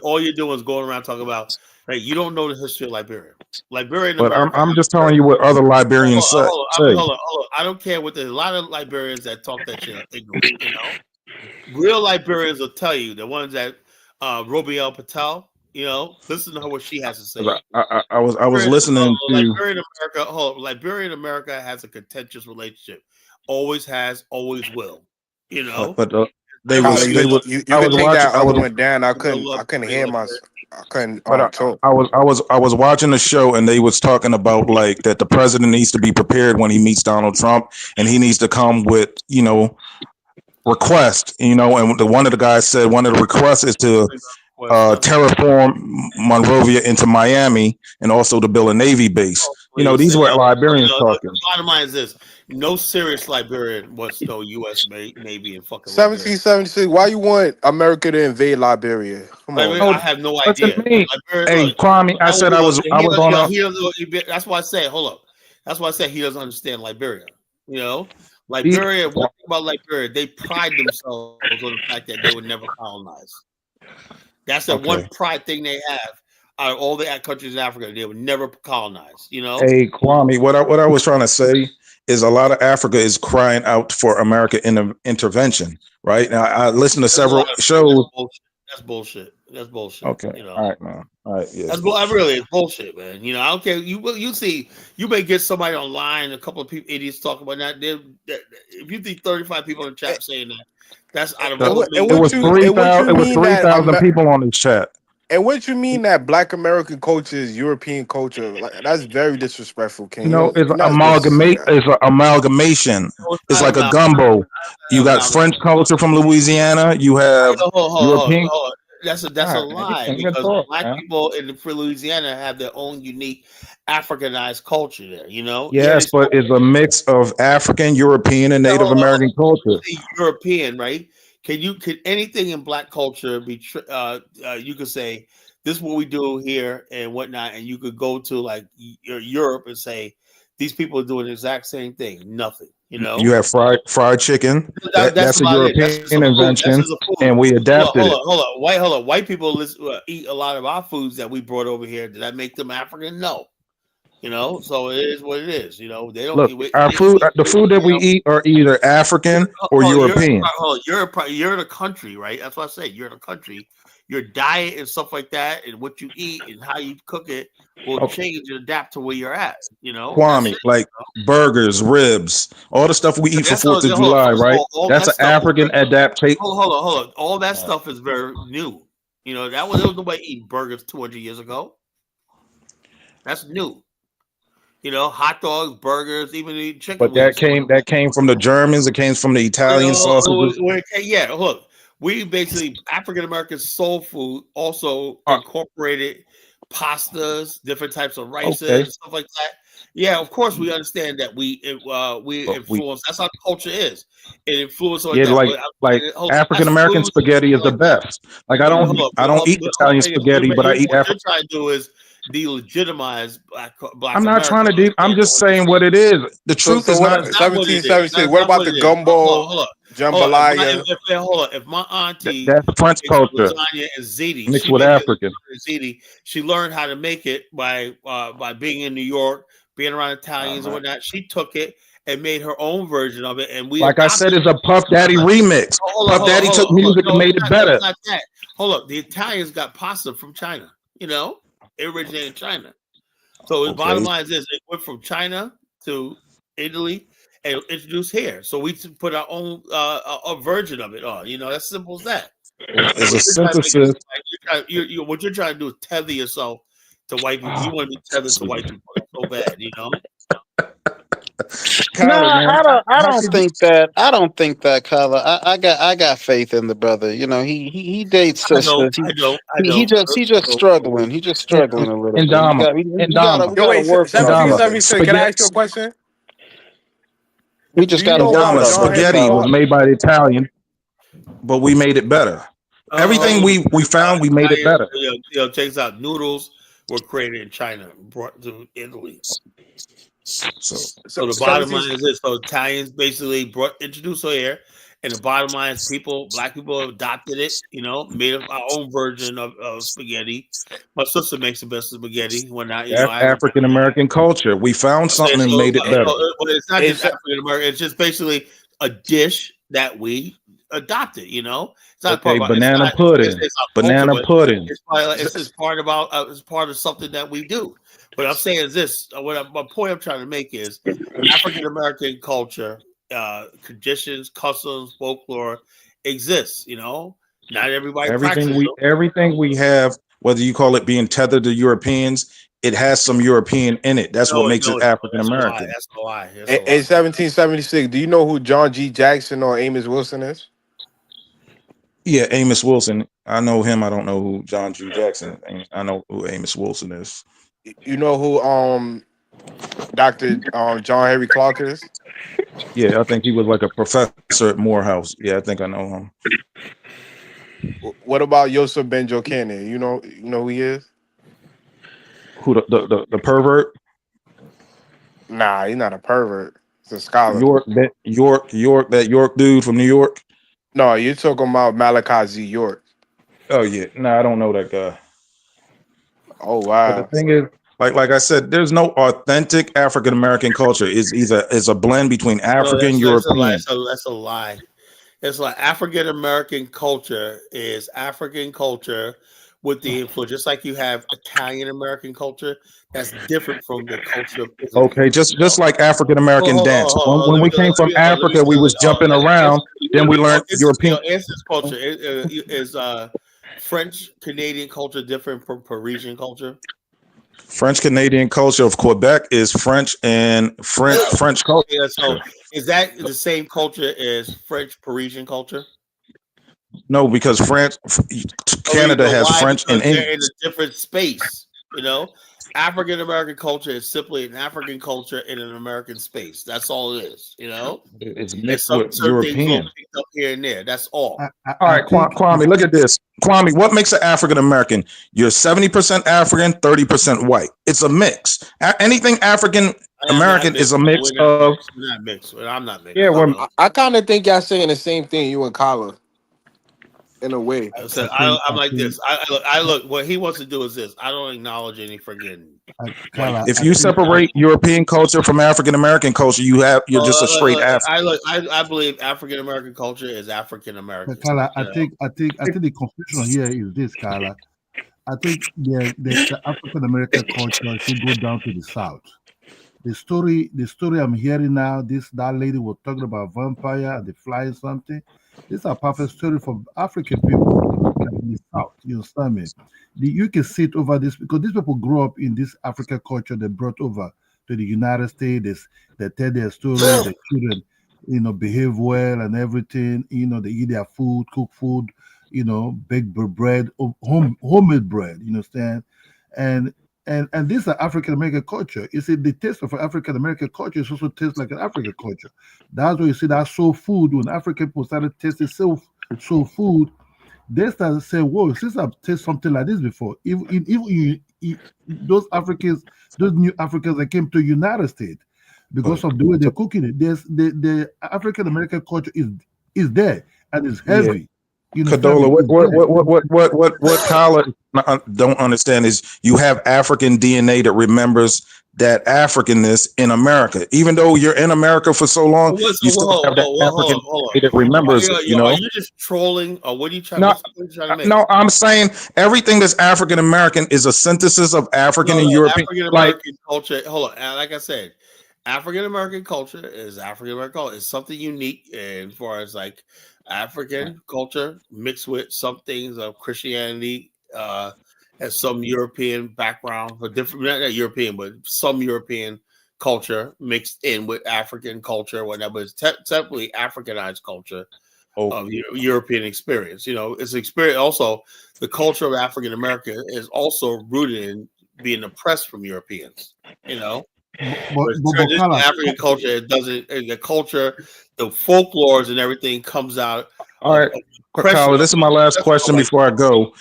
All you're doing is going around talking about, hey, you don't know the history of Liberia. Liberia in But America. I'm just telling you what other Liberians say. Hold on. I don't care what there's a lot of Liberians that talk that shit are ignorant, you know. Real Liberians will tell you, the ones that Robiel Patel, you know, listen to her what she has to say. I was listening to Liberia in America has a contentious relationship. Always has, always will. You know, but They Tyler, was. They was. you I could was take watching. that other one down. I couldn't hear my. I couldn't But talk. I was watching the show, and they was talking about like that the president needs to be prepared when he meets Donald Trump, and he needs to come with request, and one of the guys said one of the requests is to terraform Monrovia into Miami, and also to build a Navy base. These were Liberians talking. The bottom line is this: no serious Liberian wants no U.S. Navy in fucking Liberia. 1776. Why you want America to invade Liberia? Come on. I have no Listen idea. to me. Hey, Kwame, I said I was on a. That's why I said, hold up. That's why I said he doesn't understand Liberia. Liberia. One thing about Liberia, they pride themselves on the fact that they would never colonize. That's the one pride thing they have. Out of all the countries in Africa, they would never colonize. Hey, Kwame, what I was trying to say is a lot of Africa is crying out for American intervention. Right now, I listened to several shows. That's bullshit. Okay. All right, man. All right. Yeah. It's bullshit, man. I don't care. You see, you may get somebody online, a couple of people, idiots talking about that. If you think 35 people in the chat saying that, that's out of all. It was 3,000 people on the chat. And what you mean that Black American culture is European culture? Like, that's very disrespectful, King. It's an amalgamate. It's an amalgamation. It's like a gumbo. You got French culture from Louisiana. You have European. That's a lie, because Black people in Louisiana have their own unique Africanized culture there. Yes, but it's a mix of African, European, and Native American culture. European, right? Could anything in Black culture be? You could say this is what we do here and whatnot, and you could go to like Europe and say these people are doing the exact same thing. Nothing. You have fried chicken. That's a European invention, and we adapted it. Hold on. White people eat a lot of our foods that we brought over here. Did that make them African? No. So it is what it is. They don't look. Our food, the food that we eat, are either African or European. You're in a country, right? That's what I say. You're in a country. Your diet and stuff like that, and what you eat and how you cook it will change and adapt to where you're at. Kwame, like burgers, ribs, all the stuff we eat for 4th of July, right? That's an African adaptation. Hold on. All that stuff is very new. There was nobody eating burgers 200 years ago. That's new. Hot dogs, burgers, even the chicken. But that came from the Germans. It came from the Italian sausages. Yeah, look, we basically African American soul food also incorporated pastas, different types of rices, and stuff like that. Yeah, of course we understand that we influence. That's how the culture is. It influences. Like African American spaghetti is the best. Like I don't eat Italian spaghetti, but I eat African. What you're trying to do is delegitimize black. I'm not trying to do. I'm just saying what it is. The truth is not 1776. What about the gumbo, jambalaya? Hold on. If my auntie that's French culture lasagna and ziti mixed with African, she learned how to make it by being in New York, being around Italians and whatnot. She took it and made her own version of it, and like I said, it's a Puff Daddy remix. Puff Daddy took music and made it better. Hold up, the Italians got pasta from China. It originated in China. So the bottom line is this: it went from China to Italy and introduced here. So we put our own a version of it on. That's simple as that. It's a synthesis. What you're trying to do is tether yourself to white people. You want to be tethered to white people so bad, I don't think that. I don't think that, Kyler. I got faith in the brother. He dates sisters. He just struggling. He just struggling a little bit. We gotta work. Can I ask you a question? We just got to work. Spaghetti was made by the Italian, but we made it better. Everything we found, we made it better. Check this out. Noodles were created in China, brought to Italy. So the bottom line is this: so Italians basically introduced her here, and the bottom line is black people adopted it. Made our own version of spaghetti. My sister makes the best spaghetti. When I, that's African American culture. We found something and made it better. It's not just African American. It's just basically a dish that we adopted. It's not banana pudding. Banana pudding. It's part of something that we do. What I'm saying is this: my point I'm trying to make is African American culture, traditions, customs, folklore exists. Not everybody practices them. Everything we have, whether you call it being tethered to Europeans, it has some European in it. That's what No, makes no, it African that's a lie. American. That's a lie. That's a In lie. 1776, do you know who John G. Jackson or Amos Wilson is? Yeah, Amos Wilson. I know him. I don't know who John G. Jackson. I know who Amos Wilson is. You know who Dr. John Henry Clark is? Yeah, I think he was like a professor at Morehouse. Yeah, I think I know him. What about Yosef Ben-Jochannan? You know who he is? Who the pervert? Nah, he's not a pervert. He's a scholar. That York dude from New York. No, you're talking about Malachi Z. York. Oh yeah, no, I don't know that guy. Oh wow. But the thing is, like I said, there's no authentic African American culture. It's a blend between African, European. That's a lie. It's like African American culture is African culture with the influence, just like you have Italian American culture. That's different from the culture of Israel. Okay, just like African American dance. When we came from Africa, we was jumping around. Then we learned European. Ancestral culture is French Canadian culture different from Parisian culture. French Canadian culture of Quebec is French and French culture. Yeah, so is that the same culture as French Parisian culture? No, because Canada has French and they're English. in a different space. African American culture is simply an African culture in an American space. That's all it is. It's mixed with European. Up here and there. That's all. All right, Kwame, look at this. Kwame, what makes an African American? You're 70% African, 30% white. It's a mix. Anything African American is a mix of. We're not mixed. I'm not mixed. Yeah, I kind of think y'all saying the same thing, you and Kyla. In a way, I'm like this. I look. What he wants to do is this. I don't acknowledge any friggin'. If you separate European culture from African American culture, you're just a straight African. I believe African American culture is African American. Carla, I think the confusion here is this, Carla. I think the African American culture should go down to the South. The story I'm hearing now, that lady was talking about vampire and the flying something. This is a perfect story for African people in the South. You understand me? You can sit over this because these people grew up in this African culture they brought over to the United States. They tell their story, their children, behave well and everything. They eat their food, cook food, bake bread, homemade bread. You understand? And this is African American culture. You see, the taste of African American culture is also tastes like an African culture. That's why you see that soul food. When African people started tasting soul food, they started saying, "Whoa, since I've tasted something like this before." Even those new Africans that came to the United States because of the way they're cooking it. The African American culture is there and it's heavy. Yeah. Kadola, what Kyla don't understand is you have African DNA that remembers that Africanness in America. Even though you're in America for so long, you still have that African DNA that remembers. Are you just trolling, or what are you trying to make? No, I'm saying everything that's African American is a synthesis of African and European. African American culture. Hold on, like I said, African American culture is African American culture. It's something unique as far as like African culture mixed with some things of Christianity, and some European background, but different, not European, but some European culture mixed in with African culture, whatever. It's technically Africanized culture of European experience. It's experience. Also, the culture of African America is also rooted in being oppressed from Europeans. But African culture, it doesn't. The culture, the folklores and everything comes out. All right, Kyla, this is my last question before I go.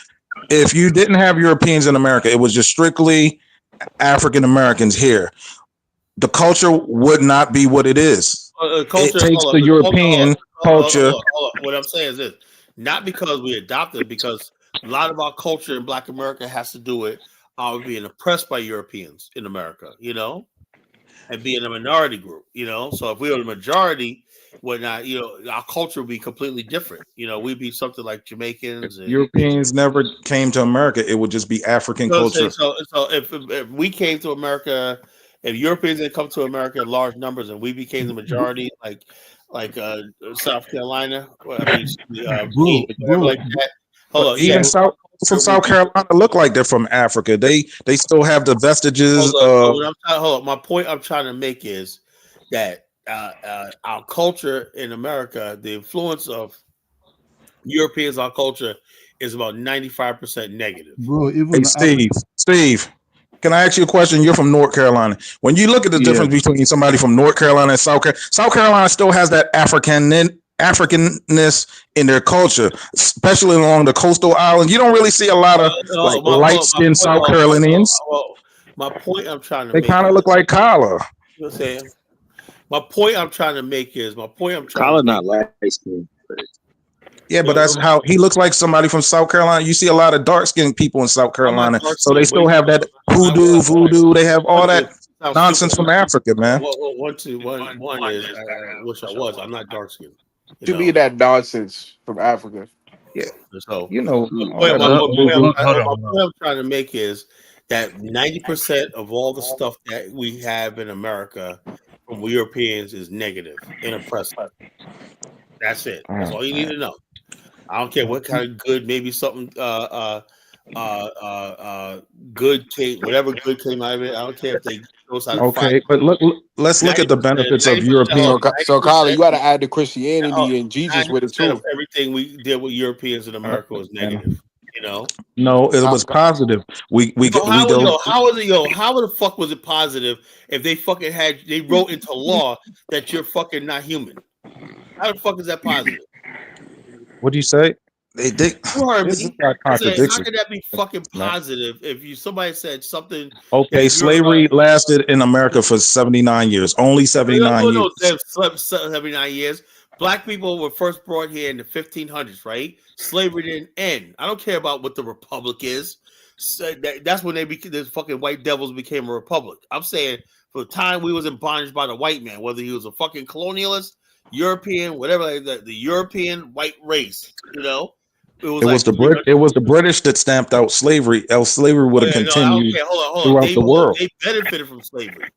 If you didn't have Europeans in America, it was just strictly African Americans here, the culture would not be what it is. It takes the European culture. What I'm saying is this: not because we adopted, because a lot of our culture in Black America has to do with being oppressed by Europeans in America, and being a minority group, So if we were the majority, our culture would be completely different. We'd be something like Jamaicans. If Europeans never came to America, it would just be African culture. So if we came to America, if Europeans had come to America in large numbers and we became the majority, like like South Carolina. Well, I mean, Bro, whatever like that. Hold on, Even yeah. from South Carolina look like they're from Africa. They still have the vestiges Hold of. on, hold on. My point I'm trying to make is that our culture in America, the influence of Europeans, our culture is about 95% negative. bro, Hey, even Steve, can I ask you a question? You're from North Carolina. When you look at the Yeah. difference between somebody from North Carolina and South Carolina still has that Africanness in their culture, especially along the coastal islands. You don't really see a lot of like light-skinned South Carolinians. My point I'm trying to They make kind of is, look like Kala. you know what I'm saying? My point I'm trying to make is Kala not light skin. Yeah, but that's how he looks like somebody from South Carolina. You see a lot of dark-skinned people in South Carolina, so they still have that voodoo. They have all that nonsense from Africa, man. One is I wish I was. I'm not dark skinned. To be that nonsense from Africa. Yeah. So you know, my point I'm trying to make is that 90% of all the stuff that we have in America from Europeans is negative and oppressive. That's it. That's all you need to know. I don't care what kind of good, maybe something good came, whatever good came out of it. I don't care if they knows how to fight. Okay, but let's look at the benefits of 90%, European. So Kyler, you got to add the Christianity and Jesus with it 90% of too. everything we did with Europeans in America was negative. You know. No, it was positive. We How the fuck was it positive if they fucking they wrote into law that you're fucking not human? How the fuck is that positive? What do you say? They You heard this is me. not I said, how contradiction. could that be fucking positive if somebody said something? Okay, slavery lasted in America for 79 years. Only 79 years. 79 years. Black people were first brought here in the 1500s, right? Slavery didn't end. I don't care about what the republic is. So that's when the fucking white devils became a republic. I'm saying for the time we was in bondage by the white man, whether he was a fucking colonialist, European, whatever, like the European white race, you know. It was the British that stamped out slavery. Else slavery would have continued Hold on. throughout the world. They benefited from slavery.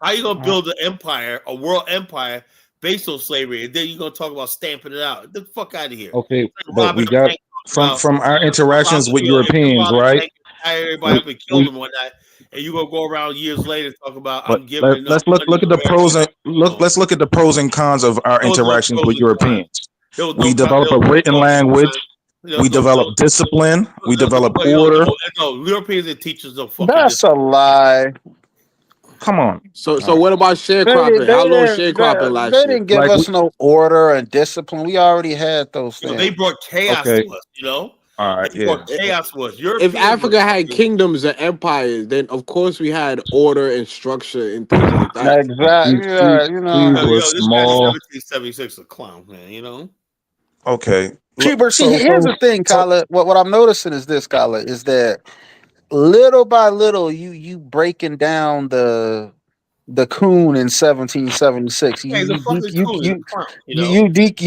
How you gonna build an empire, a world empire based on slavery, and then you're gonna talk about stamping it out? Get the fuck out of here. Okay, but we got from our interactions with Europeans, right? Everybody up and killed them one night, and you gonna go around years later and talk about But I'm giving. let's look at the pros and let's look at the pros and cons of our interactions with Europeans. We develop a written language. We develop discipline. We develop order. No, Europeans and teachers don't fucking. That's a lie. Come on. So what about sharecropping? How long sharecropping last They year? didn't give us no order and discipline. We already had those things. They brought chaos to us, you know. All right, they brought chaos to us. If Africa had kingdoms and empires, then of course we had order and structure and things like that. Exactly. Yeah, you know. This guy 1776 a clown, man. You know. Okay. Here's the thing, Kyla. What I'm noticing is this, Kyla, is that little by little you breaking down the coon in 1776. You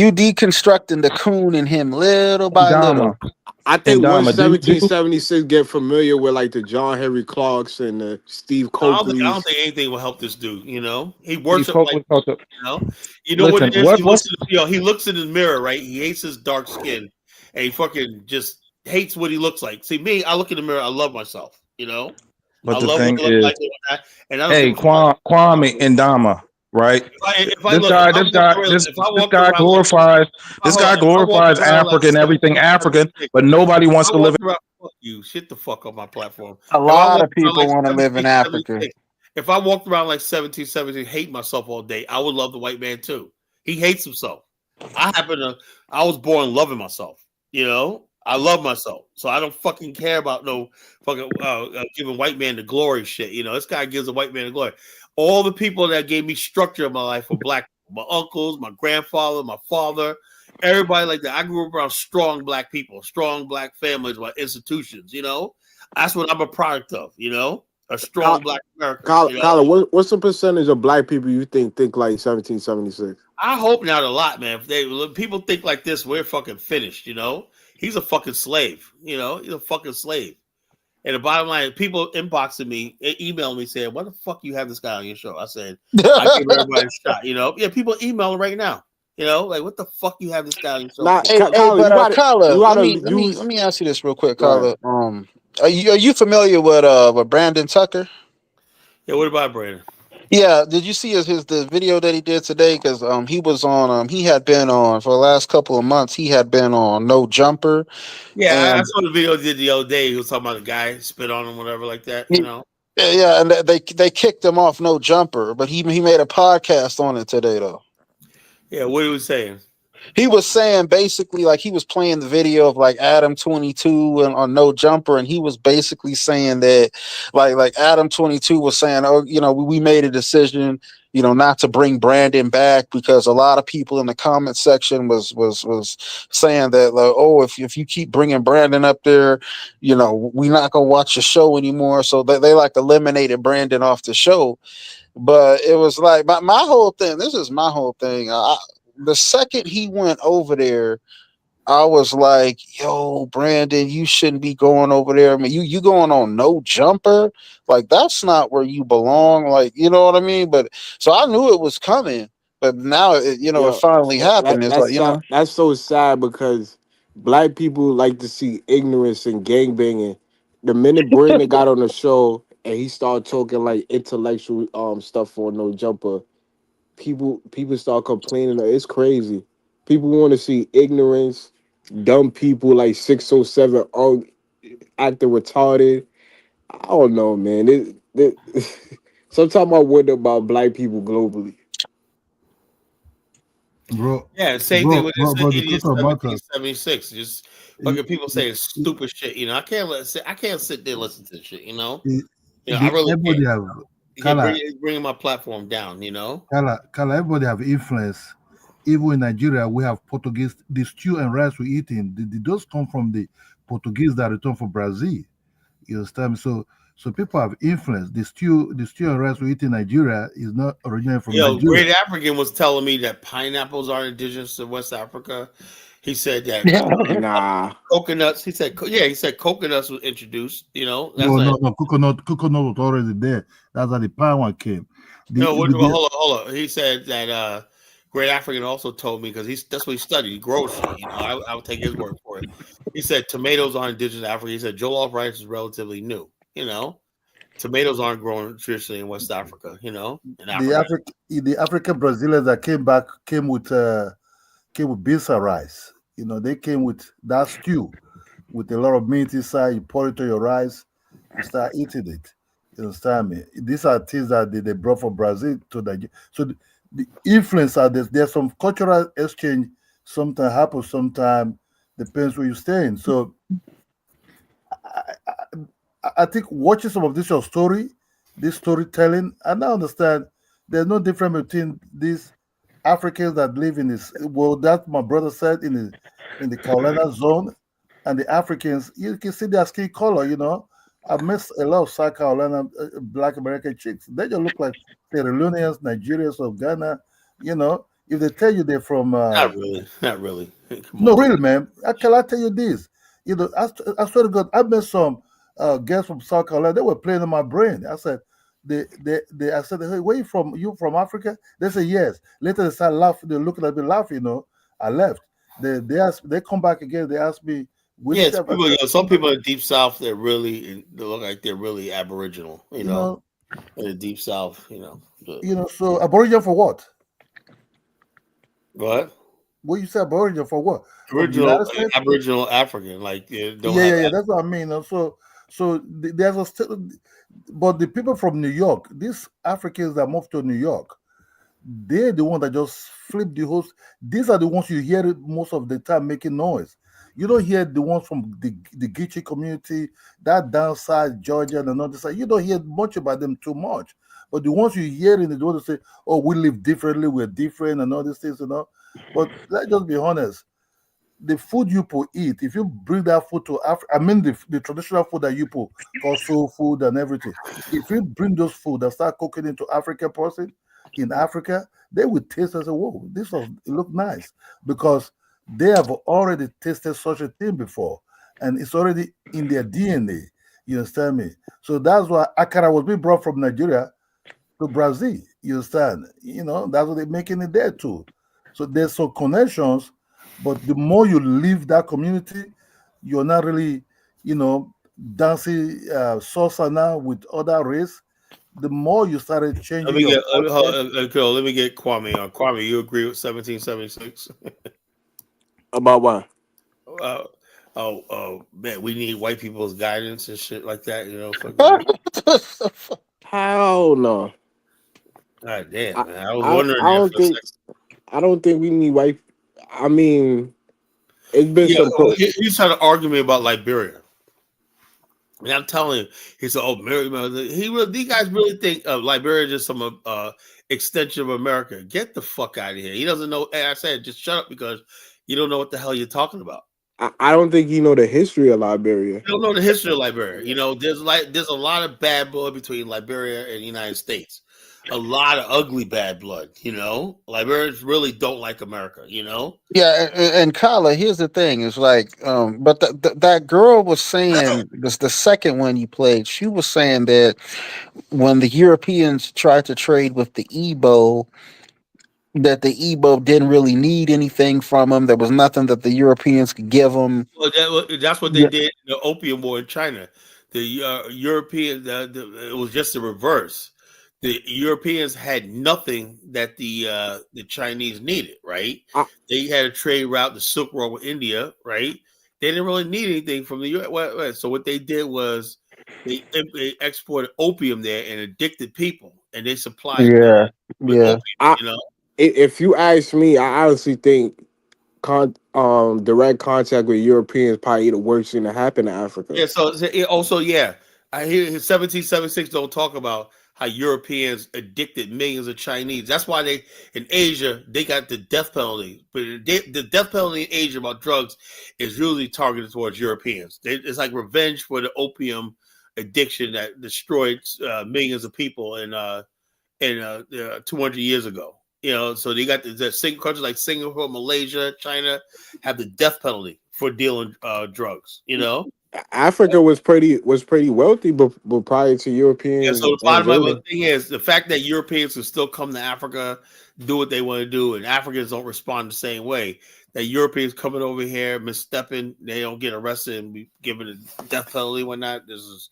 deconstructing the coon in him little by little. I think once 1776 get familiar with like the John Henry Clarks and the Steve Coakley. I don't think anything will help this dude. You know, he worships like you know what it is. He looks in his mirror, right? He hates his dark skin, and he fucking just hates what he looks like. See, me, I look in the mirror, I love myself. You know, but the thing is, hey, Kwame Ndama, right? This guy glorifies Africa and everything African, but nobody wants to live in. Fuck you, shit the fuck on my platform. A lot of people want to live in Africa. If I walked around like 1770, hate myself all day, I would love the white man too. He hates himself. I was born loving myself. You know, I love myself, so I don't fucking care about no fucking giving white man the glory shit. You know, this guy gives a white man the glory. All the people that gave me structure in my life were black people. My uncles, my grandfather, my father, everybody like that. I grew up around strong black people, strong black families, my institutions. You know, that's what I'm a product of. You know, a strong black America. Colin, what's the percentage of black people you think like 1776? I hope not a lot, man. If people think like this, we're fucking finished. You know, he's a fucking slave. You know, he's a fucking slave. And the bottom line, people inboxing me, emailing me saying, "Why the fuck you have this guy on your show?" I said, "I give everybody a shot." Yeah, people emailing right now. Like, what the fuck you have this guy on your show Nah, for? Kyler, you gotta Kyler, let me use. let me ask you this real quick, Right. Kyler. Are you familiar with Brandon Tucker? Yeah, what about Brandon? Yeah, did you see the video that he did today? Because he was on he had been on for the last couple of months. He had been on No Jumper, Yeah, I and saw the video he did the other day. He was talking about the guy spit on him, whatever, like that. yeah, and they kicked him off No Jumper, but he made a podcast on it today though. Yeah, what he was saying. He was saying basically like he was playing the video of like Adam 22 and on No Jumper, and he was basically saying that like Adam 22 was saying, oh, we made a decision, not to bring Brandon back because a lot of people in the comment section was saying that like, oh, if you keep bringing Brandon up there, we're not gonna watch the show anymore. So they like eliminated Brandon off the show. But it was like my whole thing. This is my whole thing. The second he went over there, I was like, "Yo, Brandon, you shouldn't be going over there. I mean, you going on No Jumper? Like that's not where you belong. Like, you know what I mean?" But so I knew it was coming, but now it Yo, finally happened. It's like that's so sad because black people like to see ignorance and gangbanging. The minute Brandon got on the show and he started talking like intellectual stuff on No Jumper, people start complaining. It's crazy. People want to see ignorance, dumb people like 607 all acting retarded. I don't know, man. Sometimes I wonder about black people globally. Bro, Yeah, same thing with this bro, the idiot truth of the matter, 1776. Just i- fucking people saying stupid shit. I can't sit there and listen to this shit. i- I really can't. everybody have, You can't Kala, bringing my platform down. Kala, everybody have influence. Even in Nigeria, we have Portuguese. The stew and rice we eating, those come from the Portuguese that returned from Brazil. You understand me? So people have influence. The stew and rice we eat in Nigeria is not originated from Nigeria. Great African was telling me that pineapples are indigenous to West Africa. He said that Nah. coconuts. He said coconuts was introduced. That's No, not. no, coconut was already there. That's how the palm one came. No, hold on. He said that Great African also told me because that's what he studied. He grows shit. I would take his word for it. He said tomatoes are indigenous to Africa. He said jollof rice is relatively new. Tomatoes aren't grown traditionally in West Africa. In Africa. The African Brazilians that came with bisa rice. They came with that stew with a lot of meat inside. You pour it to your rice, you start eating it. You understand me? These are things that they brought from Brazil to Nigeria. So the influence are there's some cultural exchange. Sometimes happens. Sometimes depends where you stay in. So I think watching some of this your story, this storytelling, and I understand there's no difference between these Africans that live in this. Well, that my brother said in the Carolina zone, and the Africans. You can see their skin color. I met a lot of South Carolina Black American chicks. They just look like Sierra Leoneans, Nigerians, or Ghana. If they tell you they're from Not really. no, really, man. Can I tell you this? I swear to God, I met some girls from South Carolina. They were playing in my brain. I said, I said, hey, where you from? You from Africa? They said yes. Later they started laughing. They looking at me laughing. I left. They come back again. They asked me, Yes, some people in the deep south they look like they're really aboriginal. In the deep south. So Aboriginal for what? What? What you say Aboriginal for what? From the United States? Aboriginal African, like Yeah. That's what I mean. There's but the people from New York, these Africans that moved to New York, they're the one that just flip the host. These are the ones you hear most of the time making noise. You don't hear the ones from the Geechee community, that downside Georgia and another side. You don't hear much about them too much. But the ones you hear in the ones that say, "Oh, we live differently, we're different," and all these things, But let's just be honest. The food you eat, if you bring that food to Africa, I mean the traditional food that you call soul food and everything. If you bring those food and start cooking into African person in Africa, they would taste and say, "Whoa, it look nice," because they have already tasted such a thing before, and it's already in their DNA. You understand me? So that's why Akara was being brought from Nigeria to Brazil. You understand? That's what they're making it there too. So there's some connections, but the more you leave that community, you're not really, dancing salsa now with other race. The more you started Let changing me your get let me get Kwame on. Kwame, you agree with 1776? About what? Man, we need white people's guidance and shit like that. Hell no. God damn, I, man. I was I wondering I that don't for a think second. I don't think we need white. I mean, it's been Yeah, some pro. he's trying to argue me about Liberia. And I'm telling him, he said, "Oh, Mary, these guys really think Liberia is just some extension of America. Get the fuck out of here." He doesn't know. And I said, "Just shut up because you don't know what the hell you're talking about. I don't think you know the history of Liberia. You don't know the history of Liberia. There's a lot of bad blood between Liberia and the United States. A lot of ugly bad blood. Liberians really don't like America. Yeah, and Kyla, here's the thing: is like, but that girl was saying this. The second one you played, she was saying that when the Europeans tried to trade with the Igbo, that the Igbo didn't really need anything from them. There was nothing that the Europeans could give them. Well, that's what they did in the Opium War in China. The Europeans, it was just the reverse. The Europeans had nothing that the Chinese needed, right? They had a trade route, the Silk Road with India, right? They didn't really need anything from the U.S. So what they did was they exported opium there and addicted people, and they supplied Yeah, with yeah. opium. If you ask me, I honestly think direct contact with Europeans probably the worst thing to happen to Africa. Yeah, so also, yeah, I hear 1776 don't talk about how Europeans addicted millions of Chinese. That's why they in Asia they got the death penalty. But the death penalty in Asia about drugs is usually targeted towards Europeans. It's like revenge for the opium addiction that destroyed millions of people in 200 years ago. So they got the countries like Singapore, Malaysia, China have the death penalty for dealing drugs. Africa was pretty wealthy, but prior to Yeah. European So the bottom of the invasion. thing is the fact that Europeans can still come to Africa, do what they want to do, and Africans don't respond the same way. That Europeans coming over here, misstepping, they don't get arrested and be given a death penalty, whatnot. This is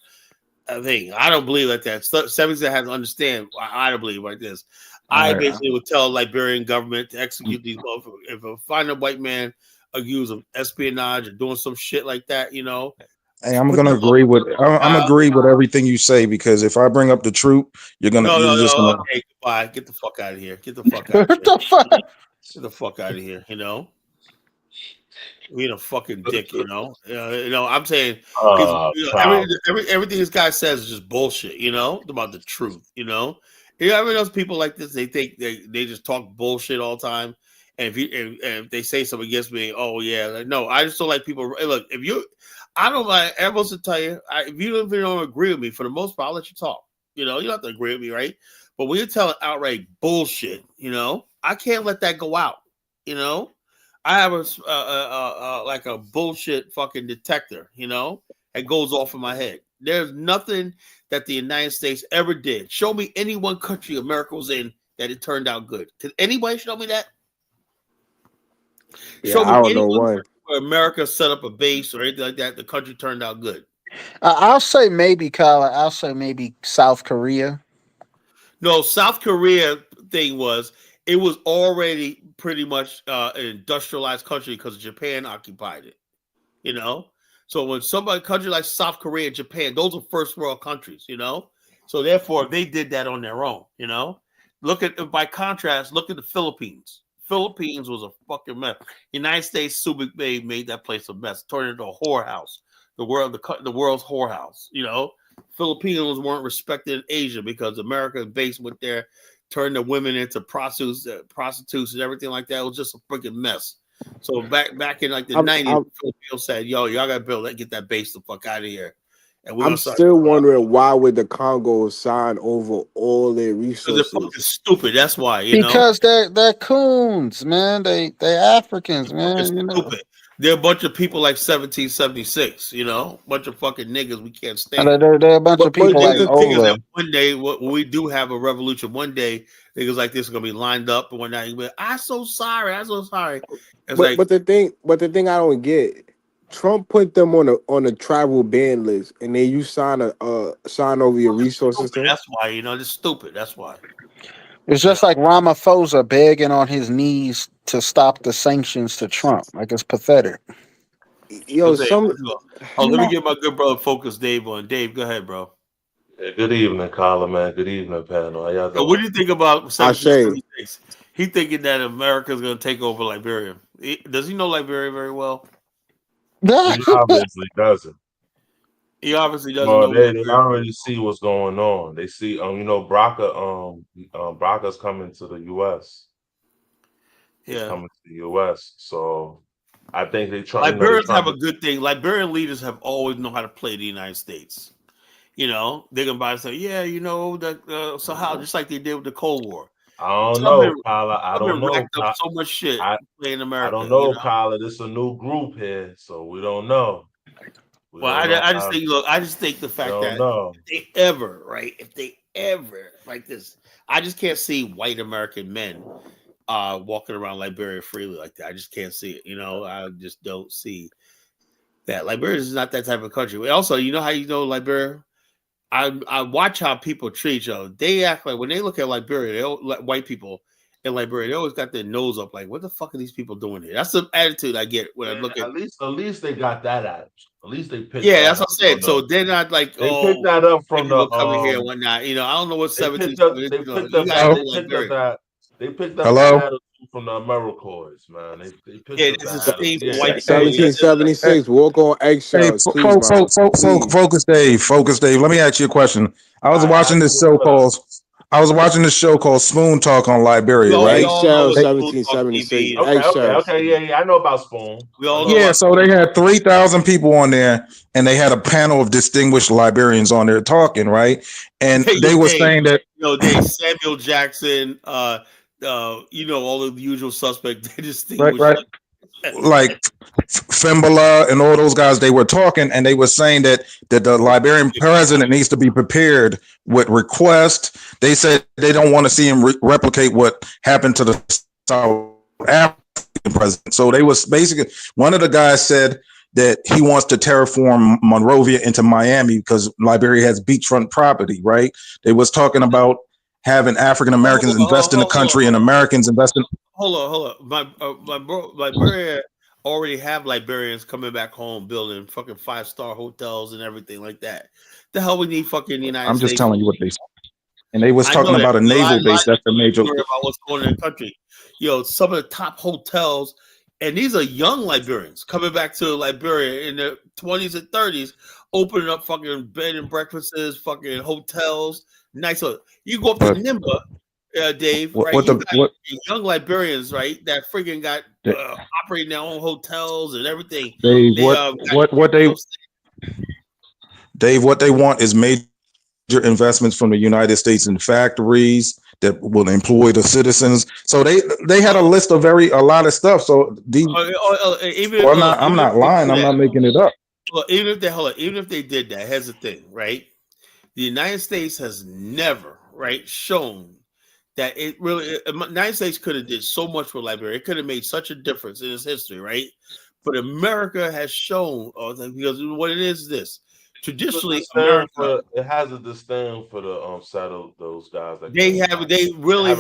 a thing. I don't believe like that. Seventies has to understand. I don't believe like this. I basically would tell Liberian government to execute these. If I find a white man accused of espionage or doing some shit like that, Hey, I'm put gonna them agree with I'm up. agree with everything you say, because if I bring up the truth, you're No. just gonna. Okay, goodbye. Get the fuck out of here. Get the fuck out of What here. the fuck? Get the fuck out of here. Being a fucking dick. I'm saying everything this guy says is just bullshit. About the truth. I mean, those people like this, they think they just talk bullshit all the time. And if they say something against me, oh yeah, no, I just don't like people. Look, I don't like. Everyone's to tell you, if you don't agree with me, for the most part, I'll let you talk. You don't have to agree with me, right? But when you're telling outright bullshit, I can't let that go out. I have like a bullshit fucking detector, that goes off in my head. There's nothing that the United States ever did. Show me any one country America was in that it turned out good. Can anybody show me that? Yeah, Show me I don't any know one why. country where America set up a base or anything like that. The country turned out good. I'll say maybe, Kyla. I'll say maybe South Korea. No, South Korea thing was it was already pretty much an industrialized country because Japan occupied it. So when country like South Korea and Japan, those are first world countries. So therefore they did that on their own. By contrast, look at the Philippines. Philippines was a fucking mess. United States Subic Bay made that place a mess, turned it into a whorehouse. The world's whorehouse. Filipinos weren't respected in Asia because America based with their turned the women into prostitutes and everything like that. It was just a freaking mess. So back in like the 90s, Filipinos said, "Yo, y'all got to get that base the fuck out of here." And we're I'm gonna start. still wondering why would the Congo sign over all their Because they're fucking resources? stupid. That's why. Because they're coons, man. They Africans, man. Stupid. They're a bunch of people like 1776, you know, a bunch of fucking niggas we can't stand. They're a bunch of people But like the thing is over. that one day when we do have a revolution, one day niggas like this are gonna be lined up and one night you be like, I'm so sorry. It's like But the thing I don't get, Trump put them on a tribal ban list, and then you sign over your resources to him. that's why, you know, it's stupid. That's why. It's just like Ramaphosa begging on his knees to stop the sanctions to Trump. Like, it's pathetic. Yo, let me get my good brother Focus Dave on. Dave, go ahead, bro. Yeah, good evening, Colin, man. Good evening, panel. How y'all doing? What do you think about 1776? He thinking that America's going to take over Liberia. Does he know Liberia very well? He obviously doesn't. He obviously doesn't Well, know. they already see what's going on. They see, you know, Brocca's coming to the U.S. He's coming to the U.S. So I think they try. Liberians have a good thing. Liberian leaders have always known how to play the United States. You know, they're gonna buy and say, yeah, you know, that so how just like they did with the Cold War. I don't know, Kyla. I don't know. Racked up so much shit playing America. I don't know, Kyla. This is a new group here, so we don't know. I just think, look, I just think the fact that if they ever like this, I just can't see white American men walking around Liberia freely like that. I just can't see it. You know, I just don't see that. Liberia is not that type of country. Also, you know how you know Liberia? I watch how people treat each other. They act like when they look at Liberia, they all, like white people in Liberia, they always got their nose up, like, what the fuck are these people doing here? That's the attitude I get when I look at. At least they got that attitude. At least they picked. Yeah, that's what I'm saying. So they're not like they picked that up from the coming here and whatnot. You know, I don't know what 17. They picked up that attitude from the Americoids, man. They picked up that attitude. 1776. Walk on eggshells. Focus, Dave. Let me ask you a question. I was watching this show called Spoon Talk on Liberia, right? Eggshells, 1776. Okay, yeah, I know about Spoon. So they had 3,000 people on there, and they had a panel of distinguished Liberians on there talking, right? And they were saying that Samuel Jackson, you know, all the usual suspects. They distinguished, right. Like Fembala and all those guys, they were talking and they were saying that the Liberian president needs to be prepared with requests. They said they don't want to see him replicate what happened to the South African president. So they was basically, one of the guys said that he wants to terraform Monrovia into Miami because Liberia has beachfront property, right? They was talking about having African Americans invest in the country and Americans invest in. Hold on. Liberia already have Liberians coming back home building fucking 5-star hotels and everything like that. The hell we need fucking United States. I'm just telling you what they said. And they was talking about a naval base. That's the major. About what's going on in the country. Yo, some of the top hotels, and these are young Liberians coming back to Liberia in their 20s and 30s, opening up fucking bed and breakfasts, fucking hotels. Nice. You go up to Nimba. Dave, right? Young Liberians, right? That freaking got operating their own hotels and everything. Dave, what they want is major investments from the United States in factories that will employ the citizens. So they had a list of a lot of stuff. So I'm not lying. I'm not making it up. Well, even if they did that, here's the thing, right? The United States has never, right, shown that it really, the United States could have did so much for Liberia. It could have made such a difference in its history, right? But America has shown, because what it is this. Traditionally, America, it has a disdain for the settled those guys. They really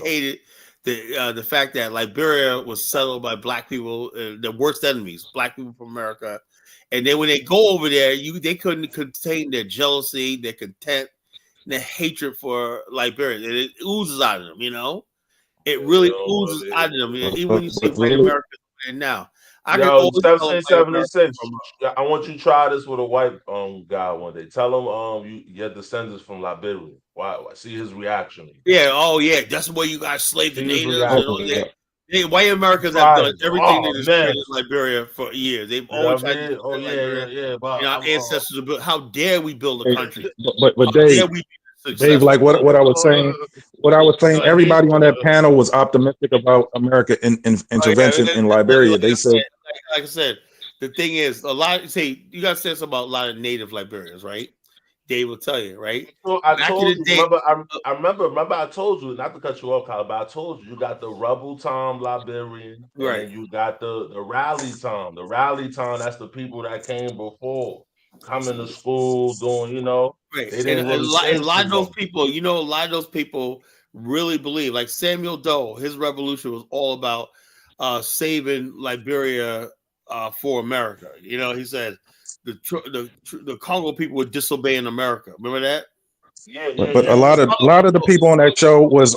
hated the fact that Liberia was settled by black people, the worst enemies, black people from America. And then when they go over there, they couldn't contain their jealousy, their contempt, the hatred for Liberia. It oozes out of them, you know. It really oozes out of them. Even when you see white Americans now. I 1776. I want you to try this with a white guy one day. Tell him your descendants from Liberia. Why? See his reaction. Yeah. Oh yeah. That's where you got slave the natives. White Americans have done everything that is created in Liberia for years. They've always had our ancestors built. How dare we build a country? But Dave, Dave, like what I was saying, everybody on that panel was optimistic about America intervention in Liberia. They said, like I said, the thing is, a lot. Say you got to say something about a lot of native Liberians, right? Dave will tell you, right? So I Back told in the you. day, I remember. I told you not to cut you off, Kyle, but I told you got the Rebel Tom Liberian, and right? then you got the Rally Tom. The Rally Tom, that's the people that came before, coming to school, doing. Right, They and didn't really say a lot too of those much. people, a lot of those people really believe. Like Samuel Doe, his revolution was all about saving Liberia for America. He said the Congo people were disobeying America. Remember that? but a lot of the people on that show was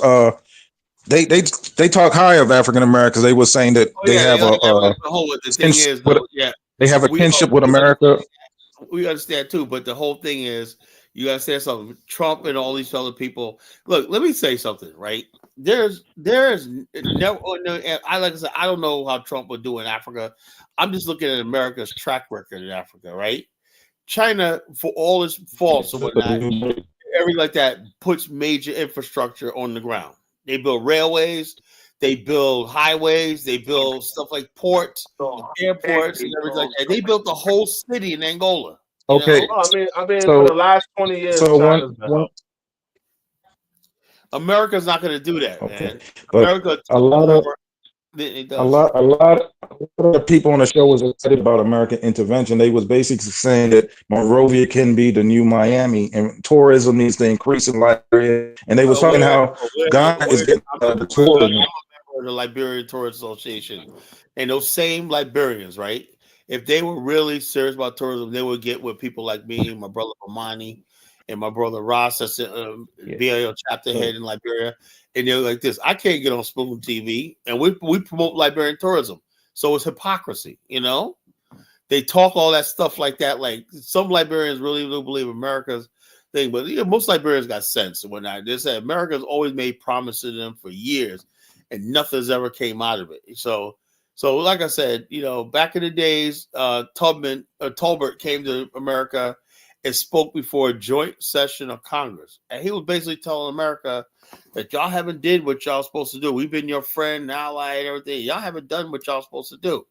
they talk high of African Americans. They were saying that Oh they yeah, have the thing is though, yeah, they have a we kinship with America. we understand too, but the whole thing is you gotta say something. Trump and all these other people. Look, let me say something, right? There's never. I like I said, I don't know how Trump would do in Africa. I'm just looking at America's track record in Africa, right? China, for all its faults and whatnot, everything like that, puts major infrastructure on the ground. They build railways, they build highways, they build stuff like ports, airports, and everything like that. They built the whole city in Angola. Okay, I mean, for the last 20 years, China's been helping. America's not going to do that, man. But America a lot of the people on the show was excited about American intervention. They was basically saying that Monrovia can be the new Miami, and tourism needs to increase in Liberia. And they was talking how Ghana is getting the tourism. I'm a member of the Liberian Tourist Association, and those same Liberians, right? If they were really serious about tourism, they would get with people like me, my brother Amani, and my brother Ross, that's BIL chapter head in Liberia. And they're like this: I can't get on Spoon TV, and we promote Liberian tourism, so it's hypocrisy. They talk all that stuff like that. Like some Liberians really do believe America's thing, but most Liberians got sense and whatnot. They said America's always made promises to them for years, and nothing's ever came out of it. So like I said, back in the days, Tolbert came to America and spoke before a joint session of Congress, and he was basically telling America that y'all haven't did what y'all supposed to do. We've been your friend, ally, and everything. Y'all haven't done what y'all supposed to do.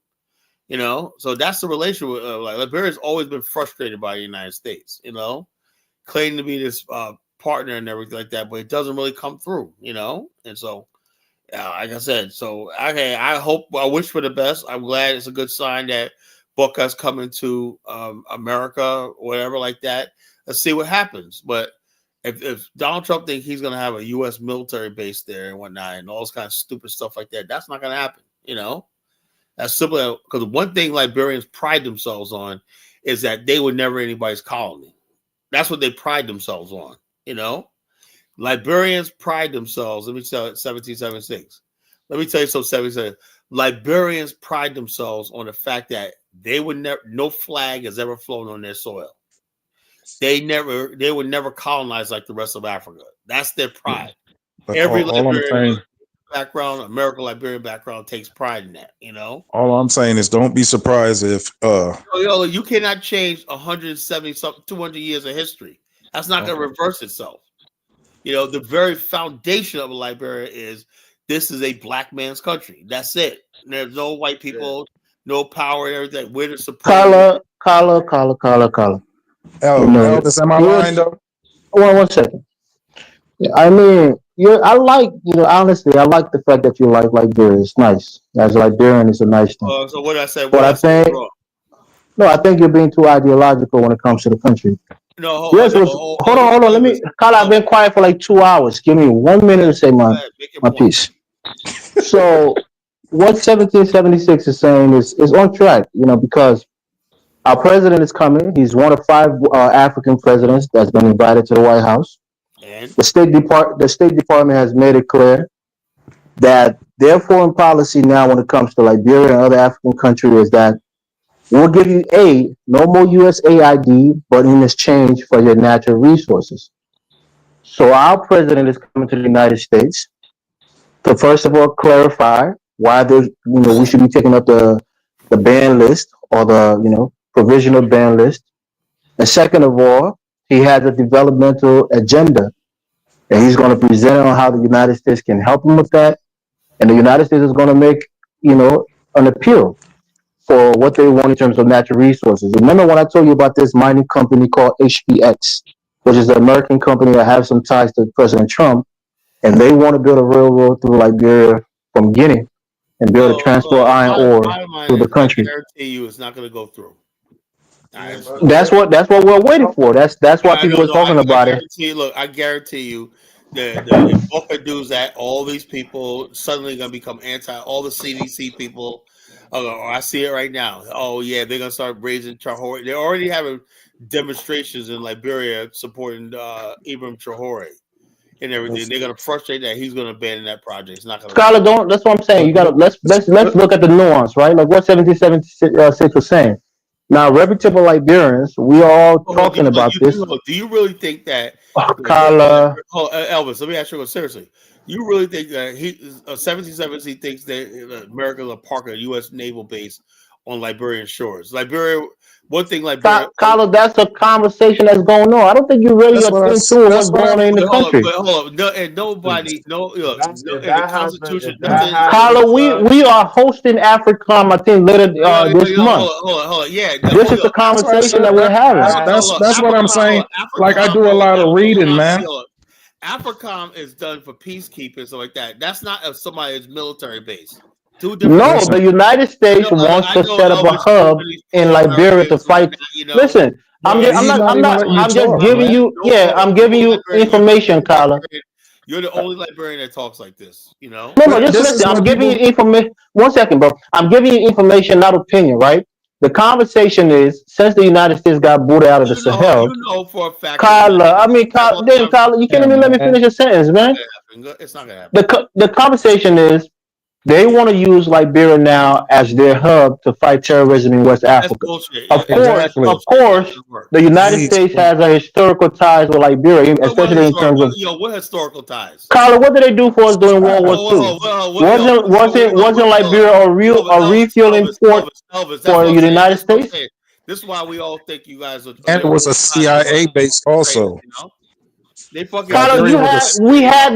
So that's the relation with Liberia's always been frustrated by the United States, claiming to be this partner and everything like that, but it doesn't really come through, and so like I said, I wish for the best. I'm glad it's a good sign that Booker's coming to America or whatever like that. Let's see what happens. But if Donald Trump thinks he's going to have a U.S. military base there and whatnot and all this kind of stupid stuff like that, that's not going to happen, That's simply because one thing Liberians pride themselves on is that they were never anybody's colony. That's what they pride themselves on, Liberians pride themselves. Let me tell you, 1776. Let me tell you something, 1776. Liberians pride themselves on the fact that they would never, no flag has ever flown on their soil. They were never colonized like the rest of Africa. That's their pride. Every Liberian background, American Liberian background takes pride in that, All I'm saying is don't be surprised if you cannot change 170 something 200 years of history. That's not going to reverse itself. The very foundation of Liberia is this is a black man's country. That's it. There's no white people, no power and everything. We're the supreme. Kala. Elvis, am I lying though? One second. I mean, I like, honestly, I like the fact that you like Liberia. It's nice. As a Liberian, it's a nice thing. So what did I say? But I think you're being too ideological when it comes to the country. No, hold on. Let me, Kala, I've been quiet for like 2 hours. Give me 1 minute to say my piece. So what 1776 is saying is on track, because our president is coming. He's one of 5 African presidents that's been invited to the White House. And the State Department has made it clear that their foreign policy now, when it comes to Liberia and other African countries, is that we'll give you aid, no more USAID, but in exchange for your natural resources. So our president is coming to the United States to first of all clarify why we should be taking up the ban list or the provisional ban list. And second of all, he has a developmental agenda and he's going to present on how the United States can help him with that, and the United States is going to make, an appeal for what they want in terms of natural resources. Remember when I told you about this mining company called HPX, which is an American company that has some ties to President Trump, and they want to build a railroad through Liberia from Guinea and be able to transport iron ore through the country. I guarantee you, it's not going to go through. That's what we're waiting for. That's why people were talking about it. Look, I guarantee you that if Boca does that, all these people suddenly going to become all the CDC people. I see it right now. Oh yeah, they're going to start raising Traore. They're already having demonstrations in Liberia supporting Ibrahim Traore and everything. They're going to frustrate that he's going to abandon that project. It's not going to. Scholar, don't. That's what I'm saying. You got to let's look at the nuance, right? Like what 1776 was saying. Now, reputable Liberians, we are all talking about this. Do you really think that, Elvis? Let me ask you seriously. You really think that 1770 thinks that America will park a U.S. naval base on Liberian shores? Liberia. One thing, Liberia. Carla, that's a conversation that's going on. I don't think you really are into what's going on in the country. Hold up. No, and nobody, the Constitution. Carla, we are hosting AFRICOM, I think, later this month. Hold on. Yeah, this is the conversation that we're having. That's what I'm saying. Like I do a lot of reading, man. AFRICOM is done for peacekeeping, stuff like that. That's not somebody's military base. No, the United States wants to set up a hub in Liberia to fight. Listen, I'm just giving you. Yeah, I'm giving you information, Carla. You're the only Liberian that talks like this. No, just listen. I'm giving you information. 1 second, bro. I'm giving you information, not opinion, right? The conversation is since the United States got booted out of the Sahel. For a fact, Carla, Carla, you can't even let me finish a sentence, man. It's not gonna happen. The conversation is they want to use Liberia now as their hub to fight terrorism in West Africa. Of course, the United States has a historical ties with Liberia, especially in terms of. What historical ties? Carla, what did they do for us during World War II? Wasn't Liberia a refueling port for the United States? This is why we all think you guys are. And it was a CIA base also. They fucking. Carla, we had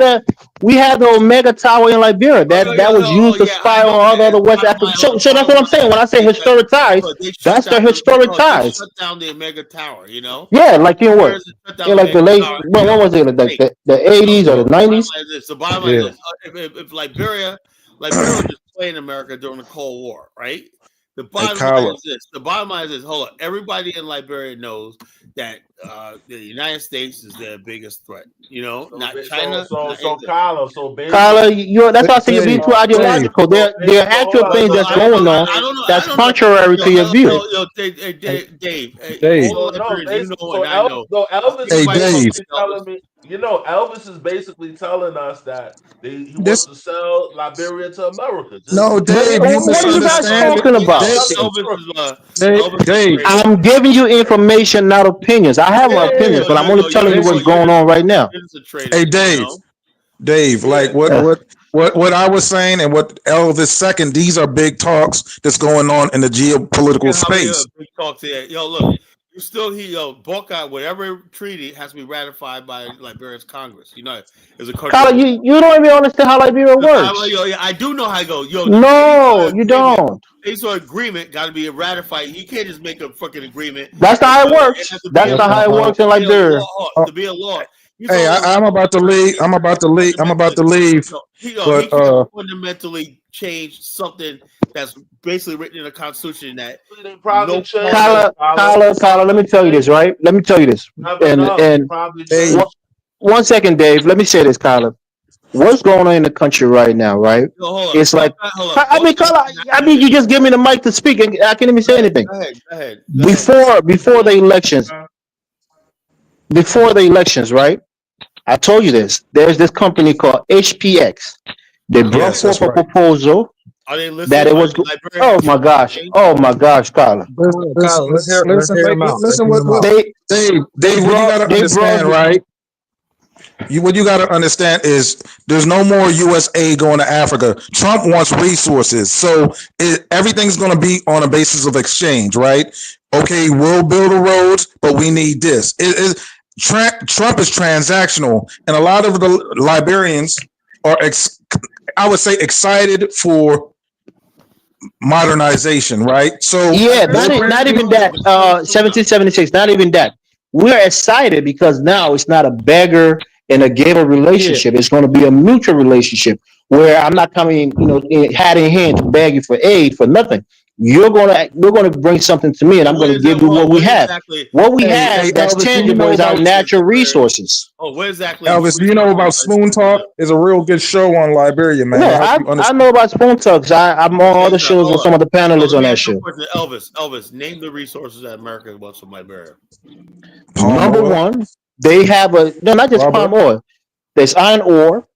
the Omega Tower in Liberia that was used to spy on other West Africa. So that's what I'm saying. When I say historic ties, that's the historic ties. Shut down the Omega Tower, Yeah, like in what? In like the late, when was it? Like the 80s or the 90s? The bottom line is, if Liberia was playing America during the Cold War, right? The bottom line is this. The bottom line is this. Hold on. Everybody in Liberia knows that the United States is their biggest threat. Not China. Carla, that's why I say you're being too ideological. There are actual things that's going on that's contrary to your view. Dave. Elvis is basically telling us that he wants to sell Liberia to America. Dave, what are you guys talking about? Dave, I'm giving you information, not opinions. I have my opinions, but I'm only telling you what's going on right now. Hey, Dave, like what I was saying and what Elvis second, these are big talks that's going on in the geopolitical space. Big talks here. Look. You still Buckeye, whatever treaty has to be ratified by Liberia's Congress. As a country. Carla, you don't even understand how Liberia works. I do know how it goes. No, you don't. Any sort of agreement got to be ratified. You can't just make a fucking agreement. That's not how it works. That's not how it works in Liberia. To be a law. Hey, I'm about to leave. I'm about to leave. He can fundamentally change something that's basically written in the Constitution that Carla, let me tell you this, right? Let me tell you this. And 1 second, Dave. Let me say this, Carla. What's going on in the country right now, right? It's like Carla, you just give me the mic to speak and I can't even say anything. Go ahead. Before the elections, right? I told you this. There's this company called HPX. They brought forth a proposal that it was. Oh my gosh, Carla. Listen, what Dave, what you gotta understand, right? What you gotta understand is there's no more USA going to Africa. Trump wants resources, so everything's going to be on a basis of exchange, right? Okay, we'll build the roads, but we need this. Trump is transactional, and a lot of the Liberians are, I would say, excited for modernization, right? So Yeah, not even that. 1776, not even that. We're excited because now it's not a beggar and a giver relationship. It's going to be a mutual relationship where I'm not coming, hat in hand to beg you for aid for nothing. You're gonna bring something to me, and I'm going to give you what we have. What we have that's Elvis, do you tangible know is our about natural resources. Oh, what exactly? Elvis? Do you know about Spoon Talk? It's a real good show on Liberia, man. No, They help you I understand. know about Spoon Talks. I'm on other shows with Hold some on. of the panelists Let on me that ask you a show. question, Elvis. Elvis, name the resources that America wants from Liberia. Palm Number oil, one, they have not just palm rubber. oil. There's iron ore.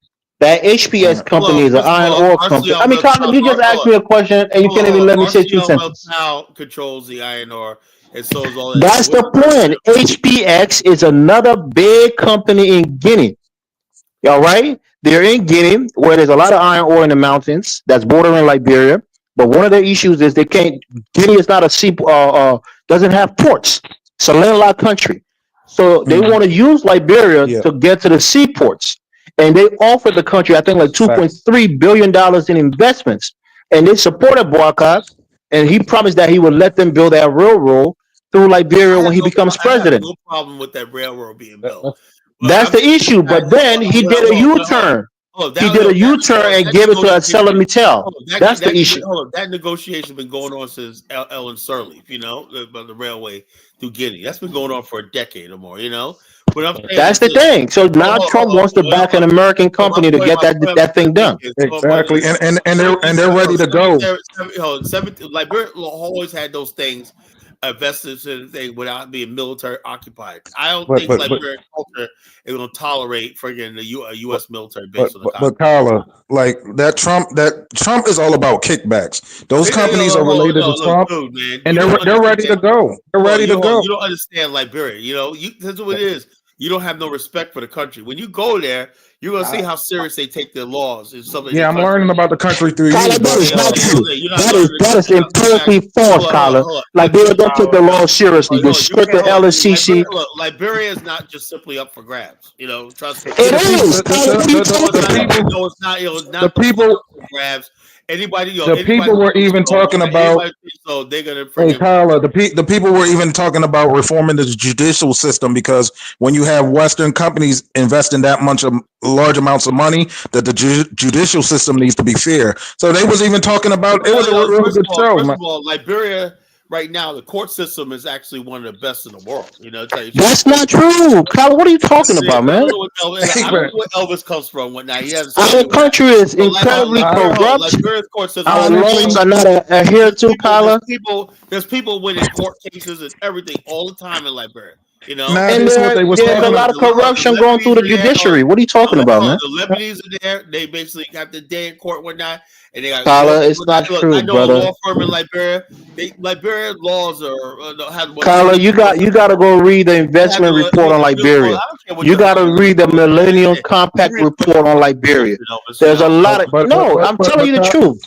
That HPS company is an First of iron all, ore company. I mean, Colin, you just asked hold me a question and you can't even on. let me say two sentences. RCL controls the iron ore, and so is all that. That's the point. HPX is another big company in Guinea. All right, they're in Guinea where there's a lot of iron ore in the mountains that's bordering Liberia. But one of the issues is they can't. Guinea is not a sea. Doesn't have ports. It's a landlocked country, so they want to use Liberia to get to the seaports. And they offered the country, I think, like $2.3 billion in investments, and they supported Boakai, and he promised that he would let them build that railroad through Liberia when he becomes I have president. no problem with that railroad being built. That's the issue. But then he did a U-turn. He did a U-turn and gave it to ArcelorMittal. That's the issue. That negotiation been going on since Ellen Sirleaf, the railway through Guinea. That's been going on for a decade or more, But I'm saying That's the thing. So now Trump wants to back an American company to get that thing done. Exactly, and they're ready to go. Liberia always had those things vested in the thing without being military occupied. I don't think Liberian culture is going to tolerate friggin' the U.S. military base on the continent. But Kyla, like that Trump is all about kickbacks. Those companies are related to Trump, dude, man, and they're ready to go. They're ready to go. You don't understand Liberia. That's what it is. You don't have no respect for the country. When you go there, you're gonna see how serious they take their laws. Yeah, I'm learning about the country through you. Kyla, that is not true. That is empirically false, Kyla. Liberia don't take the law seriously. They strict the LSCC. Liberia is not just simply up for grabs. Trust me. It is. No, it's not. It's not the people up for grabs. Anybody, the people were even talking about. So they're gonna. Hey, Kyla, the people were even talking about reforming the judicial system because when you have Western companies investing that much of large amounts of money, that the judicial system needs to be fair. So they was even talking about. It was a real good show. First of all, Liberia right now, the court system is actually one of the best in the world. That's not true, Kyla. What are you talking about, man? I don't know where Elvis comes from. Whatnot. Our country is incredibly corrupt. Liberia's court system. Our laws are not adhered to, Kyla. There's people winning court cases and everything all the time in Liberia. And there's a lot of corruption going through the judiciary. What are you talking about, man? The Lebanese are there. They basically got the day in court one night. And they got Kyla, it's not true, I know brother. a law firm in Liberia. Liberia laws are Kyla, you got to go read the investment report on Liberia. You got to read the Millennium Compact report on Liberia. There's a lot of I'm telling you the truth.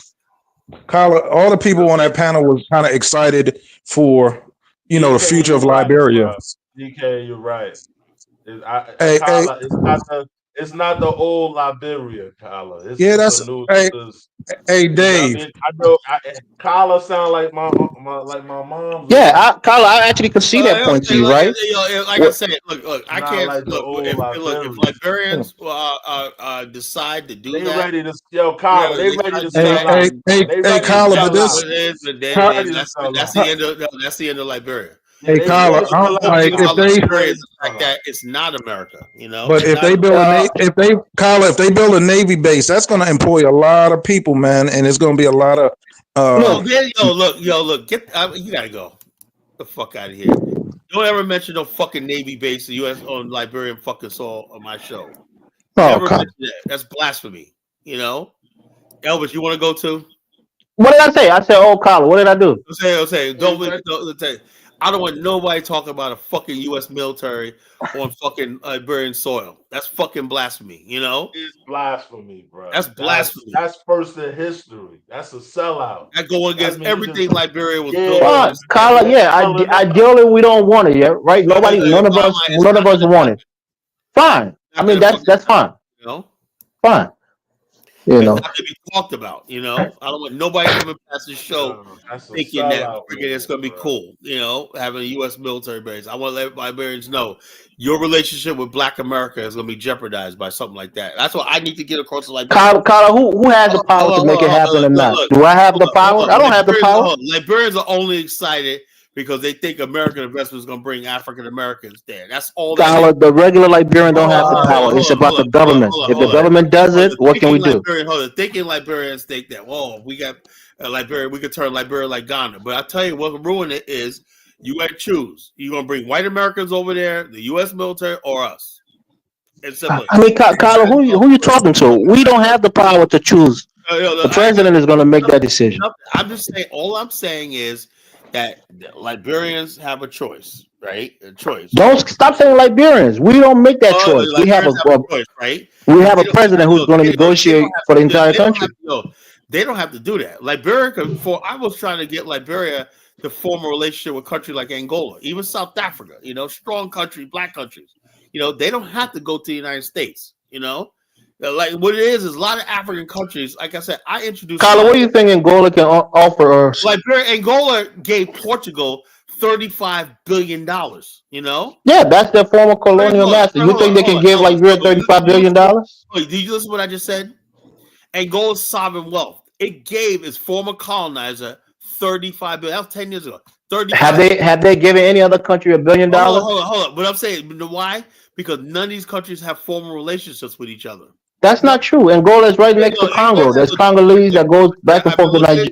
Kyla, all the people on that panel was kind of excited for the future of Liberia. DK, you're right. It's not the old Liberia, Kyla. That's new. Dave. I know. Kyla sound like my mom. Yeah, Kyla, I actually can see that point to you, right? Like I said, look, I can't like if Liberians decide to do they that, ready to Kyla. They ready to sell. Hey, Kyla, but this that's the end of Liberia. Hey, Kyla, like if it's not America, But if they build if they build a Navy base, that's going to employ a lot of people, man, and it's going to be a lot of. Look, you gotta go the fuck out of here. Don't ever mention no fucking Navy base, the U.S. on Liberian fucking soil on my show. Never mention that. That's blasphemy. Elvis, you want to go too? What did I say? I said, "Oh, Kyla, what did I do?" Say. Don't say. I don't want nobody talking about a fucking U.S. military on fucking Liberian soil. That's fucking blasphemy, you know? It's blasphemy, bro. That's blasphemy. That's first in history. That's a sellout. That go That against means you everything just Liberia was built yeah. on. Fine, Carla. Yeah, ideally we don't want it. Yeah, right. Nobody, none of us want it. Fine. I mean, that's fine. You know? Fine. You It's know, not to be talked about, you know. I don't want nobody coming past the show thinking that it's going to be cool, you know, having a U.S. military base. I want to let Liberians know your relationship with Black America is going to be jeopardized by something like that. That's what I need to get across the Liberians. Carla, who has the power to make it happen or not? Do I have the power? I don't have the power. Liberians are only excited because they think American investment is going to bring African Americans there. That's all. Carla, the regular Liberian don't have the power. It's about the government. If the government does it, what can we do? Thinking Liberians think that, oh, we got Liberia, we could turn Liberia like Ghana. But I tell you what ruin it is, you got to choose. You're going to bring white Americans over there, the U.S. military, or us. It's simple. I mean, Carla, who you talking to? We don't have the power to choose. The president is going to make that decision. I'm just saying, all I'm saying is that Liberians have a choice, right? A choice. Don't stop saying Liberians. We don't make that choice. We have a choice, right? We have a president who's going to negotiate for the entire country. They don't have to do that. Liberia, I was trying to get Liberia to form a relationship with a country like Angola, even South Africa, you know, strong country, black countries. You know, they don't have to go to the United States, you know. Like what it is a lot of African countries. Like I said, I introduced. Carla, what do you think Angola can offer us? Angola gave Portugal $35 billion. You know. Yeah, that's their former colonial master. You think they can give Liberia $35 billion? Did you listen to what I just said? Angola's sovereign wealth. It gave its former colonizer $35 billion. That was 10 years ago. Have they given any other country $1 billion? Hold on. But I'm saying, why? Because none of these countries have formal relationships with each other. That's not true. Angola is right next to Congo. There's Congolese that goes back and forth to Nigeria.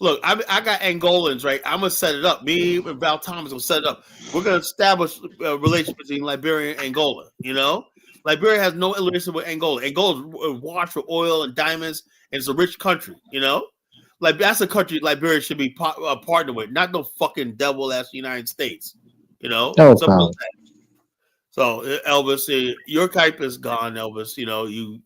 Look, I got Angolans, right? I'm gonna set it up. Me and Val Thomas will set it up. We're gonna establish a relationship between Liberia and Angola. You know, Liberia has no relationship with Angola. Angola's washed with oil and diamonds, and it's a rich country. You know, like that's a country Liberia should be partnered with, not no fucking devil ass United States. You know, So Elvis, your type is gone, Elvis. You know, you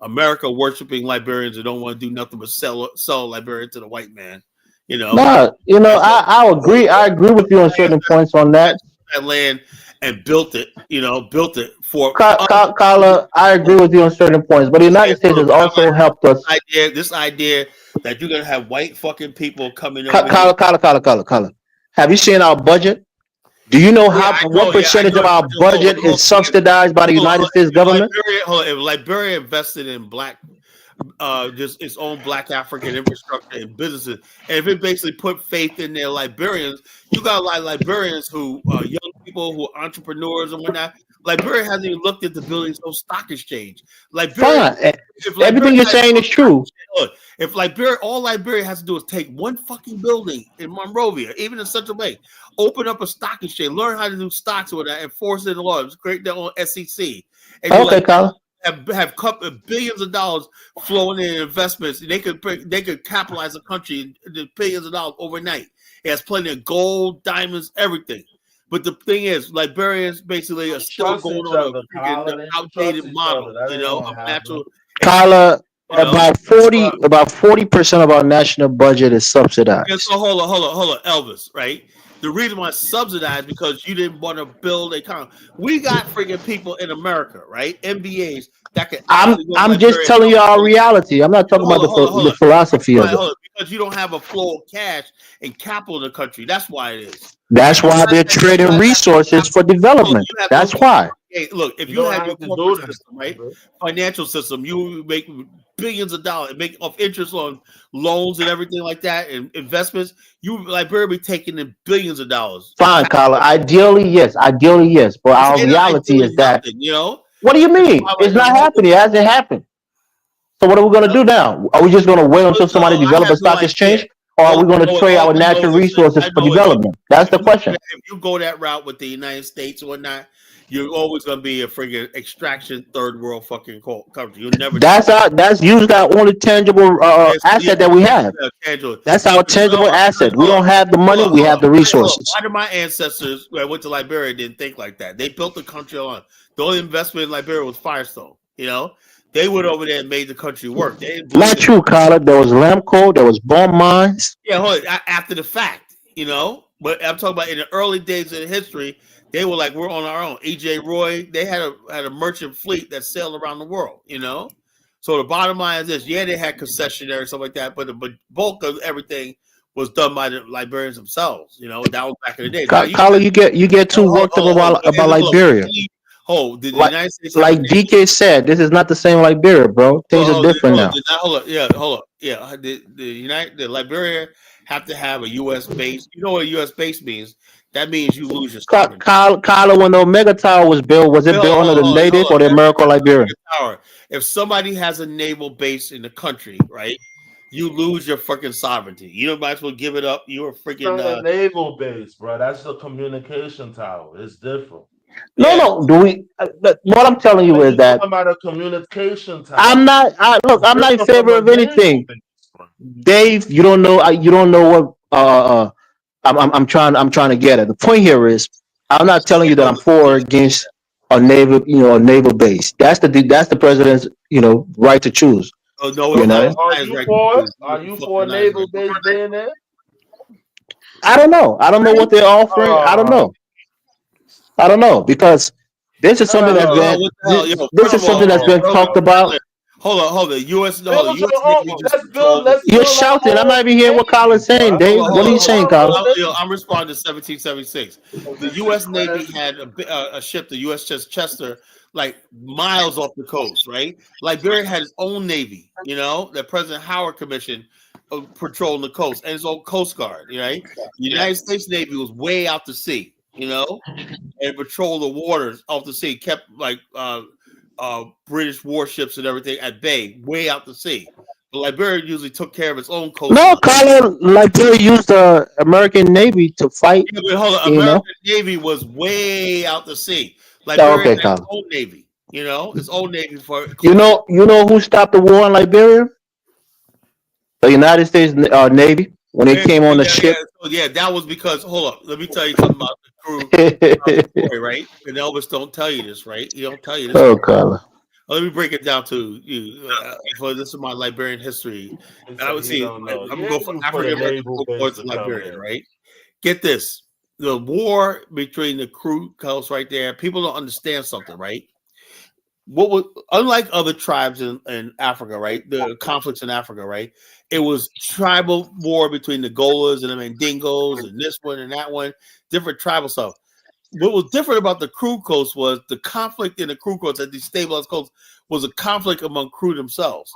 America worshiping Liberians who don't want to do nothing but sell Liberia to the white man. You know. No, you know, I agree. I agree with you on certain points on that. That land and built it. You know, built it for. Carla, I agree with you on certain points, but the United States has also helped us. This idea that you're gonna have white fucking people coming over. Carla. Have you seen our budget? Do you know what percentage of our budget is subsidized by the United States government? If Liberia invested in just its own black African infrastructure and businesses, and if it basically put faith in their Liberians, you got a lot of Liberians who young people who are entrepreneurs and whatnot. Liberia hasn't even looked at the building of stock exchange. Liberia, everything you're saying is true. If Liberia, all Liberia has to do is take one fucking building in Monrovia, even in Central Bay, open up a stock exchange, learn how to do stocks with that, enforce it in the law, create their own SEC. And Colin. Have billions of dollars flowing in investments. They could capitalize the country into billions of dollars overnight. It has plenty of gold, diamonds, everything. But the thing is, Liberians basically are still going on an outdated model, you know, of natural. Carla, about 40% of our national budget is subsidized. And so hold on, Elvis, right? The reason why it's subsidized because you didn't want to build a economy. We got freaking people in America, right? MBAs that can. I'm just telling you our reality. I'm not talking about the philosophy of it. Because you don't have a flow of cash and capital in the country. That's why it is. That's why they're trading resources for development. That's why. Hey, look, if you have your corporate system, right, financial system, you make billions of dollars, make off interest on loans and everything like that, and investments. You Liberia be taking in billions of dollars. Fine, Carla. Ideally, yes. But our reality is that. You know. What do you mean? It's not happening. It hasn't happened. So what are we going to do now? Are we just going to wait until somebody develops a stock exchange? or are we going to trade our natural resources for development? That's the question. If you go that route with the United States or not, you're always going to be a friggin' extraction third world fucking country. You'll never. That's usually our only tangible asset that we have. That's our tangible asset. We don't have the money. We have the resources. Why do my ancestors who went to Liberia didn't think like that? They built the country on the only investment in Liberia was Firestone. You know, they went over there and made the country work. Not true, Carla. There was Lamco. There was bomb mines. Yeah, hold it, after the fact, you know. But I'm talking about in the early days of the history, they were like, we're on our own. E.J. Roy, they had a merchant fleet that sailed around the world, you know. So the bottom line is this: yeah, they had concessionary and stuff like that, but the bulk of everything was done by the Liberians themselves. You know, that was back in the day. Carla, you get too worked up about Liberia. The United States, like DK said, this is not the same Liberia, bro. Things are different now. Hold up. Yeah. The Liberia have to have a U.S. base. You know what a U.S. base means? That means you lose your sovereignty. Carla, when the Omega Tower was built, was it built under the native or the American Liberia? If somebody has a naval base in the country, right, you lose your freaking sovereignty. You might as well give it up. You're a freaking a naval base, bro. That's the communication tower. It's different. No. Do we? What I'm telling you is that about a communication tower. I'm not in favor of anything. Dave, you don't know. You don't know what. I'm trying to get at. The point here is, I'm not telling you that I'm for or against a naval, a naval base. That's the president's, right to choose. Oh no, Are you for a naval base being there? I don't know. I don't know what they're offering. I don't know because this is something that's been talked about. Hold on. US You're shouting. I'm not even hearing what Colin's saying, Dave. What are you saying, Colin? I'm responding to 1776. The U.S. Navy had a ship, the USS Chester, like miles off the coast, right? Liberia had its own Navy, that President Howard commissioned patrolling the coast and its own Coast Guard, right? The United States Navy was way out to sea, and patrolled the waters off the sea, kept like British warships and everything at bay, way out to sea. But Liberia usually took care of its own coast. No, Colin, Liberia used the American Navy to fight. Yeah, but hold on, American Navy was way out to sea. Liberia had its own Navy, its own Navy for. You know who stopped the war in Liberia? The United States Navy when they came on the ship. Yeah, that was because. Hold up, let me tell you something about the crew story, right? And Elvis don't tell you this, right? He don't tell you this. Oh, Colin. Let me break it down to you. For this is my Liberian history. I would see. I'm gonna go for African American wars in Liberia, right? Get this: the war between the crew coast right there. People don't understand something, right? What was unlike other tribes in Africa, right? The conflicts in Africa, right? It was tribal war between the Golas and the Mandingos and this one and that one, different tribal stuff. What was different about the Crew Coast was the conflict in the Crew Coast at destabilized coast was a conflict among Crew themselves.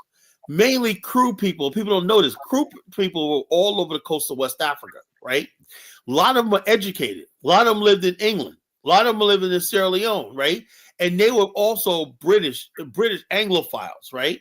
Mainly Crew people. People don't know this. Crew people were all over the coast of West Africa, right? A lot of them were educated. A lot of them lived in England. A lot of them lived in Sierra Leone, right? And they were also British Anglophiles, right?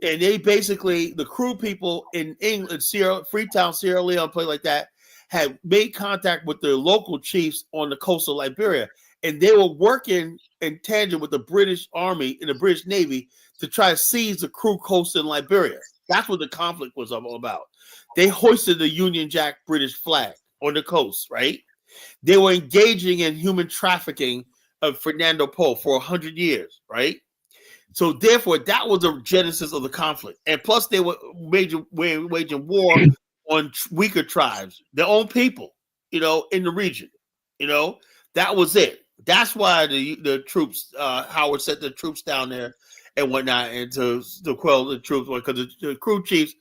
And they basically, the Crew people in England, Freetown, Sierra Leone, place like that, had made contact with their local chiefs on the coast of Liberia. And they were working in tandem with the British Army and the British Navy to try to seize the Crew coast in Liberia. That's what the conflict was all about. They hoisted the Union Jack British flag on the coast, right? They were engaging in human trafficking of Fernando Po for 100 years, right? So therefore, that was the genesis of the conflict. And plus, they were waging war on weaker tribes, their own people, in the region. That was it. That's why the troops, Howard sent the troops down there and whatnot, and to quell the troops, because the Crew chiefs,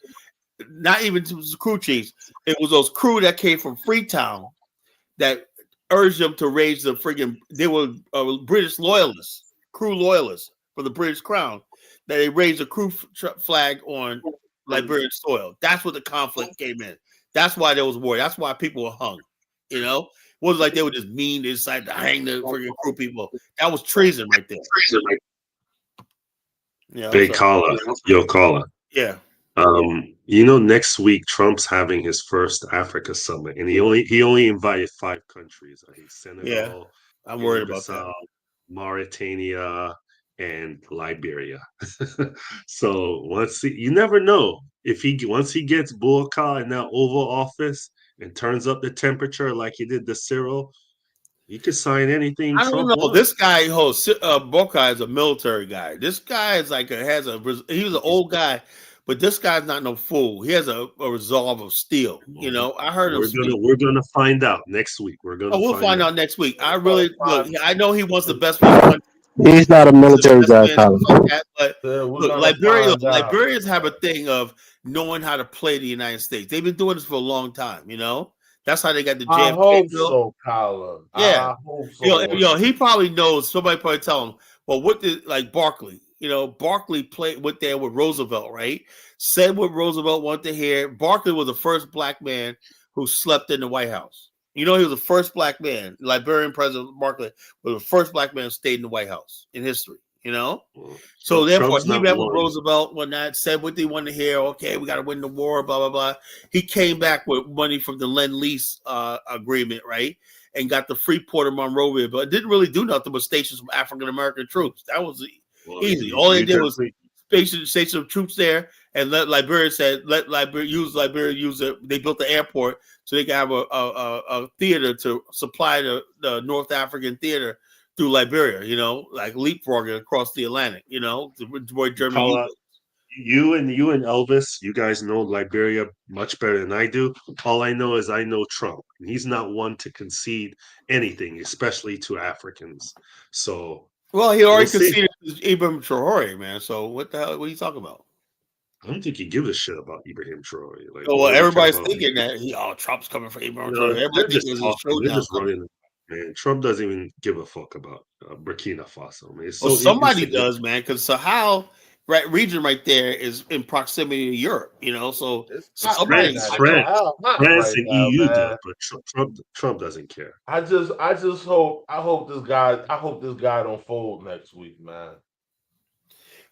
not even the Crew chiefs, it was those Crew that came from Freetown that urged them to raise the friggin'. They were British loyalists, Crew loyalists for the British Crown, that they raised a Crew flag on Liberian soil. That's what the conflict came in. That's why there was war. That's why people were hung. It wasn't like they were just mean. They decided to hang the friggin' Crew people. That was treason right there. Big caller, your caller. Yeah. Next week Trump's having his first Africa summit, and he only invited 5 countries. I think Yeah, Senegal, I'm worried about that. Guinea-Bissau, Mauritania, and Liberia. So you never know if once he gets Burka in that Oval Office and turns up the temperature like he did the Cyril, he could sign anything I don't Trump know. wants. This guy, Bokai is a military guy. This guy is like he was an old guy, but this guy's not no fool. He has a resolve of steel. I heard him speak. We're gonna find out next week. We'll find out next week. I know he wants the best for his country. He's not a military guy, Colin. But look, Liberians have a thing of knowing how to play the United States. They've been doing this for a long time. That's how they got the JFK I hope bill. so, Colin. Yeah, I hope so. he probably knows. Somebody probably tell him. Well, what did Barkley? Barkley went there with Roosevelt, right? Said what Roosevelt wanted to hear. Barkley was the first black man who slept in the White House. He was the first black man. Liberian President Barkley was the first black man who stayed in the White House in history. So therefore, he met with Roosevelt when that said what they wanted to hear. Okay, we got to win the war. Blah blah blah. He came back with money from the Lend-Lease agreement, right, and got the Freeport of Monrovia, but it didn't really do nothing but station some African American troops. That was easy. All they did was station some troops there, and let Liberia use it. They built the airport so they could have a theater to supply the North African theater through Liberia, like leapfrogging across the Atlantic, to avoid German. You and Elvis, you guys know Liberia much better than I do. All I know is I know Trump. He's not one to concede anything, especially to Africans. So, well, he already conceded Ibrahim Traore, man. So what the hell? What are you talking about? I don't think he gives a shit about Ibrahim Traore. Everybody's thinking that Trump's coming for Ibrahim Traore. Everybody thinks it's just running. Man, Trump doesn't even give a fuck about Burkina Faso. Man, somebody does, man. Because Sahel region right there is in proximity to Europe. So France and EU does, but Trump doesn't care. I hope this guy don't fold next week, man.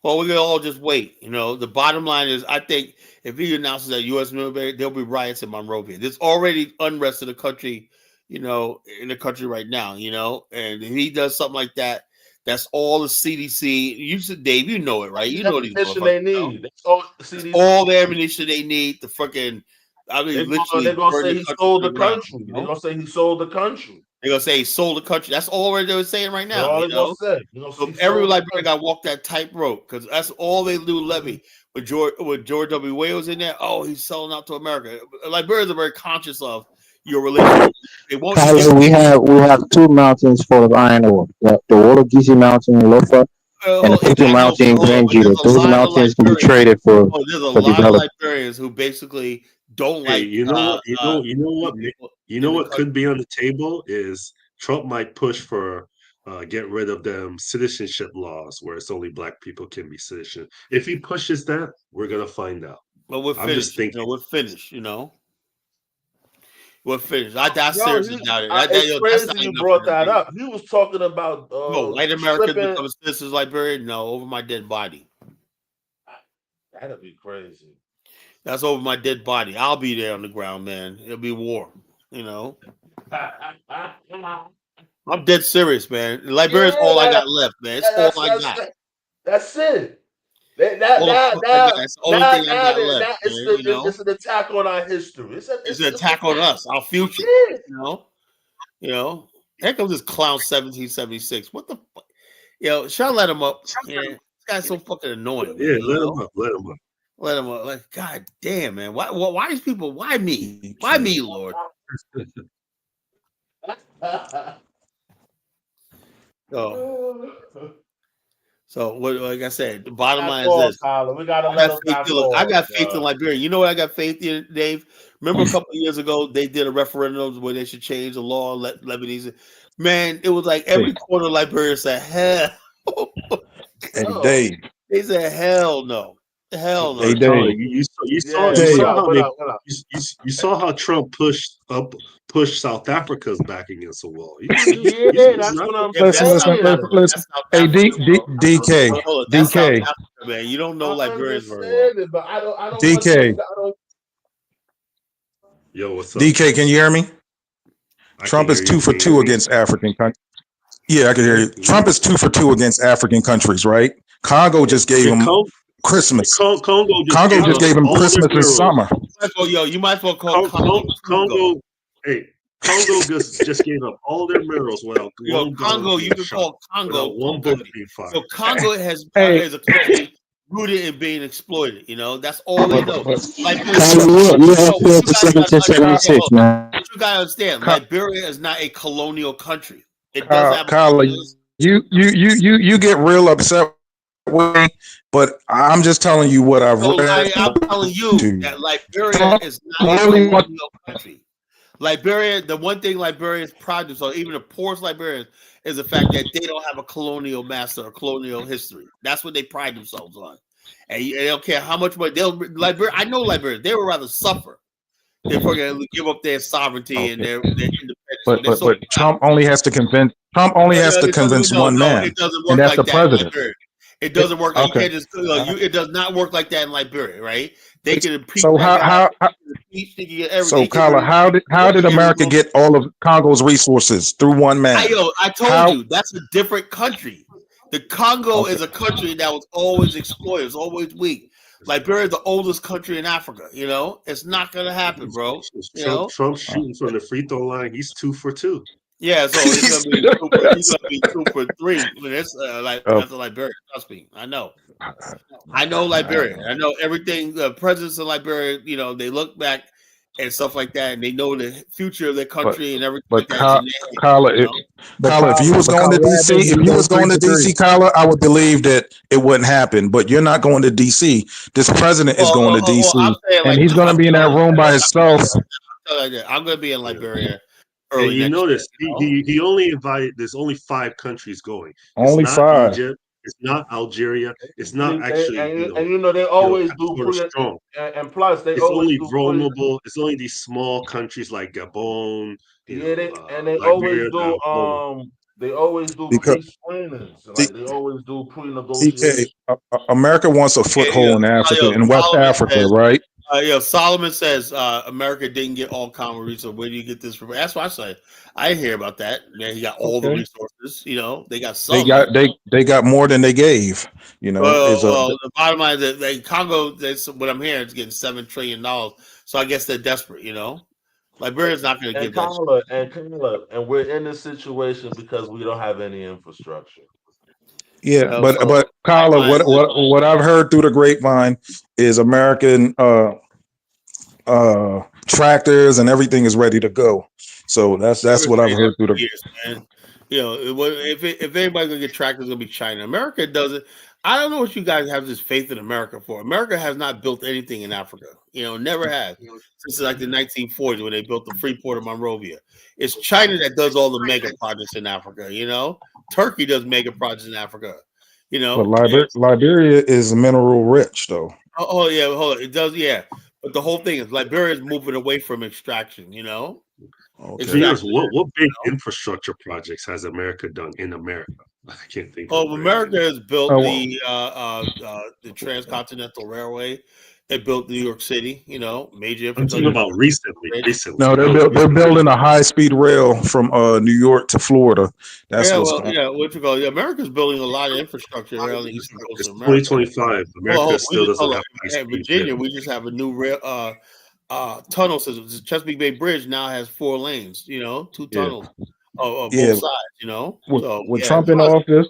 Well, we're gonna all just wait. The bottom line is, I think if he announces that US-Liberia, there'll be riots in Monrovia. There's already unrest in the country. In the country right now, and if he does something like that, that's all the CDC. You said, Dave, you know it, right? You know these ammunition they need. All the ammunition they need. The fucking, they're gonna say he sold the country. They're gonna say he sold the country. They're gonna say he sold the country. That's all they're saying right now. All they're gonna say. So every Liberian got to walk that tightrope because that's all they do. Levy with George W. Wales in there. Oh, he's selling out to America. Liberians are very conscious of your relationship. We have 2 mountains full of iron ore. The Wologisi Mountain in Lofa and the Futu Mountain in Granjita. Those mountains can be traded for there's a lot of Liberians who basically don't like. You know what could be on the table is Trump might push for get rid of them citizenship laws where it's only black people can be citizen. If he pushes that, we're gonna find out. But we're finished. Just thinking. We're finished. We're finished. I seriously doubt it. It's crazy you brought that up. He was talking about white Americans becoming citizens Liberia. No, over my dead body. That'd be crazy. That's over my dead body. I'll be there on the ground, man. It'll be war. I'm dead serious, man. Liberia's all I got left, man. It's all I got. That's it. It's an attack on our history. It's an attack on us, our future. Here comes this clown 1776. What the fuck? Should I let him up? Yeah, this guy's so fucking annoying. Yeah, let him up. Let him up. Like, god damn, man. Why these people? Why me? Why me, Lord? So what? Like I said, the bottom line is this: we gotta I got faith in Liberia. You know what I got faith in, Dave? Remember a couple of years ago they did a referendum where they should change the law, let Lebanese. Man, it was like every corner of Liberia said hell. And Dave, they said hell no. Hell no. Hey, Dave, you saw how Trump pushed South Africa's back against the wall. That's what I'm saying. Listen. Hey, DK. man. You don't know I Liberians very well. understand it, but I don't want DK, I don't. Yo, what's up? DK, can you hear me? I can Trump hear is you. 2 for Can you hear 2 me? against African countries. Yeah, I can hear you. Yeah. Trump is 2 for 2 against African countries, right? Congo just gave him Christmas. Congo Congo just gave him all their Christmas and mirrors. summer. You might as well call Congo. Hey, Congo just gave up all their murals without one gun Congo, being you can shot, call Congo without one bullet being fired. So Congo is Hey. a country rooted in being exploited. You know, that's all they know. Liberia, You have till December 1076, man. what you gotta understand, Liberia is not a colonial country. It doesn't have a Kyla, you get real upset with me, but I'm just telling you what I've read. I'm telling you that Liberia is not a colonial country. Liberia, the one thing Liberians pride themselves, even the poorest Liberians, is the fact that they don't have a colonial master or colonial history. That's what they pride themselves on. And they don't care how much money I know Liberians, they would rather suffer than give up their sovereignty and their independence. But Trump only has to convince one man, it doesn't and work that's like the that in president. Liberia. It doesn't work like Okay. you can't just it does not work like that in Liberia, right? They can impeach So that guy, so Kyla, how did America get all of Congo's resources through one man? I told you that's a different country. The Congo is a country that was always exploited, it's always weak. Liberia is the oldest country in Africa. You know, it's not gonna happen, bro. Trump shooting from the free throw line. He's 2 for 2. Yeah, so he's gonna be 2 for 3 when it's that's a Liberia. Trust me, I know. I know Liberia. I know everything. The presidents of Liberia, you know, they look back and stuff like that, and they know the future of their country and everything like that. Kyla, if you was going to DC, Kyla, I would believe that it wouldn't happen. But you're not going to DC. This president is going to DC, and he's going to be in that room by himself. I'm going to be in Liberia. And you notice he only invited. There's only 5 countries going. Only it's not 5. Egypt. It's not Algeria. It's not actually. And they always do strong. And plus, it's only vulnerable. It's only these small countries like Gabon. They Liberia, always do pre-screenings. Like they always do pre-negotiations. America wants a foothold in Africa, in West Africa, right? Solomon says America didn't get all common resources. Where do you get this from? That's what I say. I didn't hear about that. Man, he got all the resources. You know, they got some. They got more than they gave. You know, the bottom line is that Congo. What I'm hearing is getting $7 trillion. So I guess they're desperate. You know, Liberia's not going to give that. And we're in this situation because we don't have any infrastructure. Yeah, but Kyla, what I've heard through the grapevine is American tractors and everything is ready to go. So that's what I've heard through the years, man. You know, if anybody's gonna get tractors, it's gonna be China. America doesn't. I don't know what you guys have this faith in America for. America has not built anything in Africa. You know, never has since like the 1940s when they built the Freeport of Monrovia. It's China that does all the mega projects in Africa. You know, Turkey does mega projects in Africa. You know, but Liberia is mineral rich, though. Oh yeah, hold on. It does, yeah. But the whole thing is Liberia is moving away from extraction. You know. Okay. What big infrastructure projects has America done in America? I can't think. America has built the Transcontinental Railway. They built New York City. You know, major. I'm talking about recently. No, they're building a high-speed rail from New York to Florida. That's what you call it. America's building a lot of infrastructure around the eastern coast of America. 2025. America still doesn't have high-speed Virginia, we just have a new rail. Tunnel system. The Chesapeake Bay Bridge now has 4 lanes. You know, 2 tunnels of both sides. You know, with Trump in office,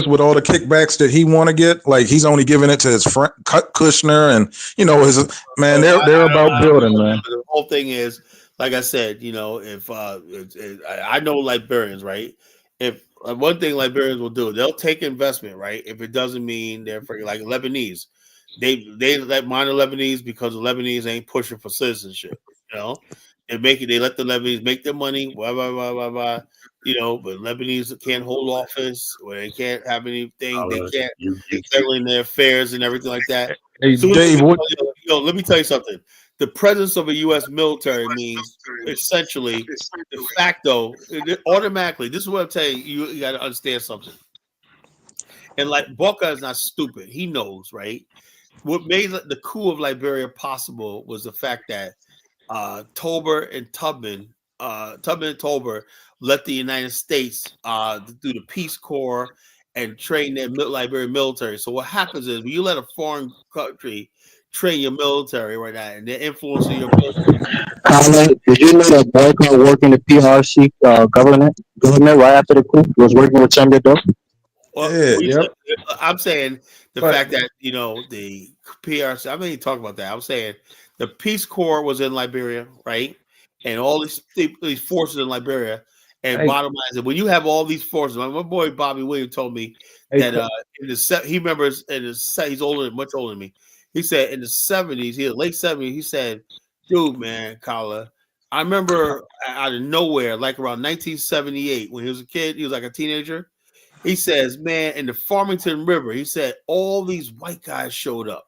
with all the kickbacks that he want to get, like he's only giving it to his friend Kushner, and you know his man. They're about building, man. The whole thing is, like I said, you know, if I know Liberians, right? If one thing Liberians will do, they'll take investment, right? If it doesn't mean they're like Lebanese. They let minor Lebanese because the Lebanese ain't pushing for citizenship. You know, they let the Lebanese make their money, blah blah blah blah blah. You know, but Lebanese can't hold office, or they can't have anything. They can't settle in their affairs and everything like that. Hey, Dave, let me tell you something. The presence of a U.S. military means essentially, de facto, automatically. This is what I'm telling you. You got to understand something. And like Boca is not stupid. He knows, right? What made the coup of Liberia possible was the fact that Tolbert and Tubman and Tolbert let the United States do the Peace Corps and train their Liberian military. So what happens is when you let a foreign country train your military right now and they're influencing your military. Carla, did you know that Boycott worked in the PRC government right after the coup? He was working with Sandra Doe? Well, I'm saying the fact that the PRC. I'm not even talking about that. I'm saying the Peace Corps was in Liberia, right? And all these forces in Liberia. And bottom line is, when you have all these forces, my boy Bobby Williams told me that he remembers he's much older than me. He said in the 70s, late 70s, he said, "Dude, man, Kala, I remember out of nowhere, like around 1978, when he was a kid, he was like a teenager." He says, "Man, in the Farmington River," he said, all these white guys showed up.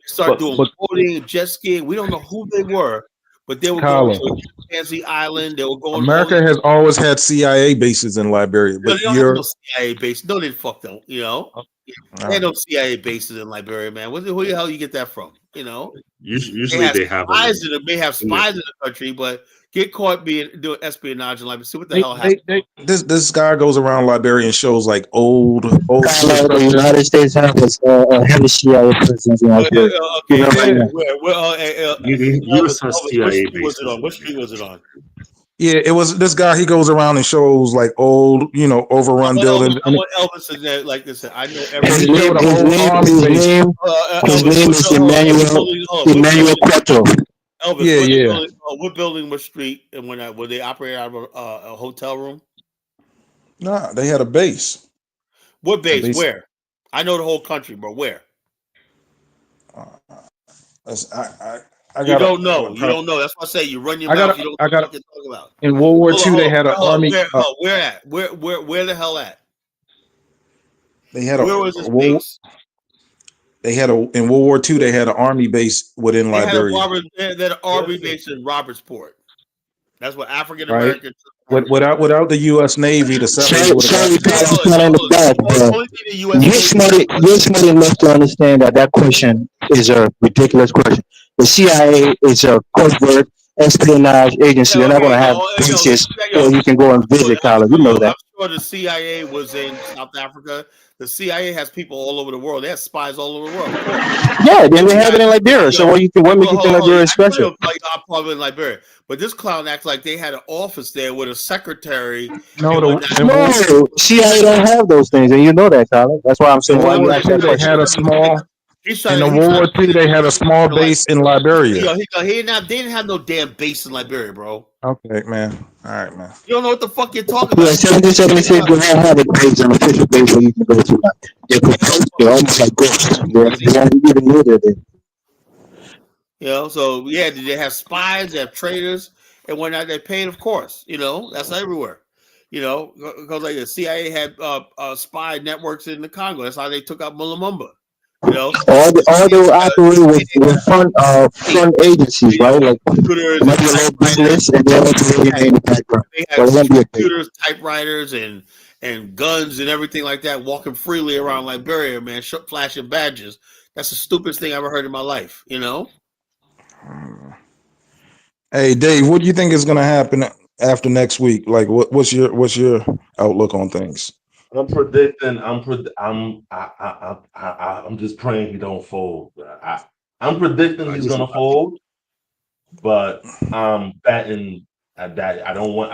Start doing boating, jet skiing. We don't know who they were, but they were going to Fancy Island. They were going. America has always had CIA bases in Liberia, but they don't have no CIA base. No, they fuck them. They had no CIA bases in Liberia, man. Who the hell you get that from? Usually they have spies in it. May have spies in the country, but get caught doing espionage and see what the hell happened. This guy goes around Liberia and shows like old. The United States has a heavy CIA presence in Liberia. What street was it on? Yeah, it was this guy. He goes around and shows like old, overrun buildings. I want Elvis in there like this. I know His name is Emmanuel Cueto. Elvis, what building was street? And were they operating out of a hotel room? Nah, they had a base. What base? Where? I know the whole country, but where? You don't know. That's why I say you run your mouth. You don't know what you're talking about. In World War II, they had an army. Where at? Where the hell at? They had where was this base? They had in World War II. They had an army base within Liberia. They had an army base in Robertsport. That's what African Americans. Right. Without the U.S. Navy, the settlers would have. You're smart enough to understand that question is a ridiculous question. The CIA is a covert espionage agency. They're not going to have bases where you can go and visit college. You know that. I'm sure the CIA was in South Africa. The CIA has people all over the world. They have spies all over the world. Yeah, then they have it in Liberia. So what make you think Liberia is special? I'm probably in Liberia, but this clown acts like they had an office there with a secretary. No, CIA don't have those things, and you know that, Colin. That's why I'm saying why you ask that question. They had a small. In the World War II, they had a small base in Liberia. They didn't have no damn base in Liberia, bro. Okay, man. All right, man. You don't know what the fuck you're talking about. 1776, they don't have a base, an official base where you can go to. They're almost like ghosts. They don't even know they're there. So yeah, they have spies, they have traitors, and whatnot. They paid, of course. That's everywhere. Because like the CIA had spy networks in the Congo. That's how they took out Lumumba. All they operate with front agencies, right? Like business, and they're operating in the background. They have computers, typewriters, and guns and everything like that, walking freely around Liberia, man, flashing badges. That's the stupidest thing I ever heard in my life. Hey, Dave, what do you think is going to happen after next week? Like, what's your outlook on things? I'm predicting. I'm just praying he don't fold. I'm predicting he's gonna fold, but I'm betting that I don't want.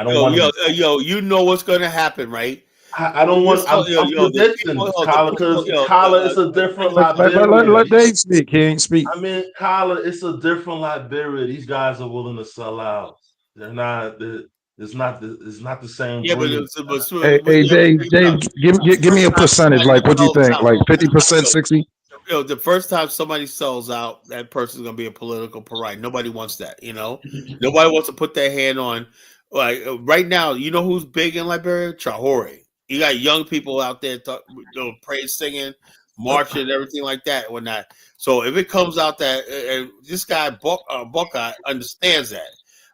You know what's gonna happen, right? I don't want. I'm predicting because Kala is a different Liberia. Let Dave speak. He ain't speak. I mean, Kala, it's a different Liberia. These guys are willing to sell out. They're not. It's not the same. Yeah, hey, Dave, give me a percentage. Like, what do you think? Like 50%, 60%? The first time somebody sells out, that person's gonna be a political pariah. Nobody wants that. Nobody wants to put their hand on. Like right now, you know who's big in Liberia? Traore. You got young people out there, praise singing, marching, and everything like that. Whatnot. So if it comes out that this guy Buckeye understands that.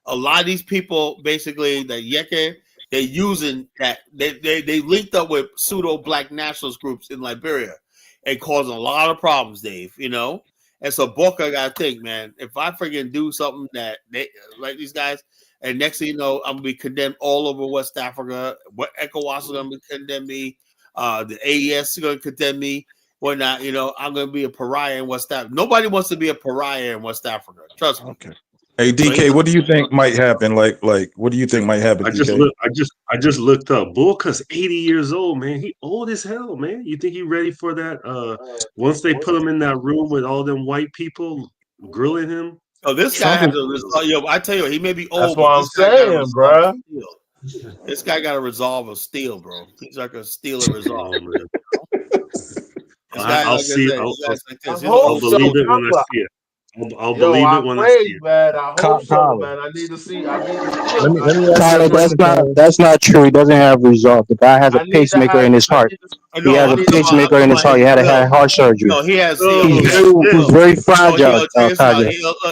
A lot of these people, basically, that Yeke, they're using that. They linked up with pseudo black nationalist groups in Liberia and causing a lot of problems, Dave. And so Booker got to think, man, if I freaking do something that they like these guys, and next thing you know, I'm gonna be condemned all over West Africa. What ECOWAS is gonna condemn me. The AES is gonna condemn me. Or not, I'm gonna be a pariah in West Africa. Nobody wants to be a pariah in West Africa. Trust me. Okay. Hey DK, what do you think might happen? Like, what do you think might happen? I just looked up. Booker's 80 years old, man. He old as hell, man. You think he ready for that? Once they put him in that room with all them white people grilling him. Oh, this guy has a result. I tell you, he may be old. That's what I'm saying, bro. This guy got a resolve of steel, bro. He's like a steel and resolve. I'll see. I'll believe it when I see it. I'll believe it when I see it. Man, I hope so, man. I need to see. Let me that's not true. He doesn't have resolve. The guy has a pacemaker in his heart. He has a pacemaker in his heart. He had to have heart surgery. No, he has. He's very fragile.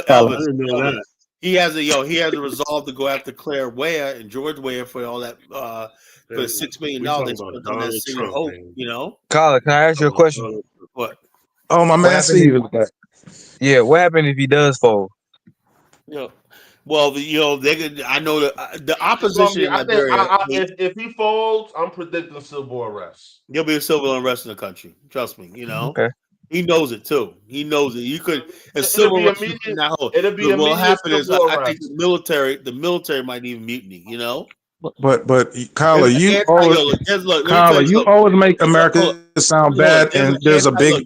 Elvis. He has a resolve to go after Claire Ware and George Ware for all that for $6 million they spent on that city of hope. Colin, can I ask you a question? What? Oh, my man Steve is back. Yeah, what happened if he does fold? Well, they could. I know the opposition in Liberia. If he folds, I'm predicting civil unrest. There'll be a civil unrest in the country. Trust me. Okay. He knows it too. He knows it. You could. It'll be immediate. What will happen is, I think the military might even mutiny. But Kyler, you always make America sound bad, and there's a big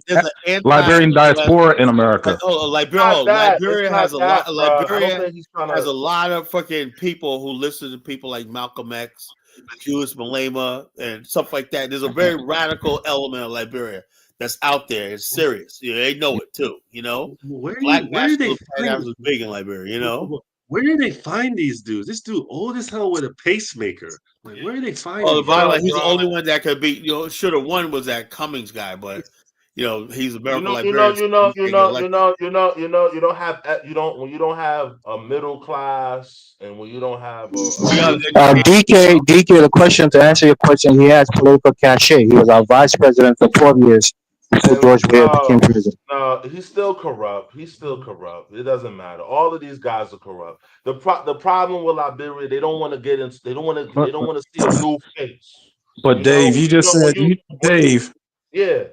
Liberian diaspora in America. Liberia has a lot. Liberia has a lot of fucking people who listen to people like Malcolm X, Julius Malema, and stuff like that. There's a very radical element of Liberia that's out there. It's serious. They know it too. Where Black do they nationalism is big in Liberia. Where do they find these dudes? This dude old as hell with a pacemaker. Like, where do they find? Oh, he's the only one that could be. Should have won was that Cummings guy, but he's American Liberian. You don't have a middle class, and when you don't have DK. The question to answer your question, he has political cachet. He was our vice president for 12 years. George Weah became president. No, he's still corrupt. It doesn't matter. All of these guys are corrupt. The problem with Liberia, they don't want to get in. They don't want to see a new face. But Dave, you just said Dave. Yeah.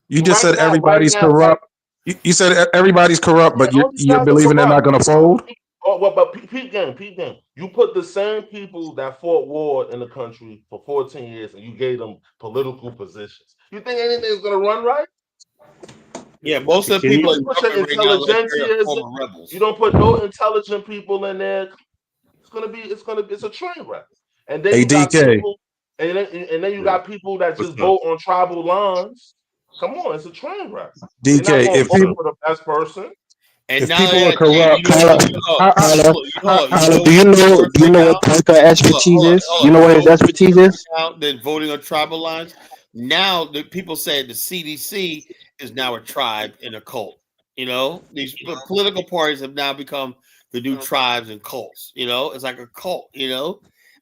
You just said everybody's corrupt. You said everybody's corrupt, but you're believing they're not going to fold. But Pete Gang. You put the same people that fought war in the country for 14 years, and you gave them political positions. You think anything's going to run right? Yeah, most of the people you don't put no intelligent people in there. It's a train wreck. And then you got people, and then you got people that just vote on tribal lines. Come on, it's a train wreck. DK, if people for the best person. And if now people are corrupt, do you know what Parker expertise is? You know what his expertise is? Then voting on tribal lines. Now the people say the CDC is now a tribe and a cult. These political parties have now become the new tribes and cults. It's like a cult.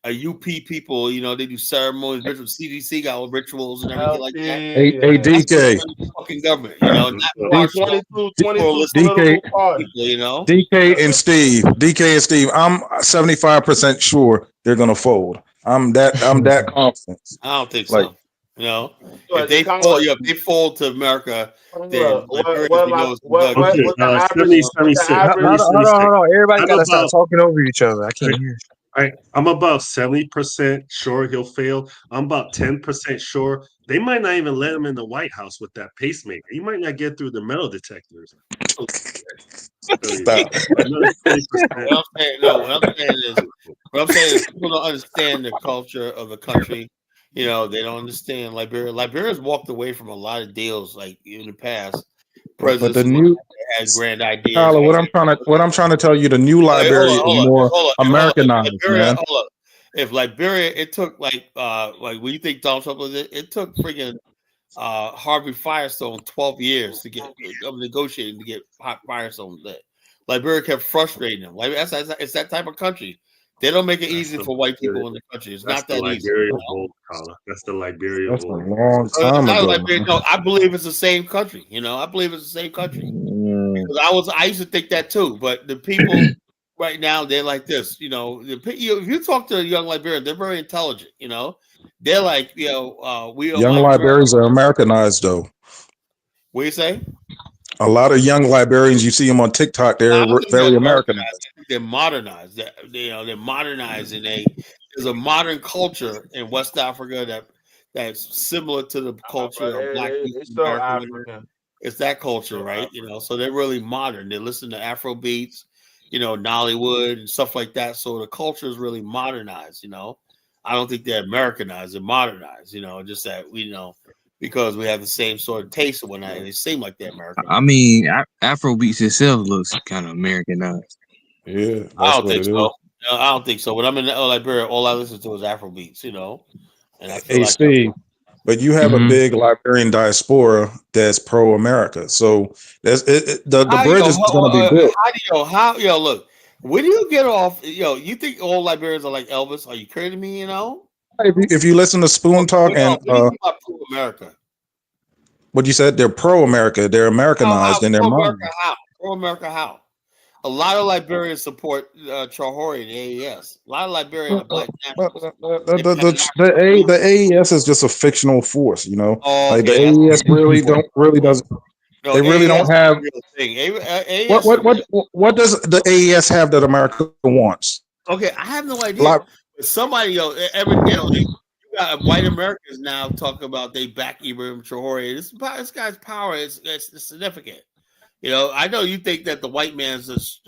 A UP people, they do ceremonies, rituals. CDC got all rituals and everything like that. Hey, DK. Fucking government, DK and Steve. I'm 75% sure they're gonna fold. I'm that confident. I don't think so. If they fall to America, then Hold on. Everybody gotta stop talking over each other. I can't hear. I'm about 70% sure he'll fail. I'm about 10% sure they might not even let him in the White House with that pacemaker. He might not get through the metal detectors. What I'm saying is people don't understand the culture of the country. They don't understand Liberia. Liberia's walked away from a lot of deals like in the past. But the new had grand ideas. Tyler, what I'm trying to tell you, the new Liberia is more Americanized, man. If Liberia, it took like when you think Donald Trump was it took freaking Harvey Firestone 12 years to get negotiating to get Firestone lit. Liberia kept frustrating them. Like it's that type of country. They don't make it That's easy the for white Liberia. people in the country. It's That's not the that easy. Liberia vote, Carla. That's the Liberia That's a vote. long time Not ago, Liberia. man. No, I believe it's the same country. I believe it's the same country. Because I used to think that too. But the people right now, they're like this. If you talk to a young Liberian, they're very intelligent. They're like, Young Liberians are Americanized, though. What do you say? A lot of young Liberians, you see them on TikTok, I they're don't think very they're Americanized. Americanized. I think they're modernized. They're modernized, and there's a modern culture in West Africa that's similar to the culture of Black They youth in still America. African. It's that culture, right? So they're really modern. They listen to Afro beats, Nollywood and stuff like that. So the culture is really modernized. I don't think they're Americanized. They're modernized. Just that because we have the same sort of taste and whatnot. They seem like they're American. I mean, Afrobeats itself looks kind of Americanized. Yeah, I don't think so. No, I don't think so. When I'm in Liberia, all I listen to is Afro beats. And I feel Hey, like Steve, but you have a big Liberian diaspora that's pro-America. So the bridge is going to be built. Look, when you get off, you think all Liberians are like Elvis? Are you kidding me? If you listen to Spoon Talk and what do you mean by pro-America? what you said, they're pro-America, they're Americanized in their mind. Pro-America how? A lot of Liberians support Chahori and AES. A lot of Liberians are Black nationalists. The AES is just a fictional force, Oh, like okay, the AES really doesn't. No, They really AES don't have. is a real thing. AES What does the AES have that America wants? Okay, I have no idea. But somebody, evidently, you got white Americans now talking about they back Ibrahim Traore. This guy's power is significant. I know you think that the white man's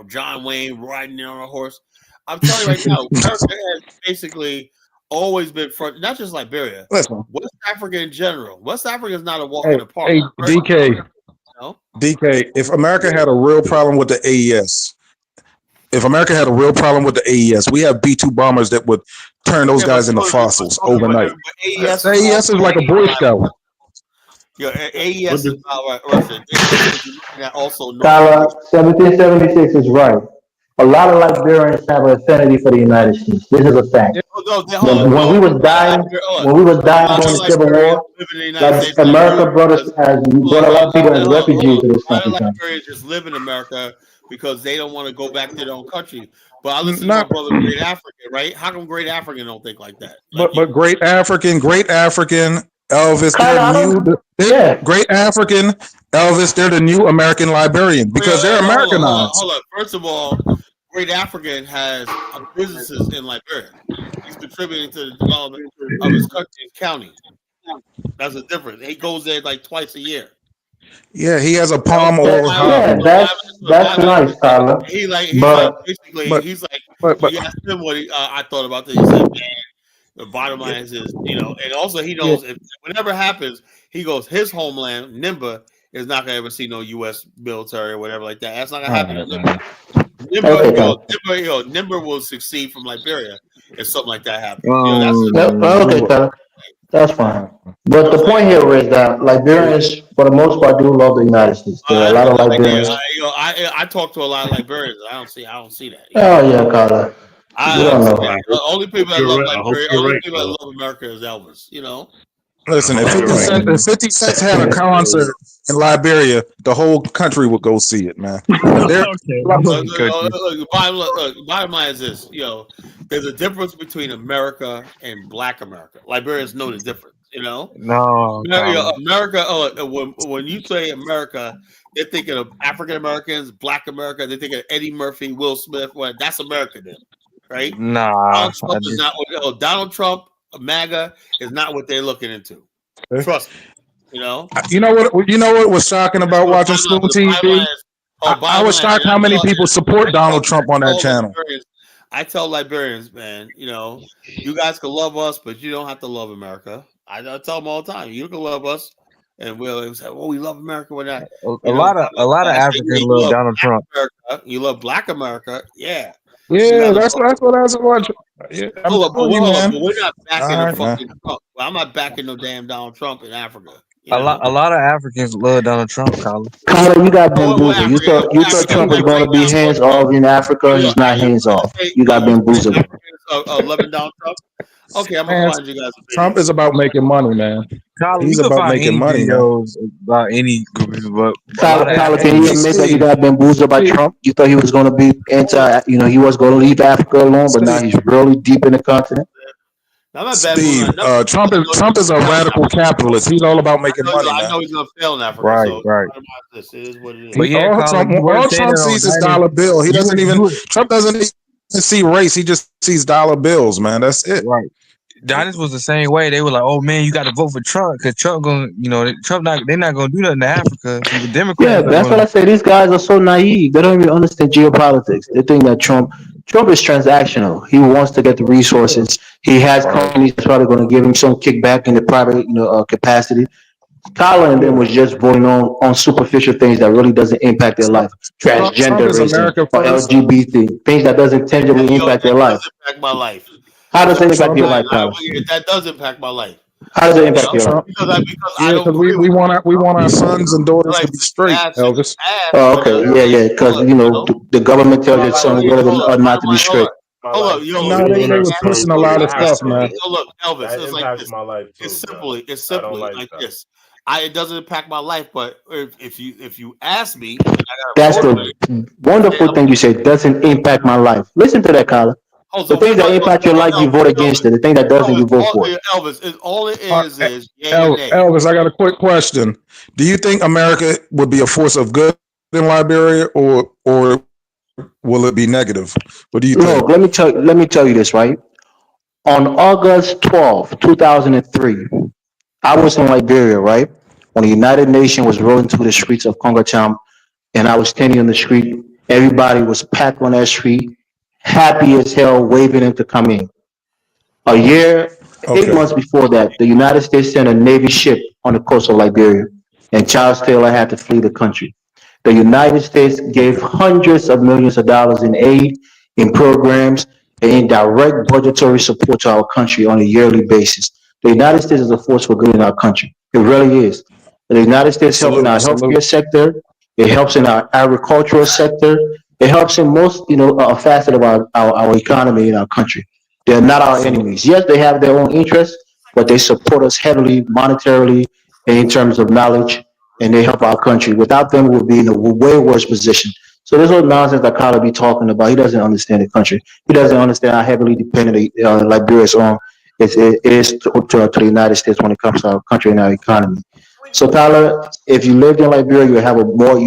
John Wayne riding in on a horse. I'm telling you right now, America has basically always been front, not just Liberia, Listen. West Africa in general. West Africa is not a walk Hey, in the park. hey, DK, if America had a real problem with the AES, we have B-2 bombers that would turn those guys into fossils overnight. AES The AES is like a Boy Scout. AES is about Russia. Also, Tyler, 1776 is right. A lot of Liberians have an affinity for the United States. This is a fact. When we was dying during the Civil War, America brought a lot of people as refugees to this a lot of country. Liberians just live in America because they don't want to go back to their own country. But I listen to my brother, Great African, right? How come Great African don't think like that? But Great African, Elvis, Great African, Elvis, they're the new American Liberian because they're Americanized. Hold on. First of all, Great African has businesses in Liberia. He's contributing to the development of his country and county. That's the difference. He goes there like twice a year. Yeah, he has a palm oil. Yeah, that's nice, Tyler. He's like you asked him what I thought about this. He said, man, the bottom line is, and also he knows if whatever happens, he goes, his homeland, Nimba, is not gonna ever see no U.S. military or whatever like that. That's not gonna happen. Nimba will succeed from Liberia if something like that happens. Okay, Tyler. That's fine. But the point here is that Liberians, for the most part, do love the United States. There are a lot of Liberians. I talk to a lot of Liberians. I don't see that. Oh yeah, Carla. The only people that love Liberia, only people that love America is Elvis. Listen, if 50 Cent had a concert in Liberia, the whole country would go see it, man. Bottom line is this, there's a difference between America and Black America. Liberians know the difference, No, America. When you say America, they're thinking of African Americans, Black America. They're thinking of Eddie Murphy, Will Smith. Well, that's America then, right? Nah, Donald Trump, MAGA is not what they're looking into. Trust me. You know what was shocking about watching Spoon TV? I was shocked how many people support Donald Trump on that channel. I tell Liberians, man, you guys can love us, but you don't have to love America. I tell them all the time, you can love us, and we'll say, "Oh, we love America." We're not. A lot of Africans love Donald Trump. You love Black America, yeah. Yeah, that's what I was watching. Yeah, but we're not backing the fucking Trump. Well, I'm not backing no damn Donald Trump in Africa. A lot of Africans love Donald Trump, Colin. Colin, you got What bamboozled. You thought Africa Trump was like going right to be now? hands off in Africa. He's not hands off. You got You say bamboozled. Africans are loving Donald Trump? Okay, I'm gonna Man, find you guys a video. Trump is about making money, man. Colin, you He's can about find making any money, man. videos about any group, but a lot of Colin, can you Africans. admit that you got bamboozled by Trump? You thought he was going to be anti, he was going to leave Africa alone, but now he's really deep in the continent. I'm not Steve, bamboozling. Trump is a radical capitalist. He's all about making money, I man. know he's gonna fail in Africa. Right, So right. this is what it is. But yeah, Colin, you were All saying Trump that on sees is Diners. dollar bill. Trump doesn't even see race. He just sees dollar bills, man. That's it. Right. Diners was the same way. They were like, "Oh man, you got to vote for Trump because Trump gonna, Trump not. They're not gonna do nothing to Africa. See, the Democrats Yeah, are that's what gonna." I say. These guys are so naive. They don't even understand geopolitics. They think that Trump is transactional. He wants to get the resources. He has companies that's probably going to give him some kickback in the private capacity. Colin and them was just voting on superficial things that really doesn't impact their life. Trump is Transgenderism America or first. LGBT, things that doesn't tangibly impact their life. Impact my life. How does it impact your life, Colin? That does impact my life. How does it impact your life? Because I don't Because agree with we want our sons and daughters to be straight, Elvis. Oh, okay, yeah, because the government tells your son whether or not to be straight. Hold up, yo. No, they was pushing a lot of stuff, man. Look, Elvis, That it's like impacts this. my life too. It's bro. simply I don't like that. this. It doesn't impact my life, but if you ask me, That's the wonderful thing you said. Doesn't impact my life. Listen to that, Colin. The things that impact your life, you vote against it. The thing that doesn't, you vote for it. Elvis, all it is yay and nay. Elvis, I got a quick question. Do you think America would be a force of good in Liberia, or will it be negative? What do you think? Look, let me tell you this, right? On August 12th, 2003, I was in Liberia, right? When the United Nations was rolling through the streets of Congo and I was standing on the street, everybody was packed on that street, happy as hell, waving them to come in. A year, 8 months before that, the United States sent a Navy ship on the coast of Liberia, and Charles Taylor had to flee the country. The United States gave hundreds of millions of dollars in aid, in programs, and in direct budgetary support to our country on a yearly basis. The United States is a force for good in our country. It really is. The United States helps in our healthcare sector. It helps in our agricultural sector. It helps in most, a facet of our economy in our country. They're not our enemies. Yes, they have their own interests, but they support us heavily monetarily and in terms of knowledge, and they help our country. Without them, we'll be in a way worse position. So there's no nonsense that Carla be talking about. He doesn't understand the country. He doesn't understand how heavily dependent Liberia is on it is to the United States when it comes to our country and our economy. So Tyler, if you lived in Liberia, you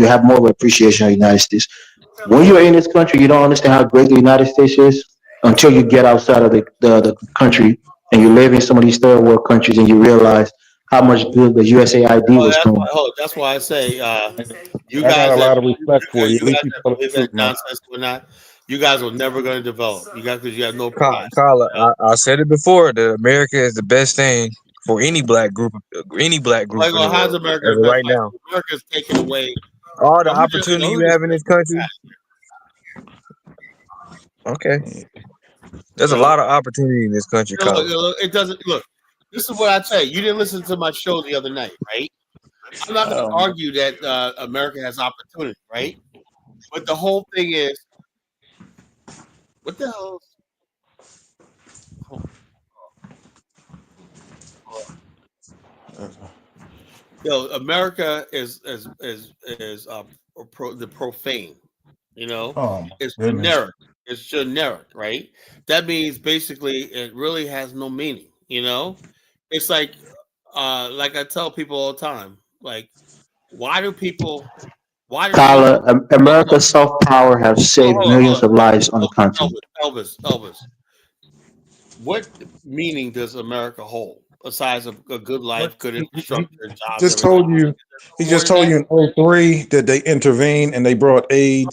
have more of appreciation of the United States. When you're in this country, you don't understand how great the United States is until you get outside of the country and you live in some of these third world countries and you realize how much good the USAID was doing. That's why I say you I got guys a lot of respect for you. At least you that tell the believe truth, that man. nonsense or not, you guys are never going to develop. You guys because you have no pride. Carla, I said it before. That America is the best thing for any black group in the How's world America as the of best? right now. America's taking away All the opportunity you have in this country. Okay, there's a lot of opportunity in this country, Carla. It doesn't look. This is what I tell you. You didn't listen to my show the other night, right? I'm not going to argue that America has opportunity, right? But the whole thing is, what the hell? America is the profane. Oh, It's goodness. generic. It's generic, right? That means basically it really has no meaning. It's like I tell people all the time, like, why do Tyler, America's soft power have saved millions of lives on the continent. Elvis, what meaning does America hold besides a good life, good infrastructure, jobs? He just told you in 2003 that they intervened and they brought aid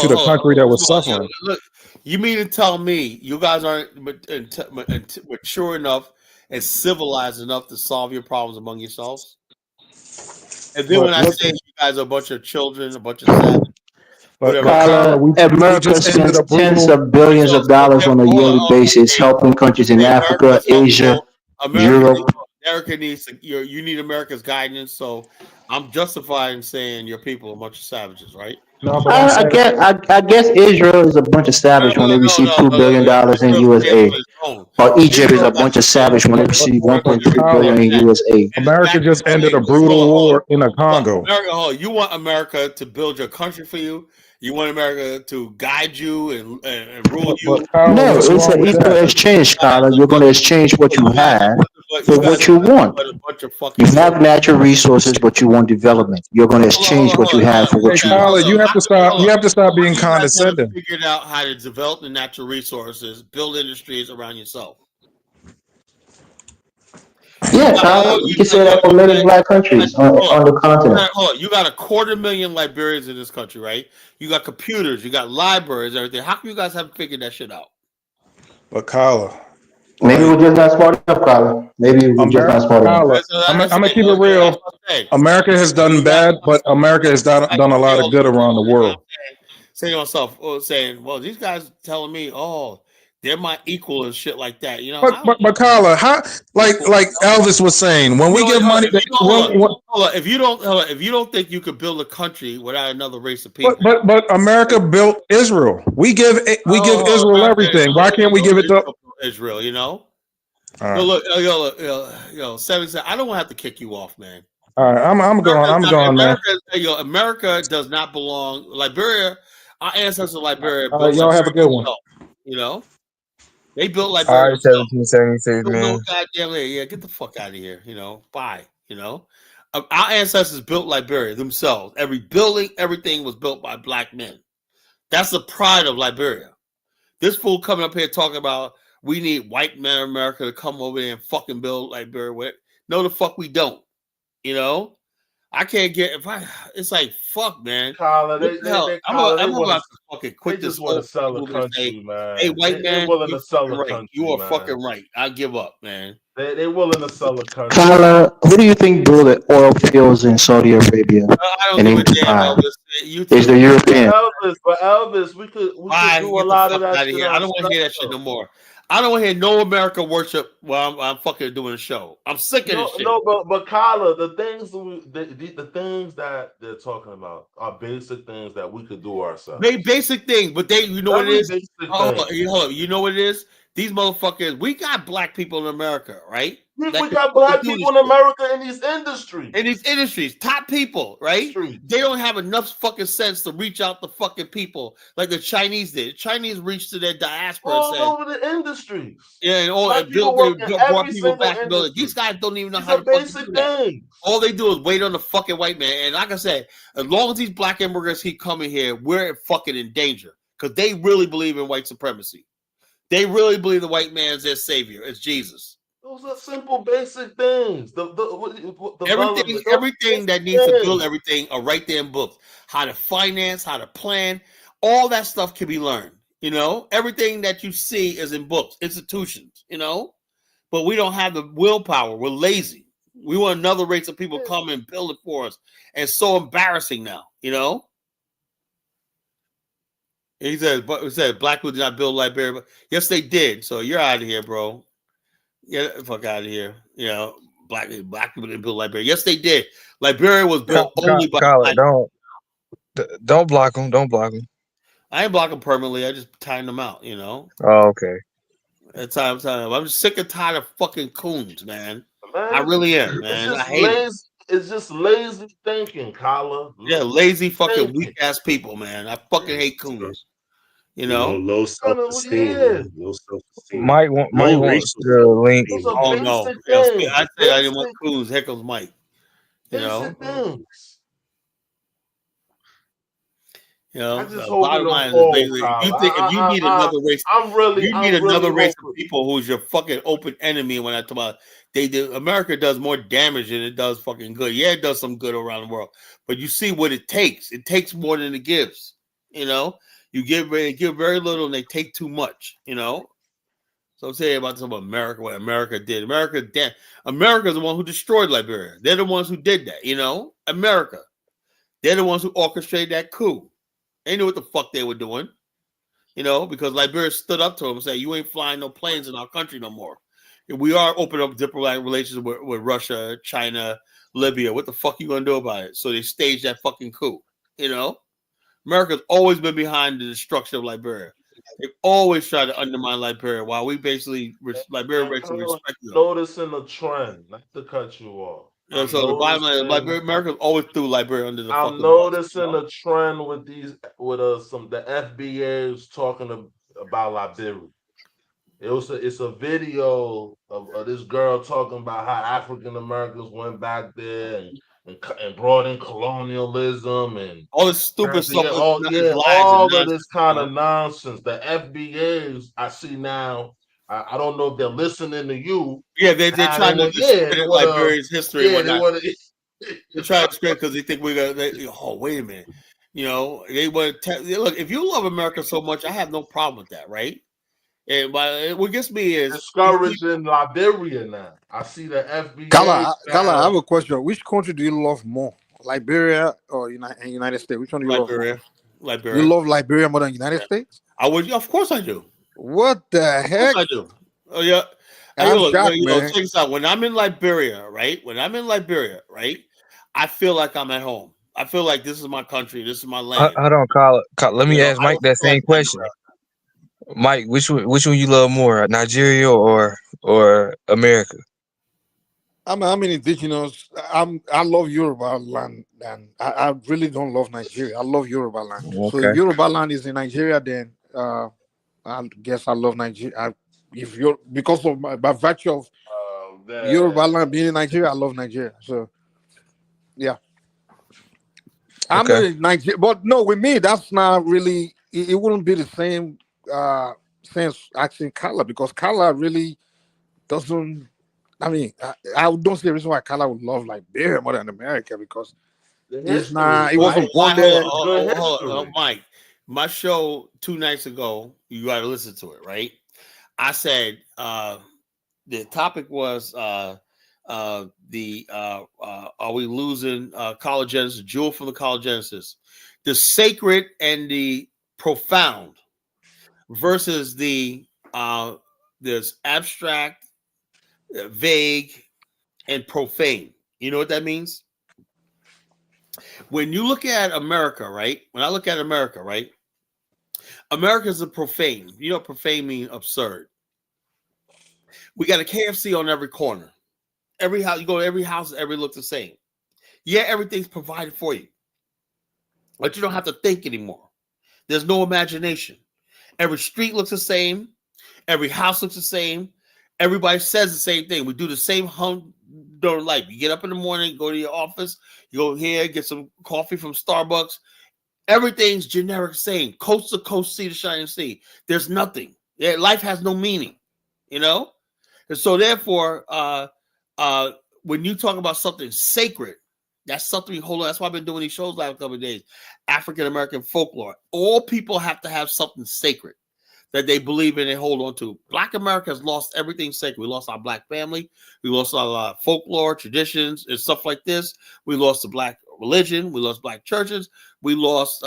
to the country that was suffering. Look, you mean to tell me you guys aren't mature enough and civilized enough to solve your problems among yourselves? And then when I say you guys are a bunch of children, a bunch of savages, Tyler, America spends tens of billions of dollars on a yearly basis helping countries in Africa, Asia, Europe. America needs you need America's guidance. So I'm justifying saying your people are a bunch of savages, right? No, but I'm saying I guess Israel is a bunch of savage when they receive $2 billion in Israel stands USA. on its own. Or Egypt is Israel a got bunch of to stand savage when they on receive but 1.3 billion Kala, in USA. and it's America back just to ended a hold brutal on. war in the Congo. America, you want America to build your country for you. You want America to guide you and rule But you. Kala, No, what's it's wrong an with equal that? exchange, Scholar. You're going to exchange what you have You for guys what are you nothing want. but a bunch of You fucking have natural resources, but you want development. You're going to exchange what you have for Hey, what you want. Kala, you have to stop. You have to stop being You guys haven't condescending. figured out how to develop the natural resources, build industries around yourself. Yeah, Kyle, you can say that for many black countries on the continent. You got 250,000 Liberians in this country, right? You got computers, you got libraries, everything. How come you guys haven't figured that shit out? But Kala, Maybe we're just not smart enough, Kyle. Maybe we're just not smart enough. Kala, I'm gonna keep it real. America has done bad, but America has done a lot of good around the world. Saying to myself, saying, well, these guys telling me, oh, they're my equal and shit like that. You know, But Kala, how like Elvis was saying, when we give money, hold on. If you don't think you could build a country without another race of people, but America built Israel. We give Israel everything. Why can't we give it to Israel? You know. All right. Look, 7 I don't want to have to kick you off, man. All right, I'm going, man. America does not belong. Liberia, our ancestors of Liberia All built right, y'all have a good one. You know, they built All Liberia right, 1776, themselves. No man. goddamn, yeah, get the fuck out of here. You know, bye. You know, our ancestors built Liberia themselves. Every building, everything was built by black men. That's the pride of Liberia. This fool coming up here talking about we need white men in America to come over here and fucking build Liberia with. No, the fuck we don't. You know, I can't get it's like fuck, man. Kala, What the hell? I'm about to fucking quit they this just want whole to sell the movement and say, country, man. hey, white They're man, willing you're to sell fucking the right. country, You are man. fucking right. I give up, man. They're willing to sell the country. Kyle, who do you think built the oil fields in Saudi Arabia I don't and give in a damn, Dubai? Elvis. You It's the European. But Elvis, we could do a Get the lot fuck of that out of shit here. I don't want to hear that shit no more. I don't want to hear no America worship while I'm fucking doing a show. I'm sick of this shit. No, but Kala, the things that they're talking about are basic things that we could do ourselves. Basic things, but you know what it is? Hold on, you know what it is? These motherfuckers, we got black people in America, right? We got black people in America in these industries. Top people, right? They don't have enough fucking sense to reach out to fucking people like the Chinese did. The Chinese reached to their diaspora all over the industries. Yeah, and all black people work in brought every people single back to build it. industry. These guys don't even know These how are to fucking basic do that. things. All they do is wait on the fucking white man. And like I said, as long as these black immigrants keep coming here, we're fucking in danger because they really believe in white supremacy. They really believe the white man's their savior. It's Jesus. Those are simple, basic things. Everything that needs to build everything are right there in books. How to finance, how to plan, all that stuff can be learned. You know, everything that you see is in books, institutions. You know, but we don't have the willpower. We're lazy. We want another race of people come and build it for us, and it's so embarrassing now. You know. He said black people did not build Liberia, but yes, they did. So you're out of here, bro. Get the fuck out of here. You know, black people didn't build Liberia. Yes, they did. Liberia was built only by black. Don't block them. Don't block them. I ain't blocking permanently. I just tying them out. You know. Oh, okay. That's how I'm just sick and tired of fucking coons, man. Man, I really am, man. I hate it. It's just lazy thinking, Kala. Yeah, lazy fucking weak ass people, man. I fucking hate coons. You know, low self-esteem, man. Low self-esteem. Mike wants the link. Oh no! I said I didn't want coons. Here comes Mike. You know. You know, I just the bottom line is basically, you think if you need another race, another race of people who's your fucking open enemy. When I talk about America does more damage than it does fucking good. Yeah, it does some good around the world, but you see what it takes. It takes more than it gives. You know, you give very little and they take too much. You know, so I'm saying about some America, what America did. America's the one who destroyed Liberia. They're the ones who did that. You know, America. They're the ones who orchestrated that coup. They knew what the fuck they were doing, you know, because Liberia stood up to them and said, "You ain't flying no planes in our country no more. We are opening up diplomatic relations with Russia, China, Libya. What the fuck you gonna do about it? So they staged that fucking coup. You know, America's always been behind the destruction of Liberia. They've always tried to undermine Liberia, while we basically Liberia basically respect them. Noticing a trend, not to cut you off. Yeah, so the bottom line, Liberia, America's always threw Liberia under the I'm fucking bus. noticing a trend with the FBAs talking about Liberia. It's a video of this girl talking about how African Americans went back there and brought in colonialism and all this stupid stuff. all of this kind of nonsense. The FBAs I see now. I don't know if they're listening to you. Yeah, they're trying to discredit Liberia's history. Yeah, they want to. They're trying to discredit because they think we're gonna. Oh, wait a minute. You know, they want to look. If you love America so much, I have no problem with that, right? And what gets me is discouraging Liberia now. I see the FBA. Gala, I have a question. Which country do you love more, Liberia or United States? Which one do you love more? Liberia. You love Liberia more than United States? I would, of course, I do. What the heck? I do. Oh yeah. I'm shocked, man. Check this out. When I'm in Liberia, right? I feel like I'm at home. I feel like this is my country. This is my land. Hold on, Carl. Let me ask Mike that same question. Mike, which one you love more, Nigeria or America? I'm indigenous. I love Yoruba land, and I really don't love Nigeria. I love Yoruba land. Okay. So if Yoruba land is in Nigeria, then I guess I love Nigeria. If you're because of by virtue of Yoruba land being in Nigeria, I love Nigeria. So yeah, I'm in Nigeria, but no, with me that's not really. It wouldn't be the same sense asking Carla, because Carla really doesn't. I mean, I don't see a reason why Carla would love Liberia more than America, because it's not. It wasn't born there. Hold on, Mike. My show 2 nights ago, you got to listen to it, right? I said the topic was are we losing colonialism, jewel from the colonialism, the sacred and the profound versus the this abstract, vague, and profane. You know what that means? When you look at America, right? When I look at America, right? America is a profane. You know what profane means? Absurd. We got a KFC on every corner. Every house, you go to every house, every look the same. Yeah, everything's provided for you. But you don't have to think anymore. There's no imagination. Every street looks the same. Every house looks the same. Everybody says the same thing. We do the same during life. You get up in the morning, go to your office, you go here, get some coffee from Starbucks. Everything's generic, same. Coast to coast, sea to shining sea. There's nothing. Yeah, life has no meaning, you know? And so therefore, when you talk about something sacred, that's something we hold on. That's why I've been doing these shows last couple of days. African American folklore. All people have to have something sacred that they believe in and hold on to. Black America has lost everything sacred. We lost our black family. We lost our folklore, traditions, and stuff like this. We lost the black religion. We lost black churches. We lost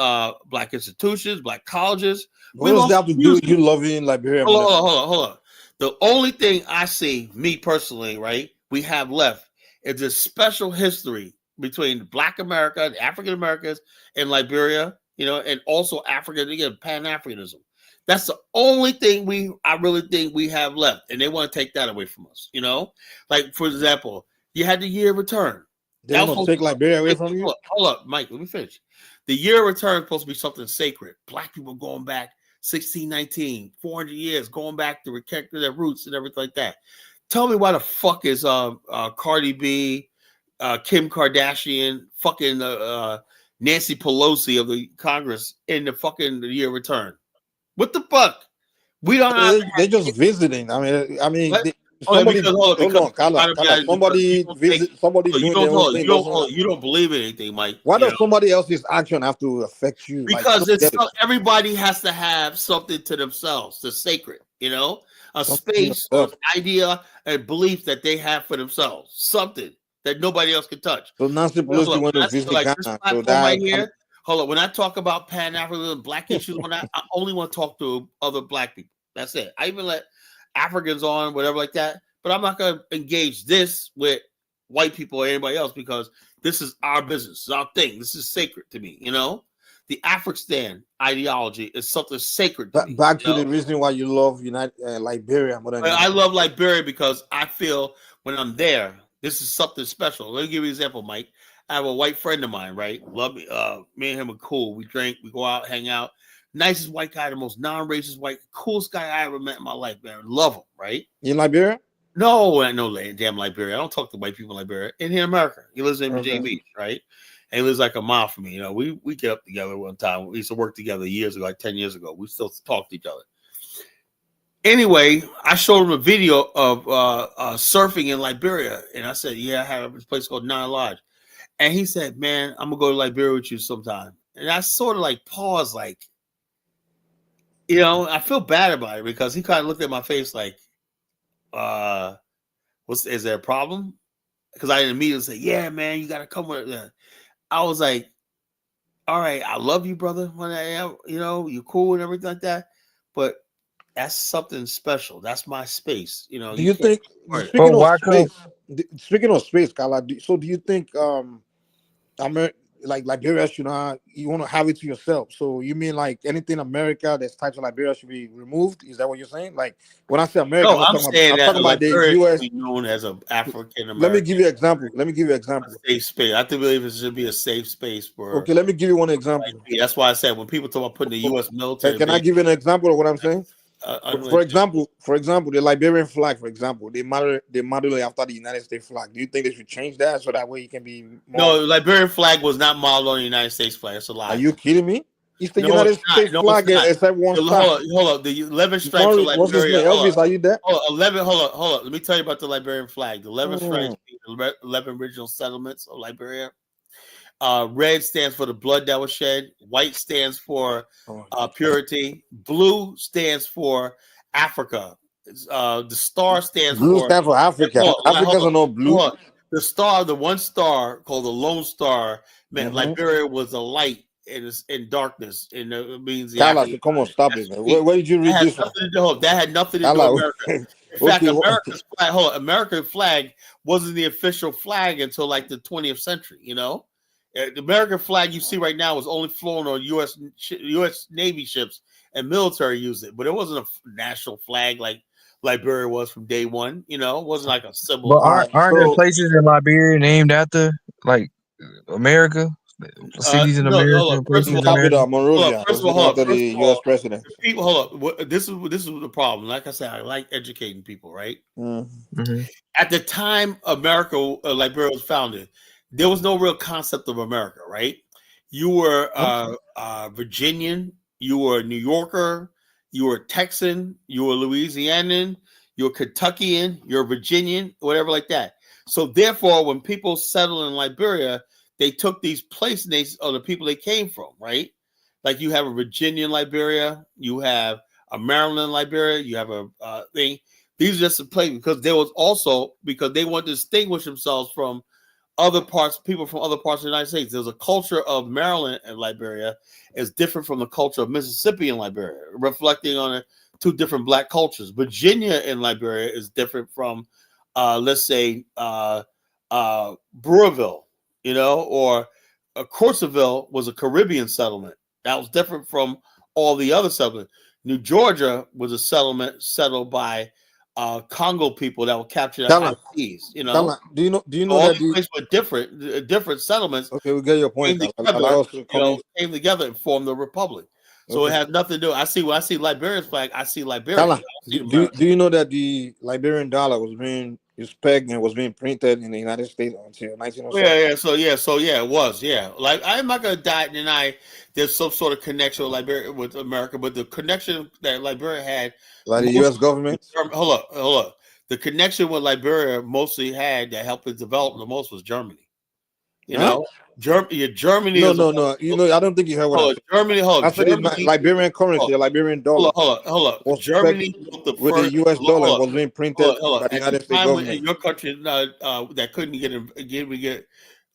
black institutions, black colleges. What does that have to do with you loving Liberia? Hold on. The only thing I see, me personally, right, we have left is this special history between Black America, the African Americans, and Liberia, you know, and also Africa, again, Pan-Africanism. That's the only thing I really think we have left, and they want to take that away from us, you know? Like, for example, you had the year of return. They want to take Liberia away from you? Hold up, Mike, let me finish. The year of return is supposed to be something sacred. Black people going back 1619, 400 years, going back to reconnect their roots and everything like that. Tell me why the fuck is Cardi B, Kim Kardashian, fucking Nancy Pelosi of the Congress in the fucking year of return? What the fuck? We don't have. They're just visiting. Somebody visit. Somebody doing their own thing. You don't believe in anything, Mike. Why does somebody else's action have to affect you? Because everybody has to have something to themselves, the sacred, you know, a space of idea and belief that they have for themselves, something that nobody else can touch. So Nancy Pelosi went to visit Ghana. Right here. Hold on. When I talk about Pan-Africanism, black issues, I only want to talk to other black people. That's it. I even let Africans on, whatever like that, but I'm not going to engage this with white people or anybody else because this is our business. It's our thing. This is sacred to me, you know? The Afristan ideology is something sacred to me. Back to the reason why you love Liberia more than I love Liberia because I feel when I'm there, this is something special. Let me give you an example, Mike. I have a white friend of mine, right? Love me. Me and him are cool. We drink, we go out, hang out. Nicest white guy, the most non-racist white, coolest guy I ever met in my life, man. Love him, right? In Liberia? No, I know damn Liberia. I don't talk to white people in Liberia. In here in America. He lives in Virginia Beach, right? And he lives like a mile from me. You know, we get up together one time. We used to work together years ago, like 10 years ago. We still talk to each other. Anyway, I showed him a video of surfing in Liberia. And I said, yeah, I have a place called Nine Lodge. And he said, man, I'm going to go to Liberia with you sometime. And I sort of like paused, like, you know, I feel bad about it because he kind of looked at my face like, is there a problem? Because I didn't immediately say, yeah, man, you got to come with it. I was like, all right, I love you, brother. When I am, you know, you're cool and everything like that. But that's something special. That's my space. You know, do you think, speaking of space, Kala, so do you think like Liberia should not, you want to have it to yourself? So you mean like anything America that's types of Liberia should be removed? Is that what you're saying? Like when I say America, no, I'm talking about the US should be known as an African American. Let me give you an example. Safe space. I believe it should be a safe space for. Okay, let me give you one example. That's why I said when people talk about putting the U.S. military. Can I give you an example of what I'm saying? For example, the Liberian flag, for example, they model it after the United States flag. Do you think they should change that so that way you can be more... No, the Liberian flag was not modeled on the United States flag. It's a lie. Are you kidding me? It's the United States flag except one star. Hold on. The 11 stripes of Liberia. What's his name? Elvis, are you there? Hold on. Let me tell you about the Liberian flag. The 11 stripes, the 11 original settlements of Liberia. Red stands for the blood that was shed. White stands for purity. Blue stands for Africa. The star stands blue stands for Africa. Africans are no blue. The star, the one star called the Lone Star, meant Liberia was a light in darkness, and it means the African. Come on, stop it, man. Where did you read this from? That had nothing to do with America. In fact, America's flag, American flag wasn't the official flag until like the 20th century. You know, the American flag you see right now is only flown on U.S. Navy ships, and military used it, but it wasn't a national flag like Liberia was from day one. You know, it wasn't like a symbol. But aren't there places in Liberia named after like America? Cities in America. First of all, after the U.S. president. People, hold up. This is the problem. Like I said, I like educating people, right? Mm-hmm. At the time Liberia was founded, there was no real concept of America, right? You were Virginian, you were New Yorker, you were Texan, you were Louisianan, you were Kentuckian, you're Virginian, whatever like that. So therefore, when people settled in Liberia, they took these place names of the people they came from, right? Like you have a Virginian Liberia, you have a Maryland Liberia, you have a thing. These are just a place because there was also, because they want to distinguish themselves from other parts, people from other parts of the United States. There's a culture of Maryland and Liberia is different from the culture of Mississippi and Liberia, reflecting on two different black cultures. Virginia and Liberia is different from, let's say, Brewerville. You know, or Corsaville was a Caribbean settlement. That was different from all the other settlements. New Georgia was a settlement settled by Congo people that were captured at ICs. You know, do you know all that these places were different settlements? Okay, we get your point. Came together and formed the republic. So it has nothing to do. When I see Liberia's flag, I see Liberia. Do you know that the Liberian dollar was being pegged and was being printed in the United States until 1907? Yeah, it was. Yeah, like I'm not gonna deny there's some sort of connection with Liberia with America, but the connection that Liberia had, like the U.S. government. Hold up. The connection with Liberia mostly had that helped it develop the most was Germany. You know, Germany. No. You know, I don't think you heard what I said. Germany. I said the Liberian currency, the Liberian dollar. Hold up. Germany with the U.S. dollar was being printed by the United States government. In your country, that couldn't get.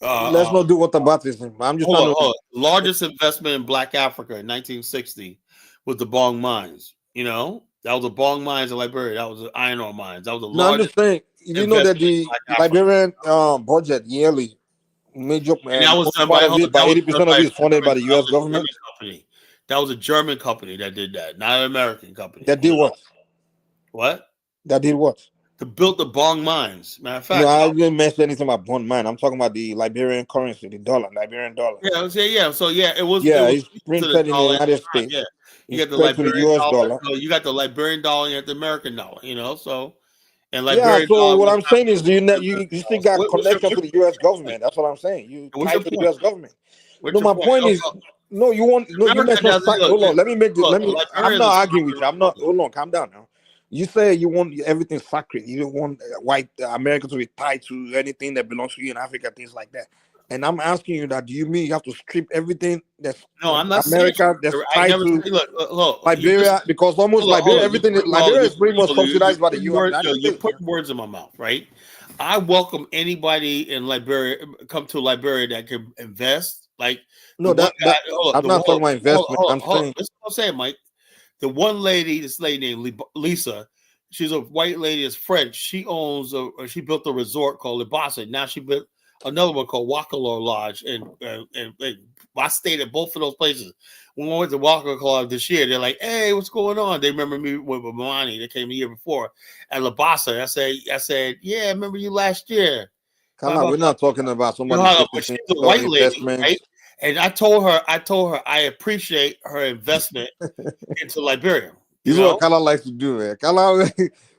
Let's not do whataboutism. I'm just trying to. Largest investment in Black Africa in 1960 was the Bong mines. You know, That was the bong mines in Liberia. That was the iron ore mines. That was the No, I'm just largest saying. You know that investment in the Black Africa. Liberian budget yearly, major And that was most done part by of it, by 80% of it is funded by the U.S. government. company. That was a German company that did that, not an American company. That did what? What? That did what? To build the bong mines. Matter of fact, No, I didn't mention anything about bond mine. I'm talking about the Liberian currency, the dollar, Liberian dollar. yeah, so it was. Yeah, It was it's printed in the United States. Yeah, you It's got the pegged to the Liberian U.S. dollar. dollar. No, you got the Liberian dollar. You got the American dollar. So and Yeah, Liberian so dollar. what I'm saying is, you still got connection to the U.S. government. That's what I'm saying. You What's your tied to the point? U.S. government. What's No, your my point? point is, no, you America mentioned doesn't look. hold on, let me make this. Look, I'm Liberians not are arguing with you. I'm not. Hold on, calm down now. You say you want everything sacred. You don't want white America to be tied to anything that belongs to you in Africa, things like that. And I'm asking you that. Do you mean you have to strip everything that's No, I'm not saying. America that's I tied never to say. Look. Liberia? Because almost Liberia, everything Liberia is pretty much subsidized by the United You're States. putting words in my mouth, right? I welcome anybody in Liberia come to Liberia that can invest. Like no, the one guy. I'm not talking about investment. I'm saying. Listen what I'm saying, Mike. The one lady, this lady named Lisa, she's a white lady, is French. She owns she built a resort called Libasa. Now she built another one called Wakalor Lodge, and I stayed at both of those places. When we went to Wakalor Lodge this year, they're like, "Hey, what's going on?" They remember me with Mamani. They came the year before at Libasa. I said, "Yeah, I remember you last year." Kala, we're not talking about somebody But she's a white lady, right? And I told her I appreciate her investment into Liberia. This is what Kala likes to do, man. Kala,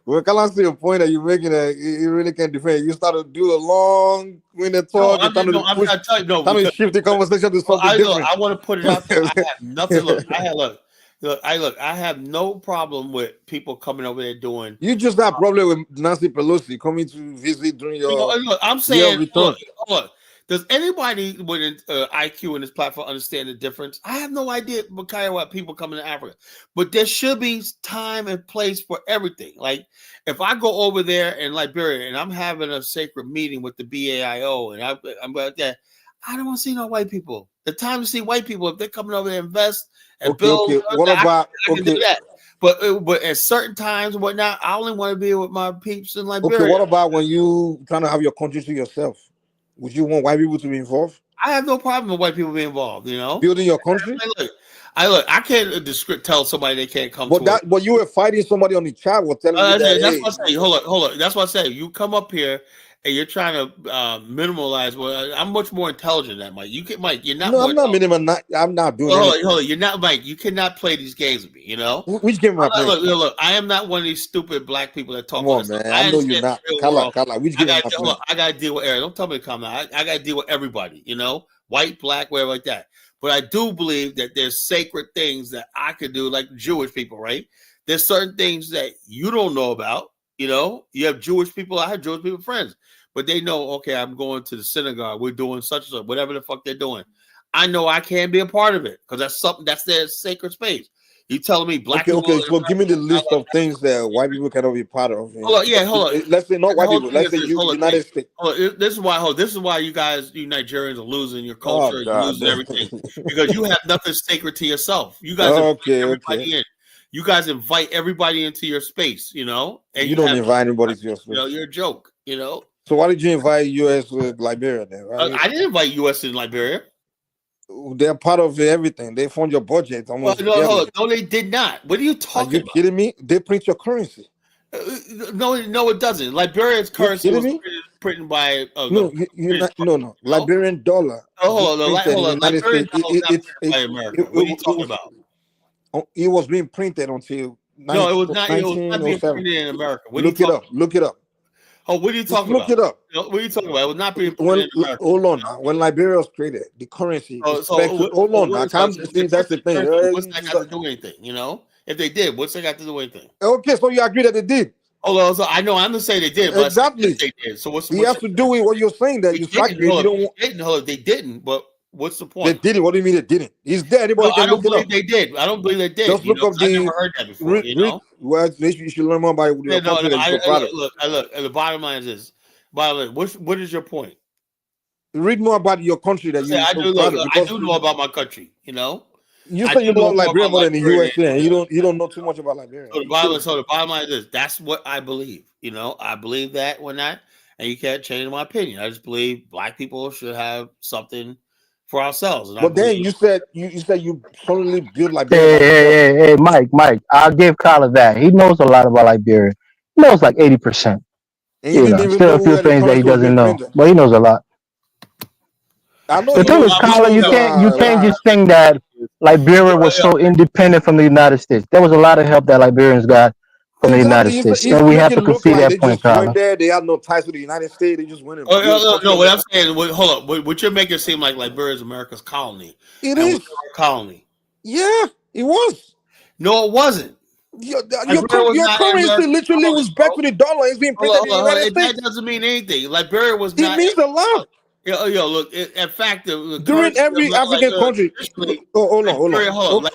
when Kala see a point that you're making that you really can't defend, you start to do a long-winded talk. I'm not telling you. Time to shift the conversation to something different. I want to put it out there. I have nothing. I have no problem with people coming over there doing. You just got a problem with Nancy Pelosi coming to visit during your. Look, I'm saying, return. look. Does anybody with IQ in this platform understand the difference? I have no idea what kind of people coming to Africa, but there should be time and place for everything. Like if I go over there in Liberia and I'm having a sacred meeting with the BAIO and I'm like that, I don't want to see no white people. The time to see white people, if they're coming over there to invest and build, what about I can do that. But at certain times and whatnot, I only want to be with my peeps in Liberia. Okay, what about when you trying to have your country to yourself? Would you want white people to be involved? I have no problem with white people being involved. Building your country. I can't tell somebody they can't come. But you were fighting somebody on the chat was telling you that. That's what I say. Hold on. That's what I say. You come up here and you're trying to minimalize. Well, I'm much more intelligent than Mike. Mike. You're not. No, I'm not minimal. I'm not doing. Hold on. You're not, Mike. You cannot play these games with me. Which game am I playing? Look. I am not one of these stupid black people that talk. Come on, man. I know you're not. Kala. Which game am I playing? I gotta deal with Eric. Don't tell me to calm down. I gotta deal with everybody. White, black, whatever like that. But I do believe that there's sacred things that I could do, like Jewish people, right? There's certain things that you don't know about. You have Jewish people. I have Jewish people friends, but they know, okay, I'm going to the synagogue. We're doing such and such, whatever the fuck they're doing. I know I can't be a part of it because that's their sacred space. You telling me black people? Okay, so give me the list of things that white people cannot be part of. Hold on. Let's say not white people. Let's say United States. This is why you Nigerians are losing your culture, you're losing everything because you have nothing sacred to yourself. You guys invite everybody in. You guys invite everybody into your space, and you don't invite anybody to your space. You're a joke, So why did you invite U.S. with Liberia then? Right? I didn't invite U.S. in Liberia. They're part of everything. They fund your budget. No, they did not. What are you talking about? Are you kidding me? They print your currency. No, it doesn't. Liberia's currency was printed by no. Liberian dollar. Hold on. Liberian dollar was not printed by America. What are you talking about? It was being printed until no, it was not. It was not being printed in America. Look it up. Look it up. Oh, what are you talking about? Look it up. What are you talking about? It was not being printed in America. Hold on now. When Liberia was created, the currency. Hold on now. That's the thing. What's that got to do anything? If they did, what's that got to do anything? Okay, so you agree that they did. Oh, so I know. I'm not saying they did. But exactly. They did. So what's? You have to do with what you're saying that you They didn't. But what's the point? They did it. What do you mean they didn't? Is there anybody? I don't believe they did. I don't believe they did. Just look up I never heard that before. Well, you should learn more about it. Look. The bottom line is this. What is your point? Read more about your country that you. I do know about my country. You I said do you know love more Liberia about more than the Liberia USA, and than you don't know too much about Liberia. So the bottom line is that's what I believe. You know, I believe that when that, and you can't change my opinion. I just believe black people should have something for ourselves, and I But then believe. you said you solely build Liberia Hey, by yourself. hey, Mike, I'll give Kyler that. He knows a lot about Liberia. He knows like 80%. And you didn't even Still know a few where the things that he currency was doesn't being know, printed. but he knows a lot. I know The he thing knows is, Kyler, you can't lies. just think that Liberia was so independent from the United States. There was a lot of help that Liberians got from the United Exactly. States, He's and we have making to it look concede like that they point, just went Kyler. there. They have no ties to the United States. They just went and built a country No, on what their I'm own. saying, hold up, what you're making it seem like Liberia is America's colony. It and is. we were a colony. Yeah, it was. No, it wasn't. Your Liberia was not currency America's literally colony, was bro. back to the dollar. It's being printed in the United That States. doesn't mean anything. Liberia was It not. means a lot. Look. In fact, the During currency every African country. traditionally, Hold Liberia, on. hold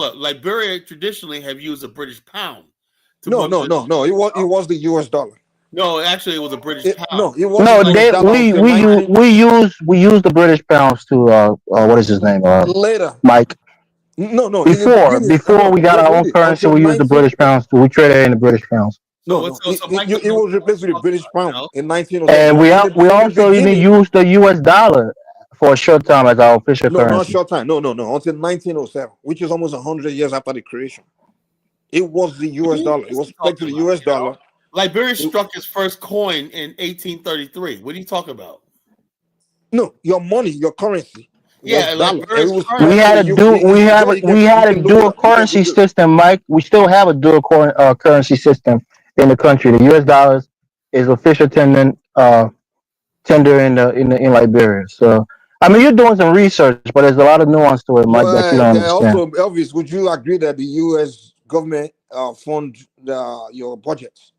up. Liberia traditionally have used a British pound. No. It was the US dollar. No, actually, it was a British pound. It was No, the US dollar until 19. we use the British pounds to what is his name? Later. Mike. No. In the Before beginning, we got our own currency, until we used the 19. British pounds. We traded in the British pounds. It was replaced with the British pound in 1907. And we From the also even beginning, used the US dollar for a short time as our official not currency. short time. No. Until 1907, which is almost 100 years after the creation. It was the US dollar. It was pegged to the US dollar. Liberia struck its first coin in 1833. What are you talking about? No, your money, your currency. Yeah, Liberia's currency. We had a dual currency system, Mike. We still have a dual currency system in the country. The US dollars is official tender in Liberia. So I mean, you're doing some research, but there's a lot of nuance to it, Mike, that you don't understand. Also, Elvis, would you agree that the US government fund your budgets?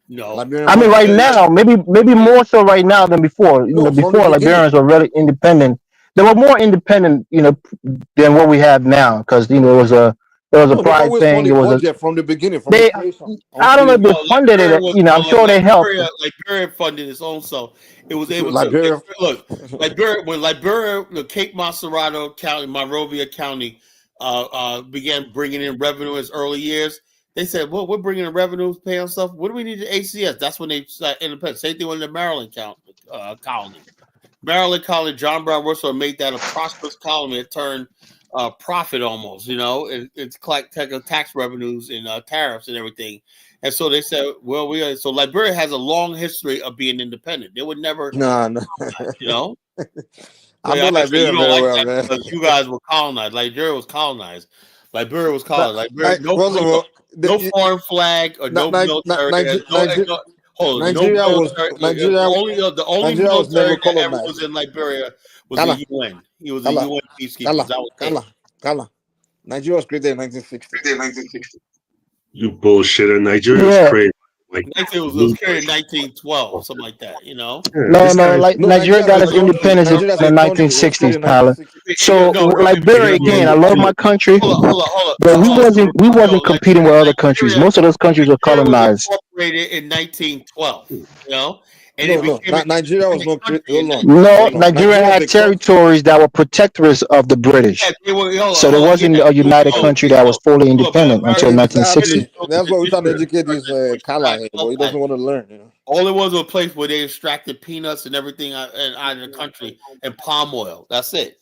No, I mean, right now, maybe more so right now than before. Before Liberians were really independent. They were more independent, than what we have now, because it was a pride thing. It was from the beginning. I don't know if they funded it. I'm sure they helped. Liberia funded its own self. It was able to look. Liberia, the Cape Massarato County, Monrovia County, began bringing in revenue in its early years. They said, "Well, we're bringing in revenue, paying stuff. What do we need to ACS?" That's when they started independent. Same thing with the Maryland colony. Maryland colony, John Brown Russell made that a prosperous colony. It turned profit almost, it's collect tax revenues and tariffs and everything. And so they said, well, so Liberia has a long history of being independent. They would never, no. I know Liberia very well, man. Because you guys were colonized. Liberia was colonized. Liberia was colonized. Liberia, no foreign flag or no military. Nigeria was the only military that ever was in Liberia was the UN. He was a UN peacekeeper. Kala. Nigeria was created in 1960. You bullshitter. Nigeria is crazy. It was created in 1912, something like that, No, Nigeria got its independence in the 1960s, Tyler. So Liberia, again, I love my country, but we wasn't competing with other countries. Most of those countries were colonized. Incorporated in 1912, Nigeria was not created. No, Nigeria had territories that were protectorates of the British. So there wasn't a united country that was fully independent until 1960. That's why we're trying to educate this Kala. But he doesn't want to learn. All it was a place where they extracted peanuts and everything out of the country and palm oil. That's it.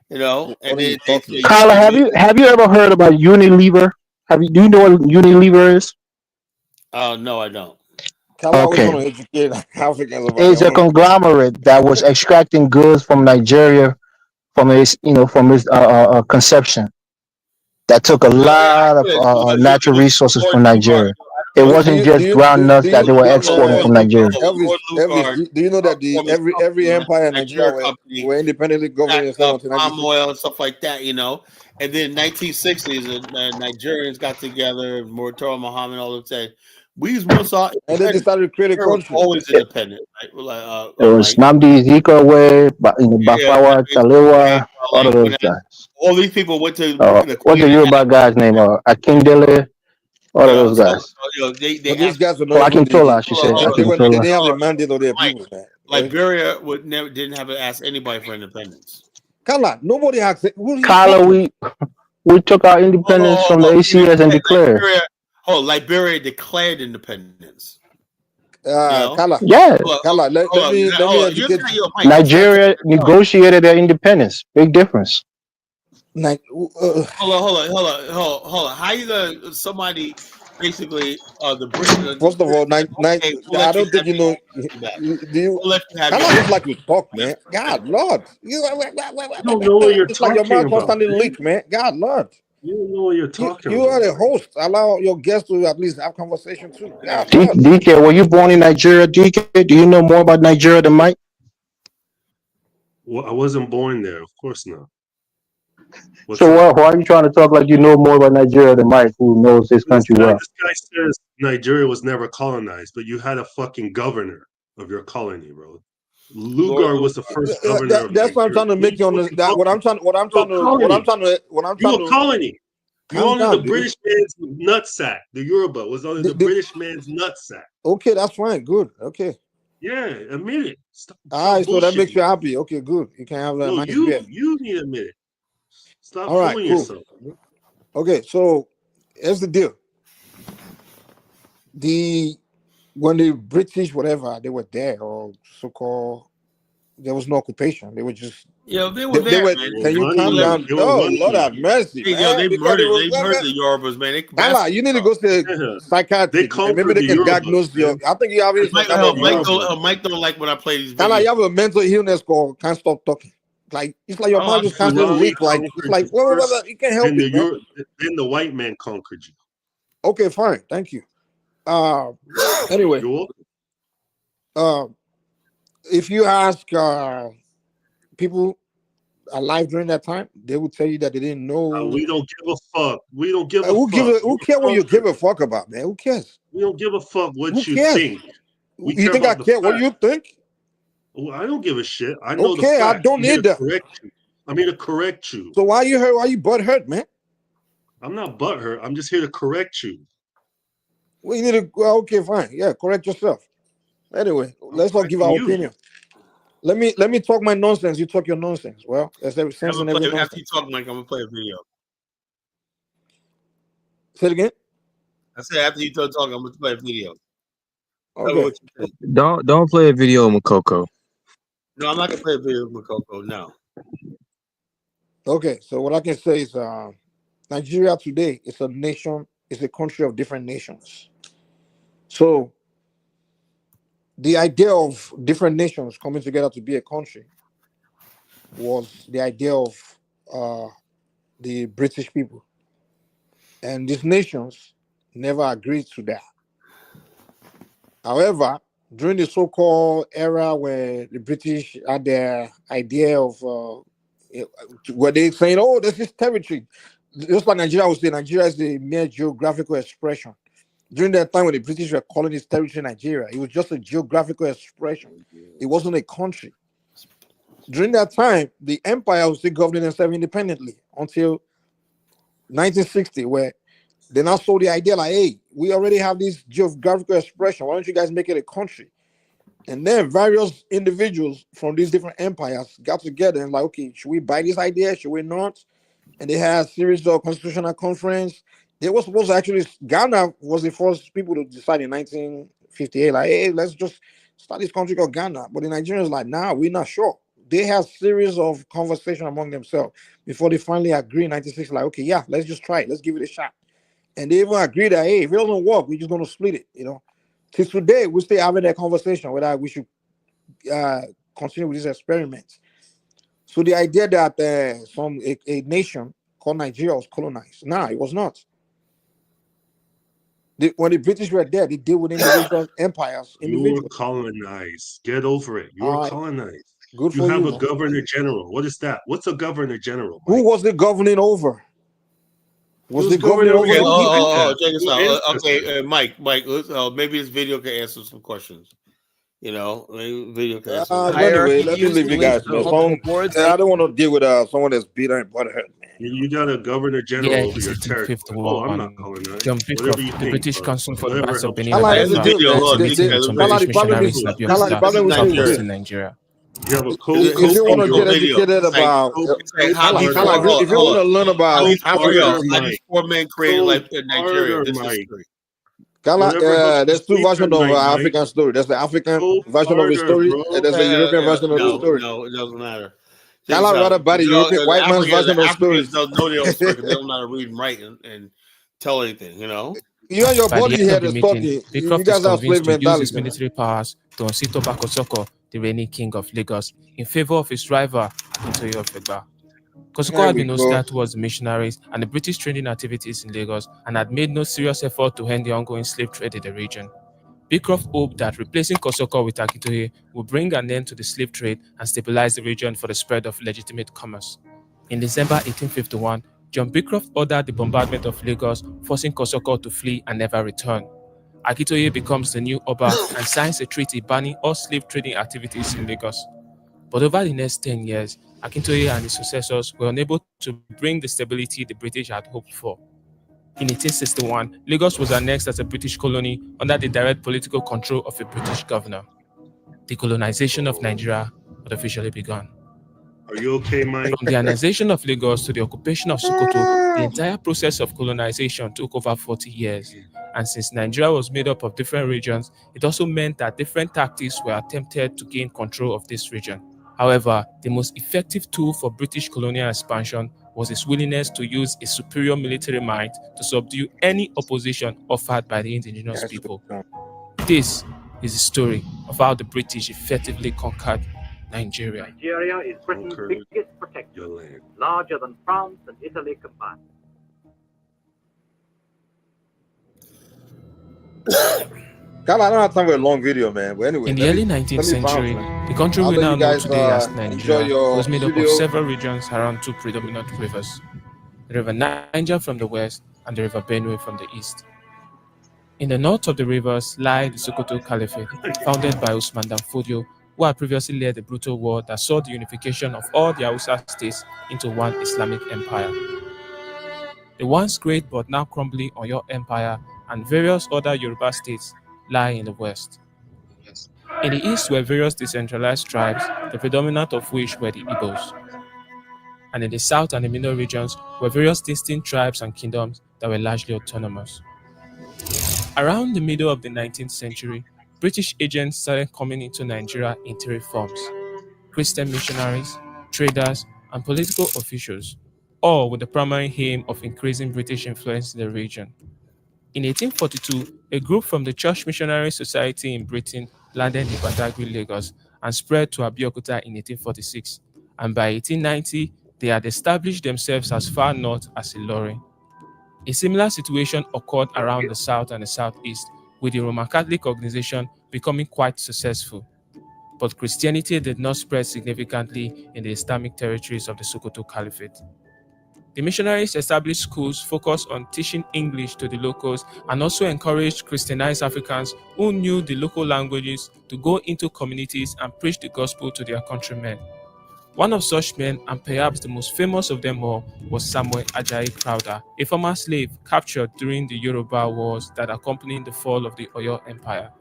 And then Kala, have you ever heard about Unilever? Do you know what Unilever is? No, I don't. Okay. It's a conglomerate that was extracting goods from Nigeria from its conception. That took a lot of natural resources from Nigeria. It wasn't just ground nuts that they were exporting from Nigeria. Elvis, do you know that every empire in Nigeria were independently governed until palm oil and stuff like that, And then 1960s, Nigerians got together, Moratorium Muhammad, all of that. We once saw, and then they started creating a country. Always independent, right? It was Nnamdi Ezekwe, Bafawa, Talewa, all of those guys. All these people went to. What's the Yoruba guy's name? Akindele. All of those guys. These guys were not. Akintola, she said. They didn't have a mandate of their people, man. Liberia didn't have to ask anybody for independence. Kala, nobody asked. Who is Kala, talking? we took our independence from the ACS and declared. Liberia declared independence. You know? Kala. Yeah. Kala, let me educate you. Nigeria negotiated their independence. Big difference. Hold on. How you gonna somebody basically the British? First of all, I don't think you know. Do you? Kala, just like you talk, man. God, Lord, You don't know what you're it's like your talking mouth about. constantly leak, man. God, Lord. You don't know what you're talking You about. are the host. Allow your guests to at least have conversation too. God, Lord. DK, were you born in Nigeria? DK, do you know more about Nigeria than Mike? Well, I wasn't born there. Of course not. So why are you trying to talk like you know more about Nigeria than Mike, who knows this country well? This guy says Nigeria was never colonized, but you had a fucking governor of your colony, bro. Lugar was the first governor of That's what I'm trying to make you understand. What I'm trying to. You a colony. You Calm only down, the dude. British man's nutsack. The Yoruba was only the British man's nutsack. Okay, that's fine. Good. Okay. Yeah, admit it. Stop All right, so that bullshitting. makes you happy. Okay, good. You can have that No, nice beer. you need to admit it. Stop All right, fooling cool. yourself. Okay, so here's the deal. When the British, whatever, they were there, or so-called, there was no occupation. They were just they were there. Man. Can you calm down? Oh, Lord have mercy, Hey, man. they murdered the Yorubas, man. Kala, you need to go to psychiatrist. And maybe they can diagnose your. I think you have some type of Mike don't like when I play these videos. Kala, you have a mental illness called can't stop talking. Like it's like your mouth just constantly leak. Like it's like you can't help it, man. Then the white man conquered you. Okay, fine, thank you. Anyway, if you ask people alive during that time, they will tell you that they didn't know. We don't give a fuck. We don't give a who fuck. Who cares what you give a fuck about, man? Who cares? We don't give a fuck what Who you cares? think. You think I care what you think? Well, I don't give a shit. I know okay, the I facts. don't need that. I'm here to correct you. So why you butt hurt, man? I'm not butt hurt. I'm just here to correct you. Well, you need to. Well, okay, fine. Yeah, correct yourself. Anyway, let's not give our opinion. Let me talk my nonsense. You talk your nonsense. Well, there's every sense in every nonsense. After you talk, Mike, I'm gonna play a video. Say it again. I said after you talk, I'm gonna play a video. Okay. Don't play a video, Makoko. No, I'm not gonna play a video with Makoko. No. Okay, so what I can say is, Nigeria today is a nation. It's a country of different nations. So the idea of different nations coming together to be a country was the idea of the British people. And these nations never agreed to that. However, during the so-called era where the British had their idea of where they saying, oh, this is territory. Just like Nigeria would say, Nigeria is a mere geographical expression. During that time when the British were calling this territory Nigeria, it was just a geographical expression. It wasn't a country. During that time, the empire was still governing themselves independently until 1960, where they now saw the idea like, hey, we already have this geographical expression. Why don't you guys make it a country? And then various individuals from these different empires got together and like, okay, should we buy this idea? Should we not? And they had a series of constitutional conference. They were supposed to actually, Ghana was the first people to decide in 1958, like, hey, let's just start this country called Ghana. But the Nigerians like, nah, we're not sure. They had a series of conversation among themselves before they finally agree in 1960, like, okay, yeah, let's just try it. Let's give it a shot. And they even agreed that, hey, if it doesn't work, we're just going to split it, you know. Till today, we're still having that conversation whether we should continue with this experiment. So the idea that a nation called Nigeria was colonized, nah, it was not. When the British were there, they deal with individual empires. You were colonized. Get over it. You were colonized. Good for you. Have you, a man. governor general. What is that? What's a governor general? Who was the governing over? Was the governor over? Check this out. Okay, Mike, maybe this video can answer some questions. You know, maybe video can answer. Anyway, let me leave you guys, man. I don't want to deal with someone that's bitter and butthurt, man. You got a governor general over your territory. Oh, I'm not colonized. Whatever you the think, British Council for the Rights of Benin in Nigeria. You have a If you want to get educated about, It's like how these four, if you want to learn about Africa, how these four men created life in Nigeria. This Mike. history. There's two versions of African story. There's the African version of the story, and there's the European version of the story. No, it doesn't matter. Kala rather by the European white man's version of the story. Africans don't know their own story. They don't know how to read and write and tell anything. You know. You and your By body the end here of the is meeting, talking. the You Croft guys is have slave convinced to use his mentality. military powers to unseat Toba Kosoko, the reigning king of Lagos, in favor of his rival, Akintoye of Egba. Kosoko There had we been go. hostile towards the missionaries and the British trading activities in Lagos and had made no serious effort to end the ongoing slave trade in the region. Beecroft hoped that replacing Kosoko with Akintoye would bring an end to the slave trade and stabilize the region for the spread of legitimate commerce. In December 1851, John Beecroft ordered the bombardment of Lagos, forcing Kosoko to flee and never return. Akintoye becomes the new Oba and signs a treaty banning all slave trading activities in Lagos. But over the next 10 years, Akintoye and his successors were unable to bring the stability the British had hoped for. In 1861, Lagos was annexed as a British colony under the direct political control of a British governor. The colonization of Nigeria had officially begun. Are you okay, Mike? From the annexation of Lagos to the occupation of Sokoto, the entire process of colonization took over 40 years. And since Nigeria was made up of different regions, it also meant that different tactics were attempted to gain control of this region. However, the most effective tool for British colonial expansion was its willingness to use a superior military might to subdue any opposition offered by the indigenous people. This is the story of how the British effectively conquered Nigeria. Nigeria is Britain's biggest protector, larger than France and Italy combined. Kala, I don't have time for a long video, man. But anyway, In the early 19th century, the country we now know today as Nigeria was made up of several regions around two predominant rivers, the River Niger from the west and the River Benue from the east. In the north of the rivers lie the Sokoto Caliphate, founded by Usman Dan Fodio, who had previously led the brutal war that saw the unification of all the Hausa states into one Islamic empire. The once great but now crumbling Oyo Empire and various other Yoruba states lie in the west. In the east were various decentralized tribes, the predominant of which were the Igbos. And in the south and the middle regions were various distinct tribes and kingdoms that were largely autonomous. Around the middle of the 19th century, British agents started coming into Nigeria in three forms: Christian missionaries, traders, and political officials, all with the primary aim of increasing British influence in the region. In 1842, a group from the Church Missionary Society in Britain landed in Badagry, Lagos, and spread to Abeokuta in 1846, and by 1890, they had established themselves as far north as Ilorin. A similar situation occurred around the south and the southeast, with the Roman Catholic organization becoming quite successful. But Christianity did not spread significantly in the Islamic territories of the Sokoto Caliphate. The missionaries established schools focused on teaching English to the locals and also encouraged Christianized Africans who knew the local languages to go into communities and preach the gospel to their countrymen. One of such men, and perhaps the most famous of them all, was Samuel Ajayi Crowther, a former slave captured during the Yoruba wars that accompanied the fall of the Oyo Empire.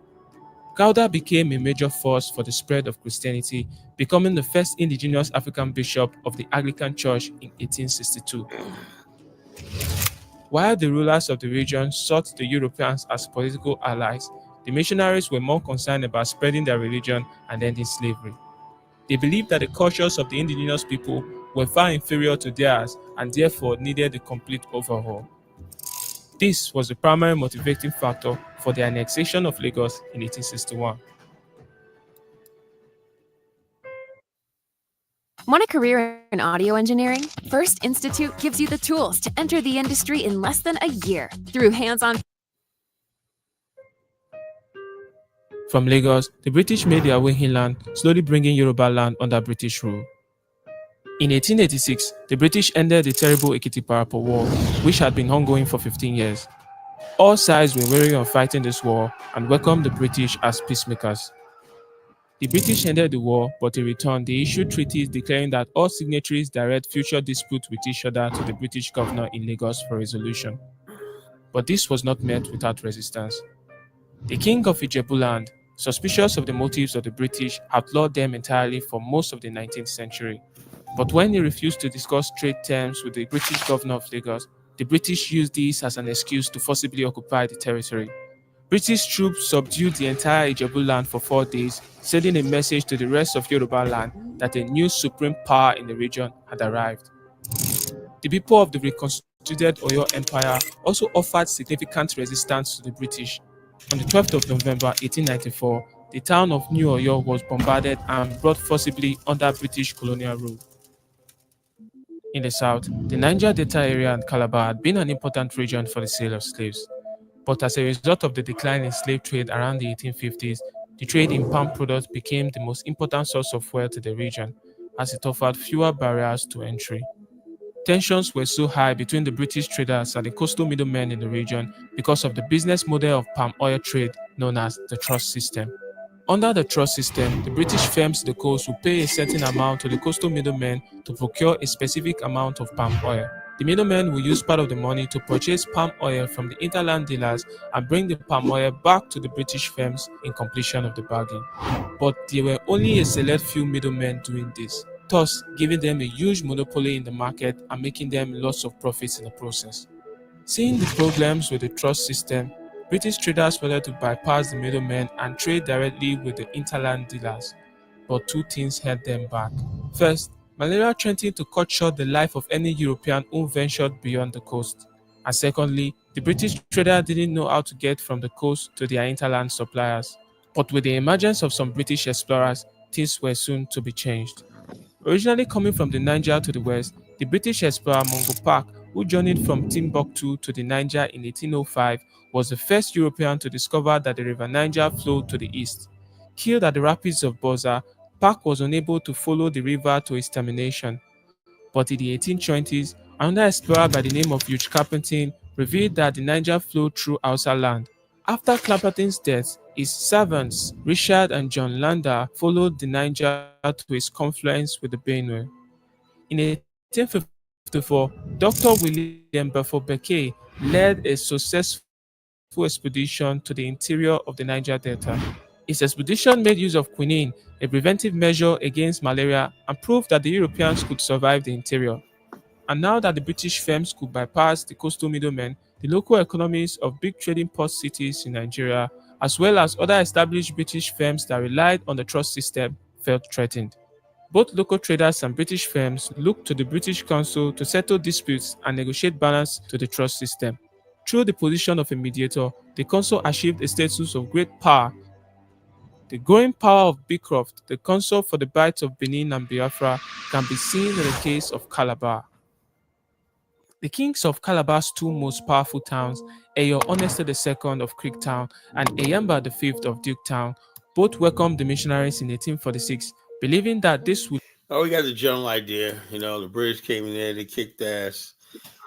Crowther became a major force for the spread of Christianity, becoming the first indigenous African bishop of the Anglican Church in 1862. While the rulers of the region sought the Europeans as political allies, the missionaries were more concerned about spreading their religion and ending slavery. They believed that the cultures of the indigenous people were far inferior to theirs and therefore needed a complete overhaul. This was the primary motivating factor for the annexation of Lagos in 1861. Want a career in audio engineering? First Institute gives you the tools to enter the industry in less than a year through hands-on. From Lagos, the British made their way inland, slowly bringing Yoruba land under British rule. In 1886, the British ended the terrible Ekiti-Parapo War, which had been ongoing for 15 years. All sides were weary of fighting this war and welcomed the British as peacemakers. The British ended the war, but in return, they issued treaties declaring that all signatories direct future disputes with each other to the British governor in Lagos for resolution. But this was not met without resistance. The king of Ijebuland, Suspicious of the motives of the British, outlawed them entirely for most of the 19th century. But when he refused to discuss trade terms with the British governor of Lagos, the British used this as an excuse to forcibly occupy the territory. British troops subdued the entire Ijebu land for 4 days, sending a message to the rest of Yoruba land that a new supreme power in the region had arrived. The people of the reconstituted Oyo Empire also offered significant resistance to the British. On the 12th of November 1894, the town of New Oyo was bombarded and brought forcibly under British colonial rule. In the south, the Niger Delta area and Calabar had been an important region for the sale of slaves. But as a result of the decline in slave trade around the 1850s, the trade in palm products became the most important source of wealth to the region, as it offered fewer barriers to entry. Tensions were so high between the British traders and the coastal middlemen in the region because of the business model of palm oil trade known as the trust system. Under the trust system, the British firms to the coast would pay a certain amount to the coastal middlemen to procure a specific amount of palm oil. The middlemen will use part of the money to purchase palm oil from the interland dealers and bring the palm oil back to the British firms in completion of the bargain. But there were only a select few middlemen doing this, thus giving them a huge monopoly in the market and making them lots of profits in the process. Seeing the problems with the trust system, British traders wanted to bypass the middlemen and trade directly with the interland dealers. But two things held them back. First, malaria threatened to cut short the life of any European who ventured beyond the coast. And secondly, the British trader didn't know how to get from the coast to their interland suppliers. But with the emergence of some British explorers, things were soon to be changed. Originally coming from the Niger to the west, the British explorer Mungo Park, who journeyed from Timbuktu to the Niger in 1805, was the first European to discover that the river Niger flowed to the east. Killed at the rapids of Boza, Park was unable to follow the river to its termination. But in the 1820s, another explorer by the name of Hugh Carpentin revealed that the Niger flowed through Hausa land. After Clapperton's death, his servants, Richard and John Lander, followed the Niger to its confluence with the Benue. In 1854, Dr. William Belfort Beckey led a successful expedition to the interior of the Niger Delta. His expedition made use of quinine, a preventive measure against malaria, and proved that the Europeans could survive the interior. And now that the British firms could bypass the coastal middlemen, the local economies of big trading port cities in Nigeria, as well as other established British firms that relied on the trust system, felt threatened. Both local traders and British firms looked to the British Council to settle disputes and negotiate balance to the trust system. Through the position of a mediator, the Council achieved a status of great power. The growing power of Beecroft, the consul for the Bight of Benin and Biafra, can be seen in the case of Calabar. The kings of Calabar's two most powerful towns, Eyo Oneste II of Creektown and Eyamba V of Duketown, both welcomed the missionaries in 1846, believing that this would... Oh, we got the general idea. The British came in there, they kicked ass.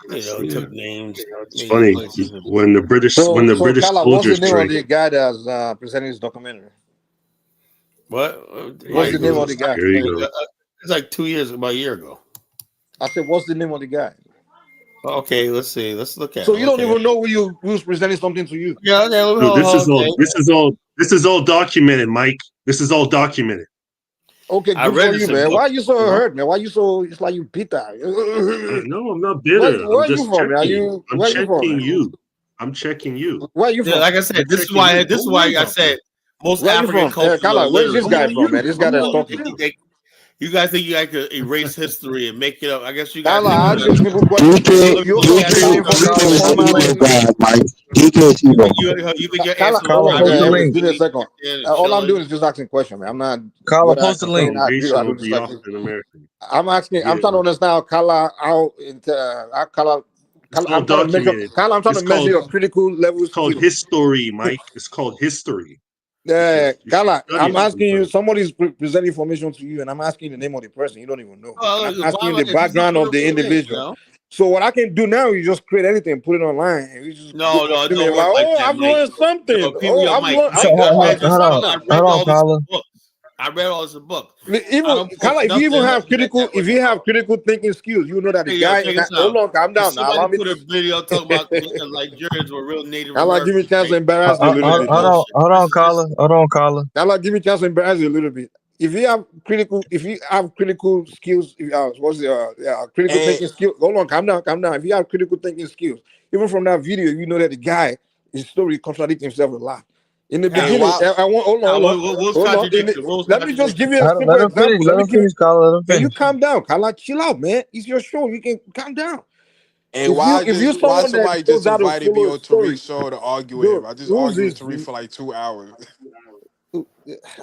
Took names. It's funny when the British Kala, what's the soldiers name of trade. the guy that's presenting his documentary? What? What's the name of the guy? Here you go. It's like about a year ago. I said, what's the name of the guy? Okay, let's see. Let's look at. So you don't even know who's presenting something to you? Yeah, okay. No, this is all documented, Mike. This is all documented. Okay, good for you, man. Why are you so hurt, man? Why are you so? It's like you bitter. No, I'm not bitter. Where are you from? I'm checking you. Where are you from? Yeah, like I said, this is why I said most African cultures. Kala, where's this guy from, man? This guy that's talking. You guys think you guys could erase history and make it up? I guess you guys. Give me a second. All I'm doing is just asking a question, man. I'm not. Kala, post the link. I'm asking. I'm trying to understand Kala. Kala. I'm trying to measure your critical levels. It's called history, Mike. It's called history. Yeah, Kala, I'm asking you, somebody's presenting information to you, and I'm asking the name of the person. You don't even know. I'm asking the background of the individual. So what I can do now is just create anything, put it online. And we just no, don't work like that, I've learned something. Hold on, Kala. I read all this in book. Even kind of, if you even have critical, if you have critical thinking skills, you know that the guy. Hold on, calm down. Now, allow me put a video talking about Nigerians were real Native I'll Americans. give me a chance to embarrass you a little bit. Hold on, caller. I'll give me a chance to embarrass you a little bit. If you have critical skills, critical thinking skills. Hold on, calm down. If you have critical thinking skills, even from that video, you know that the guy, his story contradicts himself a lot. In the beginning, I want hold on. Let me just give you a simple example. Let him finish, caller. Can you calm down, Kala? Chill out, man. It's your show. You can calm down. And why somebody just invited me on Tariq's show to argue with him? I just argued with Tariq for like 2 hours. I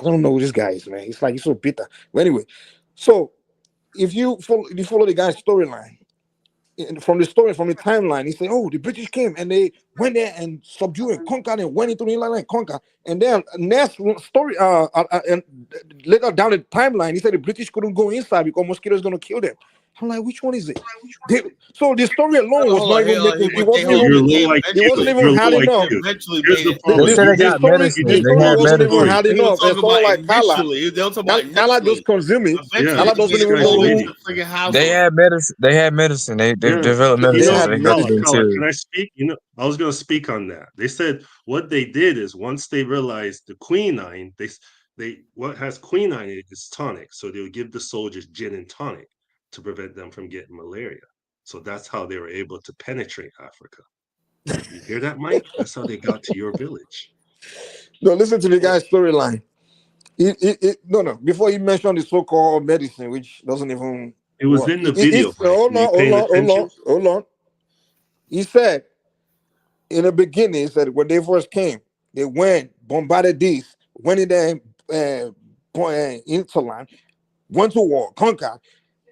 don't know who this guy is, man. It's like he's so bitter. But anyway, so if you follow the guy's storyline, from the timeline, he said, "Oh, the British came and they went there and subdued and conquered and went into the land and conquered." And then next story, and later down the timeline, he said the British couldn't go inside because mosquitoes gonna kill them. I'm like, which one is it? So the story alone was not even making. It wasn't even hard enough. The story wasn't even hard enough. It's all like Kala just consume it. Kala doesn't even know who. They had medicine. They developed medicine. Can I speak? I was going to speak on that. They said what they did is once they realized the quinine, they what has quinine in it is tonic, so they would give the soldiers gin and tonic to prevent them from getting malaria. So that's how they were able to penetrate Africa. You hear that, Mike? That's how they got to your village. No, listen to the guy's storyline. No. Before he mentioned the so-called medicine, which doesn't even. It was in the video. Hold on. He said, in the beginning, he said when they first came, they went, bombarded this, went in there, into land, went to war, conquered.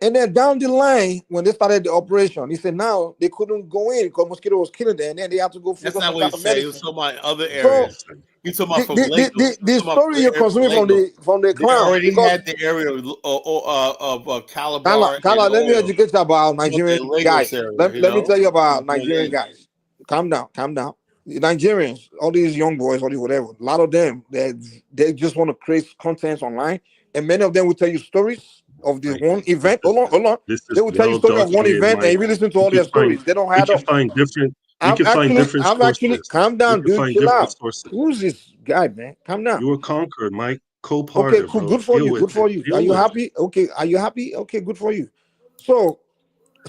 And then down the line, when they started the operation, he said now they couldn't go in because mosquito was killing them, and then they had to go for some kind of medicine. He was talking about other areas. He's talking about from Lagos. The story you're consuming from the clown. They already had the area of Calabar. Kala, let me educate you about Nigerian guys. Let me tell you about Nigerian guys. Calm down. The Nigerians, all these young boys, all these whatever, a lot of them, they just want to create content online, and many of them will tell you stories of the one event. Hold on. They will tell you story of one event, and if you listen to all their stories, they don't have. You can find different. Calm down, dude. Chill out. Who's this guy, man? Calm down. You were conquered, Mike. Co-part. Okay, cool. Good for you. Are you happy? Okay. Are you happy? Okay, good for you. So,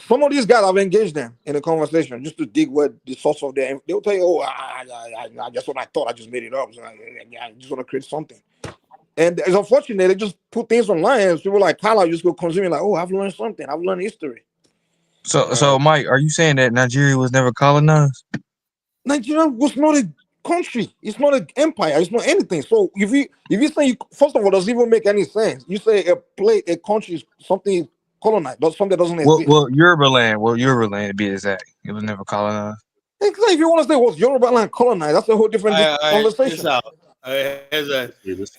some of these guys, I've engaged them in a conversation just to dig where the source of their. They'll tell you, "Oh, I just what I thought. I just made it up. So I just want to create something." And it's unfortunate they just put things online and people like Kala just go consuming like, oh, I've learned something. I've learned history. So Mike, are you saying that Nigeria was never colonized? Nigeria was not a country. It's not an empire. It's not anything. So if you say first of all, does it even make any sense? You say a country is something colonized, something that doesn't exist. Well, Yoruba land to be exact. It was never colonized. Exactly. If you want to say was Yoruba land colonized, that's a whole different conversation. Has a 100 years.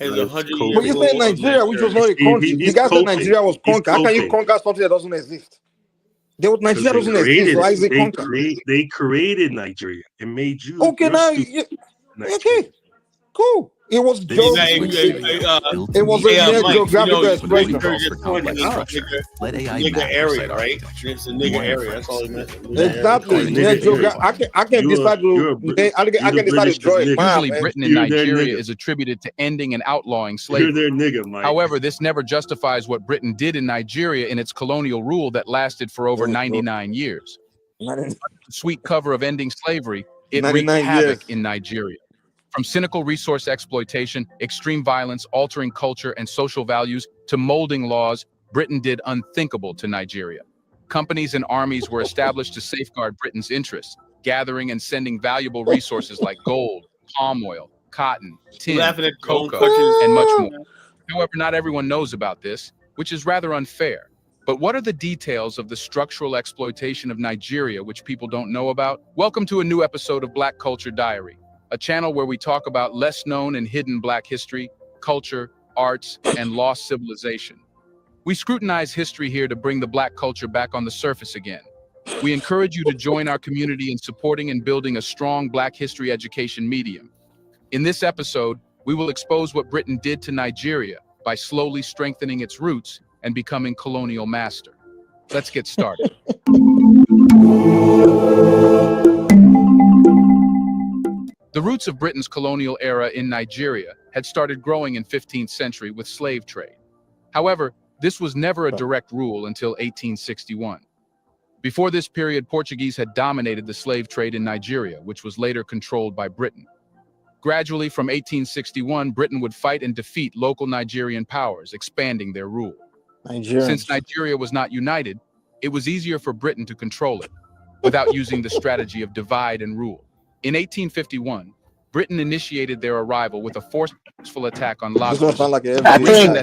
But you say Nigeria, which was not a country. The guy said Nigeria was conquered. How can you conquer something that doesn't exist? Nigeria doesn't exist. So how is it conquered? They created Nigeria and made you. Okay, now. Okay, cool. It was just. It was a geographical expression. Let AI nigga area, right? It's a nigga area. That's all it meant. Exactly. I can decide to. I can decide to draw it. Usually, Britain and Nigeria is attributed to ending and outlawing slavery. You're their nigga, Mike. However, this never justifies what Britain did in Nigeria in its colonial rule that lasted for over 99 years. Sweet cover of ending slavery, it wreaked havoc in Nigeria. From cynical resource exploitation, extreme violence, altering culture and social values, to molding laws, Britain did unthinkable to Nigeria. Companies and armies were established to safeguard Britain's interests, gathering and sending valuable resources like gold, palm oil, cotton, tin, cocoa, and much more. However, not everyone knows about this, which is rather unfair. But what are the details of the structural exploitation of Nigeria which people don't know about? Welcome to a new episode of Black Culture Diary, a channel where we talk about less known and hidden Black history, culture, arts, and lost civilization. We scrutinize history here to bring the Black culture back on the surface again. We encourage you to join our community in supporting and building a strong Black history education medium. In this episode, we will expose what Britain did to Nigeria, by slowly strengthening its roots and becoming colonial master. Let's get started. The roots of Britain's colonial era in Nigeria had started growing in 15th century with slave trade. However, this was never a direct rule until 1861. Before this period, Portuguese had dominated the slave trade in Nigeria, which was later controlled by Britain. Gradually, from 1861, Britain would fight and defeat local Nigerian powers, expanding their rule. Since Nigeria was not united, it was easier for Britain to control it, without using the strategy of divide and rule. In 1851, Britain initiated their arrival with a forceful attack on Lagos. I think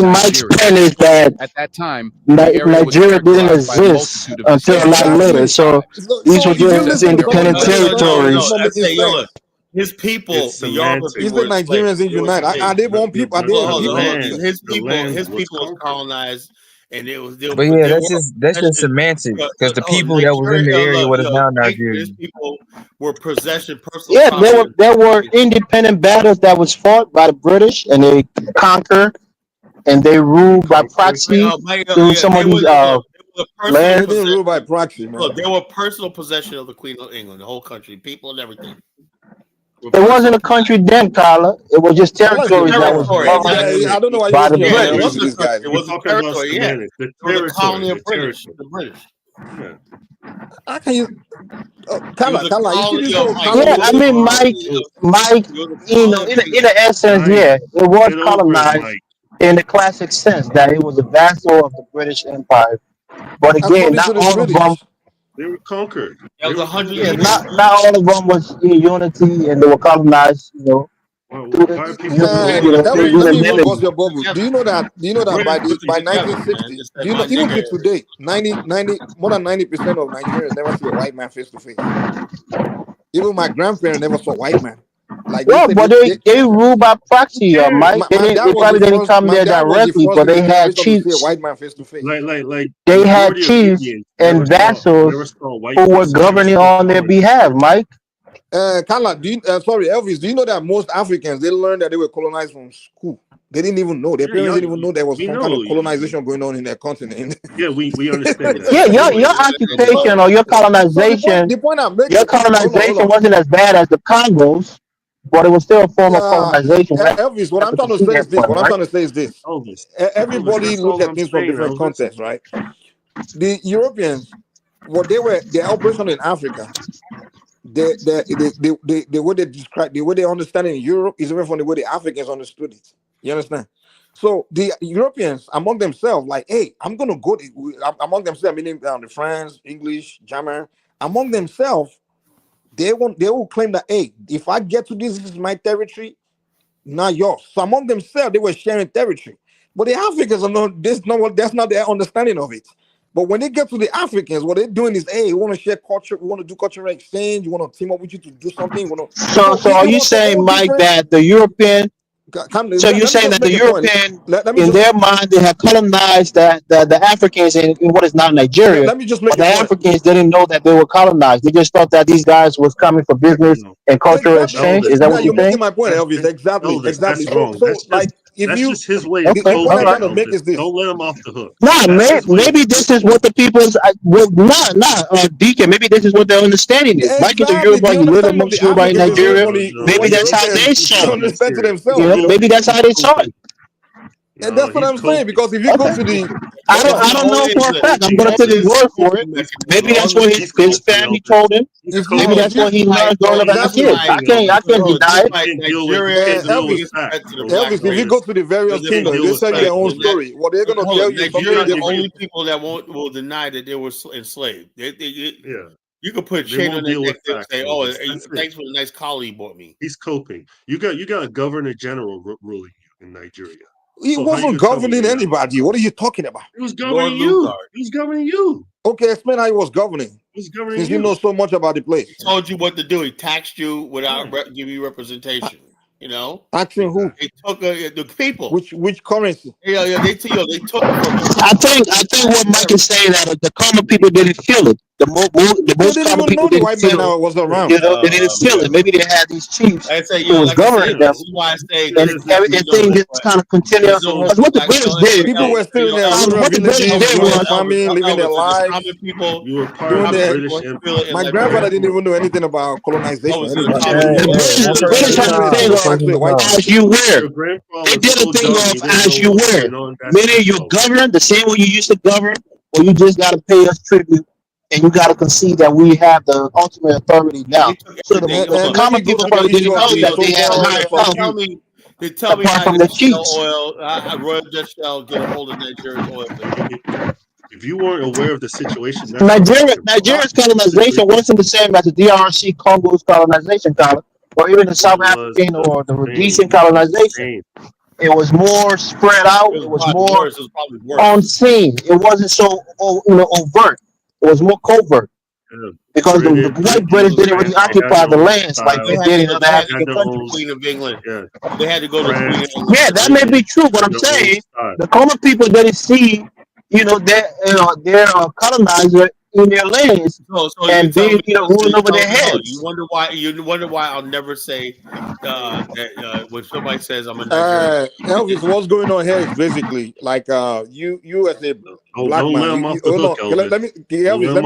Mike's point is that at that time, Nigeria didn't exist until a lot later. So these were just independent territories. Look, his people, the Yoruba people, the Nigerians didn't unite. Are they one people? Are they his people was colonized, and it was. But yeah, that's just semantics, because the people that was in the area what is now Nigeria. His people were personal. Yeah, there were independent battles that was fought by the British, and they conquered, and they ruled by proxy through some of these lands. They didn't rule by proxy, man. Look, they were personal possession of the Queen of England, the whole country, people and everything. It wasn't a country then, Carla. It was just territories that was I don't know why by the you're British. It was a territory, yeah. It was a colony of British. The British. How can you? Yeah, I mean, Mike, you know, in the essence, yeah, it was colonized in the classic sense that it was a vassal of the British Empire. But again, not all of them. They were conquered. That was 100 Yeah, years. not all of them was in unity, and they were colonized. You know. Let me bust your bubble. Do you know that? By 1960, do you know even to today, more than 90% of Nigerians never see a white man face to face. Even my grandparents never saw a white man. Like but they ruled by proxy, Mike. They probably didn't come there directly, but they had chiefs. White man face to face. They had chiefs and vassals who were governing on their behalf, Mike. Carla, Elvis, do you know that most Africans, they learned that they were colonized from school? They didn't even know. Their parents didn't even know there was some kind of colonization going on in their continent. Yeah, we understand that. Yeah, your occupation or your colonization, your colonization wasn't as bad as the Congos, but it was still a form of colonization. Elvis, what I'm trying to say is this. Everybody look at things from different contexts, right? The Europeans, their operation in Africa, the way they describe, the way they understand it in Europe is different from the way the Africans understood it. You understand? So the Europeans among themselves, like, hey, I'm gonna go among themselves, meaning the French, English, German, among themselves, they will claim that, hey, if I get to this is my territory, not yours. So among themselves, they were sharing territory. But the Africans are not. That's not their understanding of it. But when they get to the Africans, what they're doing is, hey, we want to share culture, we want to do cultural exchange, we want to team up with you to do something. So are you saying, Mike, that the European? So you're saying that the European, in their mind, they have colonized the Africans in what is now Nigeria. Let me just make the Africans didn't know that they were colonized. They just thought that these guys was coming for business and cultural exchange. Is that what you're saying? Making my point, Elvis. Exactly. So like, that's just his way. The point I'm trying to make is this. Don't let him off the hook. Maybe this is what the people's Deacon. Maybe this is what their understanding is. Mike is a Yoruba. You live amongst Yoruba in Nigeria. Maybe that's how they saw it. Maybe that's how they saw it. And that's what I'm saying, because if you go to the, I don't know for a fact. I'm gonna take his word for it. Maybe that's what his family told him. Maybe that's what he learned growing up as a kid. I can't deny it. Elvis, if you go to the various kingdoms, they tell you their own story. What they're gonna tell you, Nigeria are the only people that will deny that they were enslaved. You could put a chain on their neck and say, "Oh, thanks for the nice collar you bought me." He's coping. You got a governor general ruling you in Nigeria. He wasn't governing anybody. What are you talking about? He was governing you. He was governing you. Okay, explain how he was governing. Since you know so much about the place. He told you what to do. He taxed you without giving you representation. You know, taxing who? They took the people. Which currency? They took. I think what Mike is saying, that the common people didn't feel it. the most common people didn't feel, was around. they didn't feel it. Maybe they had these chiefs who was governing them, and things just kind of continue. Because what the British did, people were still in their rural villages, doing farming, living their lives. You were part of the British Empire. My grandfather didn't even know anything about colonization. The British had a thing of as you were. They did a thing of as you were. Meaning you're governed the same way you used to govern, or you just got to pay us tribute, and you got to concede that we have the ultimate authority now. So the common people probably didn't know that they had higher authority. They tell me how the Shell oil, Royal Dutch Shell get a hold of Nigerian oil. If you weren't aware of the situation, Nigeria's colonization wasn't the same as the DRC Congo's colonization, or even the South African or the Rhodesian colonization. It was more spread out. It was more unseen. It wasn't so overt. It was more covert. Because the white British didn't really occupy the lands like they did in other African countries. Queen of England. They had to go to Queen of England. Yeah, that may be true, but I'm saying the common people didn't see, their colonizer in their lands and being, ruling over their heads. You wonder why I'll never say that when somebody says I'm a Nigerian. Elvis, what's going on here is basically like you as a black man. Let me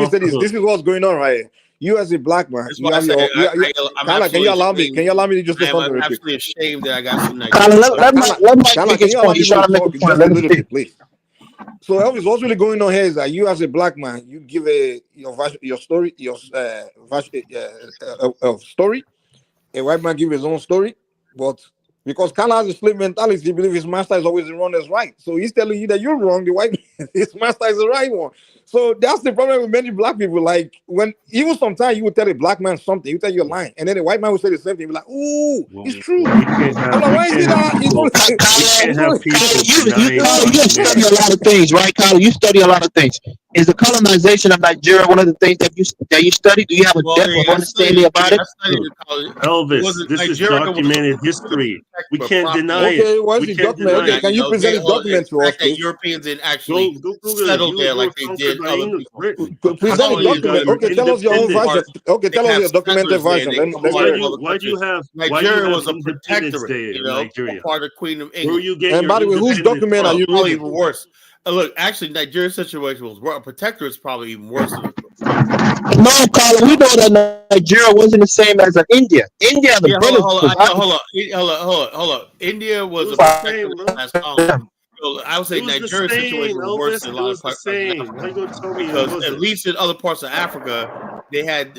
say this. This is what's going on right here. You as a black man, can you allow me? Can you allow me to just say something? I'm absolutely ashamed that I got some Nigerian. Let Mike make his point. He's trying to make a point. Let him speak, please. So Elvis, what's really going on here is that you as a black man, you give your story, story. A white man give his own story, but because Kala has a slave mentality, he believes his master is always the wrong as right. So he's telling you that you're wrong. The white his master is the right one. So that's the problem with many black people. Like when even sometimes you would tell a black man something, you tell you're lying, and then a white man would say the same thing. Be like, "Ooh, it's true." I'm like, why is it that? You study a lot of things, right, Kyle? You study a lot of things. Is the colonization of Nigeria one of the things that you study? Do you have a depth of understanding about it? Elvis, this is documented history. We can't deny it. Okay, what's the document? Okay, can you present the document to us? That Europeans didn't actually settle there like they did other people. Present the document. Okay, tell us your own version. Okay, tell us your documented version. Why do you have Nigeria was a protectorate, part of Queen of England. And by the way, whose document are you reading? Even worse. Look, actually, Nigeria's situation was a protectorate is probably even worse than No, Colin, we know that Nigeria wasn't the same as India. India, the British. Hold on. India was a protectorate. I would say Nigeria's situation was worse than a lot of parts of Africa. Because at least in other parts of Africa, they had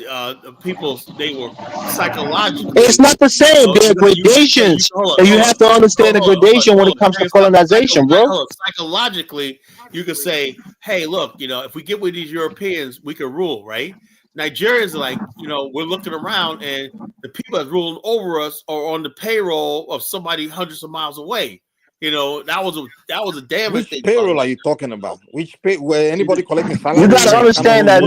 people, they were psychologically. It's not the same. There are gradations. You have to understand the gradation when it comes to colonization, bro. Psychologically, you could say, hey, look, if we get with these Europeans, we can rule, right? Nigerians are like, we're looking around and the people that's ruling over us are on the payroll of somebody hundreds of miles away. That was a damage. Which payroll are you talking about? Where anybody collecting salary? You got to understand that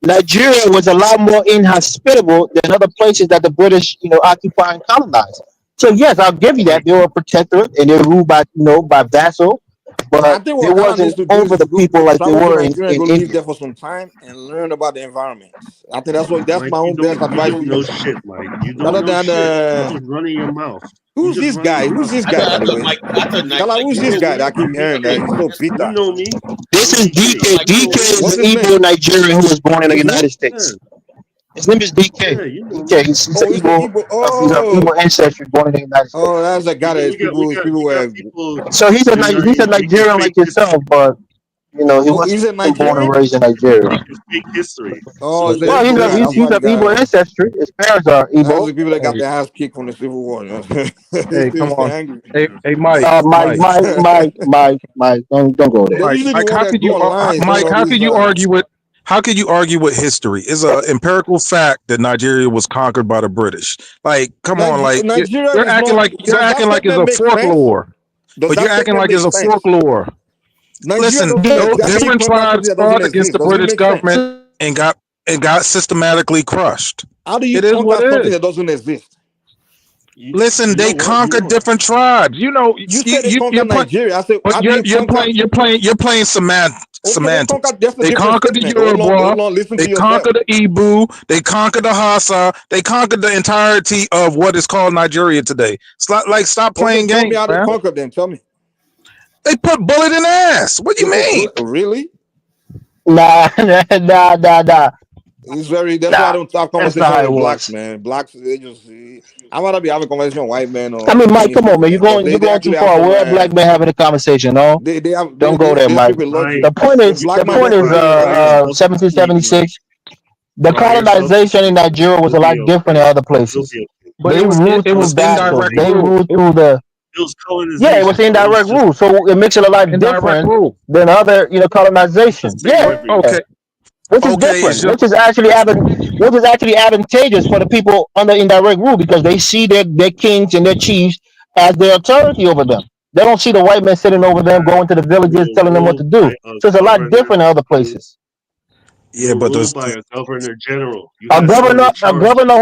Nigeria was a lot more inhospitable than other places that the British, occupy and colonize. So yes, I'll give you that. They were a protectorate and they were ruled by, by vassal, but it wasn't over the people like they were in India. Live there for some time and learn about the environment. I think that's my own best advice. You don't know shit, Mike. You don't know shit. You're just running your mouth. Who's this guy? Who's this guy? Who's this guy that I keep hearing that he's so bitter? You know me. This is DK. DK is an Igbo Nigerian who was born in the United States. His name is DK. DK. He's an Igbo ancestry, born in the United States. Oh, that's a guy that people were. So he's a Nigerian like yourself, but he wasn't born and raised in Nigeria. History. Oh, he's of Igbo ancestry. His parents are Igbo. Those are people that got their ass kicked from the Civil War. Hey, come on. Hey, Mike. Mike, don't go there. Mike, how could you argue with history? It's an empirical fact that Nigeria was conquered by the British. Like, come on, like you're acting like it's a folklore. But you're acting like it's a folklore. Listen, different tribes fought against the British government and got systematically crushed. How do you conquer something that doesn't exist? Listen, they conquered different tribes. You said they conquered Nigeria. I said, but you're playing semantics. That's a They different conquered the statement. Yoruba. Hold on, listen They to yourself. conquered the Igbo. They conquered the Hausa. They conquered the entirety of what is called Nigeria today. It's not like stop playing Tell me games, how they man. conquered them. Tell me. They put bullet in ass. What do you mean? Really? Nah. It's very. That's why I Nah, don't have that's not conversation how it with blacks, works. man. Blacks, they just. I want to be having a conversation with white men I or mean, Mike, Chinese come on, people, man. man, because You're they going too actually have far. some. We're a black man having a conversation. No, don't go there, They Mike. speak with logic. The point The is, black the man point don't is, agree with logic. 1776. The Buy yourself a colonization in ticket. Nigeria was You'll a be lot different okay. in other You'll places. be okay. But They ruled It through was battles. indirect They rule. ruled through the It was yeah. It was colonization, bro. It was indirect just rule, so it makes it a lot Indirect different rule. than other, it's the colonization. same Yeah, everywhere. Okay. which is Okay. It's different, just which is actually advantageous for the people under indirect rule because they see their kings and their chiefs as their authority over them. They don't see the white man sitting over them, Right. going to the villages, You're telling them what to ruled do. by a So it's a lot governor. different in other You places. yeah, you're but ruled there's by a governor general. You A got someone governor, in charge of you.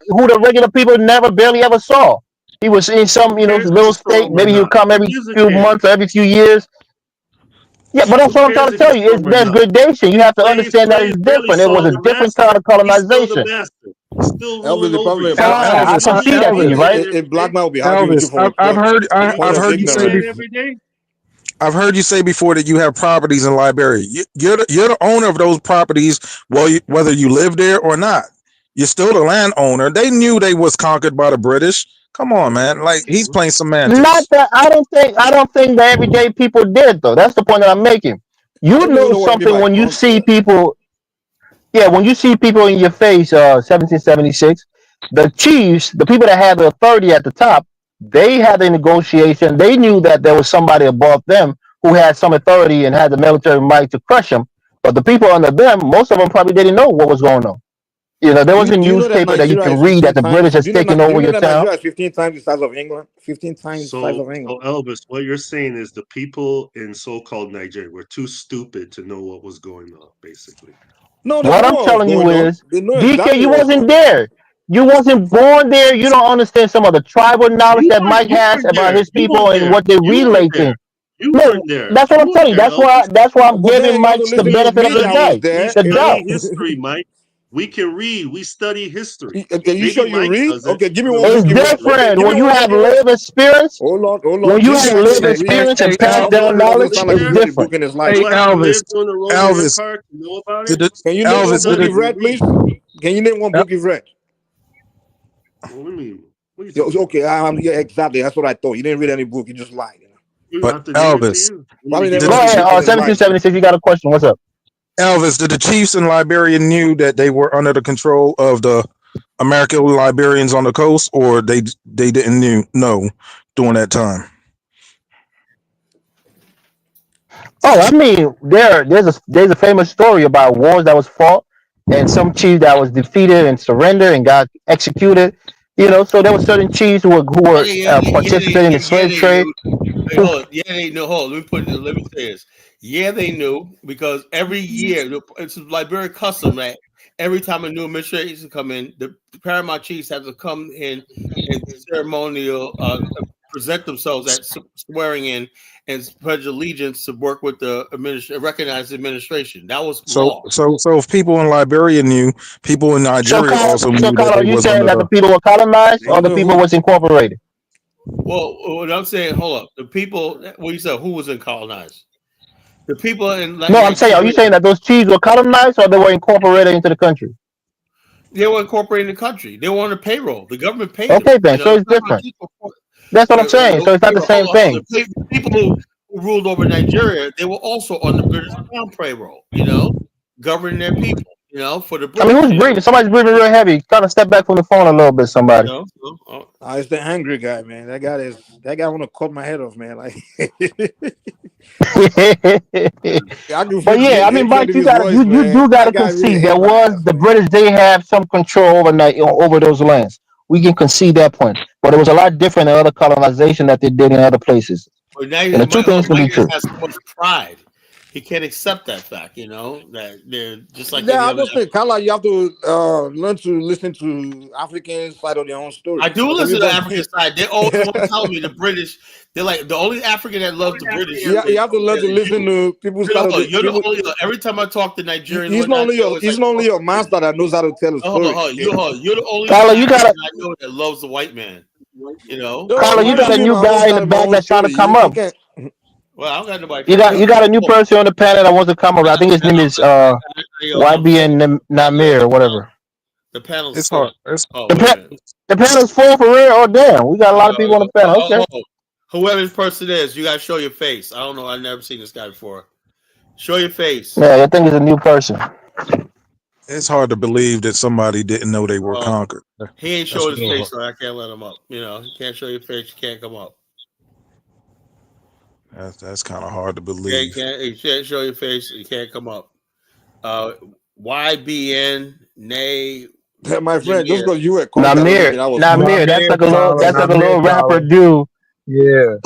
who the regular people never barely ever saw. He was in some, Who cares if little you saw state. him or Maybe he would not? come Who every gives a few damn? months or every few years. Yeah, but that's Who what I'm trying cares to if you tell you. saw Is him or there's not? gradation. You have to Slave understand that slave it's barely different. It was saw a the different kind master. of He's still the colonization. master. He's still Elvis, ruling the over problem you. with black Fine, man, I Elvis. can You see read that the to you, Elvis. right? internet a every black day. man will be arguing with you Elvis. from a I've point heard. from a You point I've of read heard you the say ignorance. internet before. every day. I've heard you say before that you have properties in Liberia. You're the owner of those properties, whether you live there or not. You're still the landowner. They knew they was conquered by the British. Come on, man. Like he's playing Not semantics. that I don't think the everyday people did though. That's the point that I'm making. I You don't even know know what I mean something by when you see conquer. people. Yeah, when you see people in your face, 1776, the chiefs, the people that had the authority at the top, they had a negotiation. They knew that there was somebody above them who had some authority and had the military might to crush them. But the people under them, most of them probably didn't know what was going on. There was a Do you know that newspaper that you Nigeria can is read that 15 the British times? has taken Do over you know your that town. Nigeria is 15 times the size of England? 15 times the size So, of England. so Elvis, what you're saying is the people in so-called Nigeria were too stupid to know what was going on, basically. No, they What know I'm what was telling you going on. is, They know DK, exactly you what was wasn't going on. there. You wasn't born there. You don't understand some of the tribal knowledge that Mike You has weren't about there. his You people weren't and there. what they You weren't relate there. to. You No, weren't there. that's what You I'm weren't telling you. there, That's Elvis. why I'm But giving then you have Mike to the listen to benefit of me the that was doubt. We there. The study doubt. history, Mike. We can read. We study history. Okay, you Maybe sure you Mike read? doesn't, Okay, give me but the one rest It's book of you us read. do. Okay, different give me when you one book have you read. lived experience. Hold When on. you This have guy lived didn't Hey, read. experience and hey, passed You Elvis. down don't have to knowledge, Sound live like it's he there. read a book different. in his life. Hey, Do I have to Elvis. live during the Roman Elvis. Empire to know about it? Did the, Can you name We one Elvis? book Did study. the, you've We read, read. please? Can you name one book you've read? What do you mean? What are you Yeah, talking about? okay, yeah, exactly. That's what I thought. You didn't read any book. You just lied. We don't but have to name it for Elvis. you. We Probably need to never give Did Go it the read to a ahead. you. book in his life. 1776, you got a question. What's up? Elvis? Did the chiefs in Liberia knew that they were under the control of the American Liberians on the coast, or they didn't know during that time? Oh, I mean, there's a famous story about wars that was fought and some chief that was defeated and surrendered and got executed. So there were certain chiefs who were participating in the Yeah, slave they trade. knew. Wait, hold on. Yeah, they knew. Hold on. Let me say this. Yeah, they knew because every year it's Liberian custom that every time a new administration come in, the paramount chiefs have to come in and ceremonial present themselves at swearing in and pledge allegiance to work with the recognized administration. That was So, law. so if people in Liberia knew, people in So, Nigeria Carl, also knew that Are they you was saying under that the the. people were colonized Do or you the know people who? was incorporated? Well, what I'm saying, hold up. The people, what you said, who was in colonized? The people in No, I'm saying, are you Nigeria, saying that those chiefs were colonized or they were incorporated into the country? they were incorporated in the country. They were on the payroll. The government paid them. Okay, then. So it's different. That's what I'm saying. So it's not the Payroll. same Hold on. thing. The people who ruled over Nigeria, they were also on the British Crown payroll. Governing their people. For the I mean, British. who's breathing? Somebody's breathing real heavy. Kind of step back from the phone a little bit, somebody. It's the angry guy, man. That guy want to cut my head off, man. Like, I can But feel the yeah, I mean, hatred Mike, in his voice, you man. do That gotta guy really concede there hate my was ass, the man. British. They have some control over those lands. We can concede that point, but it was a lot different than other colonization that they did in other places. But And the two things can be Mike just true. has so much pride. he can't accept that fact. You know that they're just like Yeah, any I other. just think kind of like you have to learn to listen to African side of their own story. I do listen to the Everybody, African side. They're all the ones telling me the British. They're like the only African that loves the British. yeah, you have to learn to listen to people's side of the You're the people. only. Every time I talk to Nigerians, It's not only your, it's not only your master that knows how to tell a story. You're the only Carla, you got African I know that loves the white man. You know, Carla, you got a new guy in the back that's trying to come up. Well, I don't got nobody. You got a new person on the panel that wants to come up. I think his name is YBN Namir or whatever. The panel's It's full. hard. The panel's full for real. Oh damn, we got a lot of people on the panel. Okay. Whoever this person is, you gotta show your face. I don't know. I've never seen this guy before. Show your face. Yeah, I think it's a new person. It's hard to believe that somebody didn't know they were conquered. He ain't showing his face, so I can't let him up. You know, you can't show your face, you can't come up. That's kind of hard to Yeah, believe. you can't show your face, you can't come up. YBN Nay. My friend, just because you were Namir, that's like a little rapper dude. Yeah,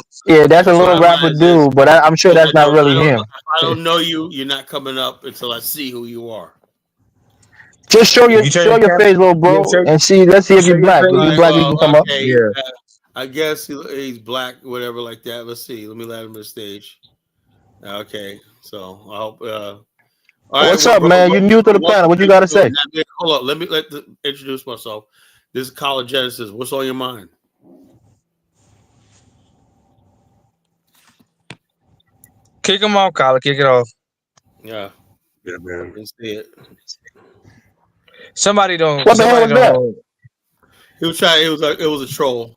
that's a little rapper dude, but I'm sure that's not really him. If I don't know you, you're not coming up until I see who you are. Just show your face, little bro, and see. Let's see if you're black. If you're black, you can come up. Yeah. I guess he's black, whatever, like that. Let's see. Let me let him to the stage. Okay, so I hope. All What's up, man? You're new to the panel. What you got to say? Hold on. Let me introduce myself. This is College Genesis. What's on your mind? Kick him off, Colin. Kick it off. Yeah, man. I can see it. Somebody don't. What the hell was that? He was trying. It was a troll.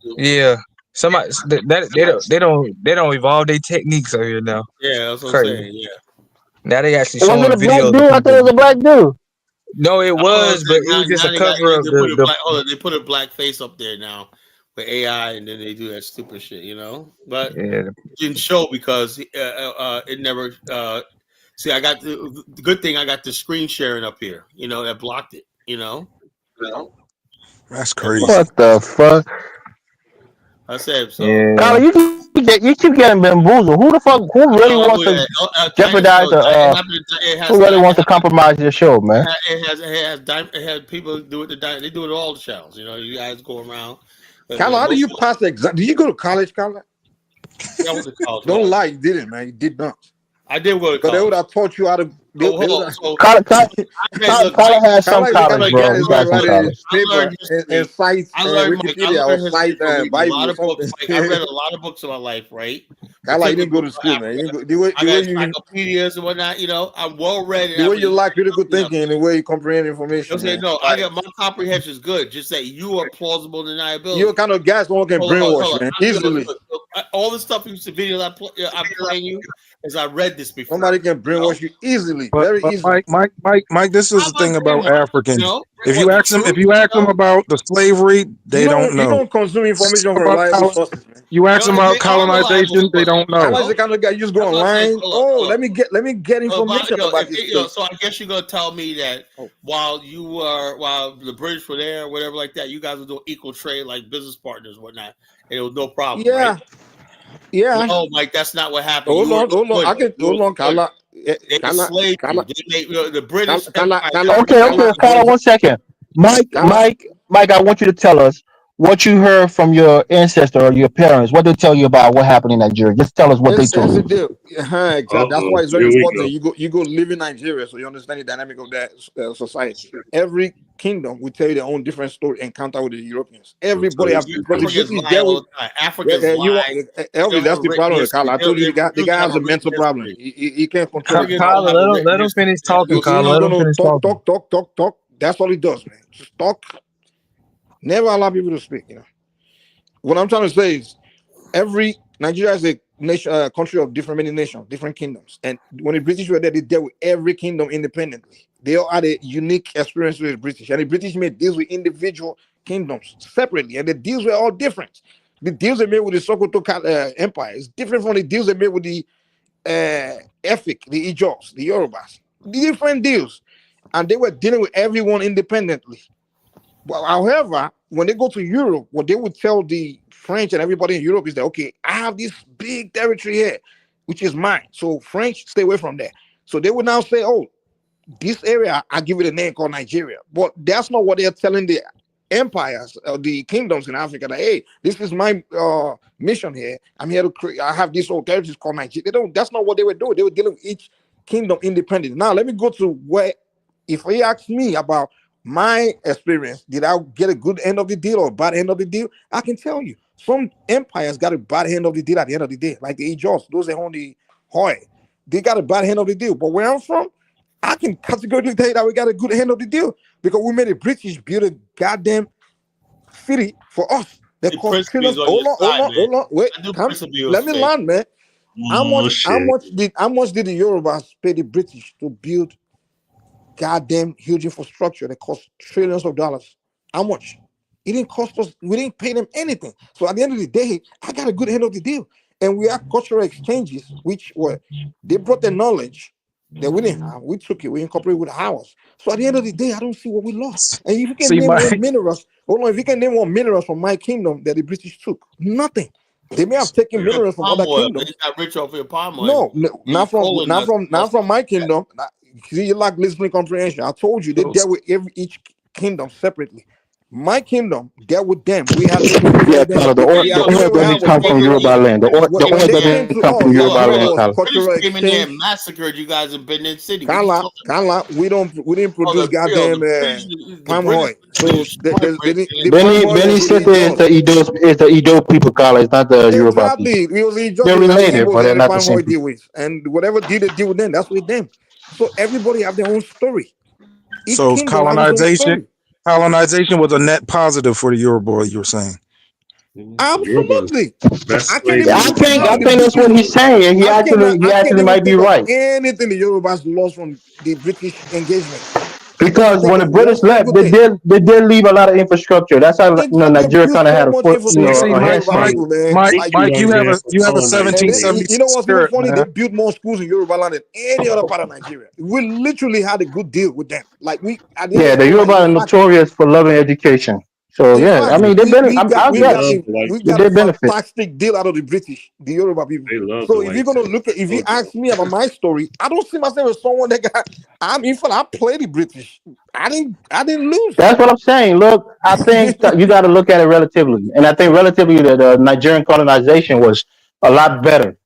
Yeah. Somebody they don't evolve their techniques out here now. Yeah, that's what I'm saying. Yeah. Now they actually showing Was it a black videos. dude? I thought it was a black dude. No, it was, but it was just a cover of the. They put a black face up there now with AI, and then they do that stupid shit, you know. But it didn't show because it never. See, I got the good thing. I got the screen sharing up here, you know, that blocked it. You know. That's crazy. What the fuck? I said so. Yeah. Colin, you keep getting bamboozled. Who the fuck? Who really wants to jeopardize the? Who really wants to compromise your show, man? It has people do it. They do it all the channels. You know, you guys go around. Colin, how do you pass the exam? Did you go to college, Colin? Yeah, I went to college. Don't lie, you didn't, man. You did not. I did go to college. Because they would have taught you how to. Colin has some college, bro. He got some college. And sites, Wikipedia, or site, Bible. I read a lot of books in my life, right? Colin, you didn't go to school, man. I got encyclopedias and whatnot. You know, I'm well read. The way you like critical thinking and the way you comprehend information. No, I got my comprehension is good. Just that you are plausible deniability. You're kind of guys one can brainwash, man, easily. All the stuff you see videos I'm playing you is I read this before. Somebody can brainwash you easily, very easily. Mike, this is the thing about Africans. If you ask them about the slavery, they don't know. You don't consume information from reliable sources, man. You ask them about colonization, they don't know. Colin is the kind of guy you just go online. Let me get information about this. So I guess you're gonna tell me that while the British were there, or whatever like that, you guys were doing equal trade like business partners, and whatnot, and it was no problem. Yeah. Right? Yeah. No, Mike, that's not what happened. Hold on. Hold on, Carla. They enslaved you. They made the British. Okay, Carla, 1 second. Mike, I want you to tell us what you heard from your ancestor or your parents. What they tell you about what happened in Nigeria. Just tell us what they told you. Exactly. That's why it's very important. You go live in Nigeria so you understand the dynamic of that society. Every kingdom will tell you their own different story encounter with the Europeans. Everybody has Africans lie all the time. Africans lie. Elvis, that's the problem with Carla. I told you the guy has a mental problem. He can't control it. Carla, let him finish talking, Carla. Let him finish talking. Talk. That's all he does, man. Just talk. Never allow people to speak. You know. What I'm trying to say is, Nigeria is a nation, country of many nations, different kingdoms. And when the British were there, they dealt with every kingdom independently. They all had a unique experience with the British, and the British made deals with individual kingdoms separately, and the deals were all different. The deals they made with the Sokoto Empire is different from the deals they made with the Efik, the Ijaws, the Yorubas. Different deals, and they were dealing with everyone independently. Well, however, when they go to Europe, what they would tell the French and everybody in Europe is that, okay, I have this big territory here. which is mine. So French, stay away from there. So they will now say, oh, this area, I give it a name called Nigeria. But that's not what they're telling the empires or the kingdoms in Africa. That, hey, this is my mission here. I'm here to create. I have this whole territory called Nigeria. They don't. That's not what they were doing. They were dealing with each kingdom independently. Now let me go to where, if he asks me about my experience, did I get a good end of the deal or a bad end of the deal? I can tell you, some empires got a bad end of the deal at the end of the day, like the Ijos, those that own the Hoi. They got a bad end of the deal. But where I'm from, I can categorically tell you that we got a good end of the deal because we made the British build a goddamn city for us. They cost trillions. Hold on. Wait, let me land, man. How much did the Yorubas pay the British to build goddamn huge infrastructure that cost trillions of dollars? How much? It didn't cost us. We didn't pay them anything. So at the end of the day, I got a good end of the deal. And we have cultural exchanges, which were they brought the knowledge that we didn't have. We took it. We incorporated with ours. So at the end of the day, I don't see what we lost. And if you can name one minerals, if you can name one minerals from my kingdom that the British took, nothing. They may have taken minerals from other kingdoms. They got rich off your palm oil. No, not from my kingdom. See, you lack listening comprehension. I told you they dealt with each kingdom separately. My kingdom dealt with them. We had the oil doesn't come from Yoruba land. The oil doesn't come from Yoruba land. British came in there and massacred you guys in Benin City. Kala, we didn't produce goddamn palm oil. So Benin City is the Edo people, Kala. It's not the Yoruba people. Exactly. It was they're related, but they're not the same people. And whatever deal they deal with them, that's with them. So everybody have their own story. So colonization was a net positive for the Yoruba, you were saying? Absolutely. I think that's what he's saying. He actually might be right. Anything the Yorubas lost from the British engagement. Because when the British left, they did leave a lot of infrastructure. That's how Nigeria kind of had a foot. Mike, you have a 1770. You know what's even funny? They built more schools in Yoruba land than any other part of Nigeria. We literally had a good deal with them. Like the Yoruba are notorious for loving education. So yeah, I mean, we got a fantastic deal out of the British, the Yoruba people. So if you're gonna look at, if you ask me about my story, I don't see myself as someone that got. I played the British. I didn't lose. That's what I'm saying. Look, I think you got to look at it relatively, and I think relatively the Nigerian colonization was a lot better.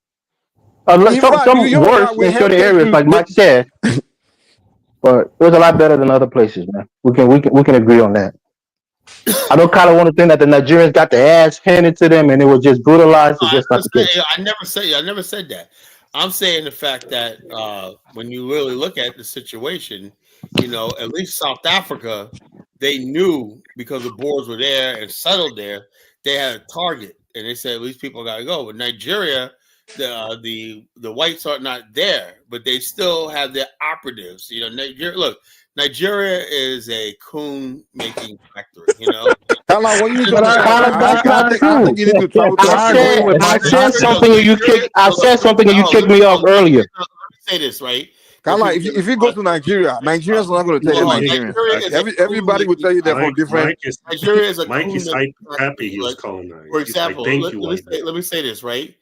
Some worse in certain areas, like Mike said, but it was a lot better than other places, man. We can agree on that. I don't kind of want to think that the Nigerians got their ass handed to them and it was just brutalized. It's just not the case. I never said that. I'm saying the fact that when you really look at the situation, at least South Africa, they knew because the Boers were there and settled there, they had a target, and they said at least people got to go. But Nigeria, the whites are not there, but they still have their operatives. Nigeria is a coon making factory, I said something and you kicked me off earlier. Let me say this, right? Kala, if you go to Nigeria, Nigerians are not going to tell you Nigerians. Everybody will tell you they're from different. Nigeria is a Mike is happy he was colonized. For example, let me say this, right?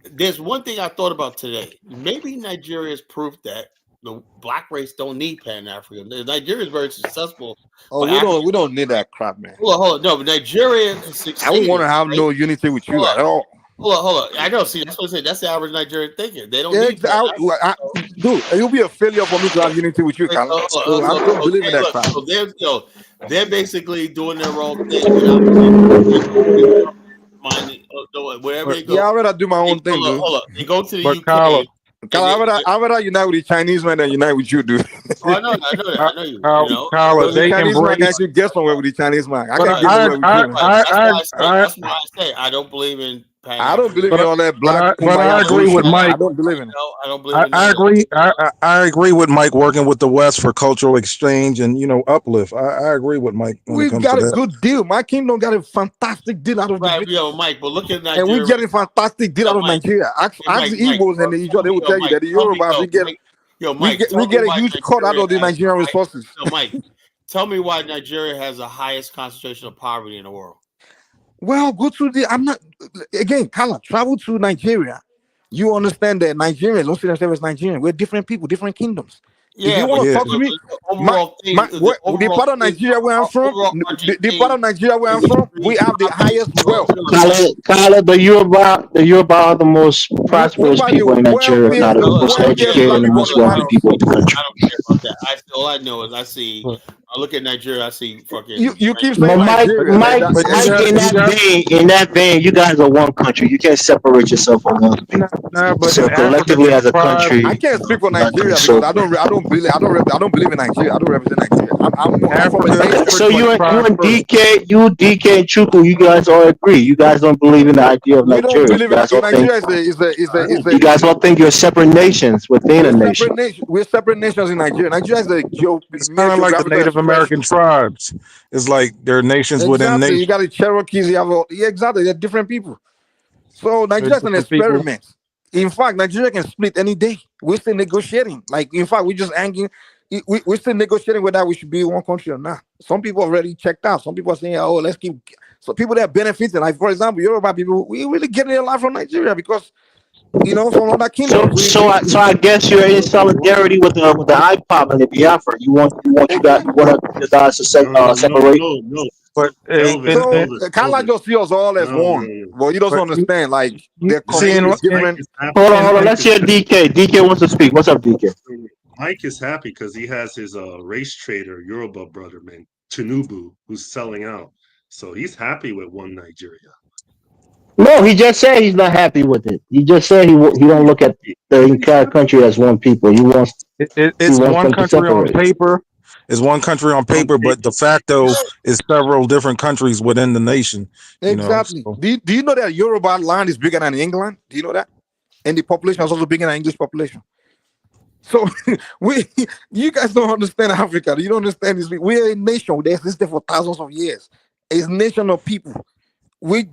There's one thing I thought about today. Maybe Nigeria is proof that the black race don't need Pan-African. Nigeria is very successful. Oh, we don't need that crap, man. Hold on. No, but Nigeria is succeeding. I wouldn't want to have no unity with you at all. Hold on. I know. See, that's what I'm saying. That's the average Nigerian thinking. They don't need dude, it'll be a failure for me to have unity with you, Carl. I don't believe in that crap. So they're basically doing their own thing. Wherever they go. Yeah, I'd rather do my own thing, dude. Hold up. They go to the UK. I'd rather unite with the Chinese man than unite with you, dude. I know that. I know you. The Chinese man can actually get somewhere with the Chinese man. I can't get somewhere with you. That's why I say I don't believe in. I don't believe in all that black. But I agree with Mike. I don't believe in it. I don't believe in it. I agree with Mike working with the West for cultural exchange and uplift. I agree with Mike. We got a good deal. My kingdom got a fantastic deal out of Nigeria. Mike, but look at Nigeria. And we getting fantastic deal out of Nigeria. Ask the Igbos and the Igbo, they will tell you that the Yorubas we get a huge cut out of the Nigerian resources. Mike, tell me why Nigeria has the highest concentration of poverty in the world. Well, go to Kala, travel to Nigeria. you understand that Nigerians don't see themselves as Nigerian. We're different people, different kingdoms. If you but want to talk to me, the overall thing, the part of Nigeria where I'm from, the part of Nigeria where I'm from, we have the highest wealth. Khaled, the Yoruba are the most prosperous people in Nigeria, not the most educated and the most wealthy people in the country. I don't care about that. All I know is I look at Nigeria, I see fucking. You keep But saying Mike, Nigeria. in that vein, you guys are one country. You can't separate yourself from other people. So collectively, as a country, I can't speak for Nigeria because I don't believe in Nigeria. I don't represent Nigeria. I'm from a nation. So you and DK and Chuku, you guys all agree. You guys don't believe in the idea of We don't Nigeria. believe in Nigeria. You guys all think you're separate nations within a nation. We're separate nations in Nigeria. Nigeria is it's kind of like the Native American tribes. It's like they're nations within nations. You got the Cherokees. You have exactly. They're different people. So Nigeria is an experiment. In fact, Nigeria can split any day. We're still negotiating. Like, in fact, we're just hanging. We're still negotiating whether we should be one country or not. Some people already checked out. Some people are saying, "Oh, let's keep." So people that benefiting, like for example, Yoruba people, we really getting a lot from Nigeria because from other kingdoms. So I guess you're in solidarity with the IPOP and the Biafra. You want you guys to separate. No. But kind of like just see us all as one. Well, you don't understand. Like they're different. Hold on. Let's hear DK. DK wants to speak. What's up, DK? Mike is happy because he has his race trader Yoruba brother, man, Tinubu, who's selling out. So he's happy with one Nigeria. No, he just said he's not happy with it. He just said he don't look at the entire country as one people. He wants it's one country on paper. It's one country on paper, but de facto is several different countries within the nation. Exactly. So. Do you know that Yoruba land is bigger than England? Do you know that? And the population is also bigger than English population. So you guys don't understand Africa. You don't understand this. We're a nation that existed for thousands of years. It's a nation of people.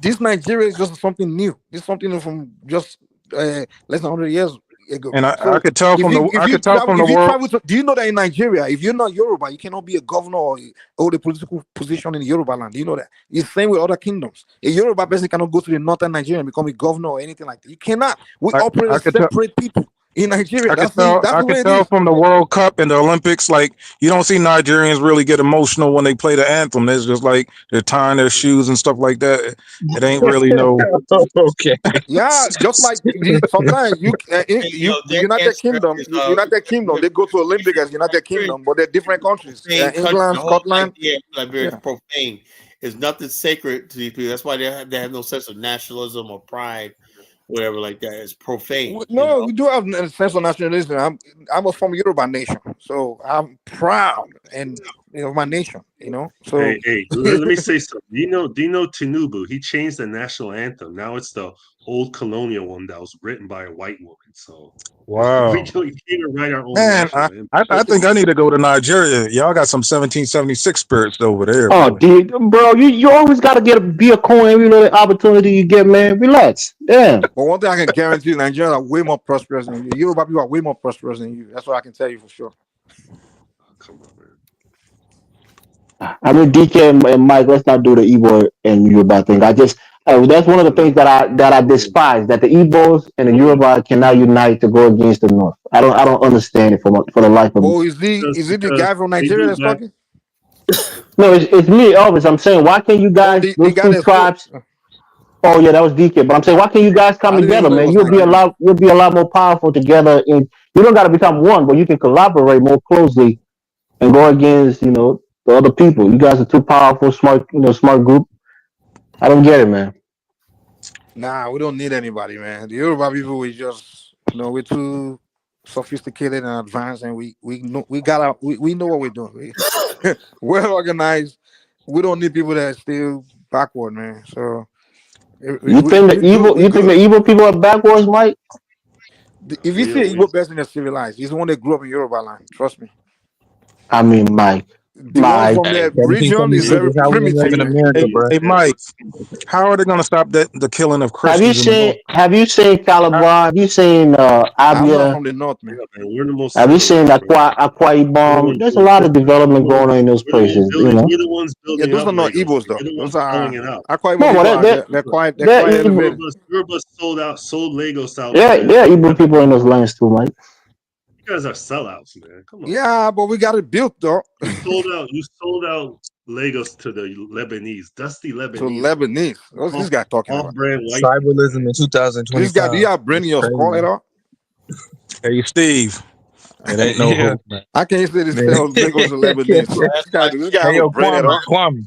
This Nigeria is just something new. It's something from just less than 100 years ago. And I could tell from the world. Do you know that in Nigeria, if you're not Yoruba, you cannot be a governor or hold a political position in Yoruba land? Do you know that? It's the same with other kingdoms. A Yoruba person cannot go to the northern Nigeria and become a governor or anything like that. You cannot. We operate as separate people. In Nigeria, I can tell from the World Cup and the Olympics, like you don't see Nigerians really get emotional when they play the anthem. It's just like they're tying their shoes and stuff like that. It ain't really no. Okay. Yeah, just like sometimes United Kingdom, they go to Olympics as United Kingdom, but they're different countries. England, Scotland. Liberia is profane. There's nothing sacred to these people. That's why they have no sense of nationalism or pride. Whatever like that is profane. No, we do have a sense of nationalism. I was from Yoruba nation, so I'm proud and my nation. So hey, let me say something. Do you know Tinubu? He changed the national anthem. Now it's the old colonial one that was written by a white woman. So wow, we can't even write our own. Man, I think I need to go to Nigeria. Y'all got some 1776 spirits over there. Oh, dude, bro, you always got to be a coin. The opportunity you get, man. Relax. Damn. But one thing I can guarantee you, Nigerians are way more prosperous than you. Yoruba people are way more prosperous than you. That's what I can tell you for sure. Come on, man. I mean, DK and Mike, let's not do the Igbo and Yoruba thing. That's one of the things that I despise. That the Igbos and the Yoruba cannot unite to go against the North. I don't understand it for the life of me. Oh, is it the guy from Nigeria that's talking? No, it's me, Elvis. I'm saying, why can't you guys, those two tribes? Oh yeah, that was DK. But I'm saying, why can't you guys come together, man? You'll be a lot more powerful together. You don't got to become one, but you can collaborate more closely and go against the other people. You guys are too powerful, smart group. I don't get it, man. Nah, we don't need anybody, man. The Yoruba people, we just we're too sophisticated and advanced, and we know what we're doing. We're organized. We don't need people that are still backward, man. So you think the evil people are backwards, Mike? If you see an evil person that's civilized, he's the one that grew up in Yoruba land. Trust me. I mean, Mike, The one from that region is very primitive, man. Hey, Mike, how are they going to stop the killing of Have you Christians in the North? seen Calabar? Have you seen I'm not Abia? from the north, man. We're the most Have you seen civilized, bro. Akwa We're the Ibom? ones There's a building. lot of development going on in those We're the ones places. You building. know. We're the ones Yeah, building those up are not Lagos. Igbos though. We're the ones Those are filling it out. Akwa Ibom No, people well, they're quite elevated. Yoruba sold Lagos out, There man. are Igbo people in those lands too, Mike. You guys are sellouts, man. Come on. Yeah, but we got it built though. You sold out Lagos to the Lebanese, dusty Lebanese. To Lebanese. What's this guy talking about? Off-brand white. Tribalism in 2025. This guy, do you have brain in your skull at all? Hey, Steve. It ain't no hope, man. I can't say this Lagos to Lebanese. This guy Hey, have yo, a brain at all. Kwame.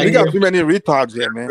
We got too many retards here, man.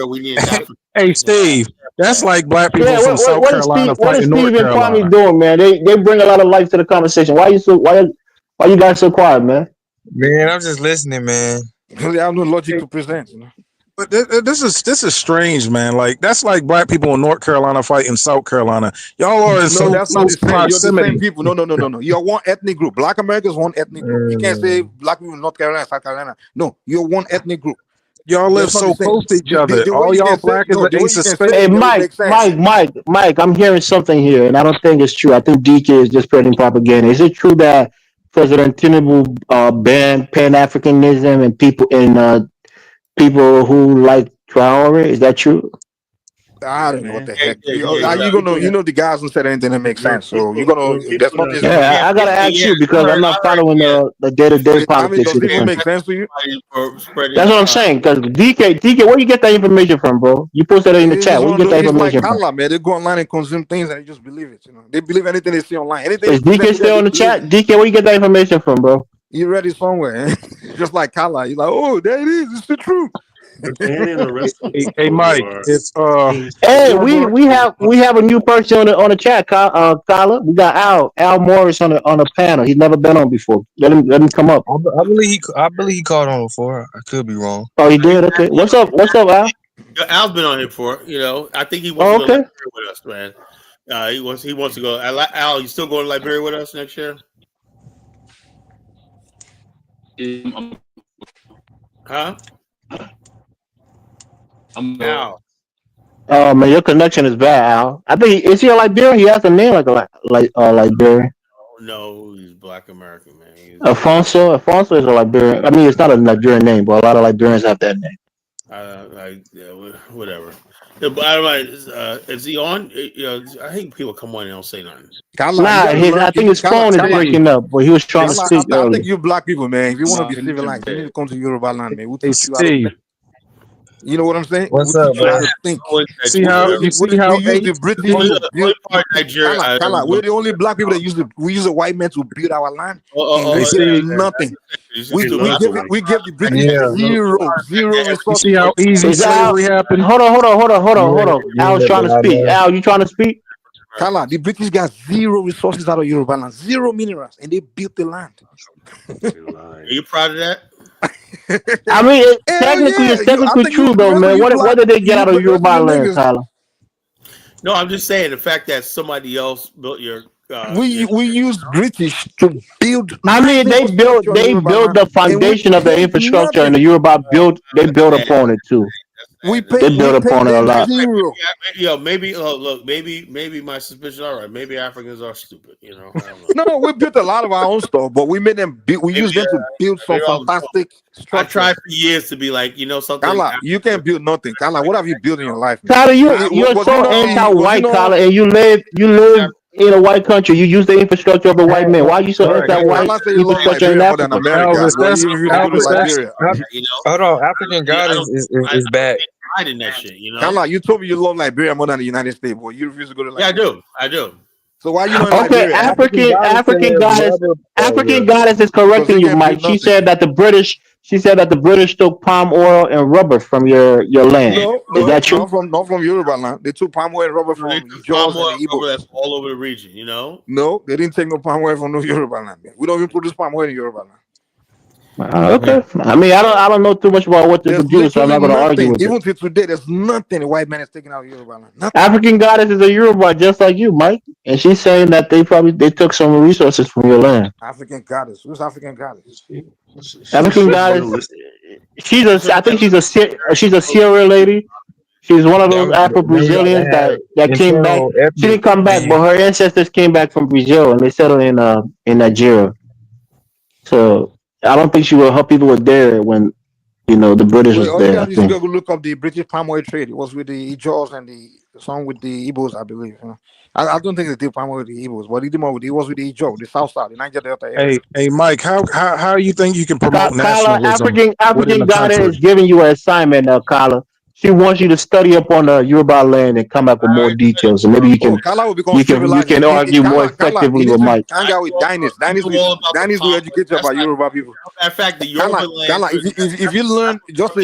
Hey, Steve, that's like black people Yeah, from South what is Carolina Steve fighting North and Carolina. Kwame doing, man? They bring a lot of life to the conversation. Why you guys so quiet, man? Man, I'm just listening, man. They have no logic to present. You know? But this is strange, man. Like that's like black people in North Carolina fighting South Carolina. Y'all are in No, that's not close the same. You're the proximity. same people. No. You're one ethnic group. Black America is one ethnic group. You can't say black people in North Carolina, South Carolina. No, you're one ethnic group. Y'all live so close to each other. The way All you y'all can say- black is no, an the way ace you of can spades. say Hey, it doesn't make sense. Mike, I'm hearing something here, and I don't think it's true. I think DK is just spreading propaganda. Is it true that President Tinubu banned Pan Africanism and people who like Traore? Is that true? I don't know what the heck. yeah, You know the guys who said anything that makes sense. So you're gonna. There's nothing. Yeah, I gotta ask you because I'm not following the day-to-day I mean, politics does of it the even make country. sense to you? That's what I'm saying. Because DK, where you get that information from, bro? You posted it in the It's chat. Where you get that it's like information from? Kala, man. They go online and consume things and they just believe it. You know, they believe anything they see online. Anything Is you present DK to them, still in they the believe chat? DK, where you get that information from, bro? You read it somewhere, just like Kala. You're like, oh, there it is. It's the truth. Hey, Mike, it's Hey, we have a new person on the chat, Kyla. We got Al Morris on the panel. He's never been on before. Let him come up. I believe he called on before. I could be wrong. Oh, he did. Okay. What's up, Al? Al's been on here for, I think he wants to go to Liberia with us, man. He wants to go. Al, you still going to Liberia with us next year? Huh? Al. Oh man, your connection is bad, Al. I think is he a Liberian? He has a name like Liberian. Oh, no, he's Black American, man. Alfonso is a Liberian. I mean, it's not a Nigerian name, but a lot of Liberians have that name. Whatever. Is he on? I hate people come on and don't say nothing. I think his phone is breaking up, but he was trying to speak I earlier. think you black people, man. If you want to be civilized, you need to come to Yoruba land, man. We'll teach you how to think. You know what I'm saying? What's up, man? See how we use the British to build Nigeria. We're the only black people that use a white man to build our land. Nothing. We give the British zero resources. You see how easy slavery happened? Hold on. Al's trying to speak. Al, you trying to speak? Kala, the British got zero resources out of Yoruba land, zero minerals, and they built the land. Are you proud of that? I mean, it's technically true, though, man. What did they get out of Yoruba land, Tyler? No, I'm just saying the fact that somebody else built your. We use British to build. I mean, they built the foundation of the infrastructure, and the Yoruba built upon it too. They built upon it a lot. Maybe look, maybe my suspicion. All right, maybe Africans are stupid. I don't know. No, we built a lot of our own stuff, but we made them. We used them to build some fantastic structure. I tried for years to be like, something. Kala, you can't build nothing. Kala, what have you built in your life? Tyler, you're so anti-white, Tyler, and you live in a white country. You use the infrastructure of a white man. Why are you so anti-white infrastructure in Africa? Hold on, African God is bad. In that shit, Kala, you told me you love Liberia more than the United States, but you refuse to go to Liberia. Yeah, I do. So why you not in Liberia? African goddess is correcting you, Mike. She said that the British took palm oil and rubber from your land. Is that true? Not from Yoruba land. They took palm oil and rubber from Jaws and the Igbo. That's all over the region, No, they didn't take no palm oil from no Yoruba land. Man. We don't even produce palm oil in Yoruba land. Okay. I mean, I don't know too much about what they There's produce, so I'm literally not going to argue nothing. with it. Even till today, there's nothing a white man is taking out of Yoruba land. Nothing. African Goddess is a Yoruba just like you, Mike, and she's saying that they took some resources from your land. African goddess. Who's African goddess? African Goddess. I think she's a Sierra lady. She's one of those Afro Brazilians that came back. internal She ethnic didn't come back, but being. her ancestors came back from Brazil and they settled in Nigeria. So I don't think her people were there when the British Wait, was all you there. I have is to think. go look up the British palm oil trade. It was with the Ijaws and some with the Igbos, I believe. I don't think they did palm oil with the Igbos, but it was with the Ijaw, the South Side, the Niger Delta area. Hey, Mike, how you think you can promote Kala, nationalism within African the Goddess is country? giving you an assignment, Kala. She wants you to study up on the Yoruba land and come back with more details, and maybe Kala will become you civilized. can argue more Kala, you effectively need with to Mike. hang out with Danis. Danis will educate you about Yoruba people. In fact, the Yoruba land. If you learn just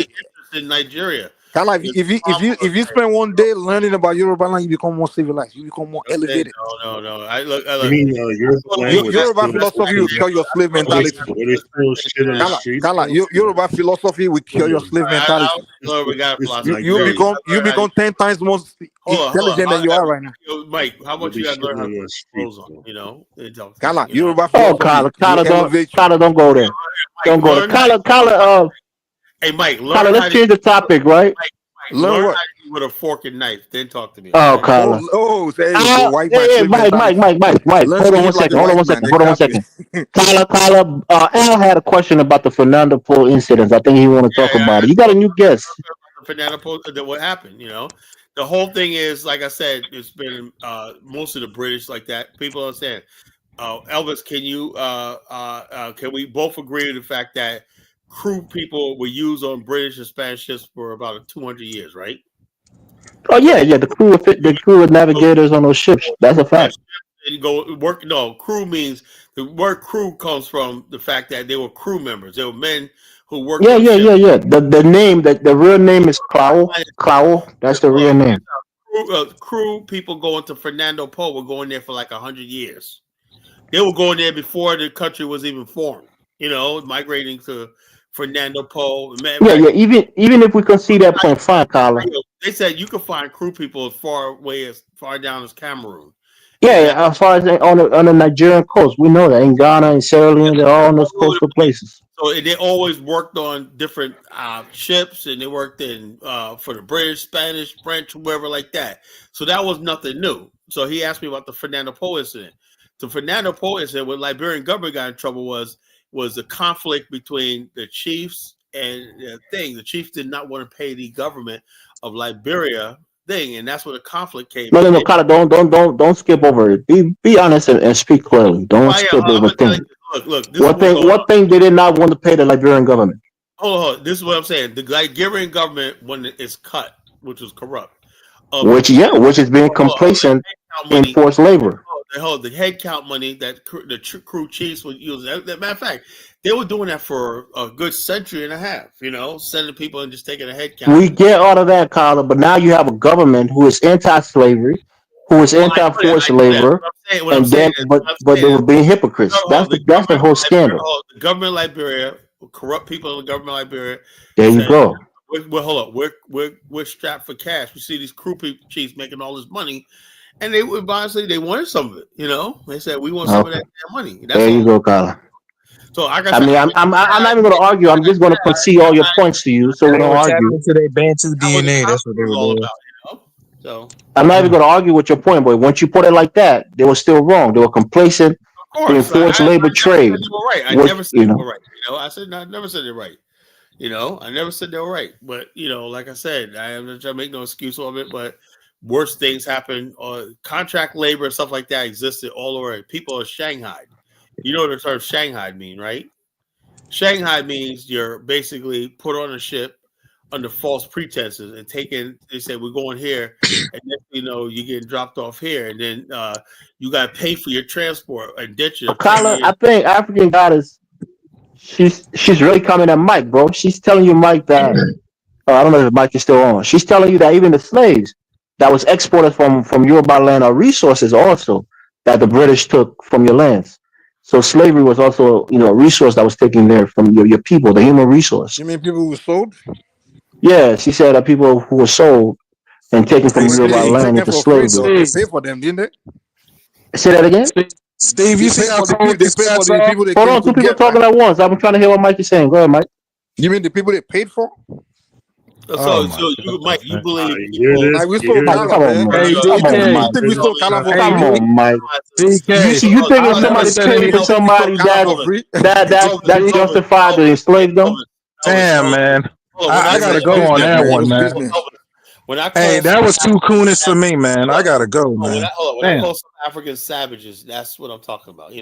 in Nigeria. Kala, if you spend one day learning about Yoruba land, you become more civilized. You become more elevated. No. I look. You mean Yoruba philosophy will cure your slave mentality. Kala, Yoruba philosophy will cure your slave mentality. You become 10 times more intelligent than you are right now. Mike, how much you got to learn how to put clothes on? Kala, Yoruba philosophy. Kala, don't go there. Don't go there. Kala, hey, Mike, Kala, let's change the topic, right? Learn how to eat with a fork and knife, then talk to me. Oh, Kala. Say Mike. Hold on one second. Kala, Al had a question about the Fernando Po incident. I think he want to talk about it. You got a new guest. Fernando Po, what happened? The whole thing is, like I said, it's been most of the British like that. People understand. Elvis, can we both agree to the fact that crew people were used on British and Spanish ships for about 200 years, right? Oh yeah. The crew of navigators on those ships. That's a fact. Crew means the word crew comes from the fact that they were crew members. They were men who worked. Yeah. The name the real name is Clow. That's the real name. Crew people going to Fernando Po were going there for like 100 years. They were going there before the country was even formed. Migrating to Fernando Po. Yeah. Even if we could see that point, fine, Kala. They said you could find crew people as far down as Cameroon. Yeah, as far as on the Nigerian coast, we know that in Ghana and Sierra Leone, they're all in those coastal places. So they always worked on different ships, and they worked in for the British, Spanish, French, whoever like that. So that was nothing new. So he asked me about the Fernando Po incident. The Fernando Po incident, what Liberian government got in trouble was the conflict between the chiefs and the chiefs did not want to pay the government of Liberia thing, and that's where the conflict came. No, Kala, don't skip over it. Be honest and speak clearly. Don't skip over things. Look. What thing they did not want to pay the Liberian government? Hold on. This is what I'm saying. The Liberian government, when it's cut, which was corrupt, which is being complacent in forced labor. The head count money that the crew chiefs would use. Matter of fact, they were doing that for a good century and a half. Sending people and just taking a head count. We get all of that, Carla, but now you have a government who is anti-slavery, who is anti-forced labor, but they were being hypocrites. That's the whole scandal. The government of Liberia, corrupt people in the government of Liberia. There you go. Well, hold up. We're strapped for cash. We see these crew chiefs making all this money. And they wanted some of it, They said we want some of that money. There you go, Carla. So I'm not even going to argue. I'm just going to concede all your points to you, so we don't argue. To their Bantu DNA, that's what they were doing. So I'm not even going to argue with your point, but once you put it like that, they were still wrong. They were complacent in forced labor trade. I never said they were right. I never said they're right. I never said they were right. But like I said, I am not trying to make no excuse of it, but worse things happen. Contract labor and stuff like that existed all over. People are shanghaied. You know what the term Shanghai mean, right? Shanghai means you're basically put on a ship under false pretenses and taken. They say we're going here, and then you're getting dropped off here, and then you got to pay for your transport and ditch you. Carla, I think African Goddess, she's really coming at Mike, bro. She's telling you, Mike, that I don't know if Mike is still on. She's telling you that even the slaves that was exported from Yoruba land are resources also that the British took from your lands. So slavery was also, a resource that was taken there from your people, the human resource. You mean people who sold? Yeah, she said that people who were sold and taken from Yoruba They land taken into for free slavery. though. They pay for them, didn't they? Say that again? Steve, you see how cool they pay for the people they Hold came on, to two people get. talking at once. I'm trying to hear what Mike is saying. Go ahead, Mike. You mean the people they paid for? So you, Mike, you believe Like we sold Mike, Kala, come on, man. Mike. You Come on, you Mike. think we sold Kala for Come free? on, Mike. You think if somebody paid for somebody that justified to enslave them? Damn, man. I gotta go on that one, man. When I Hey, call that was too coonish for me, man. I gotta go, man. when I Damn. call some African savages, that's what I'm talking about.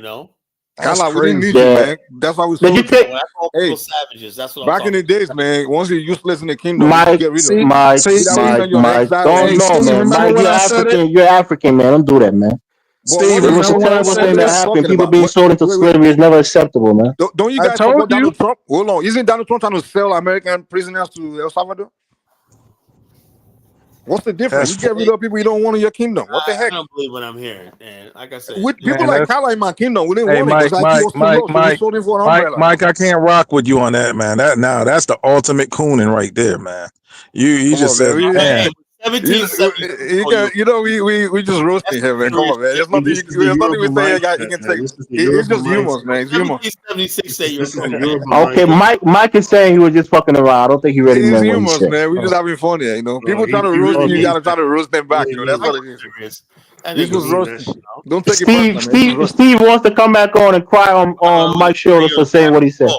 Kala, we didn't need you, man. That's why we sold you. When I call people savages, that's what I'm Back talking in the days, man, once you're useless in the kingdom, Mike, you get rid of it. Mike, Either we send you on exile or don't you know, man. Mike, you're African. You're African, man. Don't do that, man. Steve, It was a terrible thing that happened. People being sold into slavery is never acceptable, man. Don't you guys support Donald Trump? Hold on. Isn't Donald Trump trying to sell American prisoners to El Salvador? What's the difference? You get rid of people you don't want in your kingdom. What the heck? I don't believe what I'm hearing. And like I said, With people like Kala in my kingdom, we didn't want it because he was too low, so we sold him for an umbrella. Mike, I can't rock with you on that, man. That's the ultimate cooning right there, man. You just said, man. 1770. We just roasting him, man. Come on, man. There's nothing we say he can take. It's just humor, man. It's humor. 1776. Okay, Mike is saying he was just fucking around. I don't think he really meant what he humor, said. man. We just having fun here, People trying to roast you, you gotta try to roast them back. That's what it is. You just roast. Don't take it personal. Steve wants to come back on and cry on Mike's shoulder for saying what he said.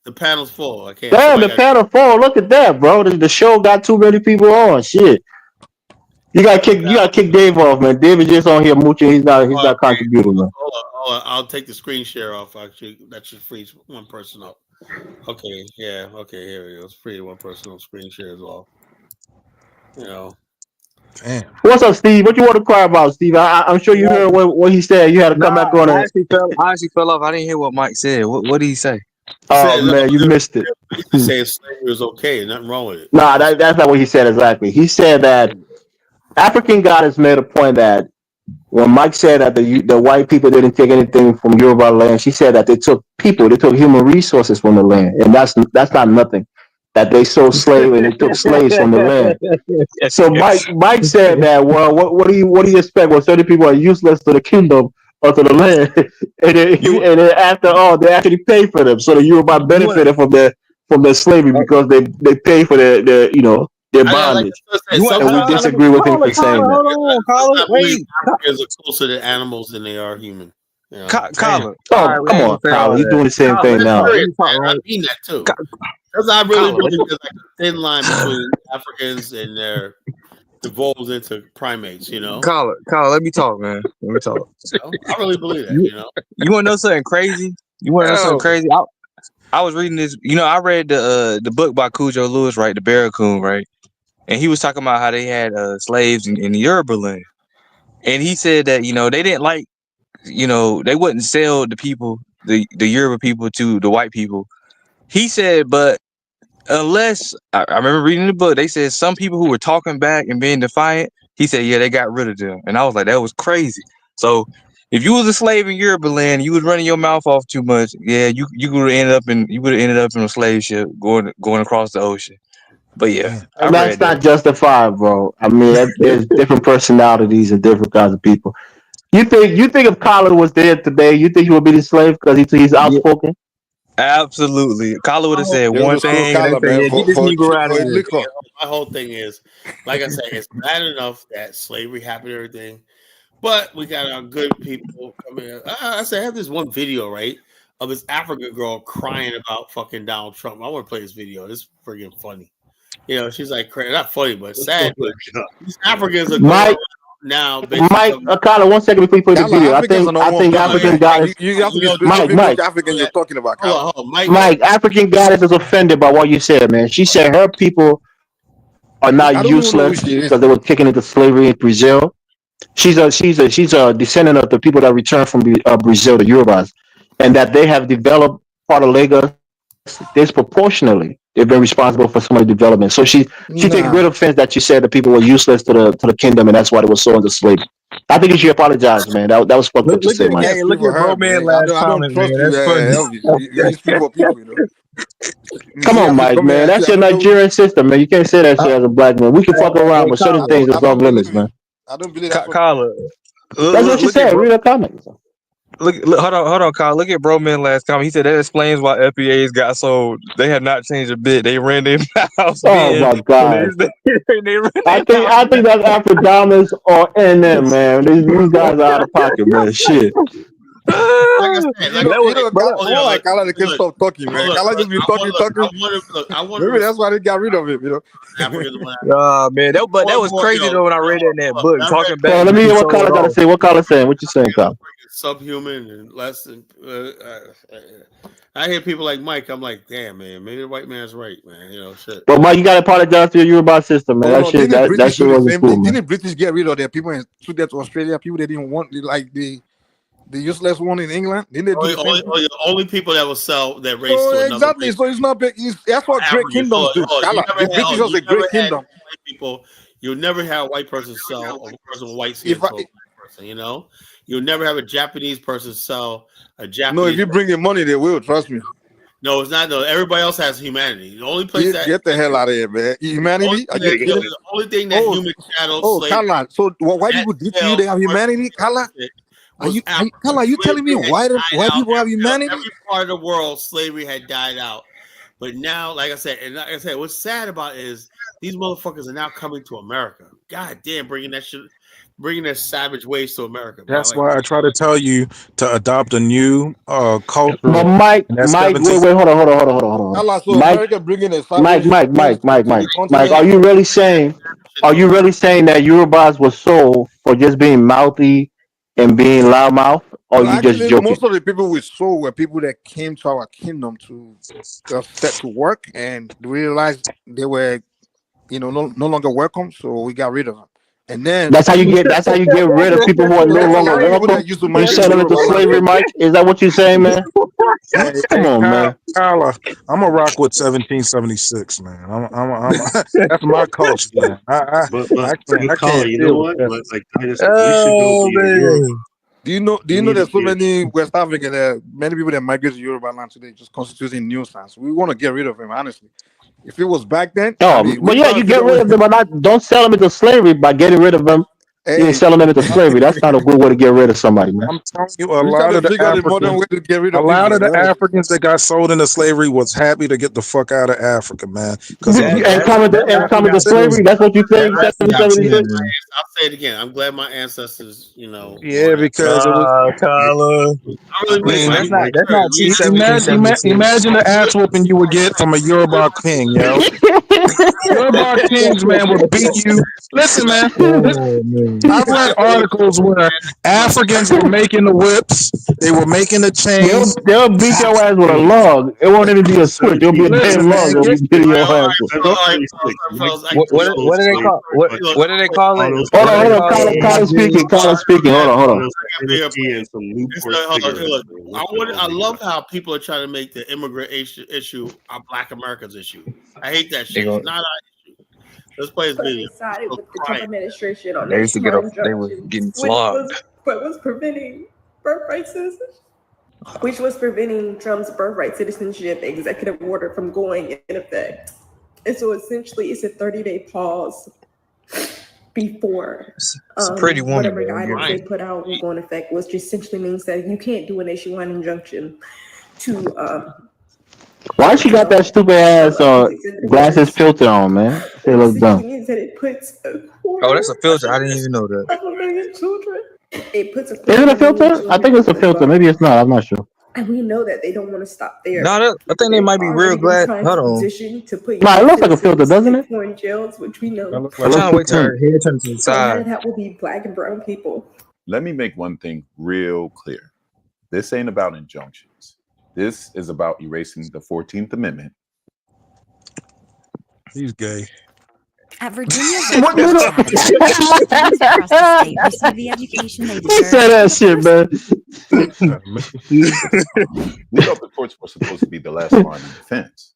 The panel's full. I can't. Damn, the panel full. Look at that, bro. The show got too many people on. Shit. You got kick Dave off, man. Dave is just on here mooching. He's not contributing, man. Hold on. I'll take the screen share off. Actually, that should free one person up. Okay, yeah. Okay, here we go. It's free one person on screen share as well. Damn. What's up, Steve? What you want to cry about, Steve? I'm sure you heard what he said. You had to come back on. I actually fell off. I didn't hear what Mike said. What did he say? Oh man, you missed it. He said slavery is okay. Nothing wrong with it. Nah, that's not what he said exactly. He said that African goddess made a point that when Mike said that the white people didn't take anything from Yoruba land, she said that they took human resources from the land, and that's not nothing. That they sold slaves and they took slaves from the land. So Mike said that. Well, what do you expect? Well, certain people are useless to the kingdom or to the land, and then after all, they actually pay for them. So the Yoruba benefited from their slavery because they pay for their bondage. And we disagree with him for saying that. Wait, Africans are closer to animals than they are human. Colin. Oh, come on, Colin. You're doing the same thing now. I mean that too. Because I really believe there's like a thin line between Africans and their evolves into primates, Colin, let me talk, man. Let me talk. I really believe that, You want to know something crazy? I was reading this. I read the book by Cujo Lewis, right? The Barracoon, right? And he was talking about how they had slaves in the Yoruba land. And he said that, they didn't like, they wouldn't sell the people, the Yoruba people to the white people. He said, but unless, I remember reading the book, they said some people who were talking back and being defiant, he said, yeah, they got rid of them. And I was like, that was crazy. So if you was a slave in Yoruba land, you was running your mouth off too much. Yeah, you would have ended up in a slave ship going across the ocean. But yeah, that's not justified, bro. I mean, there's different personalities and different kinds of people. You think if Colin was there today, you think he would be the slave because he's outspoken? Absolutely. Colin would have said one thing. Get this Negro out of here. My whole thing is, like I said, it's bad enough that slavery happened and everything, but we got our good people coming in. I said, I have this one video, right, of this African girl crying about fucking Donald Trump. I want to play this video. It's freaking funny. She's like, not funny, but sad. But these Africans are going now. Mike, Colin, 1 second before you play the video. I think African goddess. You have to be specific which African you're talking about. Mike, African goddess is offended by what you said, man. She said her people are not useless because they were taken into slavery in Brazil. She's a descendant of the people that returned from Brazil, the Yorubas, and that they have developed part of Lagos disproportionately They've been responsible for some of the development. So she takes great offense that she said that people were useless to the kingdom, and that's why they were so into slavery. I think you should apologize, man. That was fucked up to say, man. Look at bro man last I don't comment, man. trust you, That's funny. Elvis. You speak for people, you know. Come on, Mike, man. That's your Nigerian sister, man. You can't say that shit as a black man. We can fuck around, but certain things is off limits, man. I don't believe that's Carla. That's what she said. Read her comments. Look, hold on, Carl. Look at bro man last comment. He said that explains why FBAs got sold. They had not changed a bit. They ran their mouths. Oh my god! I think that's Afrodamas or NM, man. These guys are out of pocket, man. Shit. Like I said, like Kala, they can't stop talking, man. Kala just be talking. Maybe that's why they got rid of him, you know. Man, that was crazy though when I read it in that book. Talking back. Let me hear what Kala got to say. What Kala saying? What you saying, Kala? Subhuman and less than. I hear people like Mike. I'm like, damn, man. Maybe the white man's right, man. You know, shit. But Mike, you gotta apologize to your Yoruba system, man. That shit wasn't cool, man. Didn't British get rid of their people and took that to Australia? People they didn't want, like the useless one in England. Didn't they do the same thing? Only people that will sell that race to another exactly. race. So it's not big. That's what great kingdoms do. The British was a great kingdom. People, you'll never have a white person sell a person with white skin to a black person. You know, you'll never have a Japanese person sell a Japanese. No, if you bring in money, they will. Trust me. No, it's not. No, everybody else has humanity. The only place get the hell out of here, man. Humanity. The only thing that human cattle. Kala. So what white people did to you? They have humanity, Kala. Are you telling me white people have humanity? Every part of the world, slavery had died out. But now, like I said, what's sad about it is these motherfuckers are now coming to America. God damn, bringing their savage ways to America. Bro. That's why I try to tell you to adopt a new culture. But Mike, wait, hold on. So America bringing a Mike, are you really saying that Yorubas were sold for just being mouthy and being loudmouth, or you just joking? Most of the people we saw were people that came to our kingdom to set to work and realized they were, no longer welcome, so we got rid of them. And then that's how you get rid of people who are no longer welcome. You sell them into slavery, Mike. Is that what you're saying, man? Come on, man. Carla, I'm a rock with 1776, man. That's my culture, man. I can't. You know what? Like, we should go be Do you know there's so many West African, many people that migrate to Yoruba land today just constituting nuisance. We want to get rid of them, honestly. If it was back then, you get rid of them, but don't sell them into slavery by getting rid of them. You ain't selling them into slavery. That's not a good way to get rid of somebody, man. I'm telling you, a lot of the Africans that got sold into slavery was happy to get the fuck out of Africa, man. And coming to slavery, that's what you think. I'll say it again. I'm glad my ancestors, Yeah, because it was. Imagine the ass whooping you would get from a Yoruba king, yo. Yoruba kings, man, would beat you. Listen, man. I've read articles where Africans were making the whips, they were making the chains. They'll beat your ass with a log. It won't even be a switch. It'll be a damn log. It'll be beating your ass. What do they call? What do they call it? Hold on. Carla speaking. Hold on. I love how people are trying to make the immigration issue a Black Americans issue. I hate that shit. It's not our issue. Let's play this video. Decided with the Trump administration on they used to get they were getting flogged. What was preventing birthright citizenship? Which was preventing Trump's birthright citizenship executive order from going in effect. And so essentially it's a 30-day pause before it's a pretty woman, whatever guidance they put out will go in effect, which essentially means that you can't do a nationwide injunction to why she got that stupid ass glasses filter on, man? She looks dumb. Means that it puts that's a filter. I didn't even know that. of a million children. It puts Is it a filter? I think it's a filter. Maybe it's not. I'm not sure. And we know that they don't want to stop there. No, I think they might be real glad. Hold on. It looks like a filter, doesn't it? Foreign jails, which we know. I'm trying to wait till her head turns to the side. That will be Black and brown people. Let me make one thing real clear. This ain't about injunctions. This is about erasing the 14th Amendment. He's gay. At Virginia, across the state receive the education they deserve. Say that shit, man. We thought the courts were supposed to be the last line of defense.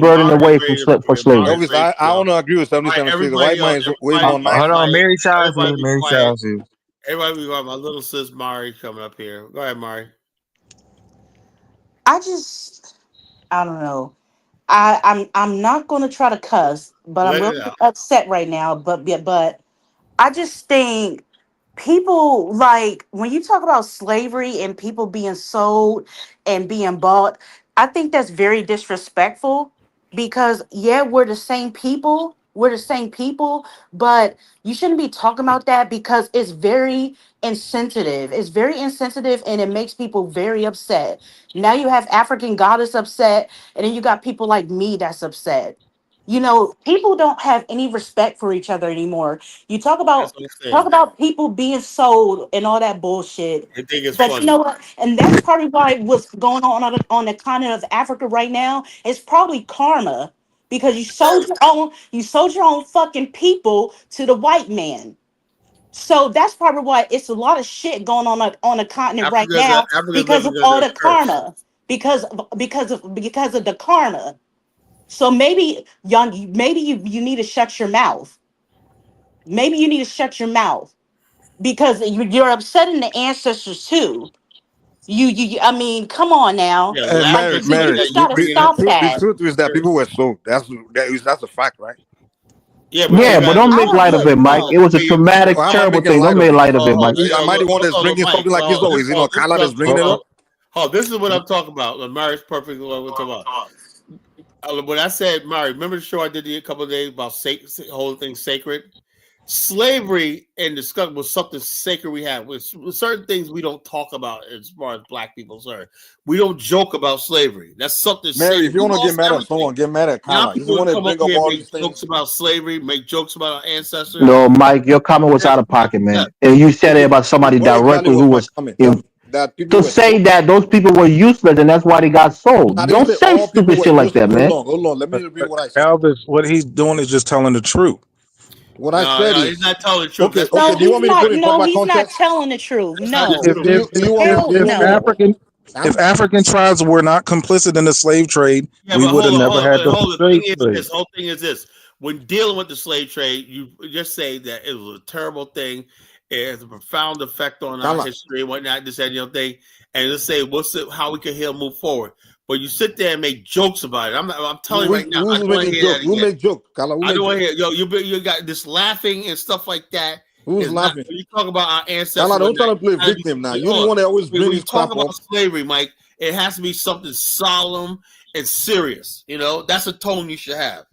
the burden Mari away ready for to slavery. Elvis, I want to agree with All right, 77. The everybody white man else, is way more nice. Hold on, Mary Child's everybody here. be Mary quiet. Child's here. Everybody be quiet. My little sis Mari coming up here. Go ahead, Mari. I don't know. I'm not gonna try to cuss, but I'm Let really it out. upset right now. But I just think people like when you talk about slavery and people being sold and being bought, I think that's very disrespectful because yeah, we're the same people, we're the same people, but you shouldn't be talking about that because it's very insensitive. It's very insensitive and it makes people very upset. Now you have African goddess upset, and then you got people like me that's upset. You know, people don't have any respect for each other anymore. You That's what I'm talk saying. about people being sold and all that bullshit. They think it's But you funny. know what? And that's probably why what's going on the continent of Africa right now is probably karma because you sold your own fucking people to the white man. So that's probably why it's a lot of shit going on the continent right now Africa's because living of because all they're the cursed. karma, because of the karma. So maybe you need to shut your mouth. Maybe you need to shut your mouth because you're upsetting the ancestors too. I mean, come on now. Yeah, And laughing Like at Mary, something you Mary, that just you gotta the, bringing the up stop is truth, the that. truth is that cursed. people were sold. That's a fact, right? Yeah, but Yeah, you but got to don't I make listen. don't light of look. it, Mike. It was a Okay, you bring traumatic, Why am I terrible making thing. Don't light of make it? light of it, Mike. Am I the one that's bringing Mike. something like this? Oh, is This is Kala what that's I'm bringing talking it about. up? This is what I'm talking about. The marriage perfect. What we're talking about. When I said Mary, remember the show I did a couple of days about whole thing sacred. Slavery and discovery was something sacred we have. With certain things we don't talk about as far as black people concerned. We don't joke about slavery. That's something Mary, sacred. if you We want to get lost mad at everything. someone, get mad at Now Kala. He's the people one that come up bring up here and all make these jokes things. about slavery, make jokes about our ancestors. No, Mike, your comment was out of pocket, Yeah. man. And you said it Okay, about somebody what exactly directly was who my was comment? Tell in, me that people to were say sold. that those people were useless and that's why they got I sold. didn't Don't say say all people stupid were shit like useless. that, man. Hold on. Let me repeat what I said. Elvis, what he's doing is just telling the truth. What I said No, he's is not telling the truth. okay. That's Okay, No, do you want he's me to put not. it in No, proper he's not context? telling the truth. that's not the No. If truth. if Do you want me? Hell Do you if want me? no. African if I'm African tribes were not complicit in the slave trade, Yeah, we but would have never had the hold on. The slave thing is trade. this. Whole thing is this. When dealing with the slave trade, you just say that it was a terrible thing. It has a profound effect on our Kala. history and whatnot. This and the other thing, and let's say how we can heal, move forward. But you sit there and make jokes about it. I'm telling you right now. I Who's don't want to making hear joke? that Who again. make joke? Kala, who I make don't want joke? to hear you got this laughing and stuff like that. Who's Is not laughing? when you talk about our ancestors Kala, and don't try whatnot. to play You gotta be victim now. something. You're the one that always When bring you this talk crap about up. slavery, Mike, it has to be something solemn and serious. That's a tone you should have.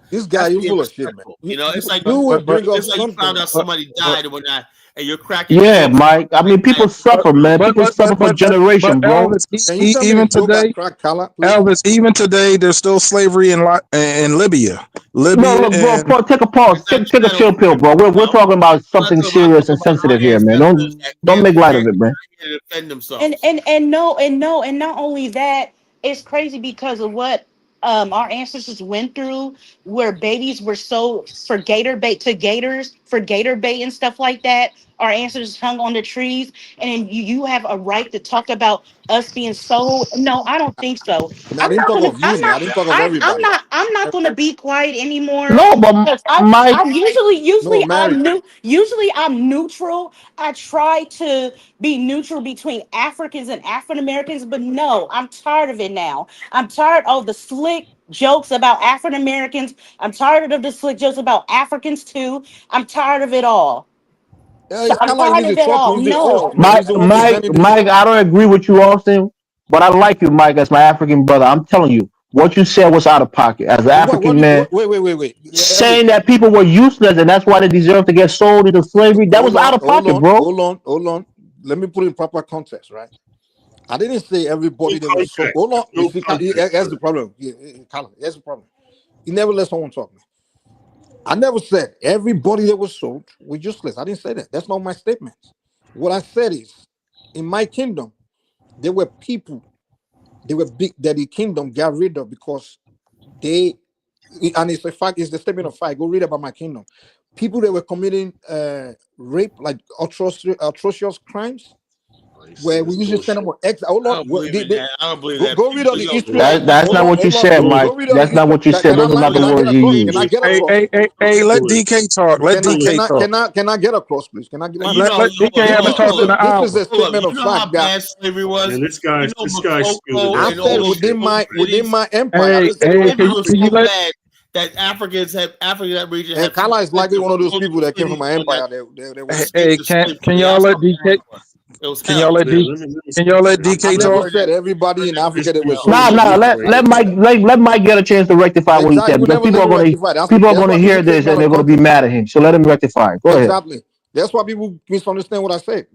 This That's guy, you being full of shit, man. respectful. It's like You would But bring up it's like you found something. out somebody died and whatnot, and you're cracking Yeah, jokes. Mike. I mean, people but suffer, man. but People but suffer but for but, but generation, bro. Elvis, Can you tell me a even joke that today, crack Kala, please? Elvis, even today, there's still slavery in Libya, No, Libya, look, bro. and Take a pause. Take a Not chill over pill, here. bro. We're No, talking about I'm not something talking about. I'm serious talking and about sensitive our here, man. ancestors that Don't make light of can't it, man. defend and themselves. and and no and no and not only that, it's crazy because of what our ancestors went through, where babies were sold for gator bait to gators for gator bait and stuff like that. Our ancestors hung on the trees, and then you have a right to talk about us being sold. No, I don't think so. I didn't talk of you, man. I didn't talk of everybody. I'm not gonna be quiet anymore. No, but Because Mike, I'm No, Mary. usually I'm neutral. I try to be neutral between Africans and African Americans, but no, I'm tired of it now. I'm tired of the slick jokes about African Americans. I'm tired of the slick jokes about Africans too. I'm tired of it all. So It's I'm kind of like tired you need of to it talk to all. him. The host, No. man. He's the one presenting the Mike. show. I don't agree with you, Austin, but I like you, Mike, as my African brother. I'm telling you, what you said was out of pocket. As an What African do you, man, wait. saying Elvis, that people were useless and that's why they deserve to get sold into slavery, that was out of pocket, bro. hold on. Let me put it in proper context, right? I didn't say everybody that was so. Hold on. You see, here's the problem. Colin, here's the problem. You never let someone talk, man. I never said everybody that was sold was useless. I didn't say that. That's not my statement. What I said is, in my kingdom, there were people, they were big that the kingdom got rid of because they, and it's a fact, it's the statement of fact. Go read about my kingdom. People that were committing rape, like atrocious crimes, where we usually send them on X. Hold I on, don't believe in that. I don't believe that. go read all the history. That's not what you Hold on. said, Mike. Go read all the That's not history. what you said. Can I Those are land? not the Can I get words you across? Can I used. get across? Hey, let DK talk. Let DK talk. Can I get across, please? Can I get? Let DK haven't talked in an This hour. is a statement of You know how fact that bad slavery was. And this guy's spewing I this said bullshit. within my empire. I didn't say Hey, all Slavery people. was so bad that Africa that region And had people Kala is went likely to one of those coastal people that came from cities my and that empire. They to was escape the can slave. can Yeah, I y'all saw let DK? that. It was Can hell. y'all let DK I never talk? said everybody in Africa that was Nah, sold. let Mike get a chance to rectify what he Exactly. said We because never let me rectify. people are That's gonna why people hear take this me out and of they're gonna be context. mad at him. So let him rectify it. Go ahead. Exactly. That's why people misunderstand what I said.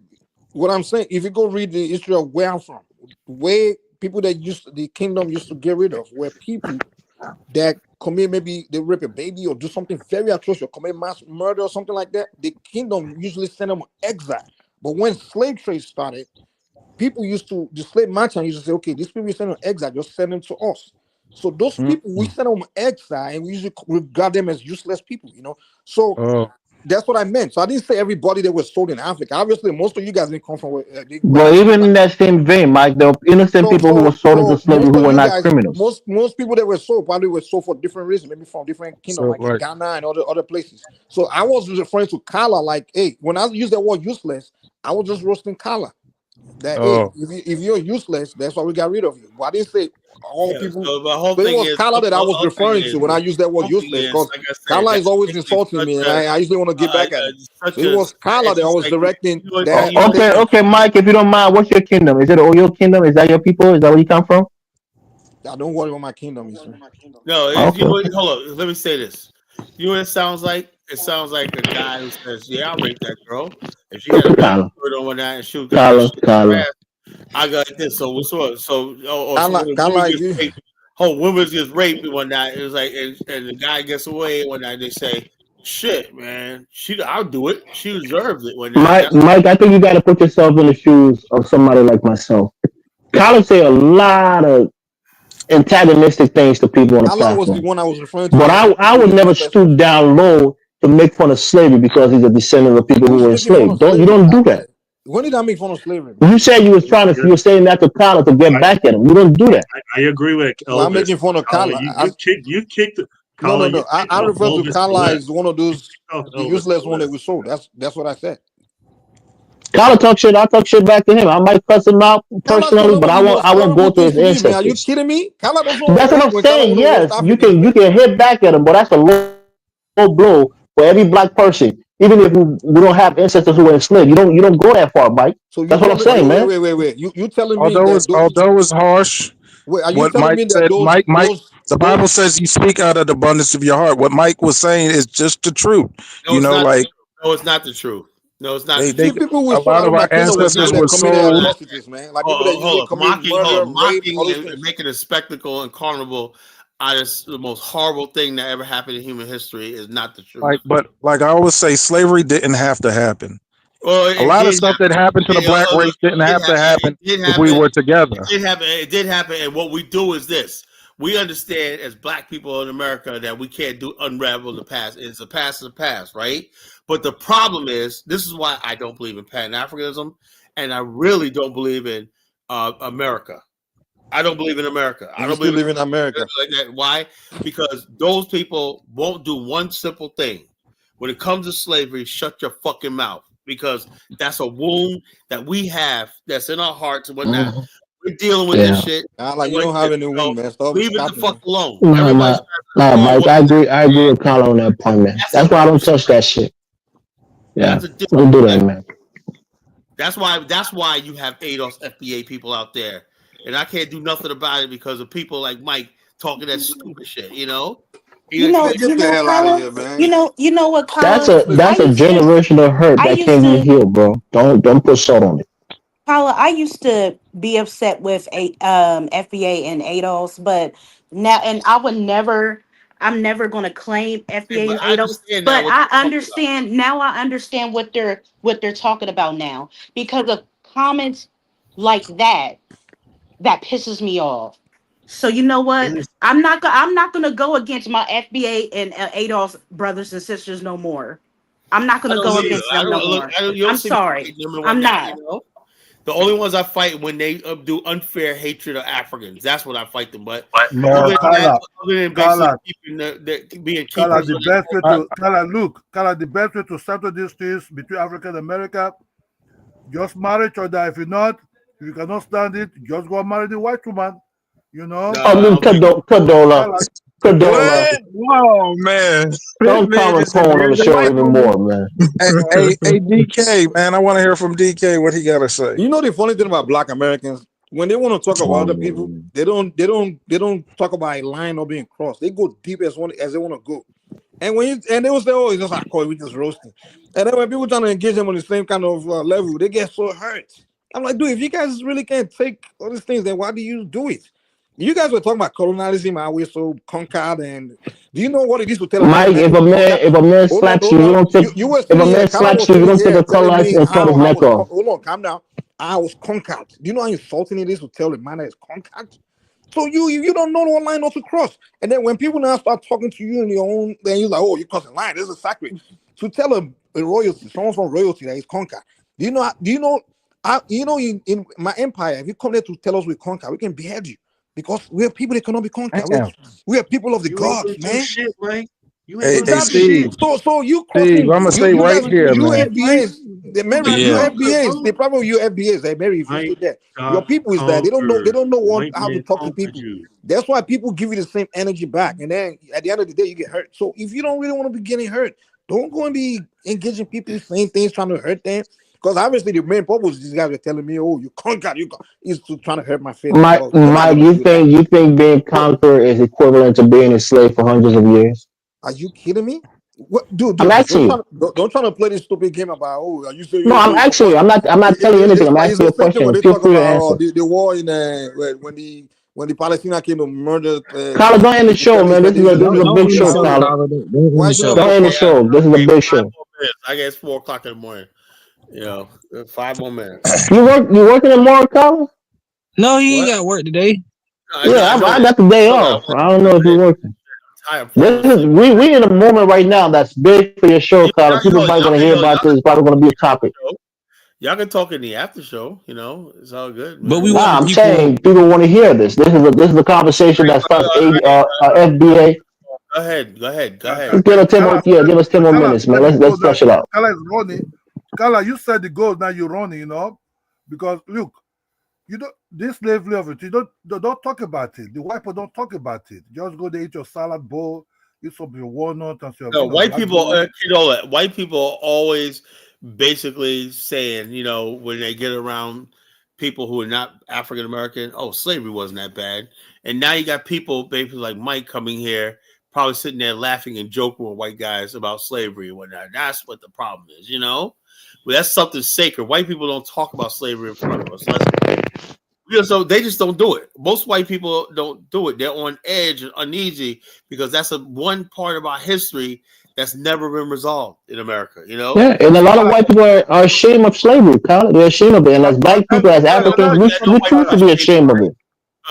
What I'm saying, if you go read the history of where I'm from, where people that the kingdom used to get rid of were people that commit, maybe they rape a baby or do something very atrocious or commit mass murder or something like that. The kingdom usually send them on exile. But when slave trade started, the slave merchant used to say, okay, these people we send on exile, just send them to us. So those people we send them on exile and we usually regard them as useless people, So that's what I meant. So I didn't say everybody that was sold in Africa. Obviously, most of you guys didn't come from where I But came even from. in that same vein, Mike, there were innocent people who were sold into slavery Most who of were you not guys, criminals. most people that were sold probably were sold for different reasons, maybe from different kingdom, So, like in Ghana and other places. So I was referring to Kala, like, hey, when I use the word useless, I was just roasting Kala. That hey, if you're useless, that's why we got rid of you. But I didn't say all people. So the whole So it thing was is, Kala that I was whole thing referring to when I used that word useless, because like I said, Kala that is always is insulting such me, and a I usually want to get back at him. So such it a. was Kala It's that I just was like directing you know, that Okay, statement. okay, Mike, if you don't mind, what's your kingdom? Is it your kingdom? Is that your people? Is that where you come from? Don't worry what my kingdom is, man. No, Okay. hold on. Let me say this. You know what it sounds like? It sounds like a guy who says, "Yeah, I raped that girl. If she had a baby Kala, or one that, and she got that Kala, shit in her Kala. ass, I got this." So so when a woman Kala, gets raped, women gets raped and whatnot. It was like, and the guy gets away and whatnot. They say, "Shit, man, I'll do it. She deserves it." When that, Mike, that's Mike, I think you got to put yourself in the shoes of somebody like myself. Kala say a lot of antagonistic things to people on the Kala was the platform. one I was referring to But when I said I people would that never disrespectful. stoop down low to make fun of slavery because he's a descendant of people who Who's were making fun enslaved. of You slavery? don't do that. When did I make fun of slavery, man? You said you were saying that to Kala to get back at him. You don't do that. I agree with Well, I'm Elvis. making fun of Kala, Kala. you kicked No. Kala, you kicked I the refer to Elvis Kala list. as one of those the Elvis useless one that list. we sold. That's what I said. Kala talk shit. I talk shit back to him. I might cuss him out Kala said personally, some but of the most I won't go horrible to things his to me, man. Are you ancestors. kidding me? Kala doesn't That's what I'm react when Kala saying. want to roast Yes, Africans, you man. can hit back at him, but that's a low blow for every black person. Even if we don't have ancestors who were enslaved, you don't go that far, Mike. So you That's what I'm telling saying, man. wait. You telling me although that it's although it's harsh, wait, are you what telling Mike me that said, the those Bible says you speak out of the abundance of your heart. What Mike was saying is just the truth. no, it's not. Like No, it's not the truth. No, it's not the they see truth. people we a sold lot out of of my our kingdom No, were it's not people ancestors the were that truth. committed No, sold. atrocities, man. Like people that usually hold up, commit murder, rape, all those mocking things. and making a spectacle and carnival out of the most horrible thing that ever happened in human history is not the truth. But like I always say, slavery didn't have to happen. Well, A it lot of did stuff that happen. happened to the black race didn't have to happen It did if we happen. were together. It did happen. And what we do is this: we understand as black people in America that we can't unravel the past. It's the past is the past, right? But the problem is, this is why I don't believe in Pan Africanism, and I really don't believe in America. I don't believe in America. I And you don't still believe live in America. like that. Why? Because those people won't do one simple thing. When it comes to slavery, shut your fucking mouth. Because that's a wound that we have that's in our hearts and whatnot. Mhm. We're dealing with this Yeah. shit. Like you don't have any wound, man. Stop Leave it the capping, fuck man. alone. No, Everybody's no, no, oh, Mike. well, I agree with Kala on that point, man. that's That's a why I don't different touch that shit. Yeah, that's a different don't do that, perspective. man. That's why you have ADOS FBA people out there. And I can't do nothing about it because of people like Mike talking that stupid shit, you know? Man, get the hell out of Carla, here, man. you know what, That's Carla? a generational hurt I that used can't be to, healed, bro. Don't put salt on it. Carla, I used to be upset with a FBA and ADOS, but now, and I'm never going to claim Hey, FBA but and I ADOS, understand now but what I you're talking about. understand now. I understand what they're talking about now because of comments like that pisses me off. So you know what? I'm not gonna go against my FBA and ADOS brothers and sisters no more. I'm not I gonna don't go either. against them no more. You don't I'm see me sorry. fighting them and I'm whatnot, you not. know? The only ones I fight when they do unfair hatred of Africans. That's when I fight them. But No, other than that, other than basically Kala, keeping being Kala, keepers the of their best way culture. to Kala, look, Kala, the best way to settle these things between Africa and America, just marry each other. If you cannot stand it, just go and marry the white woman. You know, No, I don't think Kadola, Kala, Cadola. Whoa, man. Don't call him Tone on the show even more, man. Hey, DK, man, I want to hear from DK what he got to say. You know the funny thing about Black Americans, when they want to talk about other people, they don't talk about a line or being crossed. They go deep as they want to go. And they will say, "Oh, it's just like we just roasting." And then when people trying to engage them on the same kind of level, they get so hurt. I'm like, dude, if you guys really can't take all these things, then why do you do it? You guys were talking about colonialism, how we're so conquered, and do you know what it is to tell a Mike, if a man slaps you, you don't take. If a man slaps you, you don't take a cutlass and cut his neck off. Hold on, calm down. I was conquered. Do you know how insulting it is to tell a man that is conquered? So you don't know what line not to cross. And then when people now start talking to you in your own, then you're like, oh, you're crossing line. This is sacred. To tell a royalty, someone from royalty that is conquered. Do you know? In my empire, if you come there to tell us we conquer, we can behead you. Because we're people that cannot be conquered. We are people of the gods, man. Shit, Mike. Hey, Steve. So you Steve, I'm gonna stay right here, man. UFBAs, they marry UFBAs. They probably UFBAs. They marry if you stay there. Your people is there. They don't know how to talk to people. That's why people give you the same energy back, and then at the end of the day, you get hurt. So if you don't really want to be getting hurt, don't go and be engaging people saying things trying to hurt them. Because obviously the main purpose these guys are telling me, "Oh, you conquered, is to trying to hurt my feelings." Mike, you think being conquered is equivalent to being a slave for hundreds of years? Are you kidding me? What, dude? I'm actually don't try to play this stupid game about are you saying? No, I'm not telling you anything. I'm asking you a question. Feel free to answer. The war in when the Palestinians came to murder. Carla, don't end the show, man. This is a big show, Carla. Don't end the show. This is a big show. I guess 4 o'clock in the morning. 5 more minutes. You working tomorrow, Carla? No, he ain't got work today. I got the day off. I don't know if you're working. We in a moment right now that's big for your show, Carla. People probably going to hear about this. It's probably going to be a topic. Y'all can talk in the after show. It's all good. But I'm saying people want to hear this. This is a conversation that starts FBA. Go ahead. Give us 10 more minutes, man. Let's flush it out. Carla is running. Carla, you said the goal, now you're running, because look, you don't this slavery of it. You don't talk about it. The white people don't talk about it. Just go there, eat your salad bowl, eat some of your walnut and stuff. No, white people, white people are always basically saying, when they get around people who are not African American, oh, slavery wasn't that bad. And now you got people basically like Mike coming here, probably sitting there laughing and joking with white guys about slavery and whatnot. That's what the problem is, Well, that's something sacred. White people don't talk about slavery in front of us. So they just don't do it. Most white people don't do it. They're on edge and uneasy because that's one part of our history that's never been resolved in America, Yeah, and a lot of white people are ashamed of slavery, Carla. They're ashamed of it. And as black people, as Africans, we choose to be ashamed of it.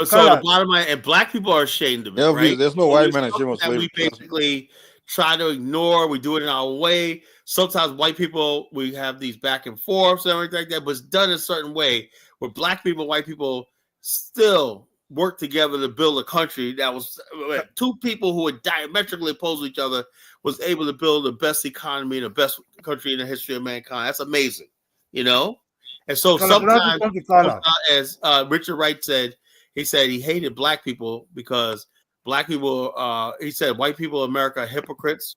So the bottom line, and black people are ashamed of it, right? There's no white man ashamed of slavery. We basically try to ignore. We do it in our way. Sometimes white people, we have these back and forths and everything like that, but it's done a certain way where black people and white people still work together to build a country that was two people who were diametrically opposed to each other was able to build the best economy and the best country in the history of mankind. That's amazing, And so sometimes, as Richard Wright said, he said he hated black people because black people, he said white people in America are hypocrites.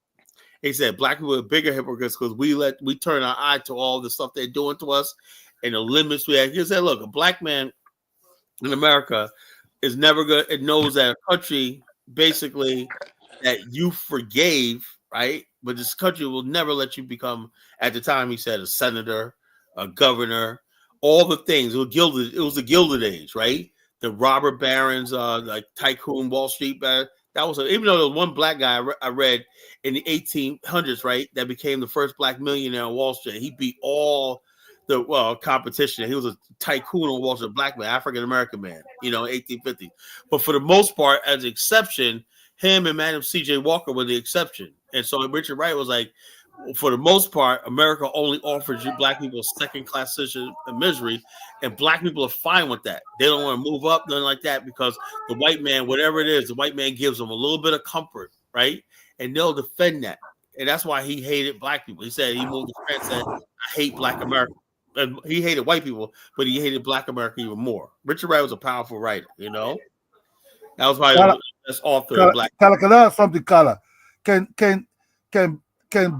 He said black people are bigger hypocrites because we turn our eye to all the stuff they're doing to us and the limits we have. He said, look, a black man in America is never good. It knows that a country basically that you forgave, right? But this country will never let you become, at the time he said, a senator, a governor, all the things. It was the Gilded Age, right? The robber barons, like tycoon Wall Street. That was even though there was one black guy I read in the 1800s, right, that became the first black millionaire on Wall Street. He beat all the competition. He was a tycoon on Wall Street, black man, African American man, 1850. But for the most part, as an exception, him and Madam C.J. Walker were the exception. And so Richard Wright was like, for the most part, America only offers you black people second-class citizenship and misery, and black people are fine with that. They don't want to move up, nothing like that, because the white man, whatever it is, the white man gives them a little bit of comfort, right? And they'll defend that. And that's why he hated black people. He said he moved to France and said, I hate black America. And he hated white people, but he hated black America even more. Richard Wright was a powerful writer, That was probably That's author of Black. Kala, can I ask something, Kala? Can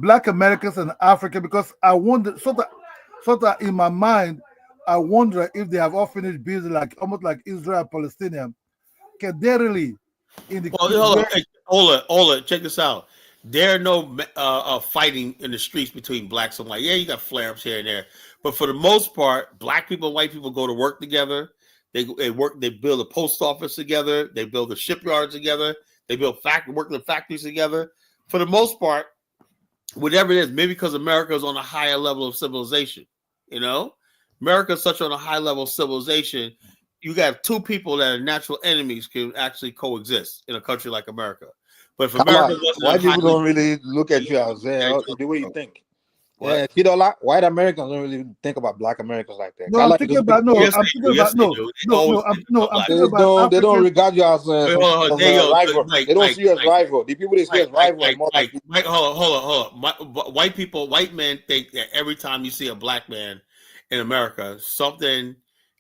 Black Americans and African, because I wonder sort of in my mind, I wonder if they have all finished business, like almost like Israel Palestinian. Can they really hold on, check this out. There are no fighting in the streets between blacks and white. Yeah, you got flare-ups here and there, but for the most part, black people and white people go to work together. They work. They build a post office together. They build the shipyards together. They build work in the factories together. For the most part, whatever it is, maybe because America is on a higher level of civilization. You know, America is such on a high level of civilization. You got two people that are natural enemies can actually coexist in a country like America. But if America wasn't white people don't really look at you as the way you think. What? Yeah, white Americans don't really think about Black Americans like that. No, I'm thinking about They don't regard you as a rival. They don't see you as rival. The people they see as rival are more like hold on. White men think that every time you see a black man in America, something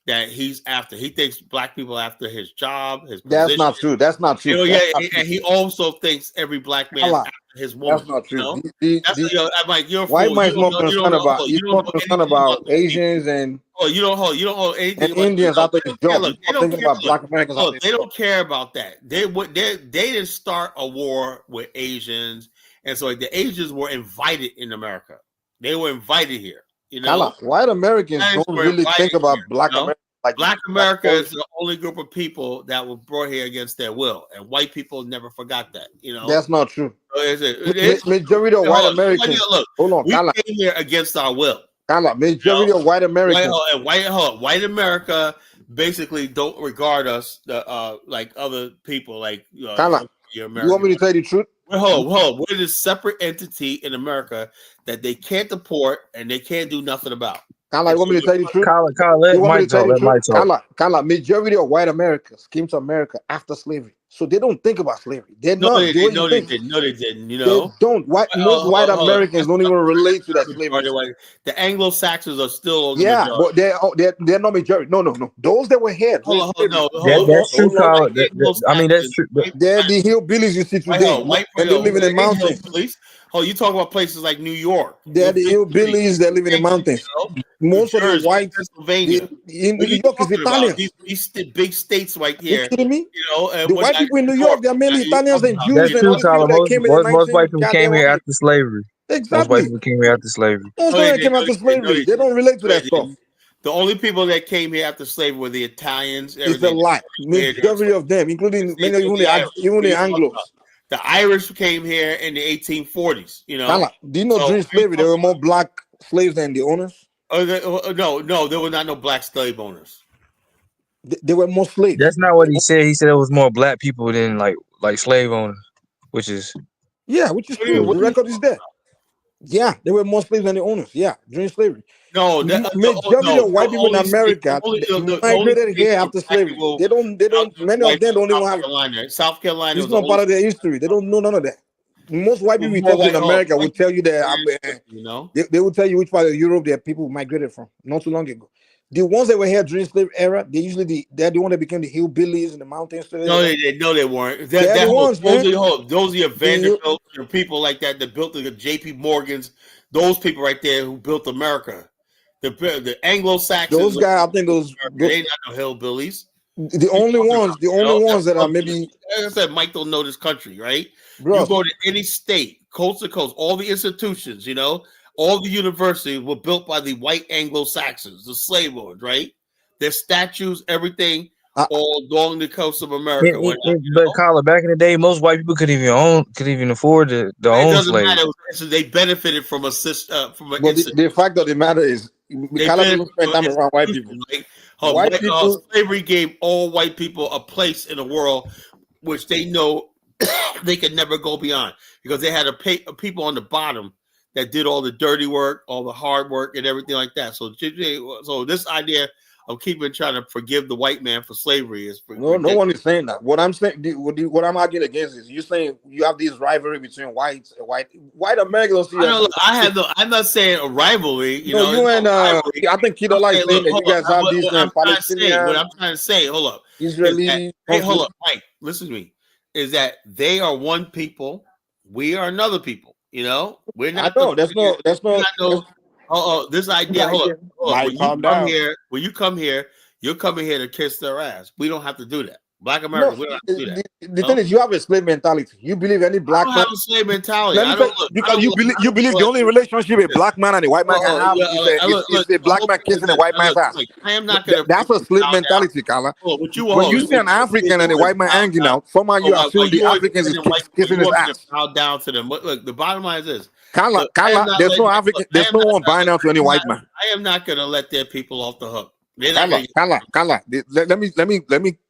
that he's after. He thinks black people after his job, his position. That's not true. That's not true. And he also thinks every black man after his woman. That's not true. I'm like, you're white man's more concerned about. He's more concerned about Asians and. You don't hold anything. And Indians after his job. They don't care about Black Americans. They don't care about that. They didn't start a war with Asians, and so the Asians were invited in America. They were invited here. You know, white Americans don't really think about Black Americans. Like Black America is the only group of people that were brought here against their will, and white people never forgot that. You know, that's not true. Majority of white Americans. Hold on, we came here against our will. Majority of white Americans. White America basically don't regard us like other people. Like you want me to tell you the truth? Hold. We're this separate entity in America that they can't deport and they can't do nothing about. Want me to tell you the truth? Majority of white Americans came to America after slavery, so they don't think about slavery. They didn't. You know, they don't. Most white Americans don't even relate to that slavery. The Anglo-Saxons are still but they're not majority. No. Those that were here. That's true, Carl. That's true. They're the hillbillies you see today, and they live in the mountains. You talk about places like New York. They're the hillbillies that live in the mountains. Most of the whites, Pennsylvania, in New York is Italian. These big states right here. You kidding me? You know, the white people in New York, they're mainly Italians and Jews. That's true, Carl. Most white people came here after slavery. Exactly. Most white people came here after slavery. They don't relate to that stuff. The only people that came here after slavery were the Italians. It's a lot. Majority of them, including many even the Anglos. The Irish came here in the 1840s. You know, do you know during slavery there were more black slaves than the owners? No, there were not no black slave owners. There were more slaves. That's not what he said. He said it was more black people than like slave owners, which is true. The record is there. Yeah, there were more slaves than the owners. Yeah, during slavery. Majority of white people in America migrated here after slavery. They don't. Many of them don't even have. South Carolina. It's not part of their history. They don't know none of that. Most white people we talk in America will tell you that. They will tell you which part of Europe their people migrated from not too long ago. The ones that were here during slave era, they're the one that became the hillbillies in the mountains. No, they weren't. Those are your Vanderbilt, your people like that built the J.P. Morgans. Those people right there who built America. The Anglo-Saxons. Those guys, I think those they not no hillbillies. The only ones that are maybe. Like I said, Mike don't know this country, right? Bro. You go to any state, coast to coast, all the institutions, you know, all the universities were built by the white Anglo-Saxons, the slave owners, right? Their statues, everything, all along the coast of America. But Carla, back in the day, most white people couldn't even afford to own slaves. So they benefited from a system. The fact of the matter is, Carla didn't spend time around white people. Slavery gave all white people a place in the world which they know they could never go beyond, because they had people on the bottom that did all the dirty work, all the hard work, and everything like that. So this idea of trying to forgive the white man for slavery is no one is saying that. What I'm saying, what I'm arguing against is you're saying you have this rivalry between white Americans. I'm not saying a rivalry. You I think Kido like saying that you guys have these Palestinians. What I'm trying to say, hold up, Israeli. Hey, hold up, Mike. Listen to me. is that they are one people, we are another people. You know, we're not. I know. That's no. This idea. Hold on. Mike, calm down. When you come here, you're coming here to kiss their ass. We don't have to do that. Black No, Americans, we don't have to do that. the thing is, you have a slave mentality. You believe any black I don't man. have a slave mentality. Let me say, because you believe the only relationship a black man and a white man can have is a black man kissing a white man's ass. I am not going to. That's a slave mentality, Carla. When you see an African and a white man hanging out, somehow you assume the African is kissing his ass. Bow down to them. Look, the bottom line is this. Carla, there's no African, there's no one buying out to any white man. I am not going to let their people off the hook. Carla, let me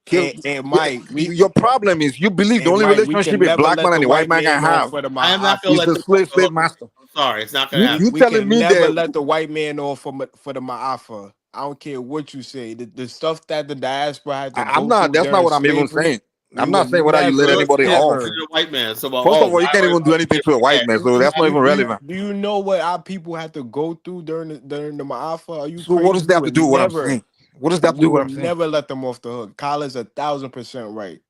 kill. Hey, Mike, your problem is you believe the only relationship a black man and a white man can have I am not going to let the slave master. I'm sorry, it's not going to happen. You telling me never that let the white man off for the Ma'afa. I don't care what you say. The stuff that the diaspora had to I'm not. That's not what I'm even saying. I'm not saying whether you let anybody off. White man. So first of all, you can't even do anything to a white man, so that's not even relevant. Do you know what our people had to go through during the Ma'afa? Are you so what does that have to do with what I'm saying? What does that have to do with what I'm saying? Never let them off the hook. Kyle is 1,000% right.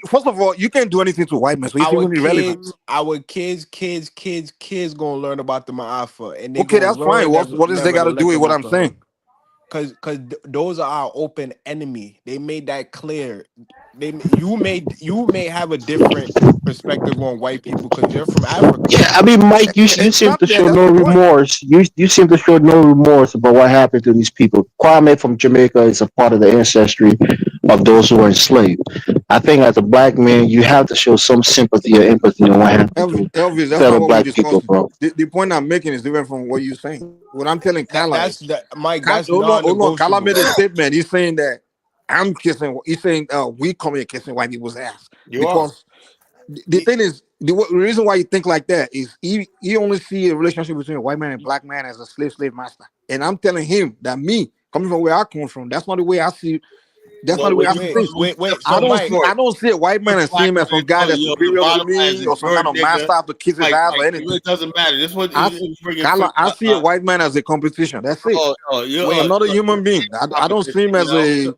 First of all, you can't do anything to white men, so it's even irrelevant. Our kids gonna learn about the Ma'afa, and okay, that's fine. What does they got to do with what I'm saying? Because those are our open enemy. They made that clear. You may have a different perspective on white people because they're from Africa. Yeah, I mean, Mike, you seem to show no remorse. You seem to show no remorse about what happened to these people. Kwame from Jamaica is a part of the ancestry of those who were enslaved. I think as a black man, you have to show some sympathy or empathy on what happened to Elvis, that's fellow not black people, bro. The point I'm making is different from what you're saying. What I'm telling Kala is, Mike, that's not Kala made a statement. He's saying that I'm kissing. He's saying we come here kissing white people's ass because the thing is the reason why you think like that is he only see a relationship between a white man and black man as a slave master, and I'm telling him that me coming from where I come from, that's not the way I see. That's not the way I see things. I don't see a white man and see him as some guy that's superior to me or some kind of master to kiss his ass or anything. It doesn't matter. This one, I see a white man as a competition. That's it. Another human being. I don't see him as a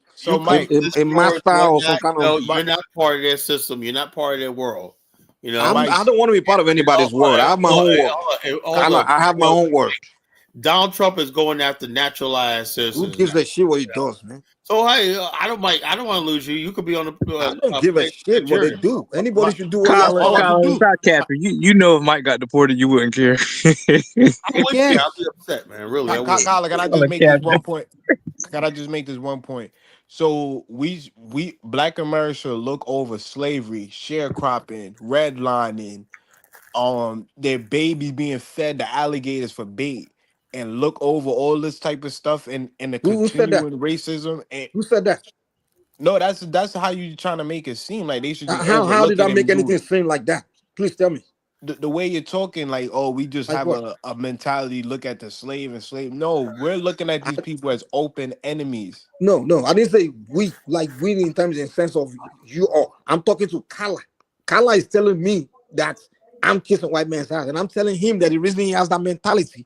master or some kind of. You're not part of their system. You're not part of their world. You know, I don't want to be part of anybody's world. I have my own world. I have my own world. Donald Trump is going after naturalized citizens. Who gives a shit what he does, man? So hey, I don't want to lose you. You could be on the. I don't give a shit what they do. Anybody should do what they do. Stop capping. You know if Mike got deported, you wouldn't care. I wouldn't care. I'd be upset, man. Really. Kyle, can I just make this one point? Can I just make this one point? So we Black America look over slavery, sharecropping, redlining, their babies being fed to alligators for bait, and look over all this type of stuff and the continuing racism. And who said that? No, that's how you trying to make it seem like they should. How did I make anything seem like that? Please tell me. The way you're talking, like, oh, we just have a mentality, look at the slave. No, we're looking at these people as open enemies. No, I didn't say we, like we in terms in sense of you all. I'm talking to Kala. Kala is telling me that I'm kissing white man's ass, and I'm telling him that the reason he has that mentality